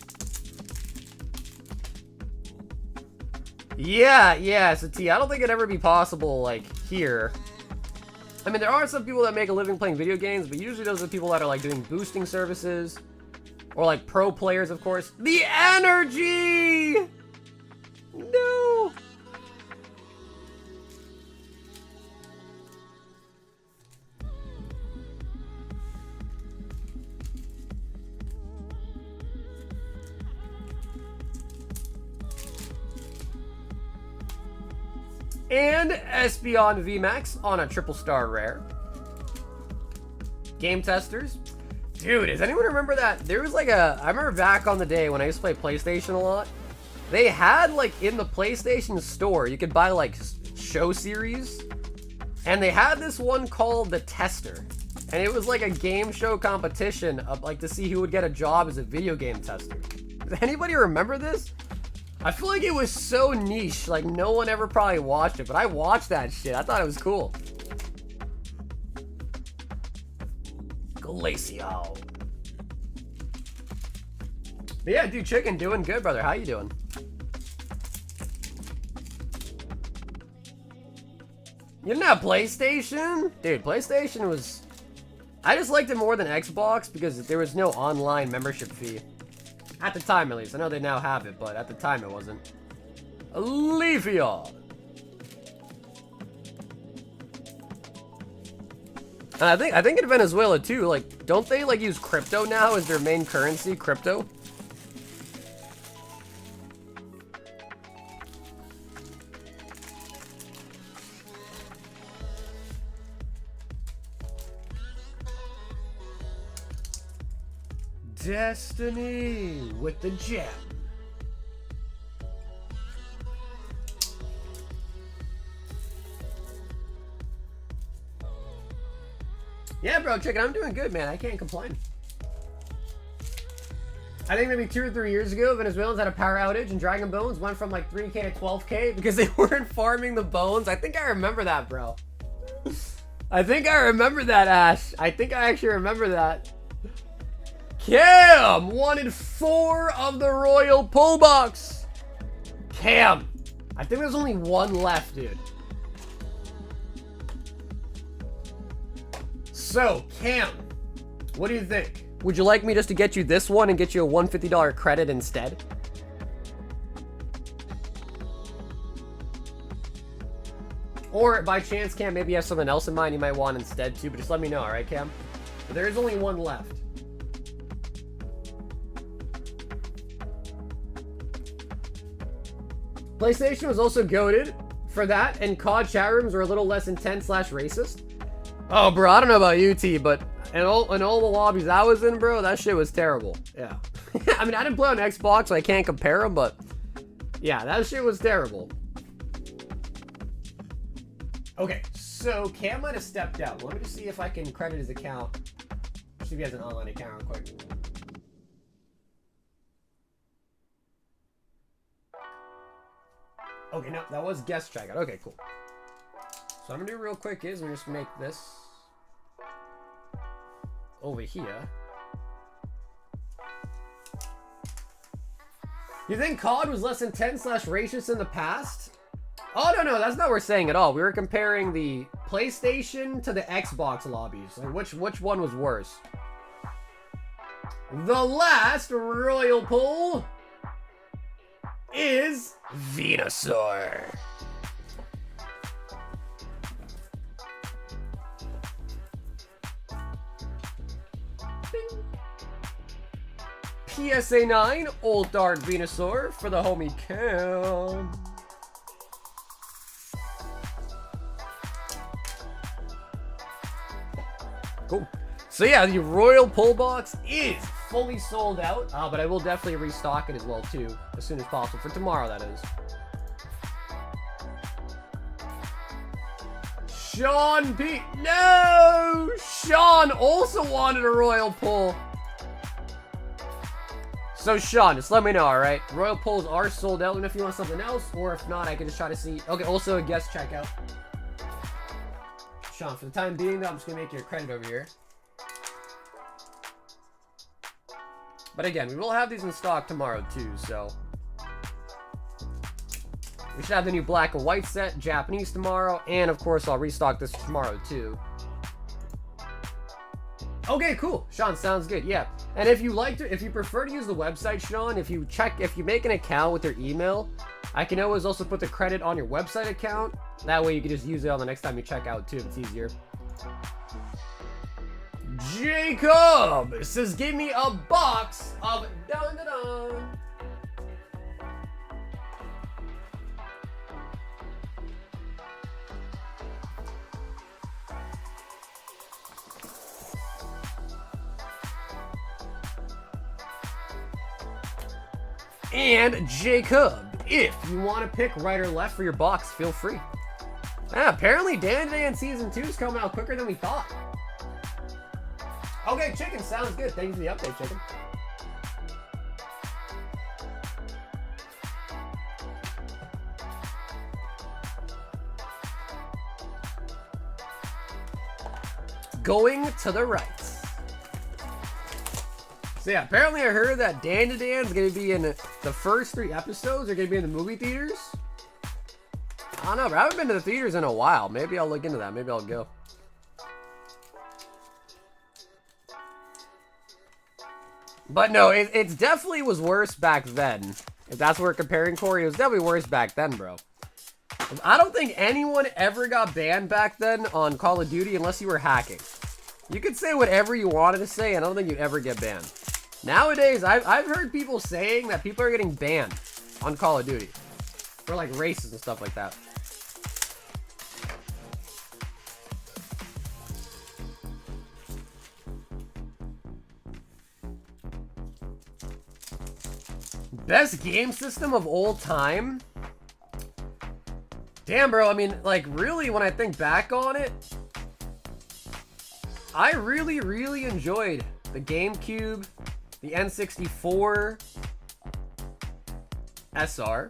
Yeah, so T, I don't think it'd ever be possible, like, here. I mean, there are some people that make a living playing video games, but usually those are the people that are, like, doing boosting services. Or, like, pro players, of course. The energy! No! And Espeon VMAX on a triple star rare. Game testers. Dude, does anyone remember that? There was like I remember back on the day when I used to play PlayStation a lot. They had, like, in the PlayStation store, you could buy, like, show series. And they had this one called the Tester. And it was like a game show competition of, like, to see who would get a job as a video game tester. Does anybody remember this? I feel like it was so niche, like, no one ever probably watched it, but I watched that shit. I thought it was cool. Glacial. But yeah, dude, Chicken, doing good, brother. How you doing? You didn't have PlayStation? Dude, PlayStation was... I just liked it more than Xbox because there was no online membership fee. At the time, at least. I know they now have it, but at the time it wasn't. Leafeon. And I think in Venezuela too, like, don't they, like, use crypto now as their main currency, crypto? Destiny with the gem. Yeah, bro, chicken, I'm doing good, man. I can't complain. I think maybe 2 or 3 years ago, Venezuelans had a power outage and Dragon Bones went from like 3K to 12K because they weren't farming the bones. I think I remember that, bro. I think I remember that, Ash. I think I actually remember that. Cam wanted 4 of the Royal Pull Box. Cam, I think there's only 1 left, dude. So, Cam, what do you think? Would you like me just to get you this one and get you a $150 credit instead? Or by chance, Cam, maybe you have something else in mind you might want instead too, but just let me know, alright, Cam? But there is only 1 left. PlayStation was also goated for that, and COD chat rooms were a little less intense / racist. Oh, bro, I don't know about you, T, but in all the lobbies I was in, bro, that shit was terrible. Yeah. I mean, I didn't play on Xbox, so I can't compare them, but yeah, that shit was terrible. Okay, so Cam might have stepped out. Let me just see if I can credit his account. See if he has an online account real quick. Okay, no, that was guest checkout. Okay, cool. So I'm gonna do real quick is we just make this over here. You think COD was less intense / racist in the past? Oh, no, that's not what we're saying at all. We were comparing the PlayStation to the Xbox lobbies. Like, which one was worse? The last Royal Pull is Venusaur. PSA 9, Old Dark Venusaur for the homie Cam. Cool. So yeah, the Royal Pull Box is fully sold out, but I will definitely restock it as well too, as soon as possible, for tomorrow, that is. Sean P. No! Sean also wanted a Royal Pull. So Sean, just let me know, alright? Royal Pulls are sold out, and if you want something else, or if not, I can just try to see. Okay, also a guest checkout. Sean, for the time being, though, I'm just gonna make your credit over here. But again, we will have these in stock tomorrow too, so we should have the new black and white set, Japanese tomorrow, and of course I'll restock this tomorrow too. Okay, cool. Sean, sounds good. Yeah. And if you prefer to use the website, Sean, if you make an account with your email, I can always also put the credit on your website account. That way you can just use it on the next time you check out too. It's easier. Jacob says, give me a box of dun-dun-dun. And Jacob, if you want to pick right or left for your box, feel free. Apparently Dan Season 2 is coming out quicker than we thought. Okay, Chicken, sounds good. Thank you for the update, Chicken. Going to the right. So yeah, apparently I heard that Dan's gonna be in the first 3 episodes. They're gonna be in the movie theaters. I don't know, but I haven't been to the theaters in a while. Maybe I'll look into that. Maybe I'll go. But no, it definitely was worse back then. If that's what we're comparing, Corey, it was definitely worse back then, bro. I don't think anyone ever got banned back then on Call of Duty unless you were hacking. You could say whatever you wanted to say, and I don't think you'd ever get banned. Nowadays, I've heard people saying that people are getting banned on Call of Duty for like races and stuff like that. Best game system of all time? Damn, bro. I mean, like, really, when I think back on it, I really, really enjoyed the GameCube, the N64, SR.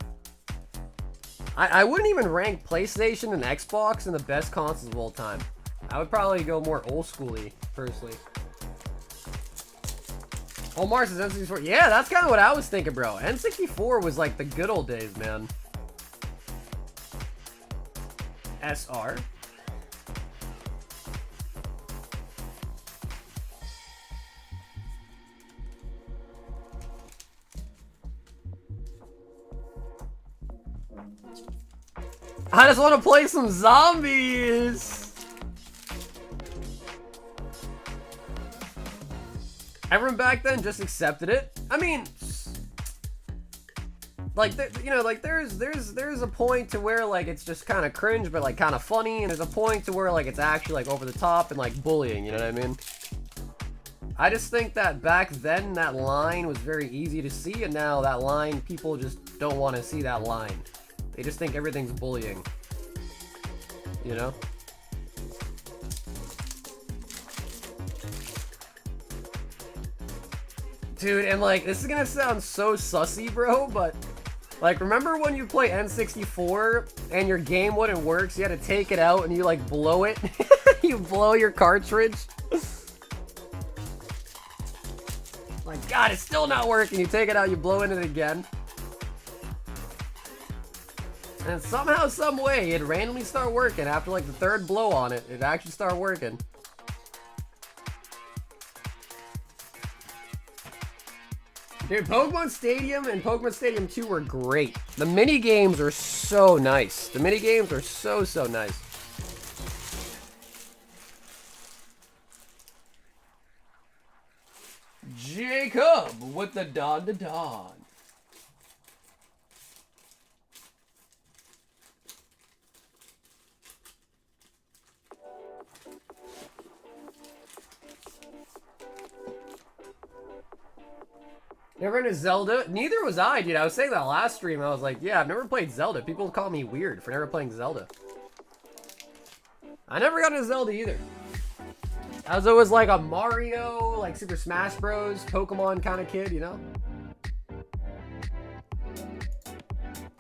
I wouldn't even rank PlayStation and Xbox in the best consoles of all time. I would probably go more old schooly, personally. Oh, Mars is N64. Yeah, that's kind of what I was thinking, bro. N64 was like the good old days, man. SR. I just want to play some zombies. Everyone back then just accepted it. I mean, like, you know, like there's a point to where like it's just kind of cringe, but like kind of funny, and there's a point to where like it's actually like over the top and like bullying. You know what I mean? I just think that back then that line was very easy to see, and now that line, people just don't want to see that line. They just think everything's bullying. You know? Dude, and like, this is gonna sound so sussy, bro, but like, remember when you play N64 and your game wouldn't work, so you had to take it out and you like blow it? You blow your cartridge? Like, God, it's still not working. You take it out, you blow into it again. And somehow, some way, it randomly start working. After like the third blow on it, it actually start working. Dude, Pokemon Stadium and Pokemon Stadium 2 were great. The mini games are so nice. The mini games are so nice. Jacob with the Don. Never into Zelda? Neither was I, dude. I was saying that last stream. I was like, yeah, I've never played Zelda. People call me weird for never playing Zelda. I never got into Zelda either. I was always like a Mario, like Super Smash Bros, Pokemon kind of kid, you know?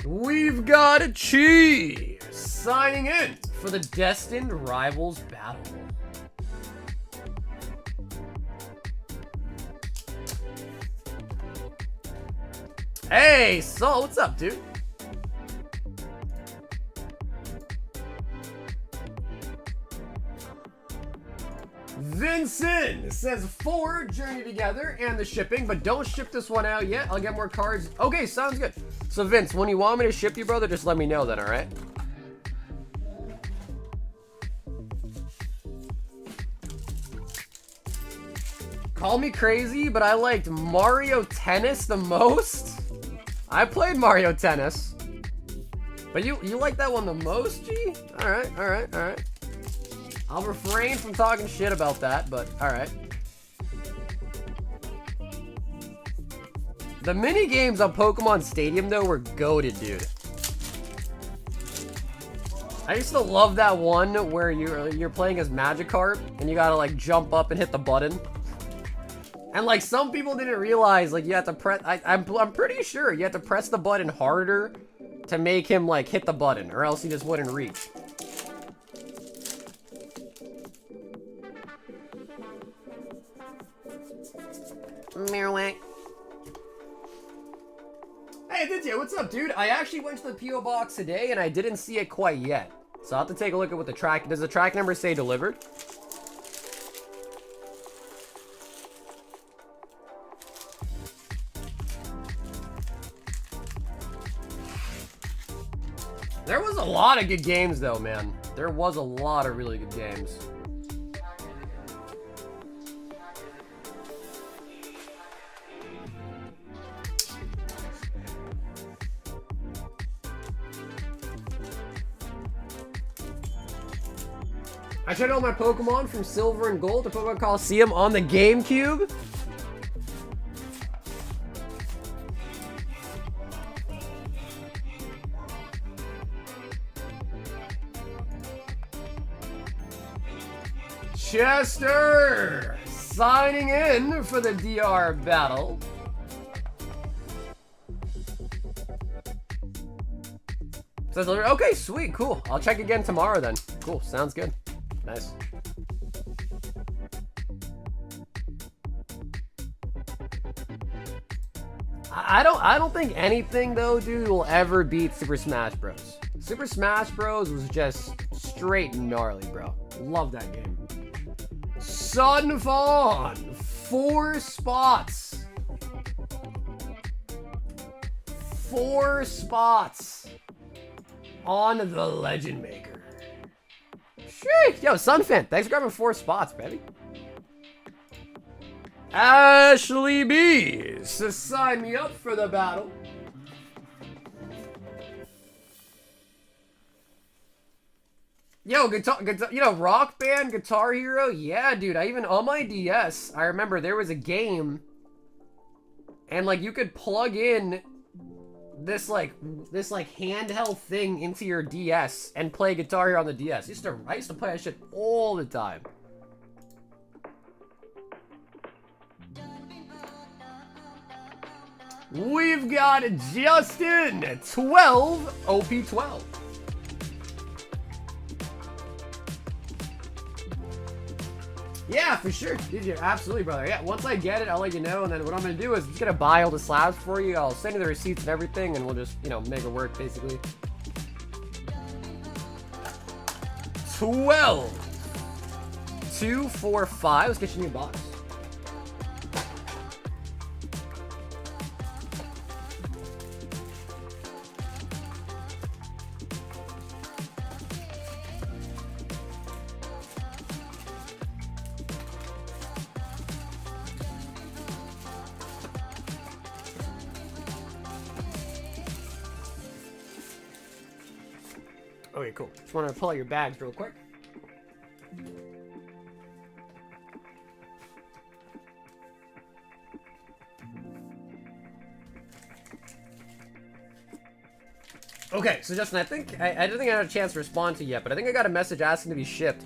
We've got a Chi signing in for the Destined Rivals Battle. Hey, Saul, what's up, dude? Vincent says 4 Journey Together and the shipping, but don't ship this one out yet. I'll get more cards. Okay, sounds good. So, Vince, when you want me to ship you, brother, just let me know then, all right? Call me crazy, but I liked Mario Tennis the most. I played Mario Tennis. But you like that one the most, G? Alright. I'll refrain from talking shit about that, but alright. The mini games on Pokemon Stadium, though, were goated, dude. I used to love that one where you're playing as Magikarp, and you gotta, like, jump up and hit the button. And like some people didn't realize, like you have to press. I'm pretty sure you have to press the button harder to make him like hit the button, or else he just wouldn't reach. Merlin. Hey, Aditya, what's up, dude? I actually went to the PO box today and I didn't see it quite yet, so I'll have to take a look at what the track. Does the track number say delivered? There was a lot of good games, though, man. There was a lot of really good games. I tried all my Pokemon from Silver and Gold to Pokemon Coliseum on the GameCube. Chester signing in for the DR battle. Says, okay, sweet, cool. I'll check again tomorrow then. Cool, sounds good. Nice. I don't think anything though, dude, will ever beat Super Smash Bros. Super Smash Bros was just straight gnarly, bro. Love that game. Sun Fawn, 4 spots. 4 spots on the Legend Maker. Sheesh. Yo, Sunfan, thanks for grabbing 4 spots, baby. Ashley B, so sign me up for the battle. Yo, guitar, you know, Rock Band, Guitar Hero? Yeah, dude, on my DS, I remember there was a game, and, like, you could plug in this handheld thing into your DS and play Guitar Hero on the DS. I used to play that shit all the time. We've got Justin, 12, OP12. Yeah, for sure. Dude, absolutely, brother. Yeah, once I get it, I'll let you know. And then what I'm going to do is just going to buy all the slabs for you. I'll send you the receipts and everything, and we'll just, you know, make it work, basically. 12. 2, 4, 5. Let's get you a new box. Okay, cool. Just want to pull out your bags real quick. Okay, so Justin, I don't think I had a chance to respond to you yet, but I think I got a message asking to be shipped.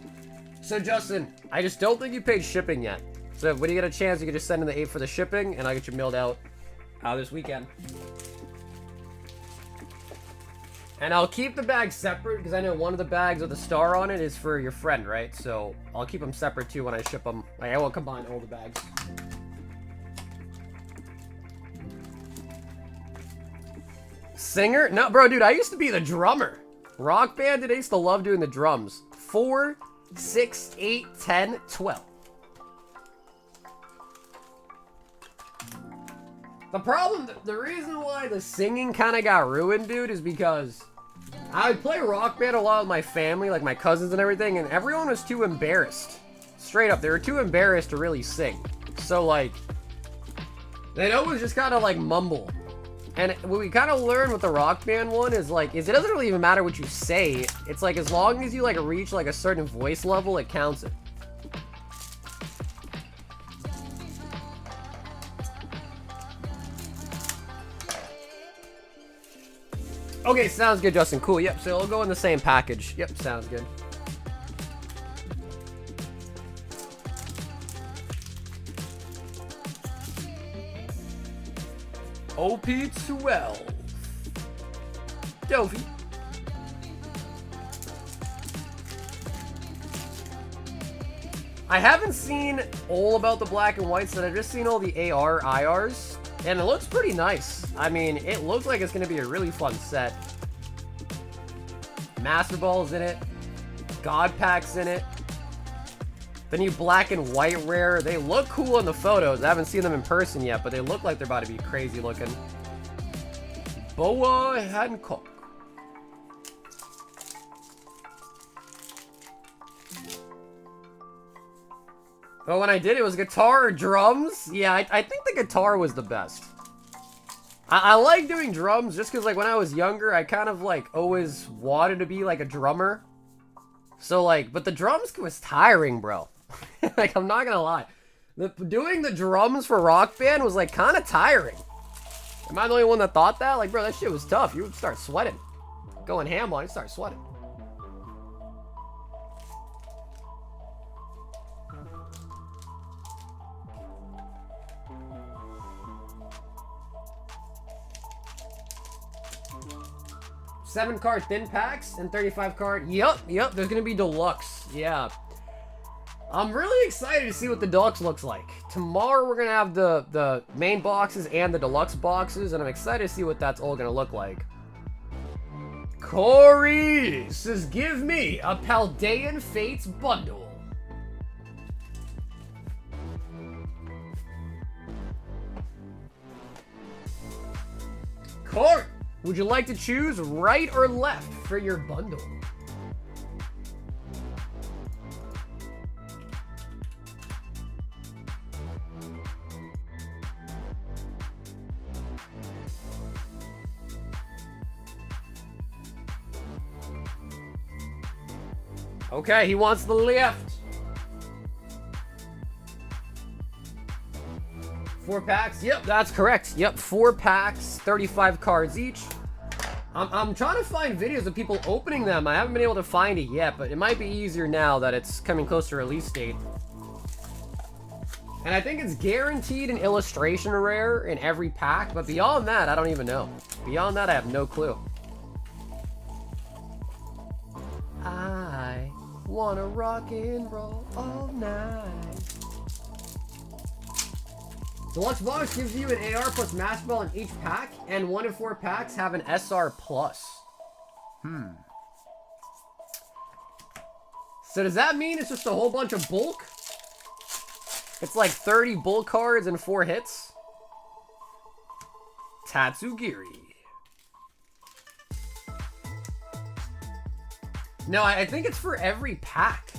So Justin, I just don't think you paid shipping yet. So when you get a chance, you can just send in the 8 for the shipping, and I'll get you mailed out this weekend. And I'll keep the bags separate, because I know one of the bags with a star on it is for your friend, right? So I'll keep them separate too when I ship them. Like, I won't combine all the bags. Singer? No, bro, dude, I used to be the drummer. Rock Band, dude, I used to love doing the drums. 4, 6, 8, 10, 12. The problem, the reason why the singing kind of got ruined, dude, is because I would play Rock Band a lot with my family, like my cousins and everything, and everyone was too embarrassed. Straight up, they were too embarrassed to really sing. So, like, they'd always just kind of, like, mumble. And what we kind of learned with the Rock Band one is, like, it doesn't really even matter what you say. It's, like, as long as you, like, reach, like, a certain voice level, it counts it. Okay, sounds good, Justin. Cool. Yep, so it'll go in the same package. Yep, sounds good. OP12. Dovi. I haven't seen all about the black and whites, but I've just seen all the IRs. And it looks pretty nice. I mean, it looks like it's going to be a really fun set. Master Ball's in it. God Pack's in it. The new black and white rare. They look cool in the photos. I haven't seen them in person yet, but they look like they're about to be crazy looking. Boa Hancock. But when I did, it was guitar or drums. Yeah, I think the guitar was the best. I like doing drums just because, like, when I was younger, I kind of, like, always wanted to be, like, a drummer. So, like, but the drums was tiring, bro. Like, I'm not gonna lie. Doing the drums for Rock Band was, like, kind of tiring. Am I the only one that thought that? Like, bro, that shit was tough. You would start sweating. Going ham on, you start sweating. 7 card thin packs and 35 card. Yep, there's gonna be deluxe. Yeah. I'm really excited to see what the deluxe looks like. Tomorrow we're gonna have the main boxes and the deluxe boxes, and I'm excited to see what that's all gonna look like. Corey says, give me a Paldean Fates bundle. Corey, would you like to choose right or left for your bundle? Okay, he wants the left. 4 packs? Yep, that's correct. Yep, 4 packs, 35 cards each. I'm trying to find videos of people opening them. I haven't been able to find it yet, but it might be easier now that it's coming close to release date. And I think it's guaranteed an illustration rare in every pack, but beyond that, I don't even know. Beyond that, I have no clue. I wanna rock and roll all night. Deluxe box gives you an AR plus Master Ball in each pack, and 1 in 4 packs have an SR plus. So does that mean it's just a whole bunch of bulk? It's like 30 bulk cards and 4 hits? Tatsugiri. No, I think it's for every pack.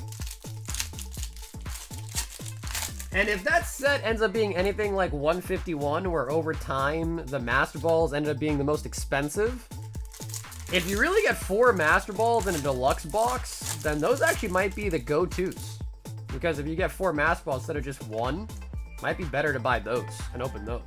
And if that set ends up being anything like 151, where over time the Master Balls ended up being the most expensive, if you really get 4 Master Balls in a deluxe box, then those actually might be the go-tos. Because if you get 4 Master Balls instead of just 1, might be better to buy those and open those.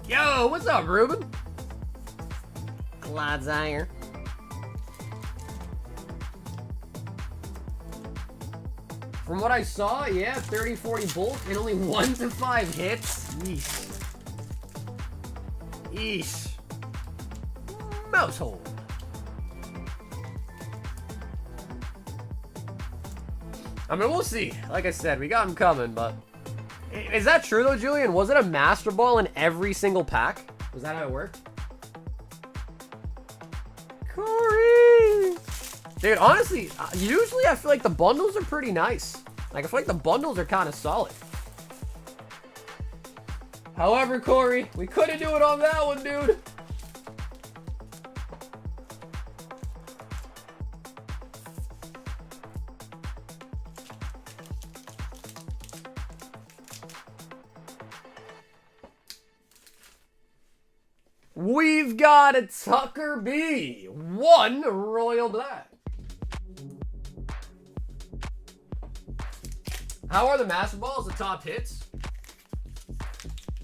Yo, what's up, Ruben? Gladzire. From what I saw, yeah, 30-40 bulk and only 1 to 5 hits. Yeesh. Yeesh. Mousehole. I mean, we'll see. Like I said, we got him coming, but... Is that true, though, Julian? Was it a Master Ball in every single pack? Was that how it worked? Corey! Dude, honestly, usually I feel like the bundles are pretty nice. Like, I feel like the bundles are kind of solid. However, Corey, we couldn't do it on that one, dude. We've got a Tucker B. 1 Royal Black. How are the Master Balls the top hits?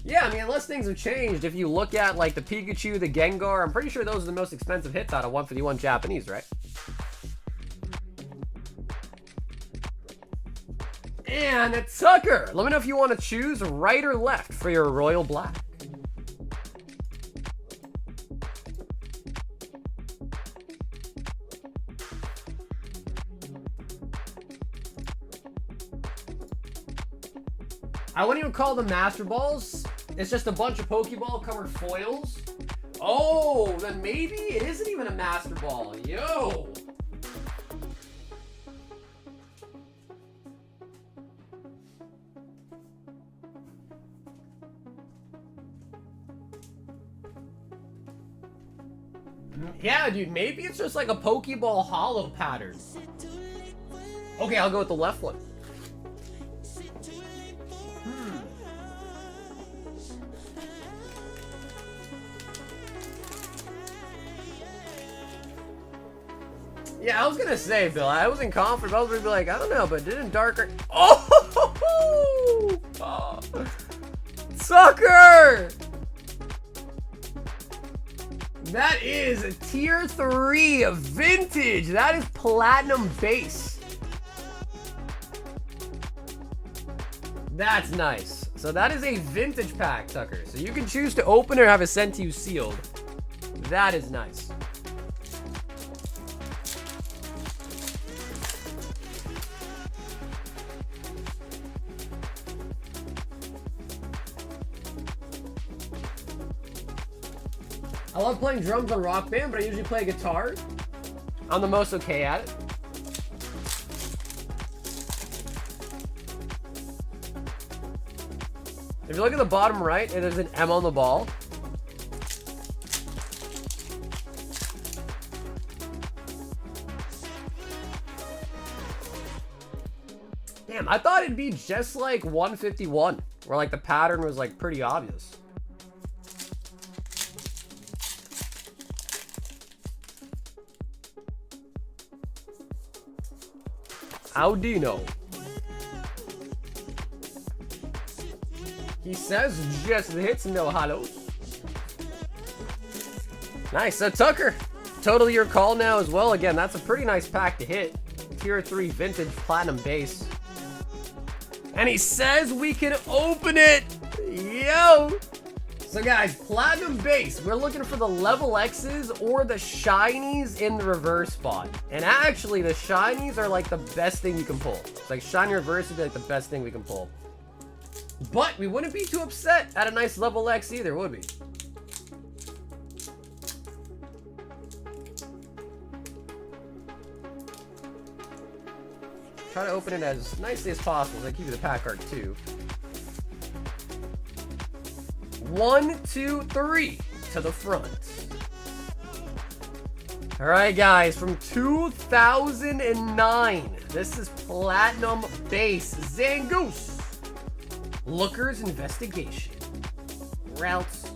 Yeah, I mean, unless things have changed, if you look at, like, the Pikachu, the Gengar, I'm pretty sure those are the most expensive hits out of 151 Japanese, right? And a Tucker! Let me know if you want to choose right or left for your Royal Black. I wouldn't even call them Master Balls. It's just a bunch of Pokeball covered foils. Oh, then maybe it isn't even a Master Ball. Yo. Yeah, dude, maybe it's just like a Pokeball hollow pattern. Okay, I'll go with the left one. Yeah, I was gonna say, Bill, I wasn't confident. I was gonna be like, I don't know, but didn't Darker... Oh! Oh. Sucker! That is a tier 3 of vintage. That is platinum base. That's nice. So that is a vintage pack, Tucker. So you can choose to open it or have it sent to you sealed. That is nice. I love playing drums on Rock Band, but I usually play guitar. I'm the most okay at it. If you look at the bottom right, there's an M on the ball. Damn, I thought it'd be just like 151, where like the pattern was like pretty obvious. Audino. He says just the hits, no hollows. Nice. So Tucker, totally your call now as well. Again, that's a pretty nice pack to hit. Tier 3 vintage platinum base. And he says we can open it. Yo. So guys, platinum base, we're looking for the level X's or the shinies in the reverse spot. And actually, the shinies are like the best thing you can pull. It's like shiny reverse would be like the best thing we can pull. But we wouldn't be too upset at a nice level X either, would we? Try to open it as nicely as possible. I give you the pack card too. 1, 2, 3 to the front. All right, guys, from 2009, this is platinum base Zangoose. Looker's Investigation. Routes.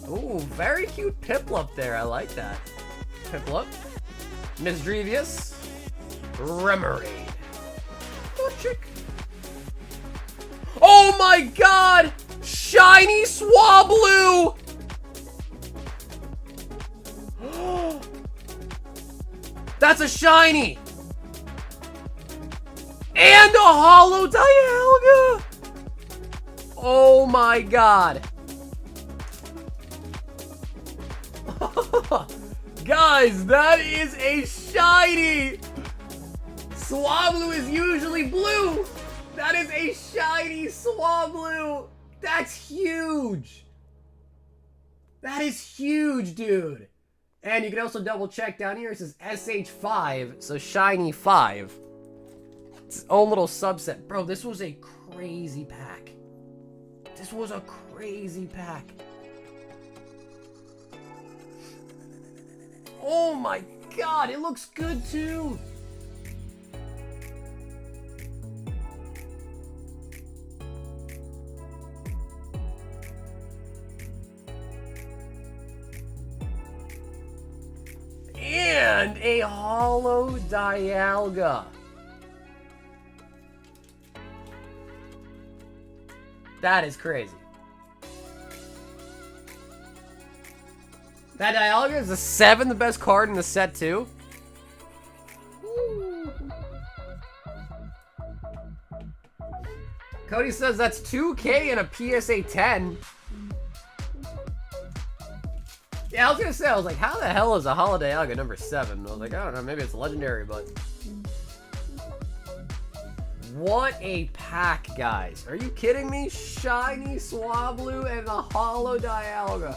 Ooh, very cute Piplup there. I like that. Piplup. Misdrevious. Remoraid. Chick. Oh my god! Shiny Swablu! That's a shiny! And a holo Dialga! Oh my god. Guys, that is a shiny! Swablu is usually blue! That is a shiny Swablu! That's huge! That is huge, dude! And you can also double check down here, it says SH5, so shiny 5. It's its own little subset. Bro, this was a crazy pack. This was a crazy pack. Oh my god, it looks good too! And a holo Dialga. That is crazy. That Dialga is the 7th best card in the set too. Cody says that's 2K and a PSA 10. Yeah, I was gonna say, I was like, how the hell is a holo Dialga number 7? I was like, I don't know, maybe it's legendary, but... What a pack, guys. Are you kidding me? Shiny Swablu and a holo Dialga.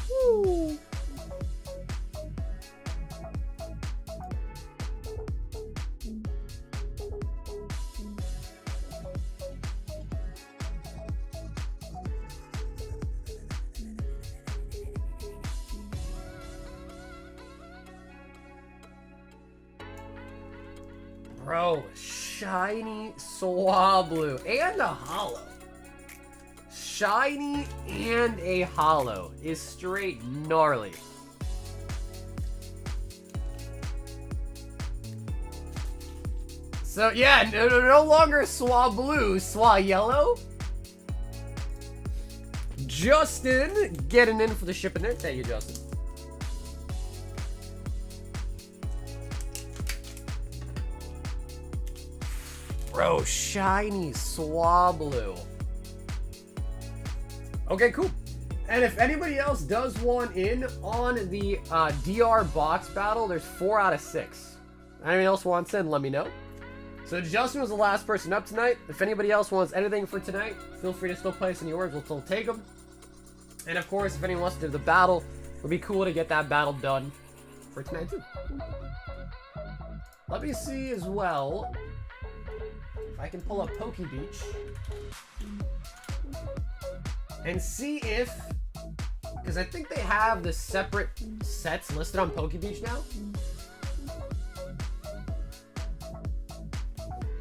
Woo. Bro, shiny Swablu and a holo. Shiny and a holo is straight gnarly. So yeah, no longer Swablu, Swayellow. Justin getting in for the shipping there. Thank you, Justin. Bro, shiny Swablu. Okay, cool. And if anybody else does want in on the DR box battle, there's 4 out of 6. Anyone else wants in, let me know. So Justin was the last person up tonight. If anybody else wants anything for tonight, feel free to still place in yours. We'll still take them. And of course, if anyone wants to do the battle, it would be cool to get that battle done for tonight too. Let me see as well if I can pull up Poke Beach and see if, because I think they have the separate sets listed on Poke Beach now.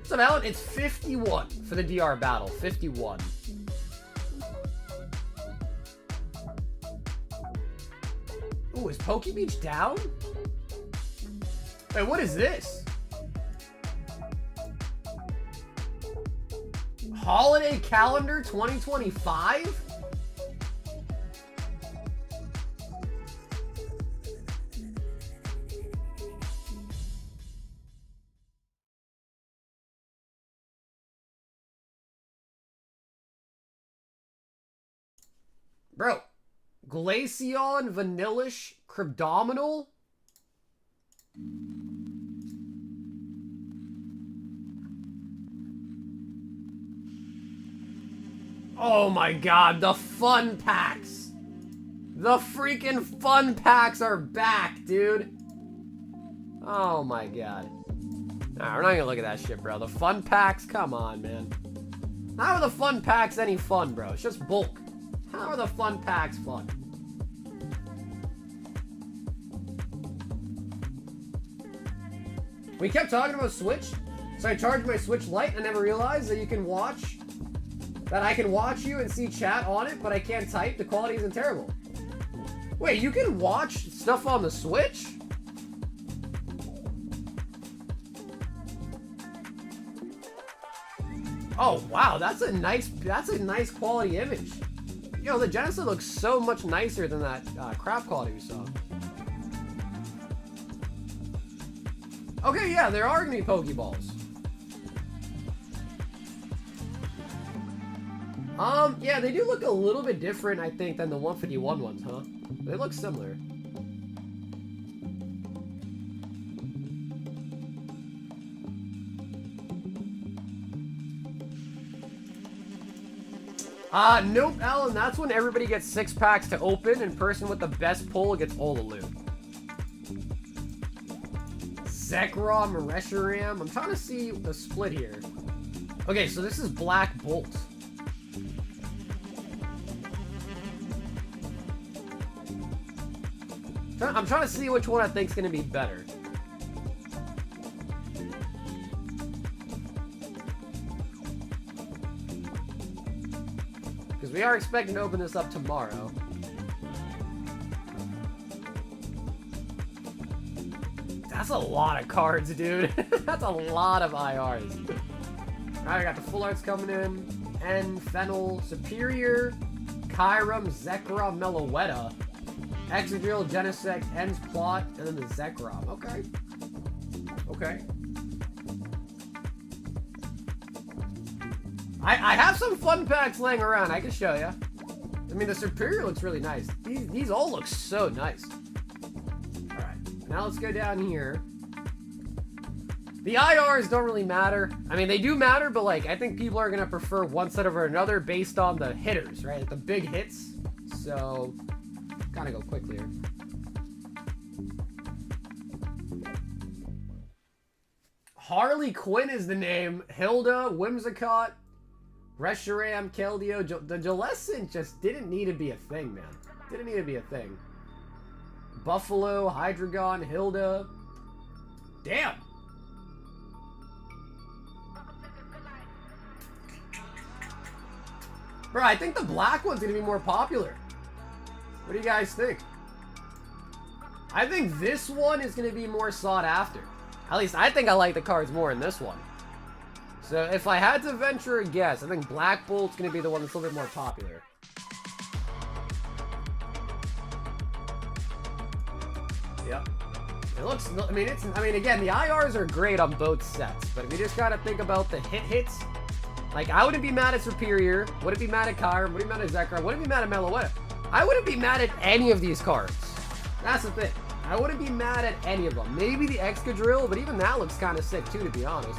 So Alan, it's 51 for the DR battle. 51. Ooh, is Poke Beach down? Wait, what is this? Holiday Calendar 2025? Bro, Glaceon Vanillish Cryptominal? Oh my god, the fun packs! The freaking fun packs are back, dude! Oh my god. Nah, we're not gonna look at that shit, bro. The fun packs? Come on, man. How are the fun packs any fun, bro? It's just bulk. How are the fun packs fun? We kept talking about Switch, so I charged my Switch Lite and I never realized that you can watch, that I can watch you and see chat on it, but I can't type. The quality isn't terrible. Wait, you can watch stuff on the Switch? Oh wow, that's a nice quality image. Yo, the Genesis looks so much nicer than that crap quality we saw. Okay, yeah, there are gonna be Pokeballs. Yeah, they do look a little bit different, I think, than the 151 ones, huh? They look similar. Nope, Alan, that's when everybody gets 6 packs to open, and person with the best pull gets all the loot. Zekrom, Reshiram. I'm trying to see the split here. Okay, so this is Black Bolt. I'm trying to see which one I think is going to be better. Because we are expecting to open this up tomorrow. That's a lot of cards, dude. That's a lot of IRs. Alright, I got the full arts coming in. N, Fennel, Superior, Kyurem, Zekrom, Meloetta, Excadrill, Genesect, N's Plot, and then the Zekrom. Okay. Okay. I have some fun packs laying around. I can show you. I mean, the Superior looks really nice. These all look so nice. Alright, now let's go down here. The IRs don't really matter. I mean, they do matter, but like, I think people are gonna prefer one set over another based on the hitters, right? The big hits. So, gotta go quickly here. Harley Quinn is the name. Hilda, Whimsicott, Reshiram, Keldeo. The Jalescent just didn't need to be a thing, man. Didn't need to be a thing. Buffalo, Hydreigon, Hilda. Damn. Bro, I think the black one's gonna be more popular. What do you guys think? I think this one is gonna be more sought after. At least I think I like the cards more in this one. So if I had to venture a guess, I think Black Bolt's gonna be the one that's a little bit more popular. Yep. It looks, I mean, again, the IRs are great on both sets, but if you just gotta think about the hits, like, I wouldn't be mad at Superior, wouldn't be mad at Kyra, wouldn't be mad at Zekrom, wouldn't be mad at Meloetta. I wouldn't be mad at any of these cards. That's the thing. I wouldn't be mad at any of them. Maybe the Excadrill, but even that looks kind of sick too, to be honest.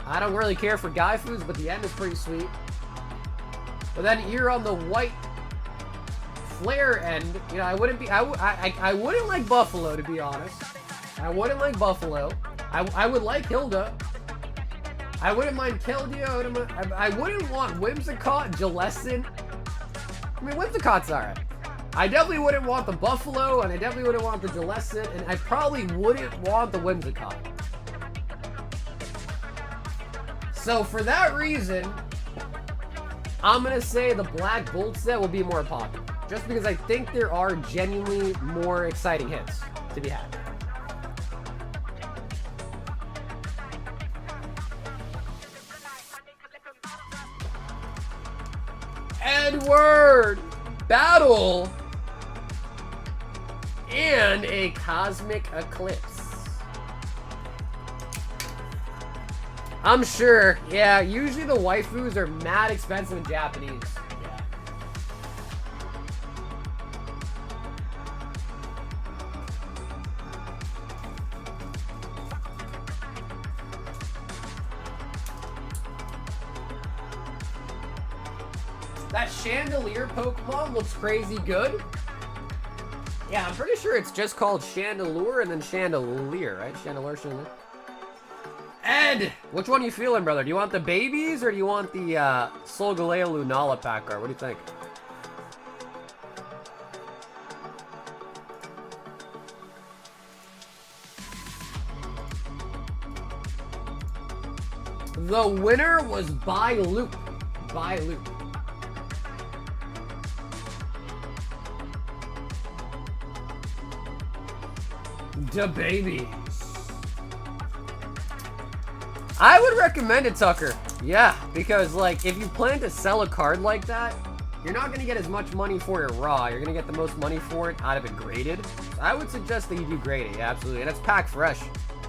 I don't really care for Gaifu's, but the end is pretty sweet. But then here on the white flare end, you know, I wouldn't like Buffalo, to be honest. I wouldn't like Buffalo. I would like Hilda. I wouldn't mind Keldeo. I wouldn't want Whimsicott, Jellicent. I mean, Whimsicott's alright. I definitely wouldn't want the Buffalo, and I definitely wouldn't want the Jellicent, and I probably wouldn't want the Whimsicott. So for that reason, I'm gonna say the Black Bolt set will be more popular. Just because I think there are genuinely more exciting hits to be had. Edward! Battle! And a Cosmic Eclipse. I'm sure, yeah, usually the waifus are mad expensive in Japanese. Yeah. That Chandelier Pokemon looks crazy good. Yeah, I'm pretty sure it's just called Chandelure and then Chandelier, right? Chandelier. Ed! Which one are you feeling, brother? Do you want the babies or do you want the Solgaleo Lunala pack card? What do you think? The winner was by Loop. By Loop. The babies. I would recommend it, Tucker. Yeah, because, like, if you plan to sell a card like that, you're not going to get as much money for it raw. You're going to get the most money for it out of it graded. So I would suggest that you do grade it. Yeah, absolutely. And it's pack fresh.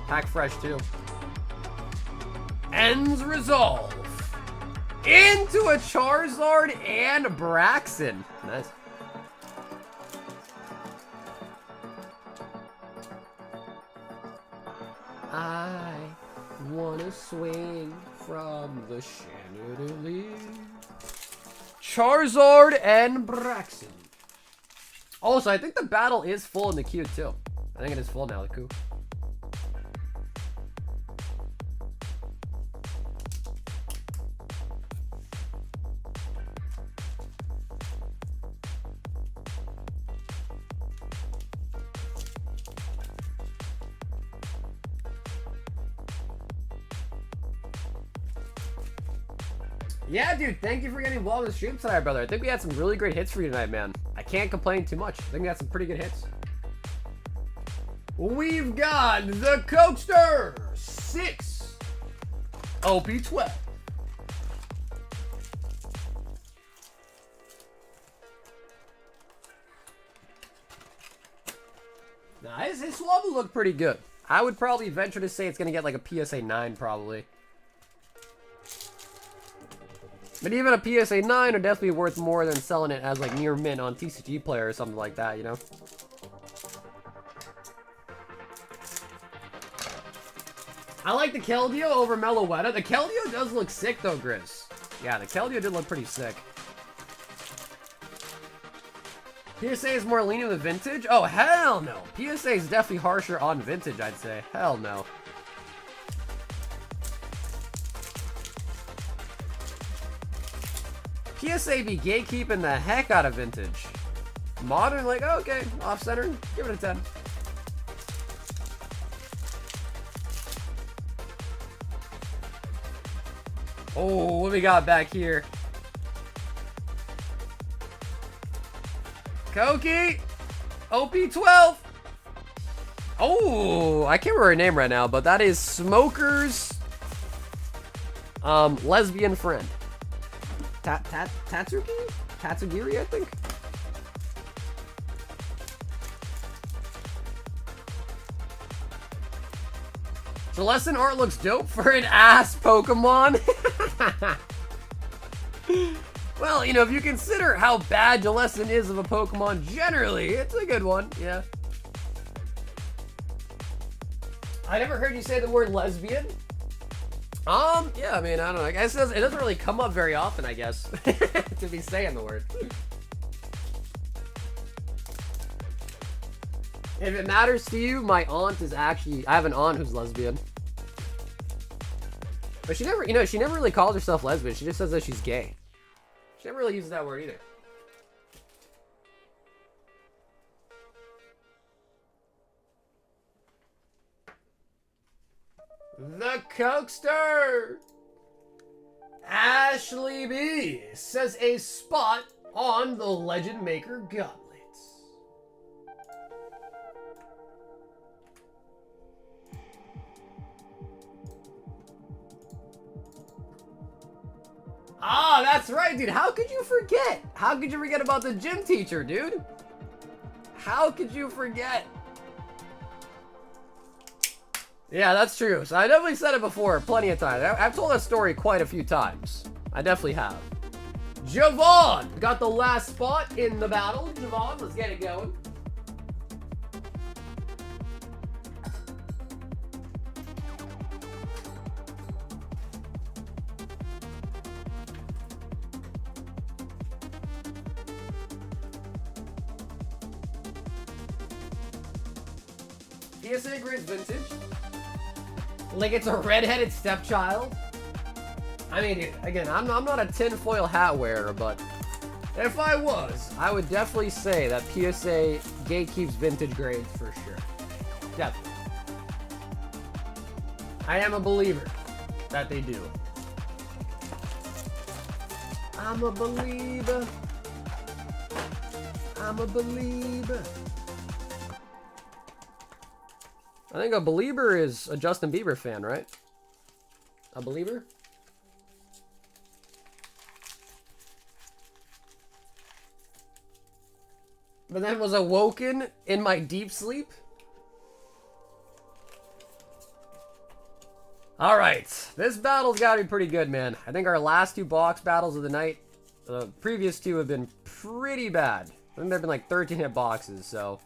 Pack fresh, too. Ends Resolve. Into a Charizard and Braxton. Nice. I wanna swing from the chandelier. Charizard and Braxton. Also, I think the battle is full in the queue too. I think it is full now, the queue. Yeah, dude, thank you for getting involved in the stream tonight, brother. I think we had some really great hits for you tonight, man. I can't complain too much. I think we had some pretty good hits. We've got the Coaster 6 OP12. Nah, his swab will look pretty good. I would probably venture to say it's going to get like a PSA 9 probably. But even a PSA 9 are definitely worth more than selling it as like near mint on TCG Player or something like that, you know? I like the Keldeo over Meloetta. The Keldeo does look sick though, Grizz. Yeah, the Keldeo did look pretty sick. PSA is more lenient than Vintage? Oh, hell no. PSA is definitely harsher on Vintage, I'd say. Hell no. PSA be gatekeeping the heck out of Vintage. Modern, like, oh, okay, off-center, give it a 10. Oh, what we got back here? Koki! OP12! Oh, I can't remember her name right now, but that is Smoker's lesbian friend. Tatsugiri? Tatsugiri, I think. The lesson art looks dope for an ass Pokemon. Well, you know, if you consider how bad the lesson is of a Pokemon generally, it's a good one, yeah. I never heard you say the word lesbian. Yeah, I mean, I don't know. I guess it doesn't really come up very often, I guess, to be saying the word. If it matters to you, my aunt is actually, I have an aunt who's lesbian. But she never, you know, she never really calls herself lesbian. She just says that she's gay. She never really uses that word either. The Cokester! Ashley B says a spot on the Legend Maker Gauntlets. Ah, that's right, dude. How could you forget? How could you forget about the gym teacher, dude? How could you forget? Yeah, that's true. So I definitely said it before plenty of times. I've told that story quite a few times. I definitely have. Javon got the last spot in the battle. Javon, let's get it going. PSA grades vintage. Like it's a redheaded stepchild. I mean, again, I'm not a tinfoil hat wearer, but if I was, I would definitely say that PSA gatekeeps vintage grades for sure. Definitely. I am a believer that they do. I'm a believer. I'm a believer. I think a believer is a Justin Bieber fan, right? A believer? But then was awoken in my deep sleep? Alright, this battle's gotta be pretty good, man. I think our last two box battles of the night, the previous two have been pretty bad. I think there have been like 13 hit boxes, so...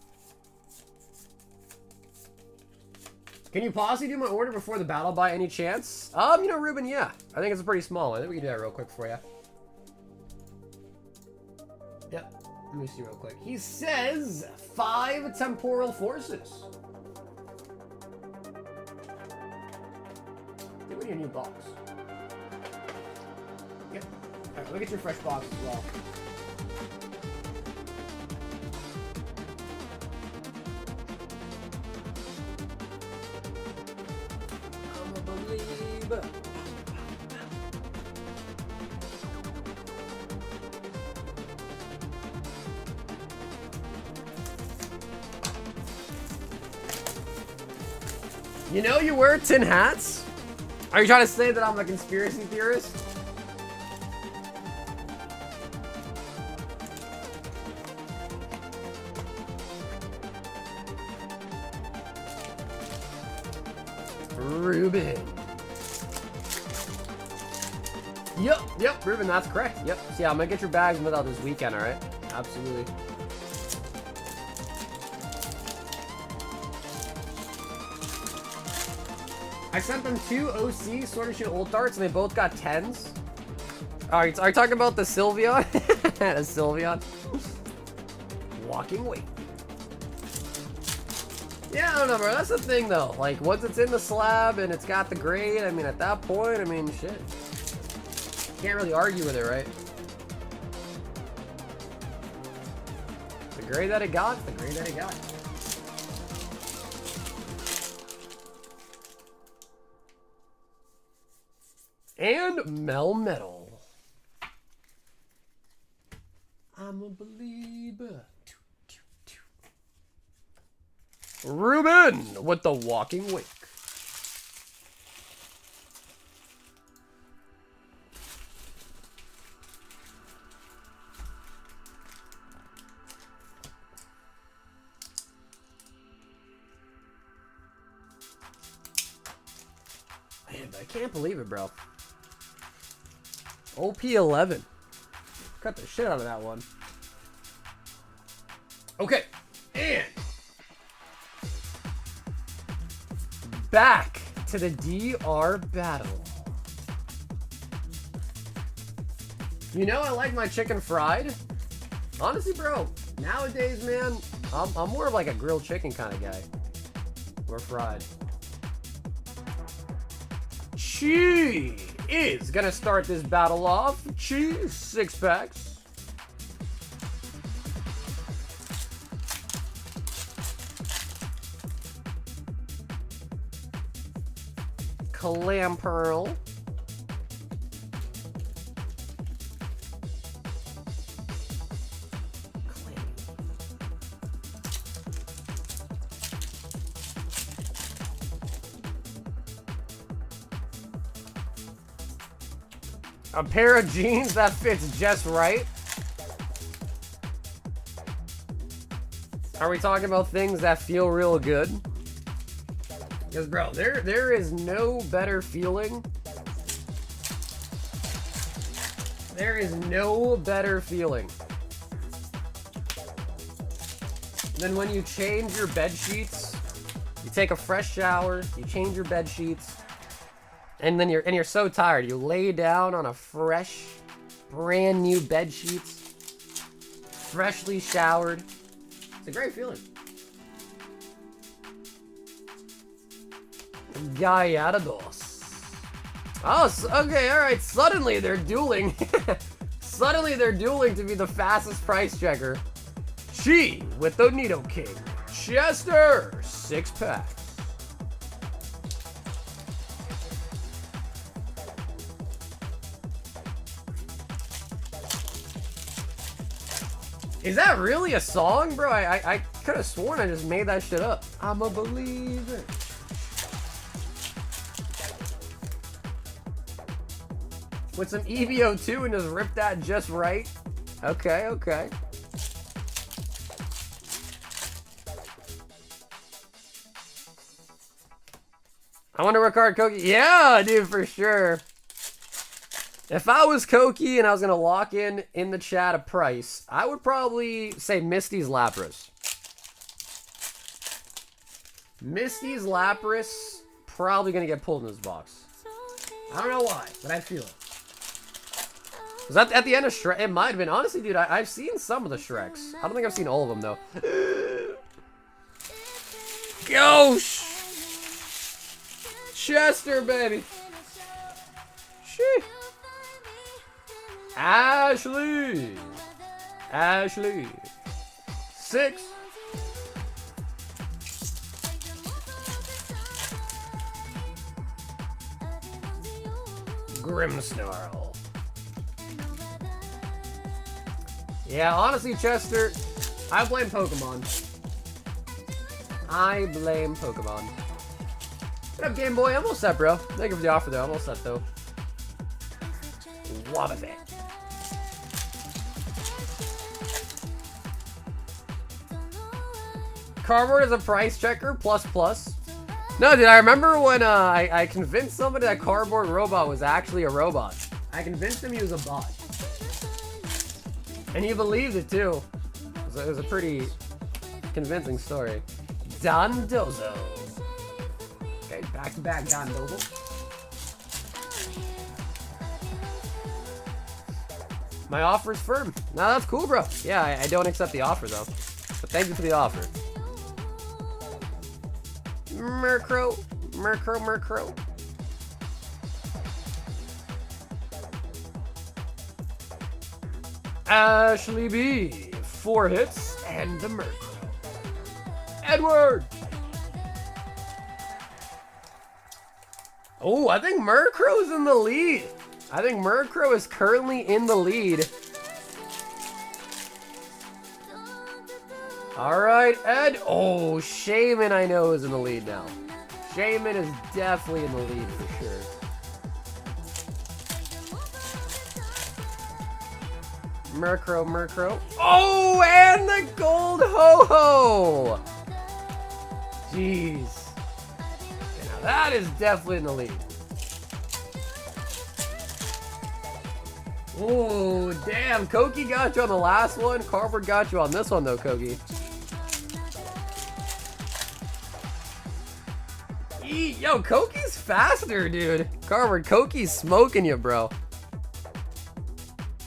Can you possibly do my order before the battle by any chance? You know, Ruben, yeah. I think it's a pretty small one. I think we can do that real quick for you. Yep. Let me see real quick. He says 5 Temporal Forces. I think we need a new box. Yep. Alright, look at your fresh box as well. You know you wear tin hats? Are you trying to say that I'm a conspiracy theorist? Ruben. Yep, Ruben, that's correct. Yep. So yeah, I'm gonna get your bags without this weekend, alright? Absolutely. I sent them 2 OC Sword and Shield Old Darts and they both got 10s. Are you talking about the Sylveon? A Sylveon. Walking weight. Yeah, I don't know, bro. That's the thing, though. Like, once it's in the slab and it's got the grade, I mean, at that point, I mean, shit. Can't really argue with it, right? The grade that it got, the grade that it got. And Melmetal. I'm a believer. Ruben with the Walking Wake. I can't believe it, bro. OP11. Cut the shit out of that one. Okay. And back to the DR battle. You know I like my chicken fried. Honestly, bro, nowadays, man, I'm more of like a grilled chicken kind of guy. Or fried. Chi is gonna start this battle off. Chi, 6 packs. Clam Pearl. A pair of jeans that fits just right. Are we talking about things that feel real good? Because, bro, there is no better feeling. There is no better feeling than when you change your bed sheets. You take a fresh shower, you change your bed sheets, and then you're so tired. You lay down on a fresh, brand new bed sheets, freshly showered. It's a great feeling. Gyarados. Oh, okay, alright. Suddenly they're dueling. Suddenly they're dueling to be the fastest price checker. Chi with the Nidoking. Chester, 6 packs. Is that really a song, bro? I could have sworn I just made that shit up. I'm a believer. With some EVO2 and just rip that just right. Okay, okay. I wonder what card Koki... Yeah, dude, for sure. If I was Koki and I was going to lock in the chat a price, I would probably say Misty's Lapras. Misty's Lapras probably going to get pulled in this box. I don't know why, but I feel it. Was that at the end of Shrek? It might have been. Honestly, dude, I've seen some of the Shreks. I don't think I've seen all of them, though. Gosh! Chester, baby! Shee! Ashley! Ashley! 6. Grimmsnarl. Yeah, honestly, Chester, I blame Pokemon. I blame Pokemon. What up, Game Boy? I'm all set, bro. Thank you for the offer, though. I'm all set, though. Wobbuffet. Cardboard is a price checker, plus. No, dude, I remember when I convinced somebody that Cardboard Robot was actually a robot. I convinced him he was a bot. And he believed it, too. It was a pretty convincing story. Dondozo. Okay, back-to-back Dondozo. My offer's firm. No, that's cool, bro. Yeah, I don't accept the offer, though. But thank you for the offer. Murkrow. Ashley B. 4 hits and the Murkrow. Edward. Oh, I think Murkrow's in the lead. I think Murkrow is currently in the lead. Alright, Ed. Oh, Shaman I know is in the lead now. Shaman is definitely in the lead for sure. Murkrow. Oh, and the gold ho-ho! Jeez. Okay, now that is definitely in the lead. Oh, damn. Koki got you on the last one. Cardboard got you on this one, though, Koki. Yo, Koki's faster, dude. Cardboard, Koki's smoking you, bro.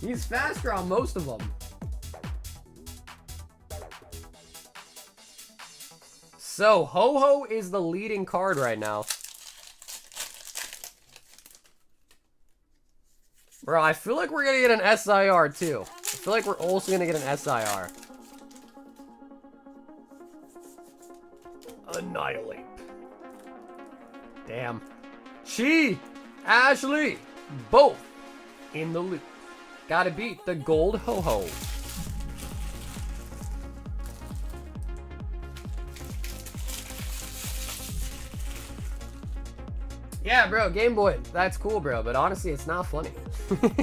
He's faster on most of them. So, Ho-Ho is the leading card right now. Bro, I feel like we're gonna get an SIR too. I feel like we're also gonna get an SIR. Annihilate. Damn. Chi, Ashley, both in the loop. Gotta beat the gold Ho-Ho. Yeah, bro, Game Boy, that's cool, bro, but honestly, it's not funny.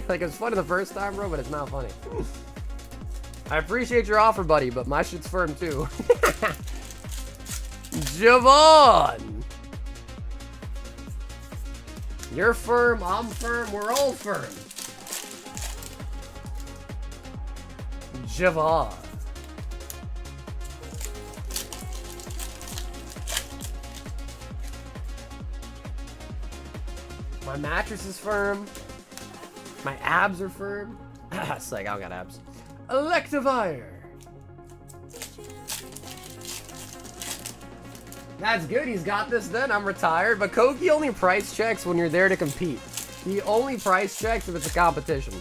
Like, it's funny the first time, bro, but it's not funny. I appreciate your offer, buddy, but my shit's firm, too. Javon! You're firm, I'm firm, we're all firm. Javon. My mattress is firm. My abs are firm. It's like, I don't got abs. Electivire. That's good. He's got this then. I'm retired. But Koki only price checks when you're there to compete. He only price checks if it's a competition.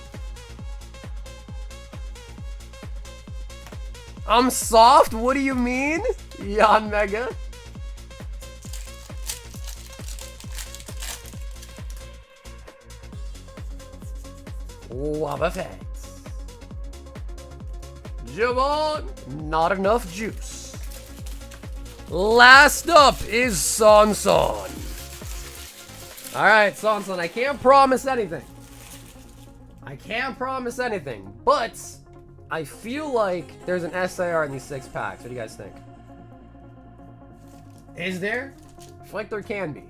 I'm soft? What do you mean? Yan Mega. Wobbuffet. Javon, not enough juice. Last up is Sanson. Alright, Sanson, I can't promise anything. I can't promise anything, but I feel like there's an SIR in these 6 packs. What do you guys think? Is there? I feel like there can be.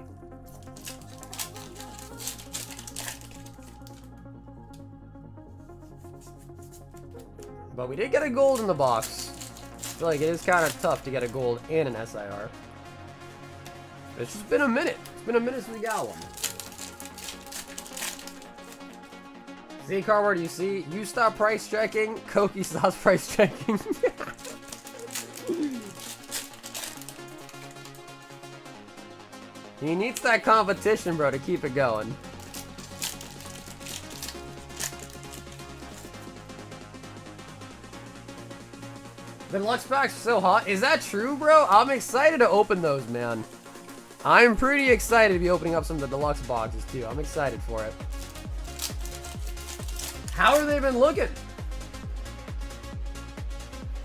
But we did get a gold in the box. I feel like it is kind of tough to get a gold and an SIR. It's just been a minute. It's been a minute since we got one. See, Cardboard, you see? You stop price checking, Koki stops price checking. He needs that competition, bro, to keep it going. The deluxe packs are so hot. Is that true, bro? I'm excited to open those, man. I'm pretty excited to be opening up some of the deluxe boxes, too. I'm excited for it. How have they been looking?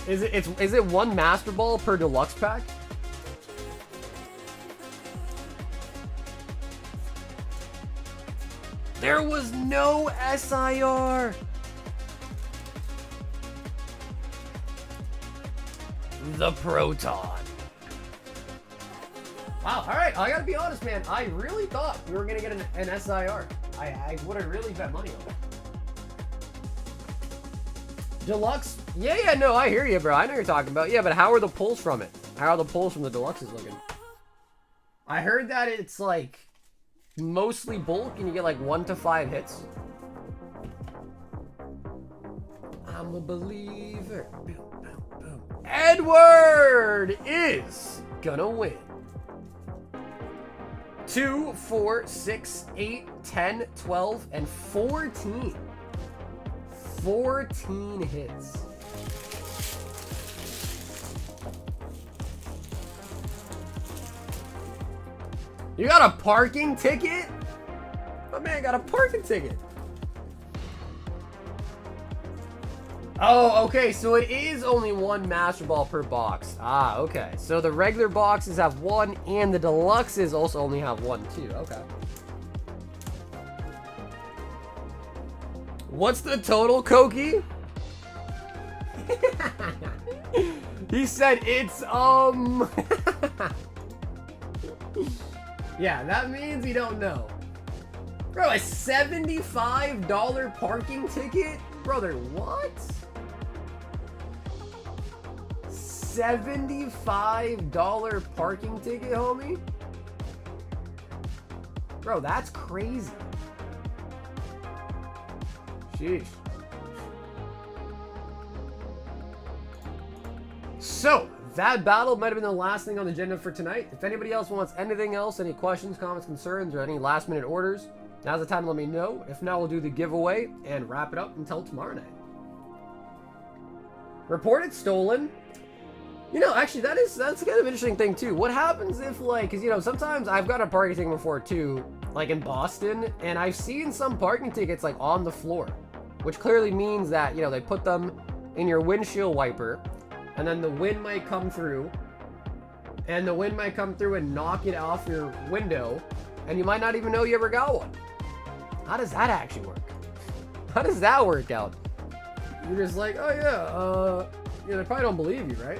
Is it one Master Ball per deluxe pack? There was no SIR. The Proton. Wow, alright, I gotta be honest, man. I really thought we were gonna get an SIR. I would have really bet money on it. Deluxe? Yeah, no, I hear you, bro. I know what you're talking about. Yeah, but how are the pulls from it? How are the pulls from the deluxes looking? I heard that it's like mostly bulk and you get like 1 to 5 hits. I'm a believer. Boom, boom, boom. Edward is gonna win. 2, 4, 6, 8, 10, 12, and 14. 14 hits. You got a parking ticket? My man got a parking ticket. Oh, okay, so it is only one Master Ball per box. Ah, okay. So the regular boxes have 1, and the deluxes also only have 1, too. Okay. What's the total, Koki? He said it's, Yeah, that means you don't know. Bro, a $75 parking ticket? Brother, what? $75 parking ticket, homie? Bro, that's crazy. Sheesh. So, that battle might have been the last thing on the agenda for tonight. If anybody else wants anything else, any questions, comments, concerns, or any last minute orders, now's the time to let me know. If not, we'll do the giveaway and wrap it up until tomorrow night. Reported stolen. You know, actually, that's kind of an interesting thing too. What happens if, like, because, you know, sometimes I've got a parking ticket before too, like in Boston, and I've seen some parking tickets like on the floor, which clearly means that, you know, they put them in your windshield wiper, and then the wind might come through, and knock it off your window, and you might not even know you ever got one. How does that actually work? How does that work out? You're just like, oh yeah, they probably don't believe you, right?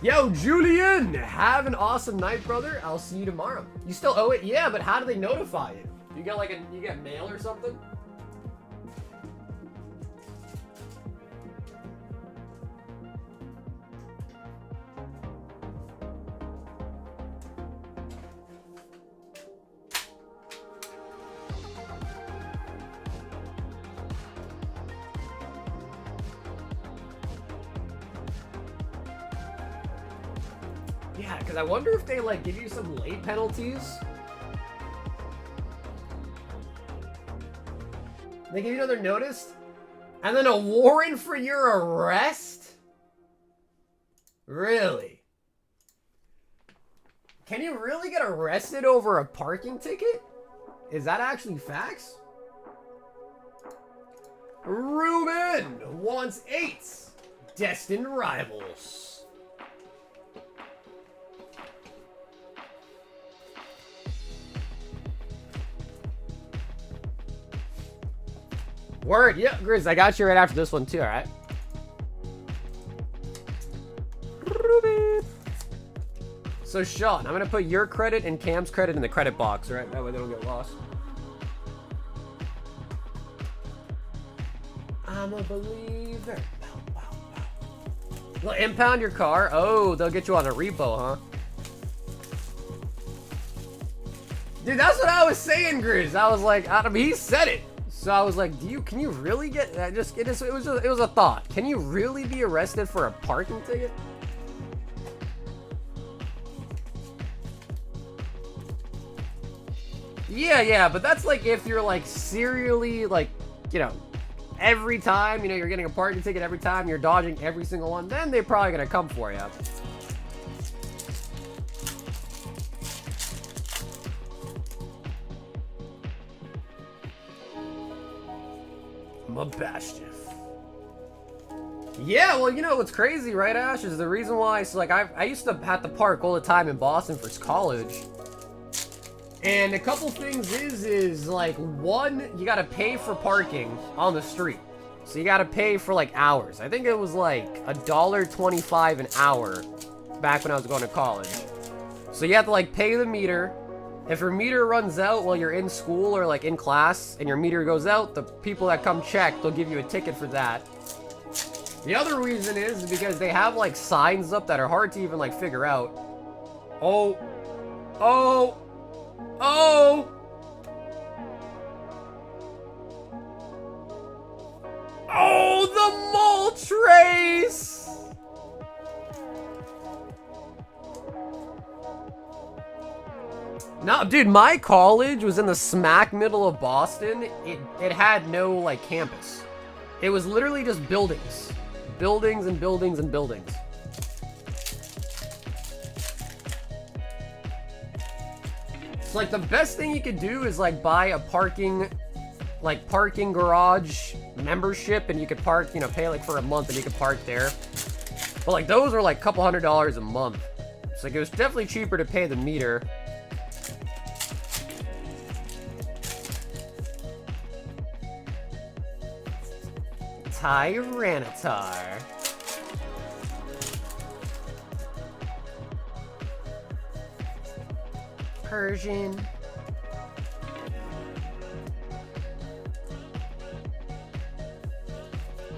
Yo, Julian, have an awesome night, brother. I'll see you tomorrow. You still owe it? Yeah, but how do they notify you? You get like you get mail or something? Yeah, because I wonder if they, like, give you some late penalties. They give you another notice? And then a warrant for your arrest? Really? Can you really get arrested over a parking ticket? Is that actually facts? Ruben wants 8 Destined rivals. Word, yeah, Grizz, I got you right after this one too, alright? So, Sean, I'm gonna put your credit and Cam's credit in the credit box, right? That way they don't get lost. I'm a believer. They'll impound your car? Oh, they'll get you on a repo, huh? Dude, that's what I was saying, Grizz. I was like, he said it. So I was like, can you really get, it was a thought. Can you really be arrested for a parking ticket? Yeah, but that's like if you're like serially, like, you know, every time, you know, you're getting a parking ticket every time, you're dodging every single one, then they're probably gonna come for you. Bastion. Yeah, well, you know what's crazy, right, Ash? Is the reason why. So, like, I used to have to park all the time in Boston for college, and a couple things is like, one, you gotta pay for parking on the street, so you gotta pay for like hours. I think it was like $1.25 an hour back when I was going to college. So you have to like pay the meter. If your meter runs out while you're in school or like in class and your meter goes out, the people that come check, they'll give you a ticket for that. The other reason is because they have like signs up that are hard to even like figure out. Oh, the mole trace! No, dude, my college was in the smack middle of Boston. It had no, like, campus. It was literally just buildings. Buildings and buildings and buildings. So, like, the best thing you could do is, like, buy a parking garage membership, and you could park, you know, pay, like, for a month, and you could park there. But, like, those were, like, a couple $100s a month. So, like, it was definitely cheaper to pay the meter. Tyranitar. Persian.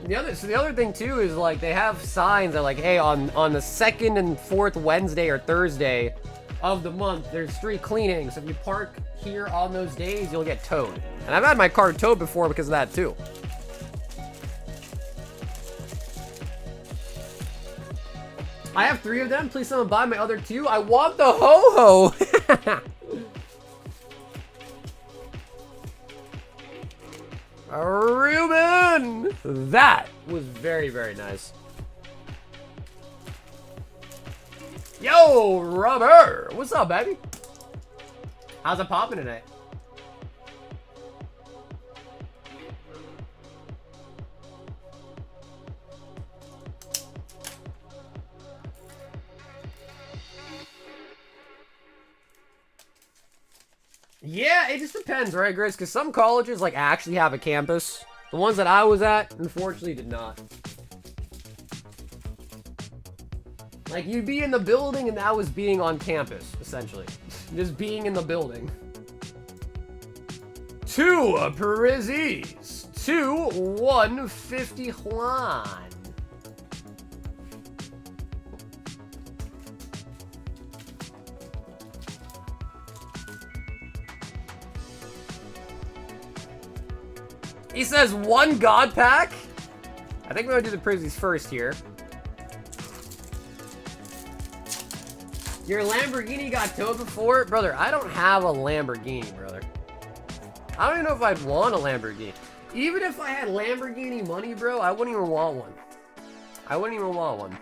The other thing too is like they have signs that like, hey, on the second and fourth Wednesday or Thursday of the month, there's street cleaning. So if you park here on those days, you'll get towed. And I've had my car towed before because of that too. I have 3 of them. Please someone buy my other 2. I want the ho-ho. Ruben! That was very, very nice. Yo, Rubber! What's up, baby? How's it popping tonight? Yeah, it just depends, right, Grizz? Because some colleges, like, actually have a campus. The ones that I was at, unfortunately, did not. Like, you'd be in the building, and that was being on campus, essentially. Just being in the building. 2 Parisies. 2 150 Juan. He says 1 God Pack. I think we're gonna do the Prizzies first here. Your Lamborghini got towed before? Brother, I don't have a Lamborghini, brother. I don't even know if I'd want a Lamborghini. Even if I had Lamborghini money, bro, I wouldn't even want one. I wouldn't even want one.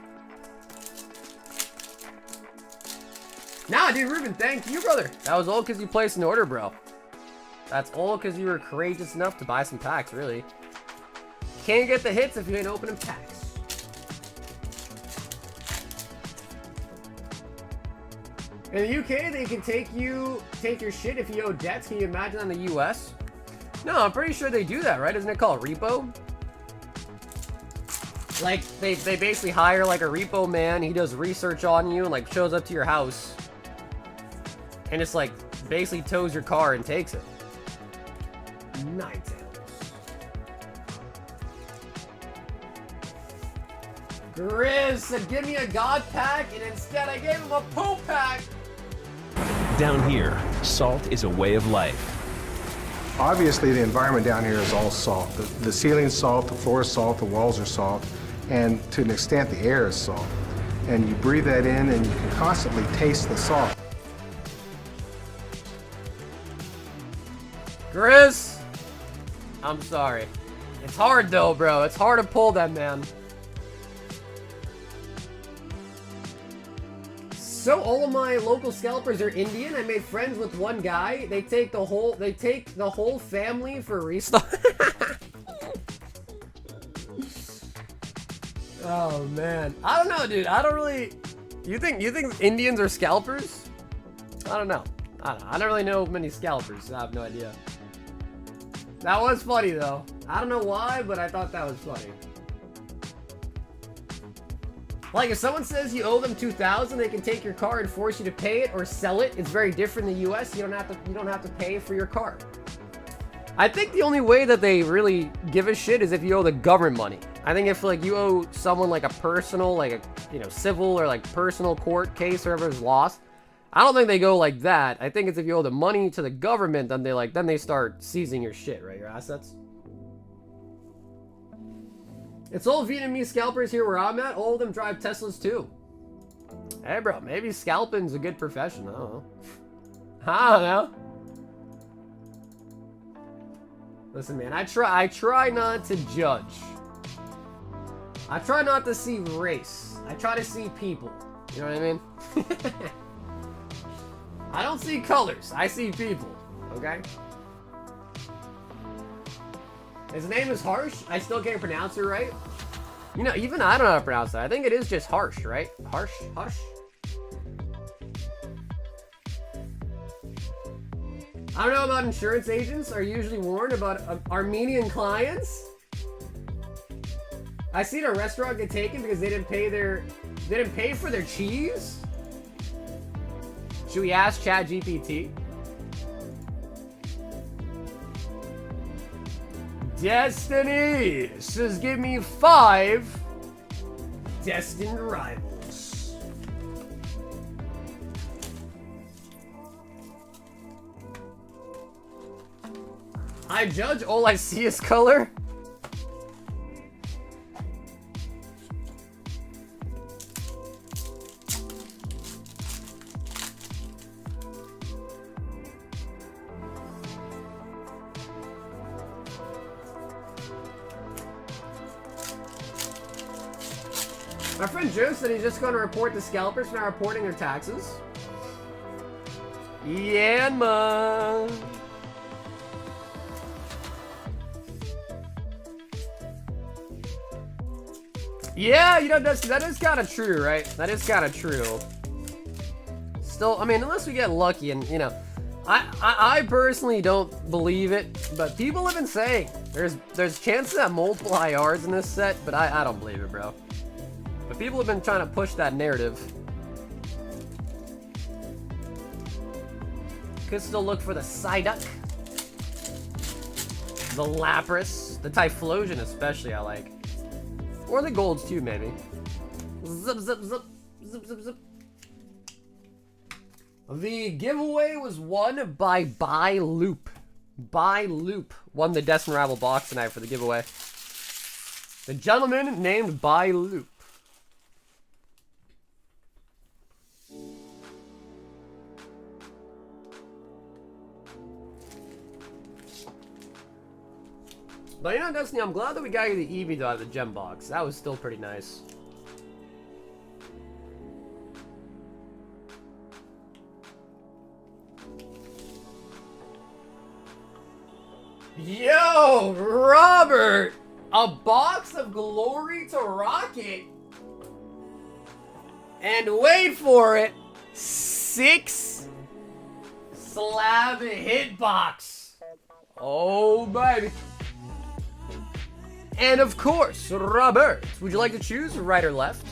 Nah, dude, Ruben, thank you, brother. That was all because you placed an order, bro. That's all because you were courageous enough to buy some packs, really. Can't get the hits if you ain't opening packs. In the UK, they can take your shit if you owe debts. Can you imagine in the US? No, I'm pretty sure they do that, right? Isn't it called repo? Like, they basically hire, like, a repo man. He does research on you and, like, shows up to your house. And it's, like, basically tows your car and takes it. Night Grizz said, give me a God Pack, and instead I gave him a poop pack. Down here, salt is a way of life. Obviously, the environment down here is all salt. The ceiling's salt, the floor is salt, the walls are salt, and to an extent, the air is salt. And you breathe that in, and you can constantly taste the salt. Grizz, I'm sorry. It's hard though, bro. It's hard to pull that, man. So all of my local scalpers are Indian. I made friends with one guy. They take the whole family for restart. Oh man. I don't know, dude. I don't really. You think Indians are scalpers? I don't know. I don't really know many scalpers, so I have no idea. That was funny though. I don't know why, but I thought that was funny. Like, if someone says you owe them $2,000, they can take your car and force you to pay it or sell it. It's very different in the US. You don't have to pay for your car. I think the only way that they really give a shit is if you owe the government money. I think if, like, you owe someone, like, a personal, like, a, you know, civil or, like, personal court case or whatever's lost, I don't think they go like that. I think it's if you owe the money to the government, then they start seizing your shit, right? Your assets. It's all Vietnamese scalpers here where I'm at. All of them drive Teslas too. Hey, bro, maybe scalping's a good profession. I don't know. I don't know. Listen, man, I try not to judge. I try not to see race. I try to see people. You know what I mean? I don't see colors. I see people. Okay? His name is Harsh. I still can't pronounce it right. You know, even I don't know how to pronounce that. I think it is just Harsh, right? Harsh? Harsh? I don't know about insurance agents are usually warned about Armenian clients. I seen a restaurant get taken because they didn't pay for their cheese. Should we ask ChatGPT? Destiny says give me 5 Destined Rivals. I judge all I see is color. My friend Joe said he's just going to report the scalpers for not reporting their taxes. Yeah, man. Yeah, you know, that is kind of true, right? That is kind of true. Still, I mean, unless we get lucky, and, you know, I personally don't believe it, but people have been saying there's chances at multiple IRs in this set, but I don't believe it, bro. But people have been trying to push that narrative. Could still look for the Psyduck, the Lapras, the Typhlosion especially I like. Or the golds too, maybe. Zip, zip, zip, zip, zip, zip. The giveaway was won by Loop. Loop won the Destined Rival box tonight for the giveaway. The gentleman named Loop. But you know, Destiny, I'm glad that we got you the Eevee out of the gem box. That was still pretty nice. Yo, Robert! A box of Glory to Rocket? And wait for it, 6 slab hitbox. Oh, baby. And of course, Robert, would you like to choose right or left?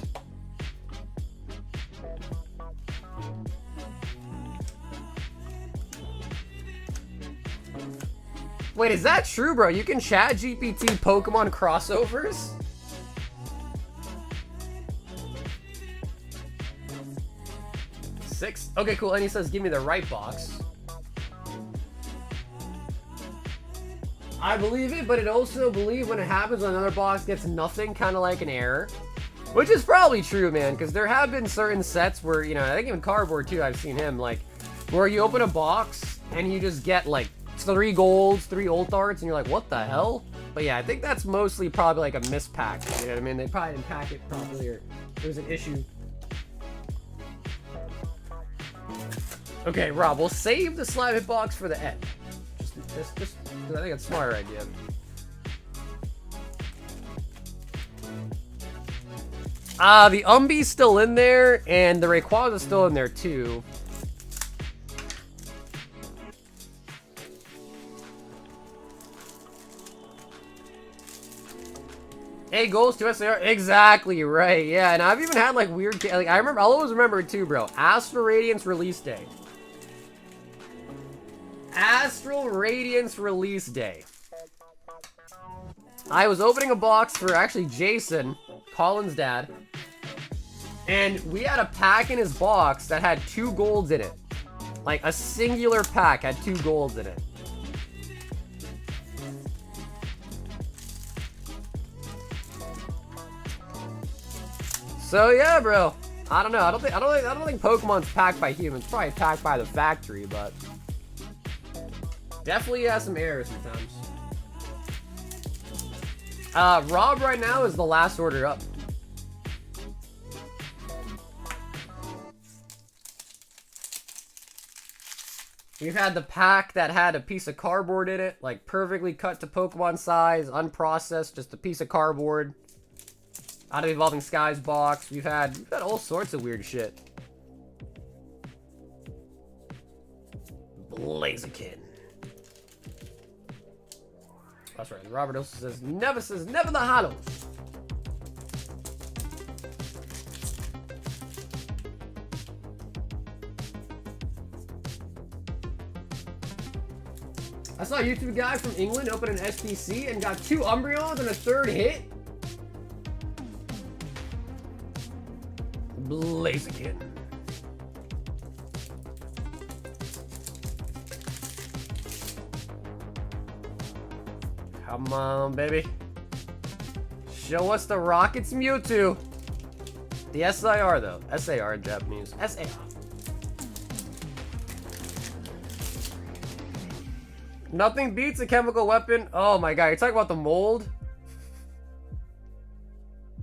Wait, is that true, bro? You can chat GPT Pokemon crossovers? Six? Okay, cool. And he says, give me the right box. I believe it, but it also believe when it happens when another box gets nothing, kind of like an error. Which is probably true, man, because there have been certain sets where, you know, I think even Cardboard too, I've seen him, like, where you open a box and you just get, like, 3 golds, 3 ult darts, and you're like, what the hell? But yeah, I think that's mostly probably like a mispack, you know what I mean? They probably didn't pack it properly, or there's an issue. Okay, Rob, we'll save the slab hitbox for the end. Just, because I think it's a smarter idea. The Umbree's still in there, and the Rayquaza's still in there too. Hey, goals to SAR. Exactly right. Yeah, and I've even had like weird. Like I remember, I'll always remember it too, bro. Astral Radiance release day. Astral Radiance release day. I was opening a box for actually Jason, Colin's dad, and we had a pack in his box that had 2 golds in it. Like a singular pack had 2 golds in it. So yeah, bro. I don't know. I don't think Pokemon's packed by humans. Probably packed by the factory, but definitely has some errors sometimes. Rob right now is the last order up. We've had the pack that had a piece of cardboard in it, like perfectly cut to Pokemon size, unprocessed, just a piece of cardboard. Out of the Evolving Skies box, we've had all sorts of weird shit. Blaziken. That's right. Robert also says never the holos. I saw a YouTube guy from England open an SBC and got 2 Umbreons and a 3rd hit. Blaziken. Come on, baby. Show us the Rockets Mewtwo. The SIR, though. SAR in Japanese. SAR. Nothing beats a chemical weapon. Oh my god, you're talking about the mold?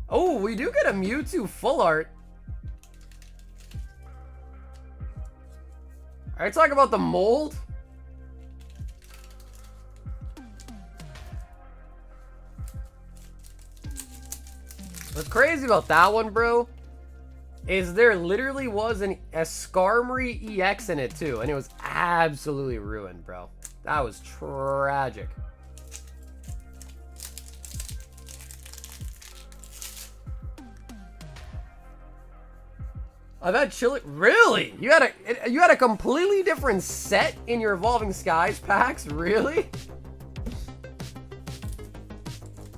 Oh, we do get a Mewtwo full art. Are you talking about the mold? What's crazy about that one, bro, is there literally was a Skarmory EX in it too, and it was absolutely ruined, bro. That was tragic. I've had chili. Really? You had a completely different set in your Evolving Skies packs? Really?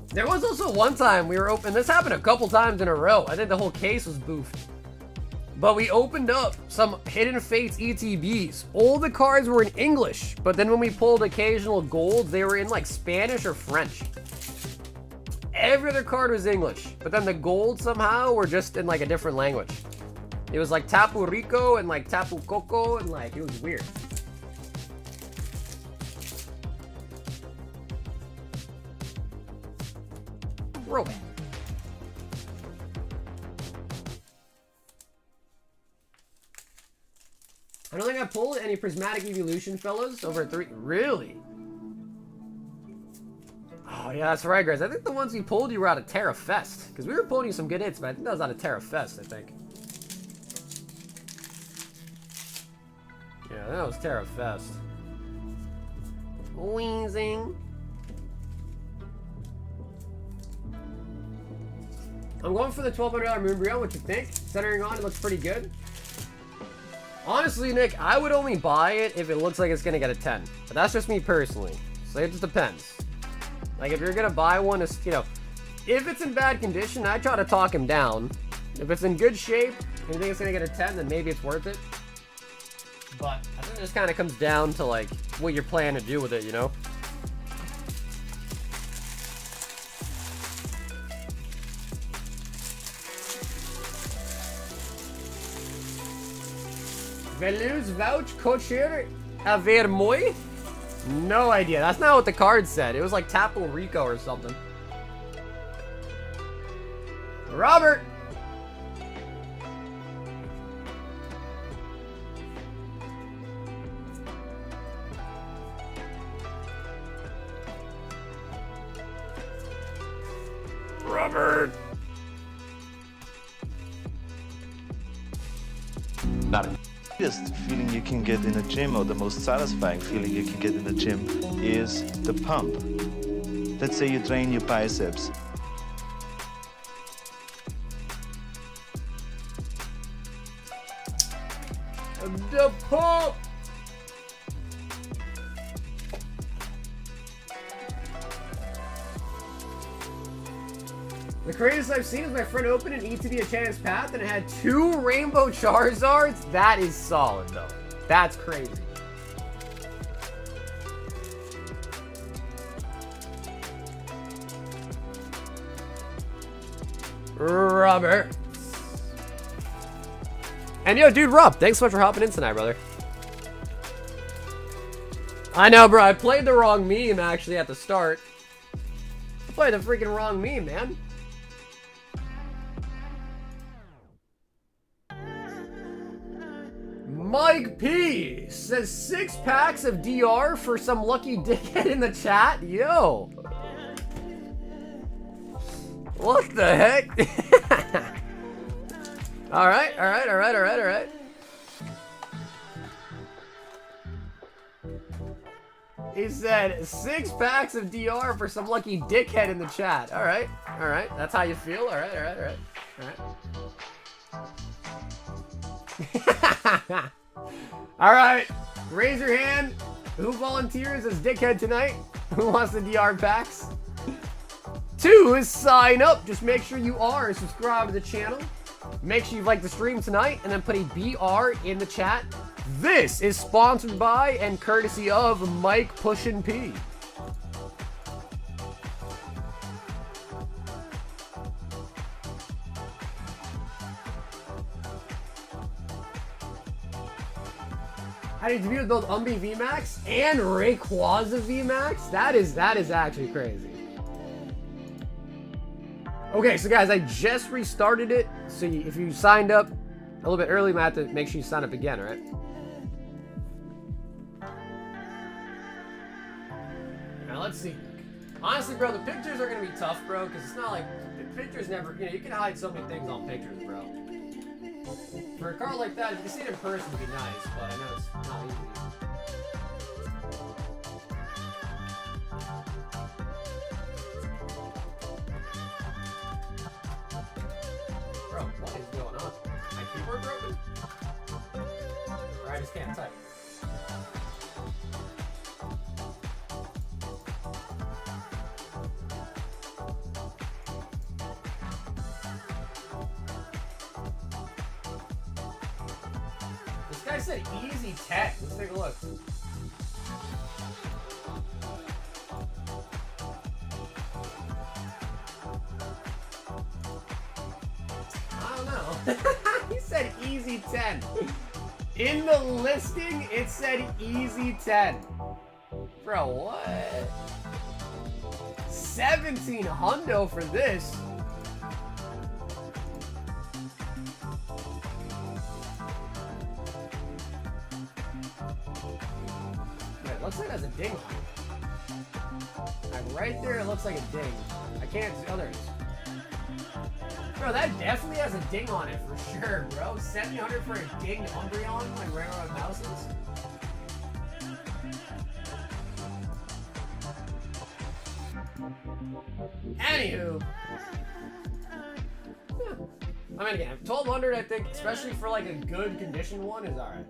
There was also one time we were open. This happened a couple times in a row. I think the whole case was boofed. But we opened up some Hidden Fates ETBs. All the cards were in English, but then when we pulled occasional golds, they were in like Spanish or French. Every other card was English, but then the gold somehow were just in like a different language. It was like Tapu Rico and like Tapu Coco and like, it was weird. Roll it. I don't think I pulled any Prismatic Evolution, fellas, over at 3. Really? Oh, yeah, that's right, guys. I think the ones we pulled you were out of Terra Fest. Because we were pulling you some good hits, but I think that was out of Terra Fest, I think. Yeah, that was Terra Fest. Wheezing. I'm going for the $1,200 Moonbreon. What you think? Centering on, it looks pretty good. Honestly, Nick, I would only buy it if it looks like it's going to get a 10. But that's just me personally. So it just depends. Like, if you're going to buy one, it's, you know, if it's in bad condition, I try to talk him down. If it's in good shape, and you think it's going to get a 10, then maybe it's worth it. But I think it just kind of comes down to, like, what you're planning to do with it, you know? Veluz vouch cocher haver moi? No idea. That's not what the card said. It was like Tapu Rico or something. Robert! Robert! Not the best feeling you can get in a gym, or the most satisfying feeling you can get in the gym, is the pump. Let's say you train your biceps. The pump! The craziest I've seen is my friend open an ETB Enchanted Path and it had 2 Rainbow Charizards. That is solid, though. That's crazy. Robert. And yo, dude, Rob, thanks so much for hopping in tonight, brother. I know, bro. I played the wrong meme, actually, at the start. I played the freaking wrong meme, man. Mike P says 6 packs of DR for some lucky dickhead in the chat. Yo. What the heck? Alright, alright, alright, alright, alright. He said 6 packs of DR for some lucky dickhead in the chat. Alright, alright. That's how you feel? Alright, alright, alright. Alright. Alright. Raise your hand Who volunteers as dickhead tonight? Who wants the DR packs? 2 is sign up. Just make sure you are subscribed to the channel. Make sure you like the stream tonight and then put a BR in the chat. This is sponsored by and courtesy of Mike Pushin' P. I need to be with both Umbi VMAX and Rayquaza VMAX. That is actually crazy. Okay, so guys, I just restarted it. So if you signed up a little bit early, I have to make sure you sign up again, right? Now let's see. Honestly, bro, the pictures are gonna be tough, bro, because it's not like the pictures never. You know, you can hide so many things on pictures, bro. For a card like that, if you see it in person, it'd be nice, but I know it's not easy. Bro, what is going on? My keyboard broken? Or I just can't type. This guy said easy 10. Let's take a look. I don't know. He said easy 10. In the listing, it said easy 10. Bro, what? 17 hundo for this. It looks like it has a ding on it. Like right there, it looks like a ding. I can't see. Oh, there it is. Bro, that definitely has a ding on it for sure, bro. 700 for a dinged Umbreon, like right around houses. Anywho. Yeah. I mean, again, 1200, I think, especially for like a good condition one, is alright.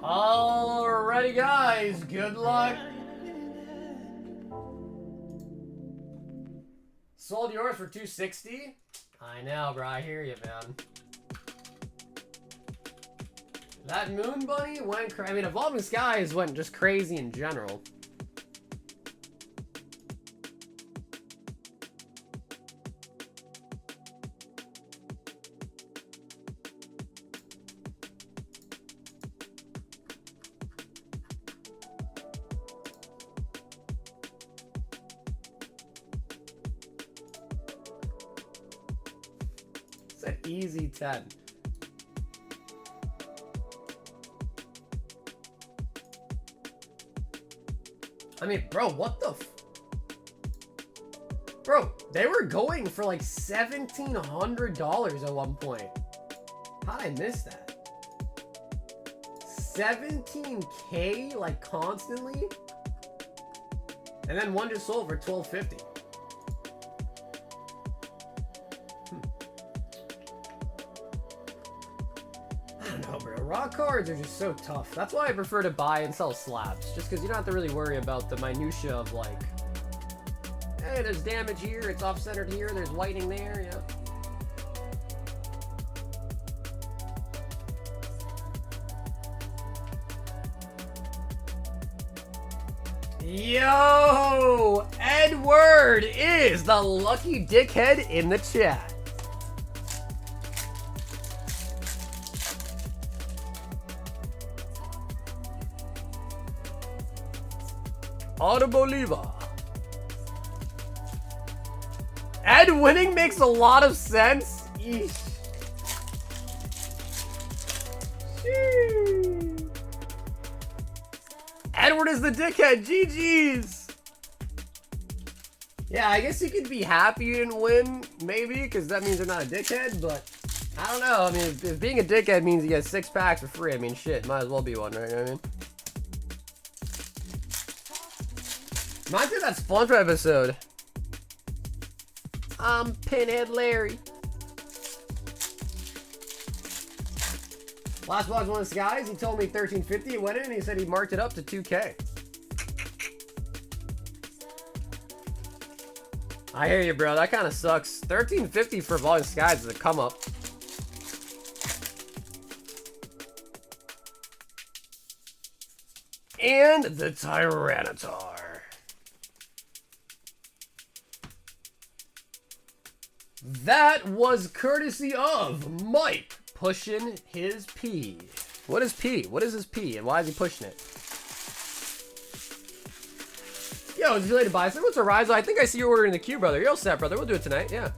Alrighty, guys. Good luck. Sold yours for $260. I know, bro. I hear you, man. That Moon Bunny went crazy. I mean, Evolving Skies went just crazy in general. It's an easy 10. I mean, bro, what the Bro, they were going for like $1,700 at one point. How did I miss that? 17K, like, constantly? And then one just sold for $1,250. I don't know, bro. Raw cards are just so tough. That's why I prefer to buy and sell slabs. Just because you don't have to really worry about the minutia of, like, hey, there's damage here, it's off-centered here, there's whitening there, yeah. Yo! Edward is the lucky dickhead in the chat. Autoboliva. Ed winning makes a lot of sense. Eesh. Sheesh. Edward is the dickhead. GG's. Yeah, I guess you could be happy you didn't win, maybe, because that means they're not a dickhead, but I don't know. I mean, if being a dickhead means you get 6 packs for free, I mean, shit, might as well be one, right? You know what I mean? Reminds me of that SpongeBob episode I'm Pinhead Larry. Last box, one of the guys, he told me 1350. He went in and he said he marked it up to 2K. I hear you, bro. That kind of sucks. 1350 for Volume Skies is a come up. And the Tyranitar. That was courtesy of Mike pushing his P. What is P? What is his P? And why is he pushing it? Yo, is it related to Bison? What's a Rise? I think I see your order in the queue, brother. You're all set, brother. We'll do it tonight, yeah.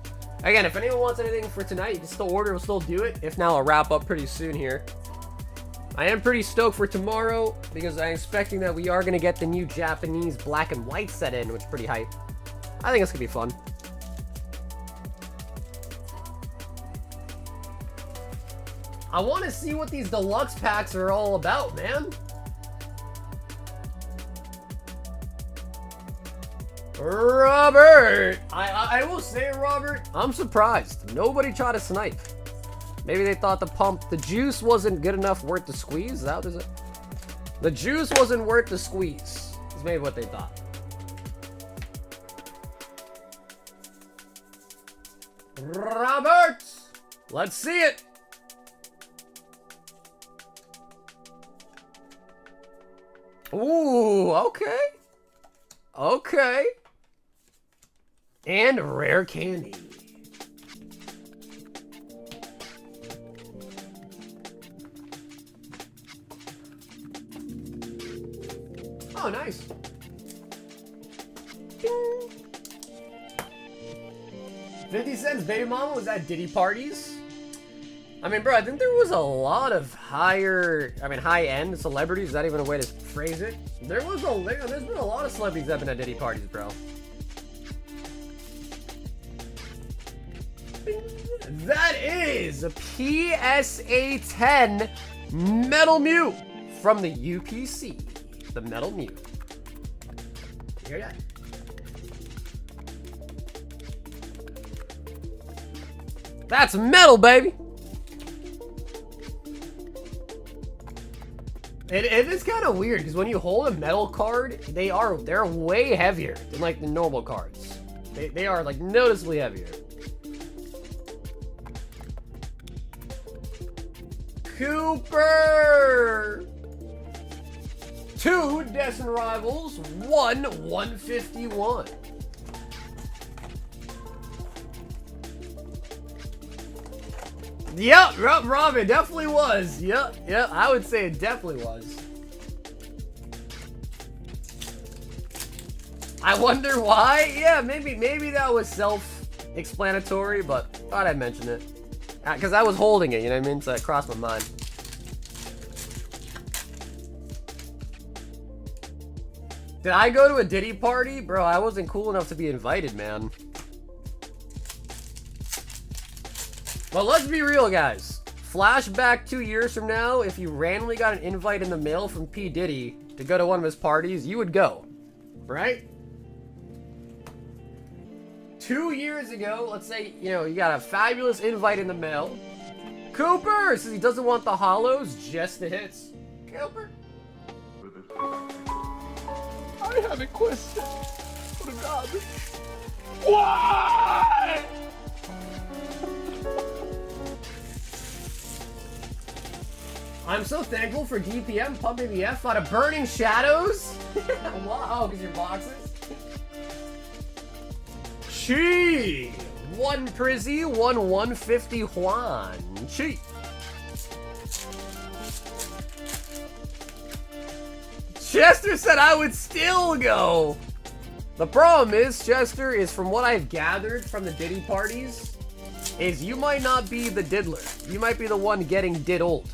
Again, if anyone wants anything for tonight, you can still order. We'll still do it. If not, I'll wrap up pretty soon here. I am pretty stoked for tomorrow because I'm expecting that we are going to get the new Japanese black and white set in, which is pretty hype. I think it's going to be fun. I want to see what these deluxe packs are all about, man. Robert! I will say, Robert, I'm surprised. Nobody tried to snipe. Maybe they thought the juice wasn't good enough worth the squeeze. Is that what is it? The juice wasn't worth the squeeze. Is maybe what they thought. Robert! Let's see it! Ooh, okay. Okay. And rare candy. Oh, nice. Ding. 50 cents, baby mama, was that Diddy parties? I mean, bro, I think there was a lot of high-end celebrities. Is that even a way to phrase it? There's been a lot of celebrities that have been at Diddy parties, bro. That is a PSA 10 Metal Mew from the UPC. The Metal Mew. You hear that? That's metal, baby. It is kind of weird because when you hold a metal card, they're way heavier than like the normal cards. They are like noticeably heavier. Cooper! 2 Destined Rivals, 1 151. Yep, Rob, it definitely was. Yep, I would say it definitely was. I wonder why? Yeah, maybe that was self-explanatory, but thought I'd mention it. Because I was holding it, you know what I mean? So it crossed my mind. Did I go to a Diddy party? Bro, I wasn't cool enough to be invited, man. Well, let's be real, guys. Flashback 2 years from now, if you randomly got an invite in the mail from P. Diddy to go to one of his parties, you would go, right? 2 years ago, let's say, you know, you got a fabulous invite in the mail. Cooper says he doesn't want the holos, just the hits. Cooper? I have a question. Oh God. Why? I'm so thankful for DPM pumping the F out of Burning Shadows. Wow, because your boxes. Chi! 1 Prizzy, 1 150 Juan. Chi! Chester said I would still go. The problem is, Chester, is from what I've gathered from the Diddy parties, is you might not be the diddler. You might be the one getting diddled.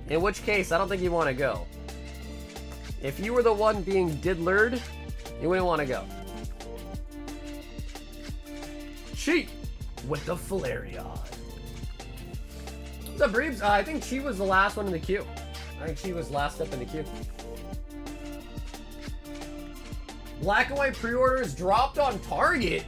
In which case, I don't think you want to go. If you were the one being diddlered, you wouldn't want to go. Chi with the Flareon. What's up, Breebs? I think Chi was the last one in the queue. I think Chi was last up in the queue. Black and white pre-orders dropped on Target.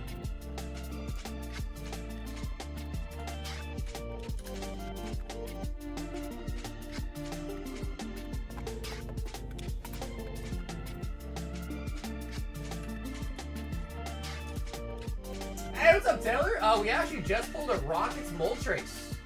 Hey, what's up, Taylor? We actually just pulled a Rockets Moltres.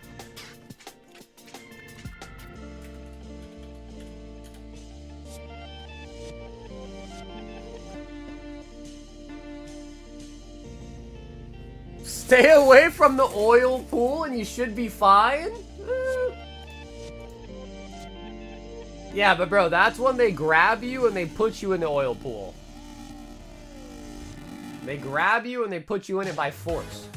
Stay away from the oil pool and you should be fine? Yeah, but bro, that's when they grab you and they put you in the oil pool. They grab you and they put you in it by force.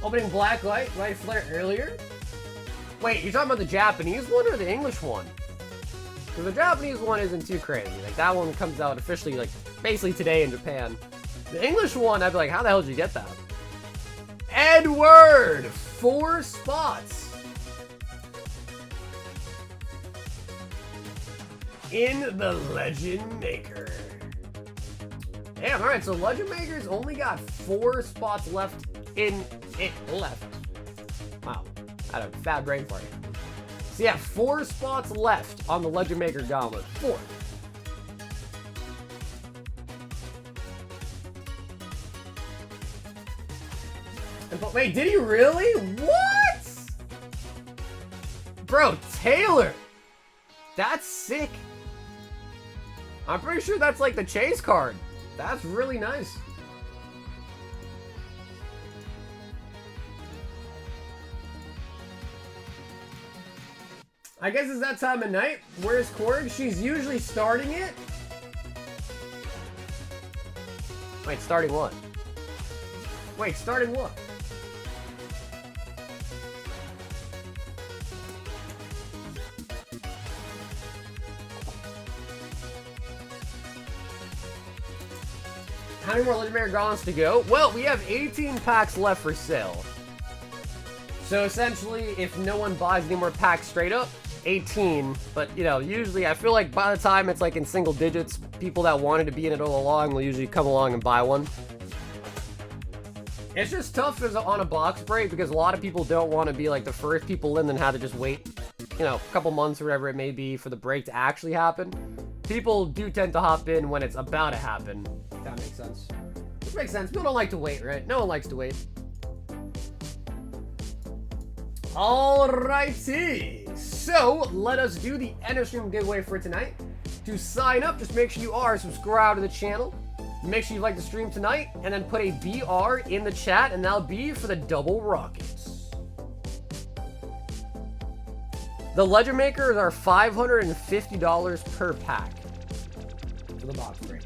Opening Black Light Flare earlier? Wait, you're talking about the Japanese one or the English one? Because the Japanese one isn't too crazy. Like, that one comes out officially, like, basically today in Japan. The English one, I'd be like, how the hell did you get that? Edward! 4 spots. In the Legend Maker. Damn, alright, so Legend Maker's only got 4 spots left in it left. Wow, I had a fat brain fart. So yeah, 4 spots left on the Legend Maker Gauntlet. 4. But wait, did he really? What? Bro, Taylor! That's sick. I'm pretty sure that's like the chase card. That's really nice. I guess it's that time of night. Where's Korg? She's usually starting it. Wait, starting what? Wait, starting what? How many more Legendary Gauntlets to go? Well, we have 18 packs left for sale. So essentially, if no one buys any more packs straight up, 18. But, you know, usually I feel like by the time it's like in single digits, people that wanted to be in it all along will usually come along and buy one. It's just tough as on a box break because a lot of people don't want to be like the first people in and have to just wait, you know, a couple months or whatever it may be for the break to actually happen. People do tend to hop in when it's about to happen. If that makes sense. Which makes sense. People don't like to wait, right? No one likes to wait. Alrighty. So, let us do the end of stream giveaway for tonight. To sign up, just make sure you are subscribed to the channel. Make sure you like the stream tonight, and then put a BR in the chat, and that'll be for the double rockets. The Legend Makers are $550 per pack for the box break.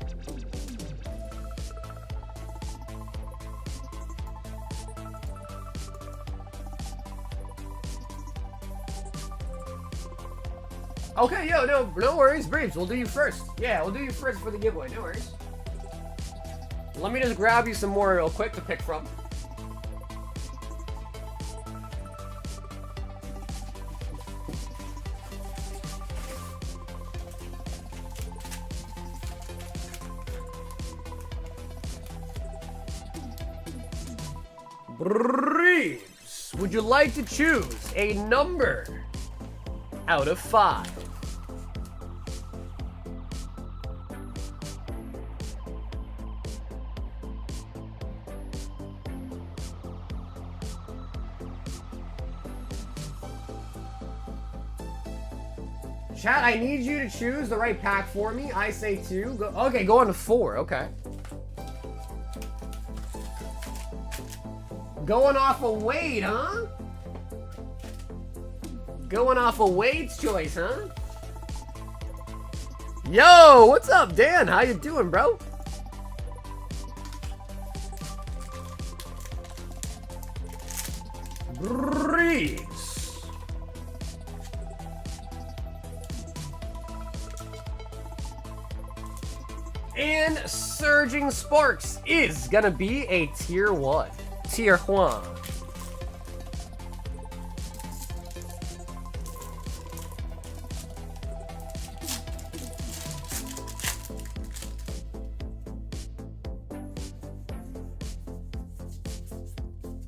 Okay, yo, no worries, Breeves. We'll do you first. Yeah, we'll do you first for the giveaway. No worries. Let me just grab you some more real quick to pick from. Breeves, would you like to choose a number out of 5? Chat, I need you to choose the right pack for me. I say 2. Okay, go on to 4. Okay. Going off a Wade, huh? Going off a Wade's choice, huh? Yo, what's up, Dan? How you doing, bro? Breeze. And Surging Sparks is gonna be a tier 1. Tier 1.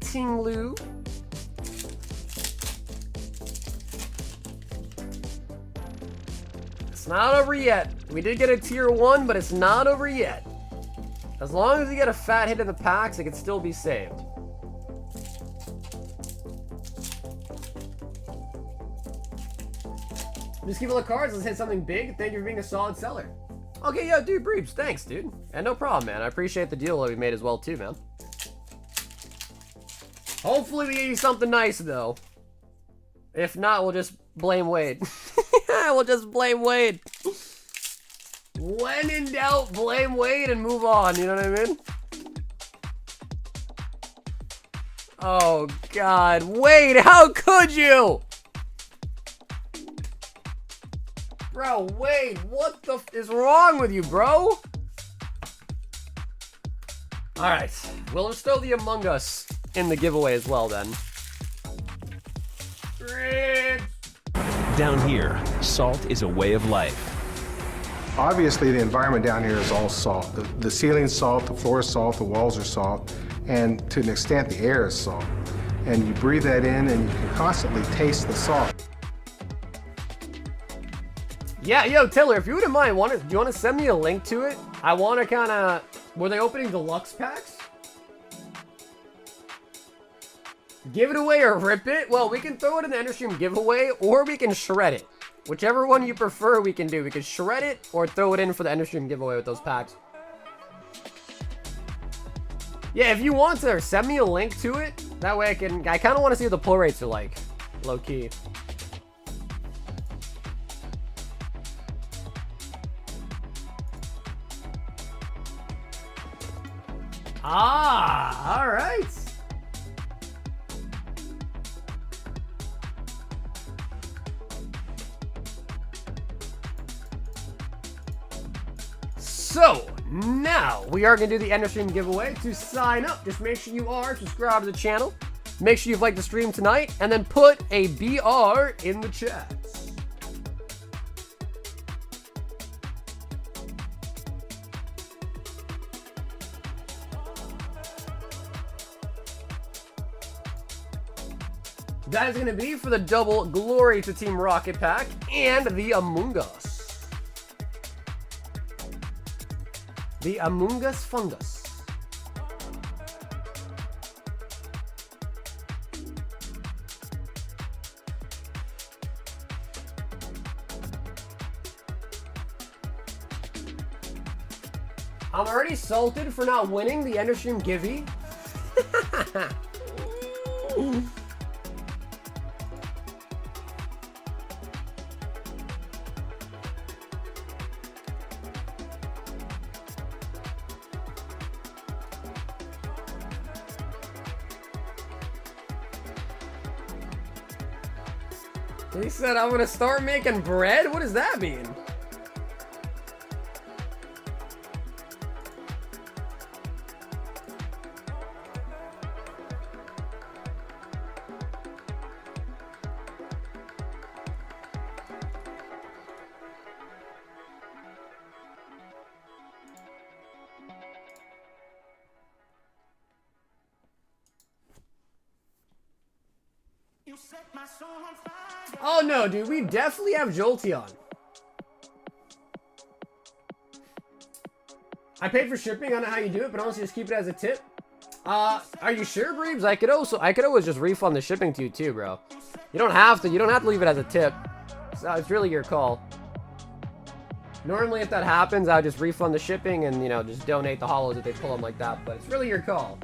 Tinglu. It's not over yet. We did get a tier 1, but it's not over yet. As long as you get a fat hit in the packs, it can still be saved. Just keep all the cards. Let's hit something big. Thank you for being a solid seller. Okay, yo, dude, Breebs, thanks, dude. And no problem, man. I appreciate the deal that we made as well, too, man. Hopefully we get you something nice, though. If not, we'll just blame Wade. We'll just blame Wade. When in doubt, blame Wade and move on, you know what I mean? Oh, God. Wade, how could you? Bro, Wade, what the f is wrong with you, bro? Alright, we'll just throw the Among Us in the giveaway as well, then. Down here, salt is a way of life. Obviously, the environment down here is all salt. The ceiling's salt, the floor is salt, the walls are salt, and to an extent, the air is salt. And you breathe that in, and you can constantly taste the salt. Yeah, yo, Taylor, if you wouldn't mind, do you want to send me a link to it? I want to kind of... Were they opening deluxe packs? Give it away or rip it? Well, we can throw it in the Endstream giveaway, or we can shred it. Whichever one you prefer, we can do. We can shred it, or throw it in for the Endstream giveaway with those packs. Yeah, if you want to, send me a link to it. That way I kind of want to see what the pull rates are like. Low-key. Ah, all right. So, now we are going to do the Endstream giveaway. To sign up, just make sure you are subscribed to the channel. Make sure you've liked the stream tonight, and then put a BR in the chat. That is going to be for the double Glory to Team Rocket pack and the Among Us. The Among Us Fungus. I'm already salted for not winning the Endstream Givey. He said, I'm gonna start making bread? What does that mean? Oh no, dude, we definitely have Jolteon. I paid for shipping. I don't know how you do it, but honestly, just keep it as a tip. Are you sure, Breebs? I could always just refund the shipping to you too, bro. You don't have to leave it as a tip. So it's really your call. Normally, if that happens, I would just refund the shipping and, you know, just donate the holos if they pull them like that. But it's really your call.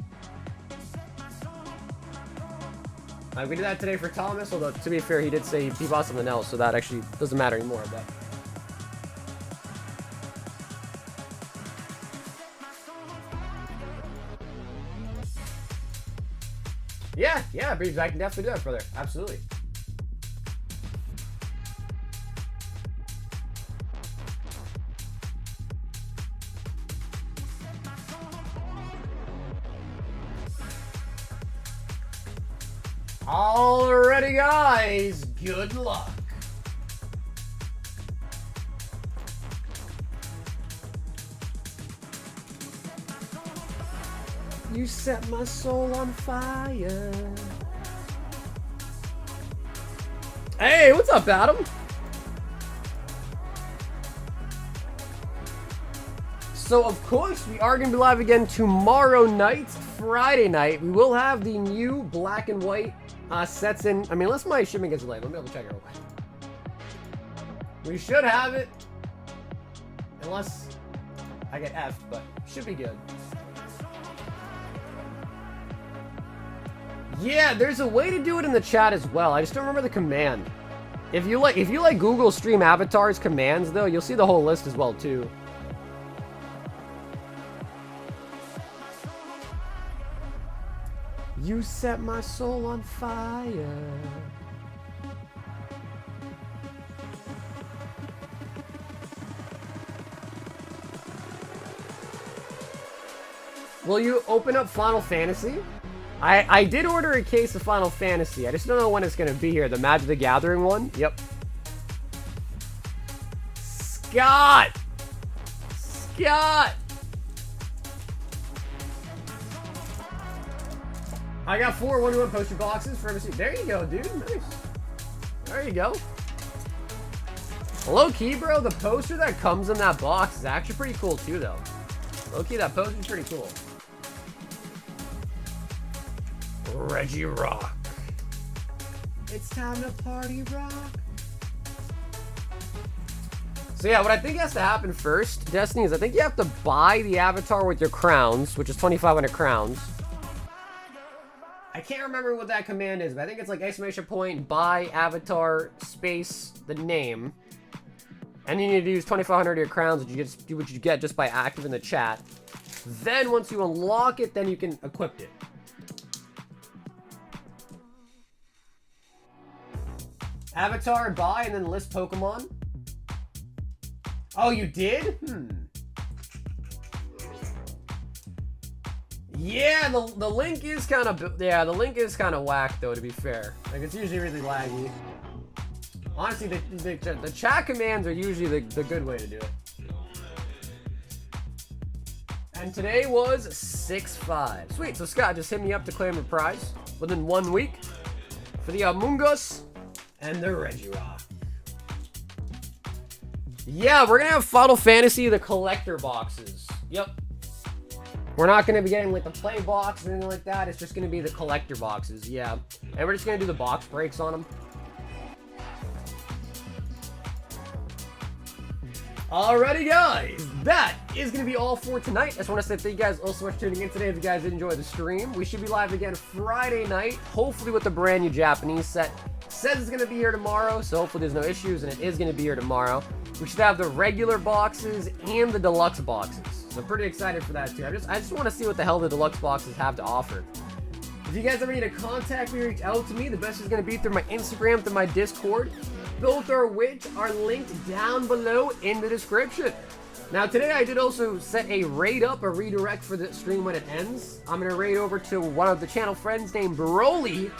We did that today for Thomas, although to be fair, he did say he bought something else, so that actually doesn't matter anymore. But Yeah, Breeze, I can definitely do that, brother. Absolutely. Alrighty, guys. Good luck. You set my soul on fire. Hey, what's up, Adam? So, of course, we are going to be live again tomorrow night, Friday night. We will have the new black and white sets in. I mean, unless my shipment gets delayed. Let me double check it real quick. We should have it. Unless I get F, but should be good. Yeah, there's a way to do it in the chat as well. I just don't remember the command. If you like Google Stream Avatars commands, though, you'll see the whole list as well, too. You set my soul on fire. Will you open up Final Fantasy? I did order a case of Final Fantasy. I just don't know when it's going to be here. The Magic the Gathering one? Yep. Scott! I got 4 1-to-1 poster boxes for MC. There you go, dude. Nice. There you go. Low key, bro, the poster that comes in that box is actually pretty cool, too, though. Low key, that poster's pretty cool. Reggie Rock. It's time to party rock. So yeah, what I think has to happen first, Destiny, is I think you have to buy the avatar with your crowns, which is 2,500 crowns. I can't remember what that command is, but I think it's like exclamation point, buy avatar, space, the name. And you need to use 2,500 of your crowns, which you get just by active in the chat. Then once you unlock it, then you can equip it. Avatar, buy, and then list Pokemon. Oh, you did? Yeah, the link is kind of, the link is kind of whack, though, to be fair. Like, it's usually really laggy. Honestly, the chat commands are usually the good way to do it. And today was 6-5. Sweet, so Scott, just hit me up to claim a prize within 1 week for the Amoonguss and the Regirock. Yeah, we're gonna have Final Fantasy, the collector boxes. Yep. We're not gonna be getting like the play box or anything like that. It's just gonna be the collector boxes, yeah. And we're just gonna do the box breaks on them. Alrighty, guys, that is going to be all for tonight. I just want to say thank you guys all so much for tuning in today. If you guys did enjoy the stream, we should be live again Friday night, hopefully with the brand new Japanese set. Says it's going to be here tomorrow, so hopefully there's no issues, and it is going to be here tomorrow. We should have the regular boxes and the deluxe boxes, so I'm pretty excited for that too. I just want to see what the hell the deluxe boxes have to offer. If you guys ever need to contact me or reach out to me, the best is going to be through my Instagram, through my Discord. Both of which are linked down below in the description. Now today I did also set a raid up, a redirect for the stream when it ends. I'm going to raid over to one of the channel friends named Broly.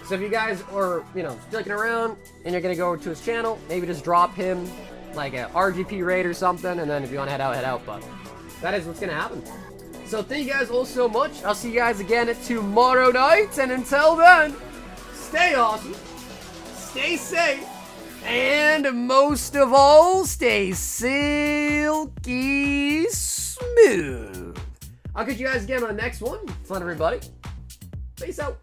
So if you guys are, sticking around and you're going to go to his channel, maybe just drop him like a RGP raid or something. And then if you want to head out. But that is what's going to happen. So thank you guys all so much. I'll see you guys again tomorrow night. And until then, stay awesome. Stay safe. And most of all, stay silky smooth. I'll catch you guys again on the next one. Fun, everybody. Peace out.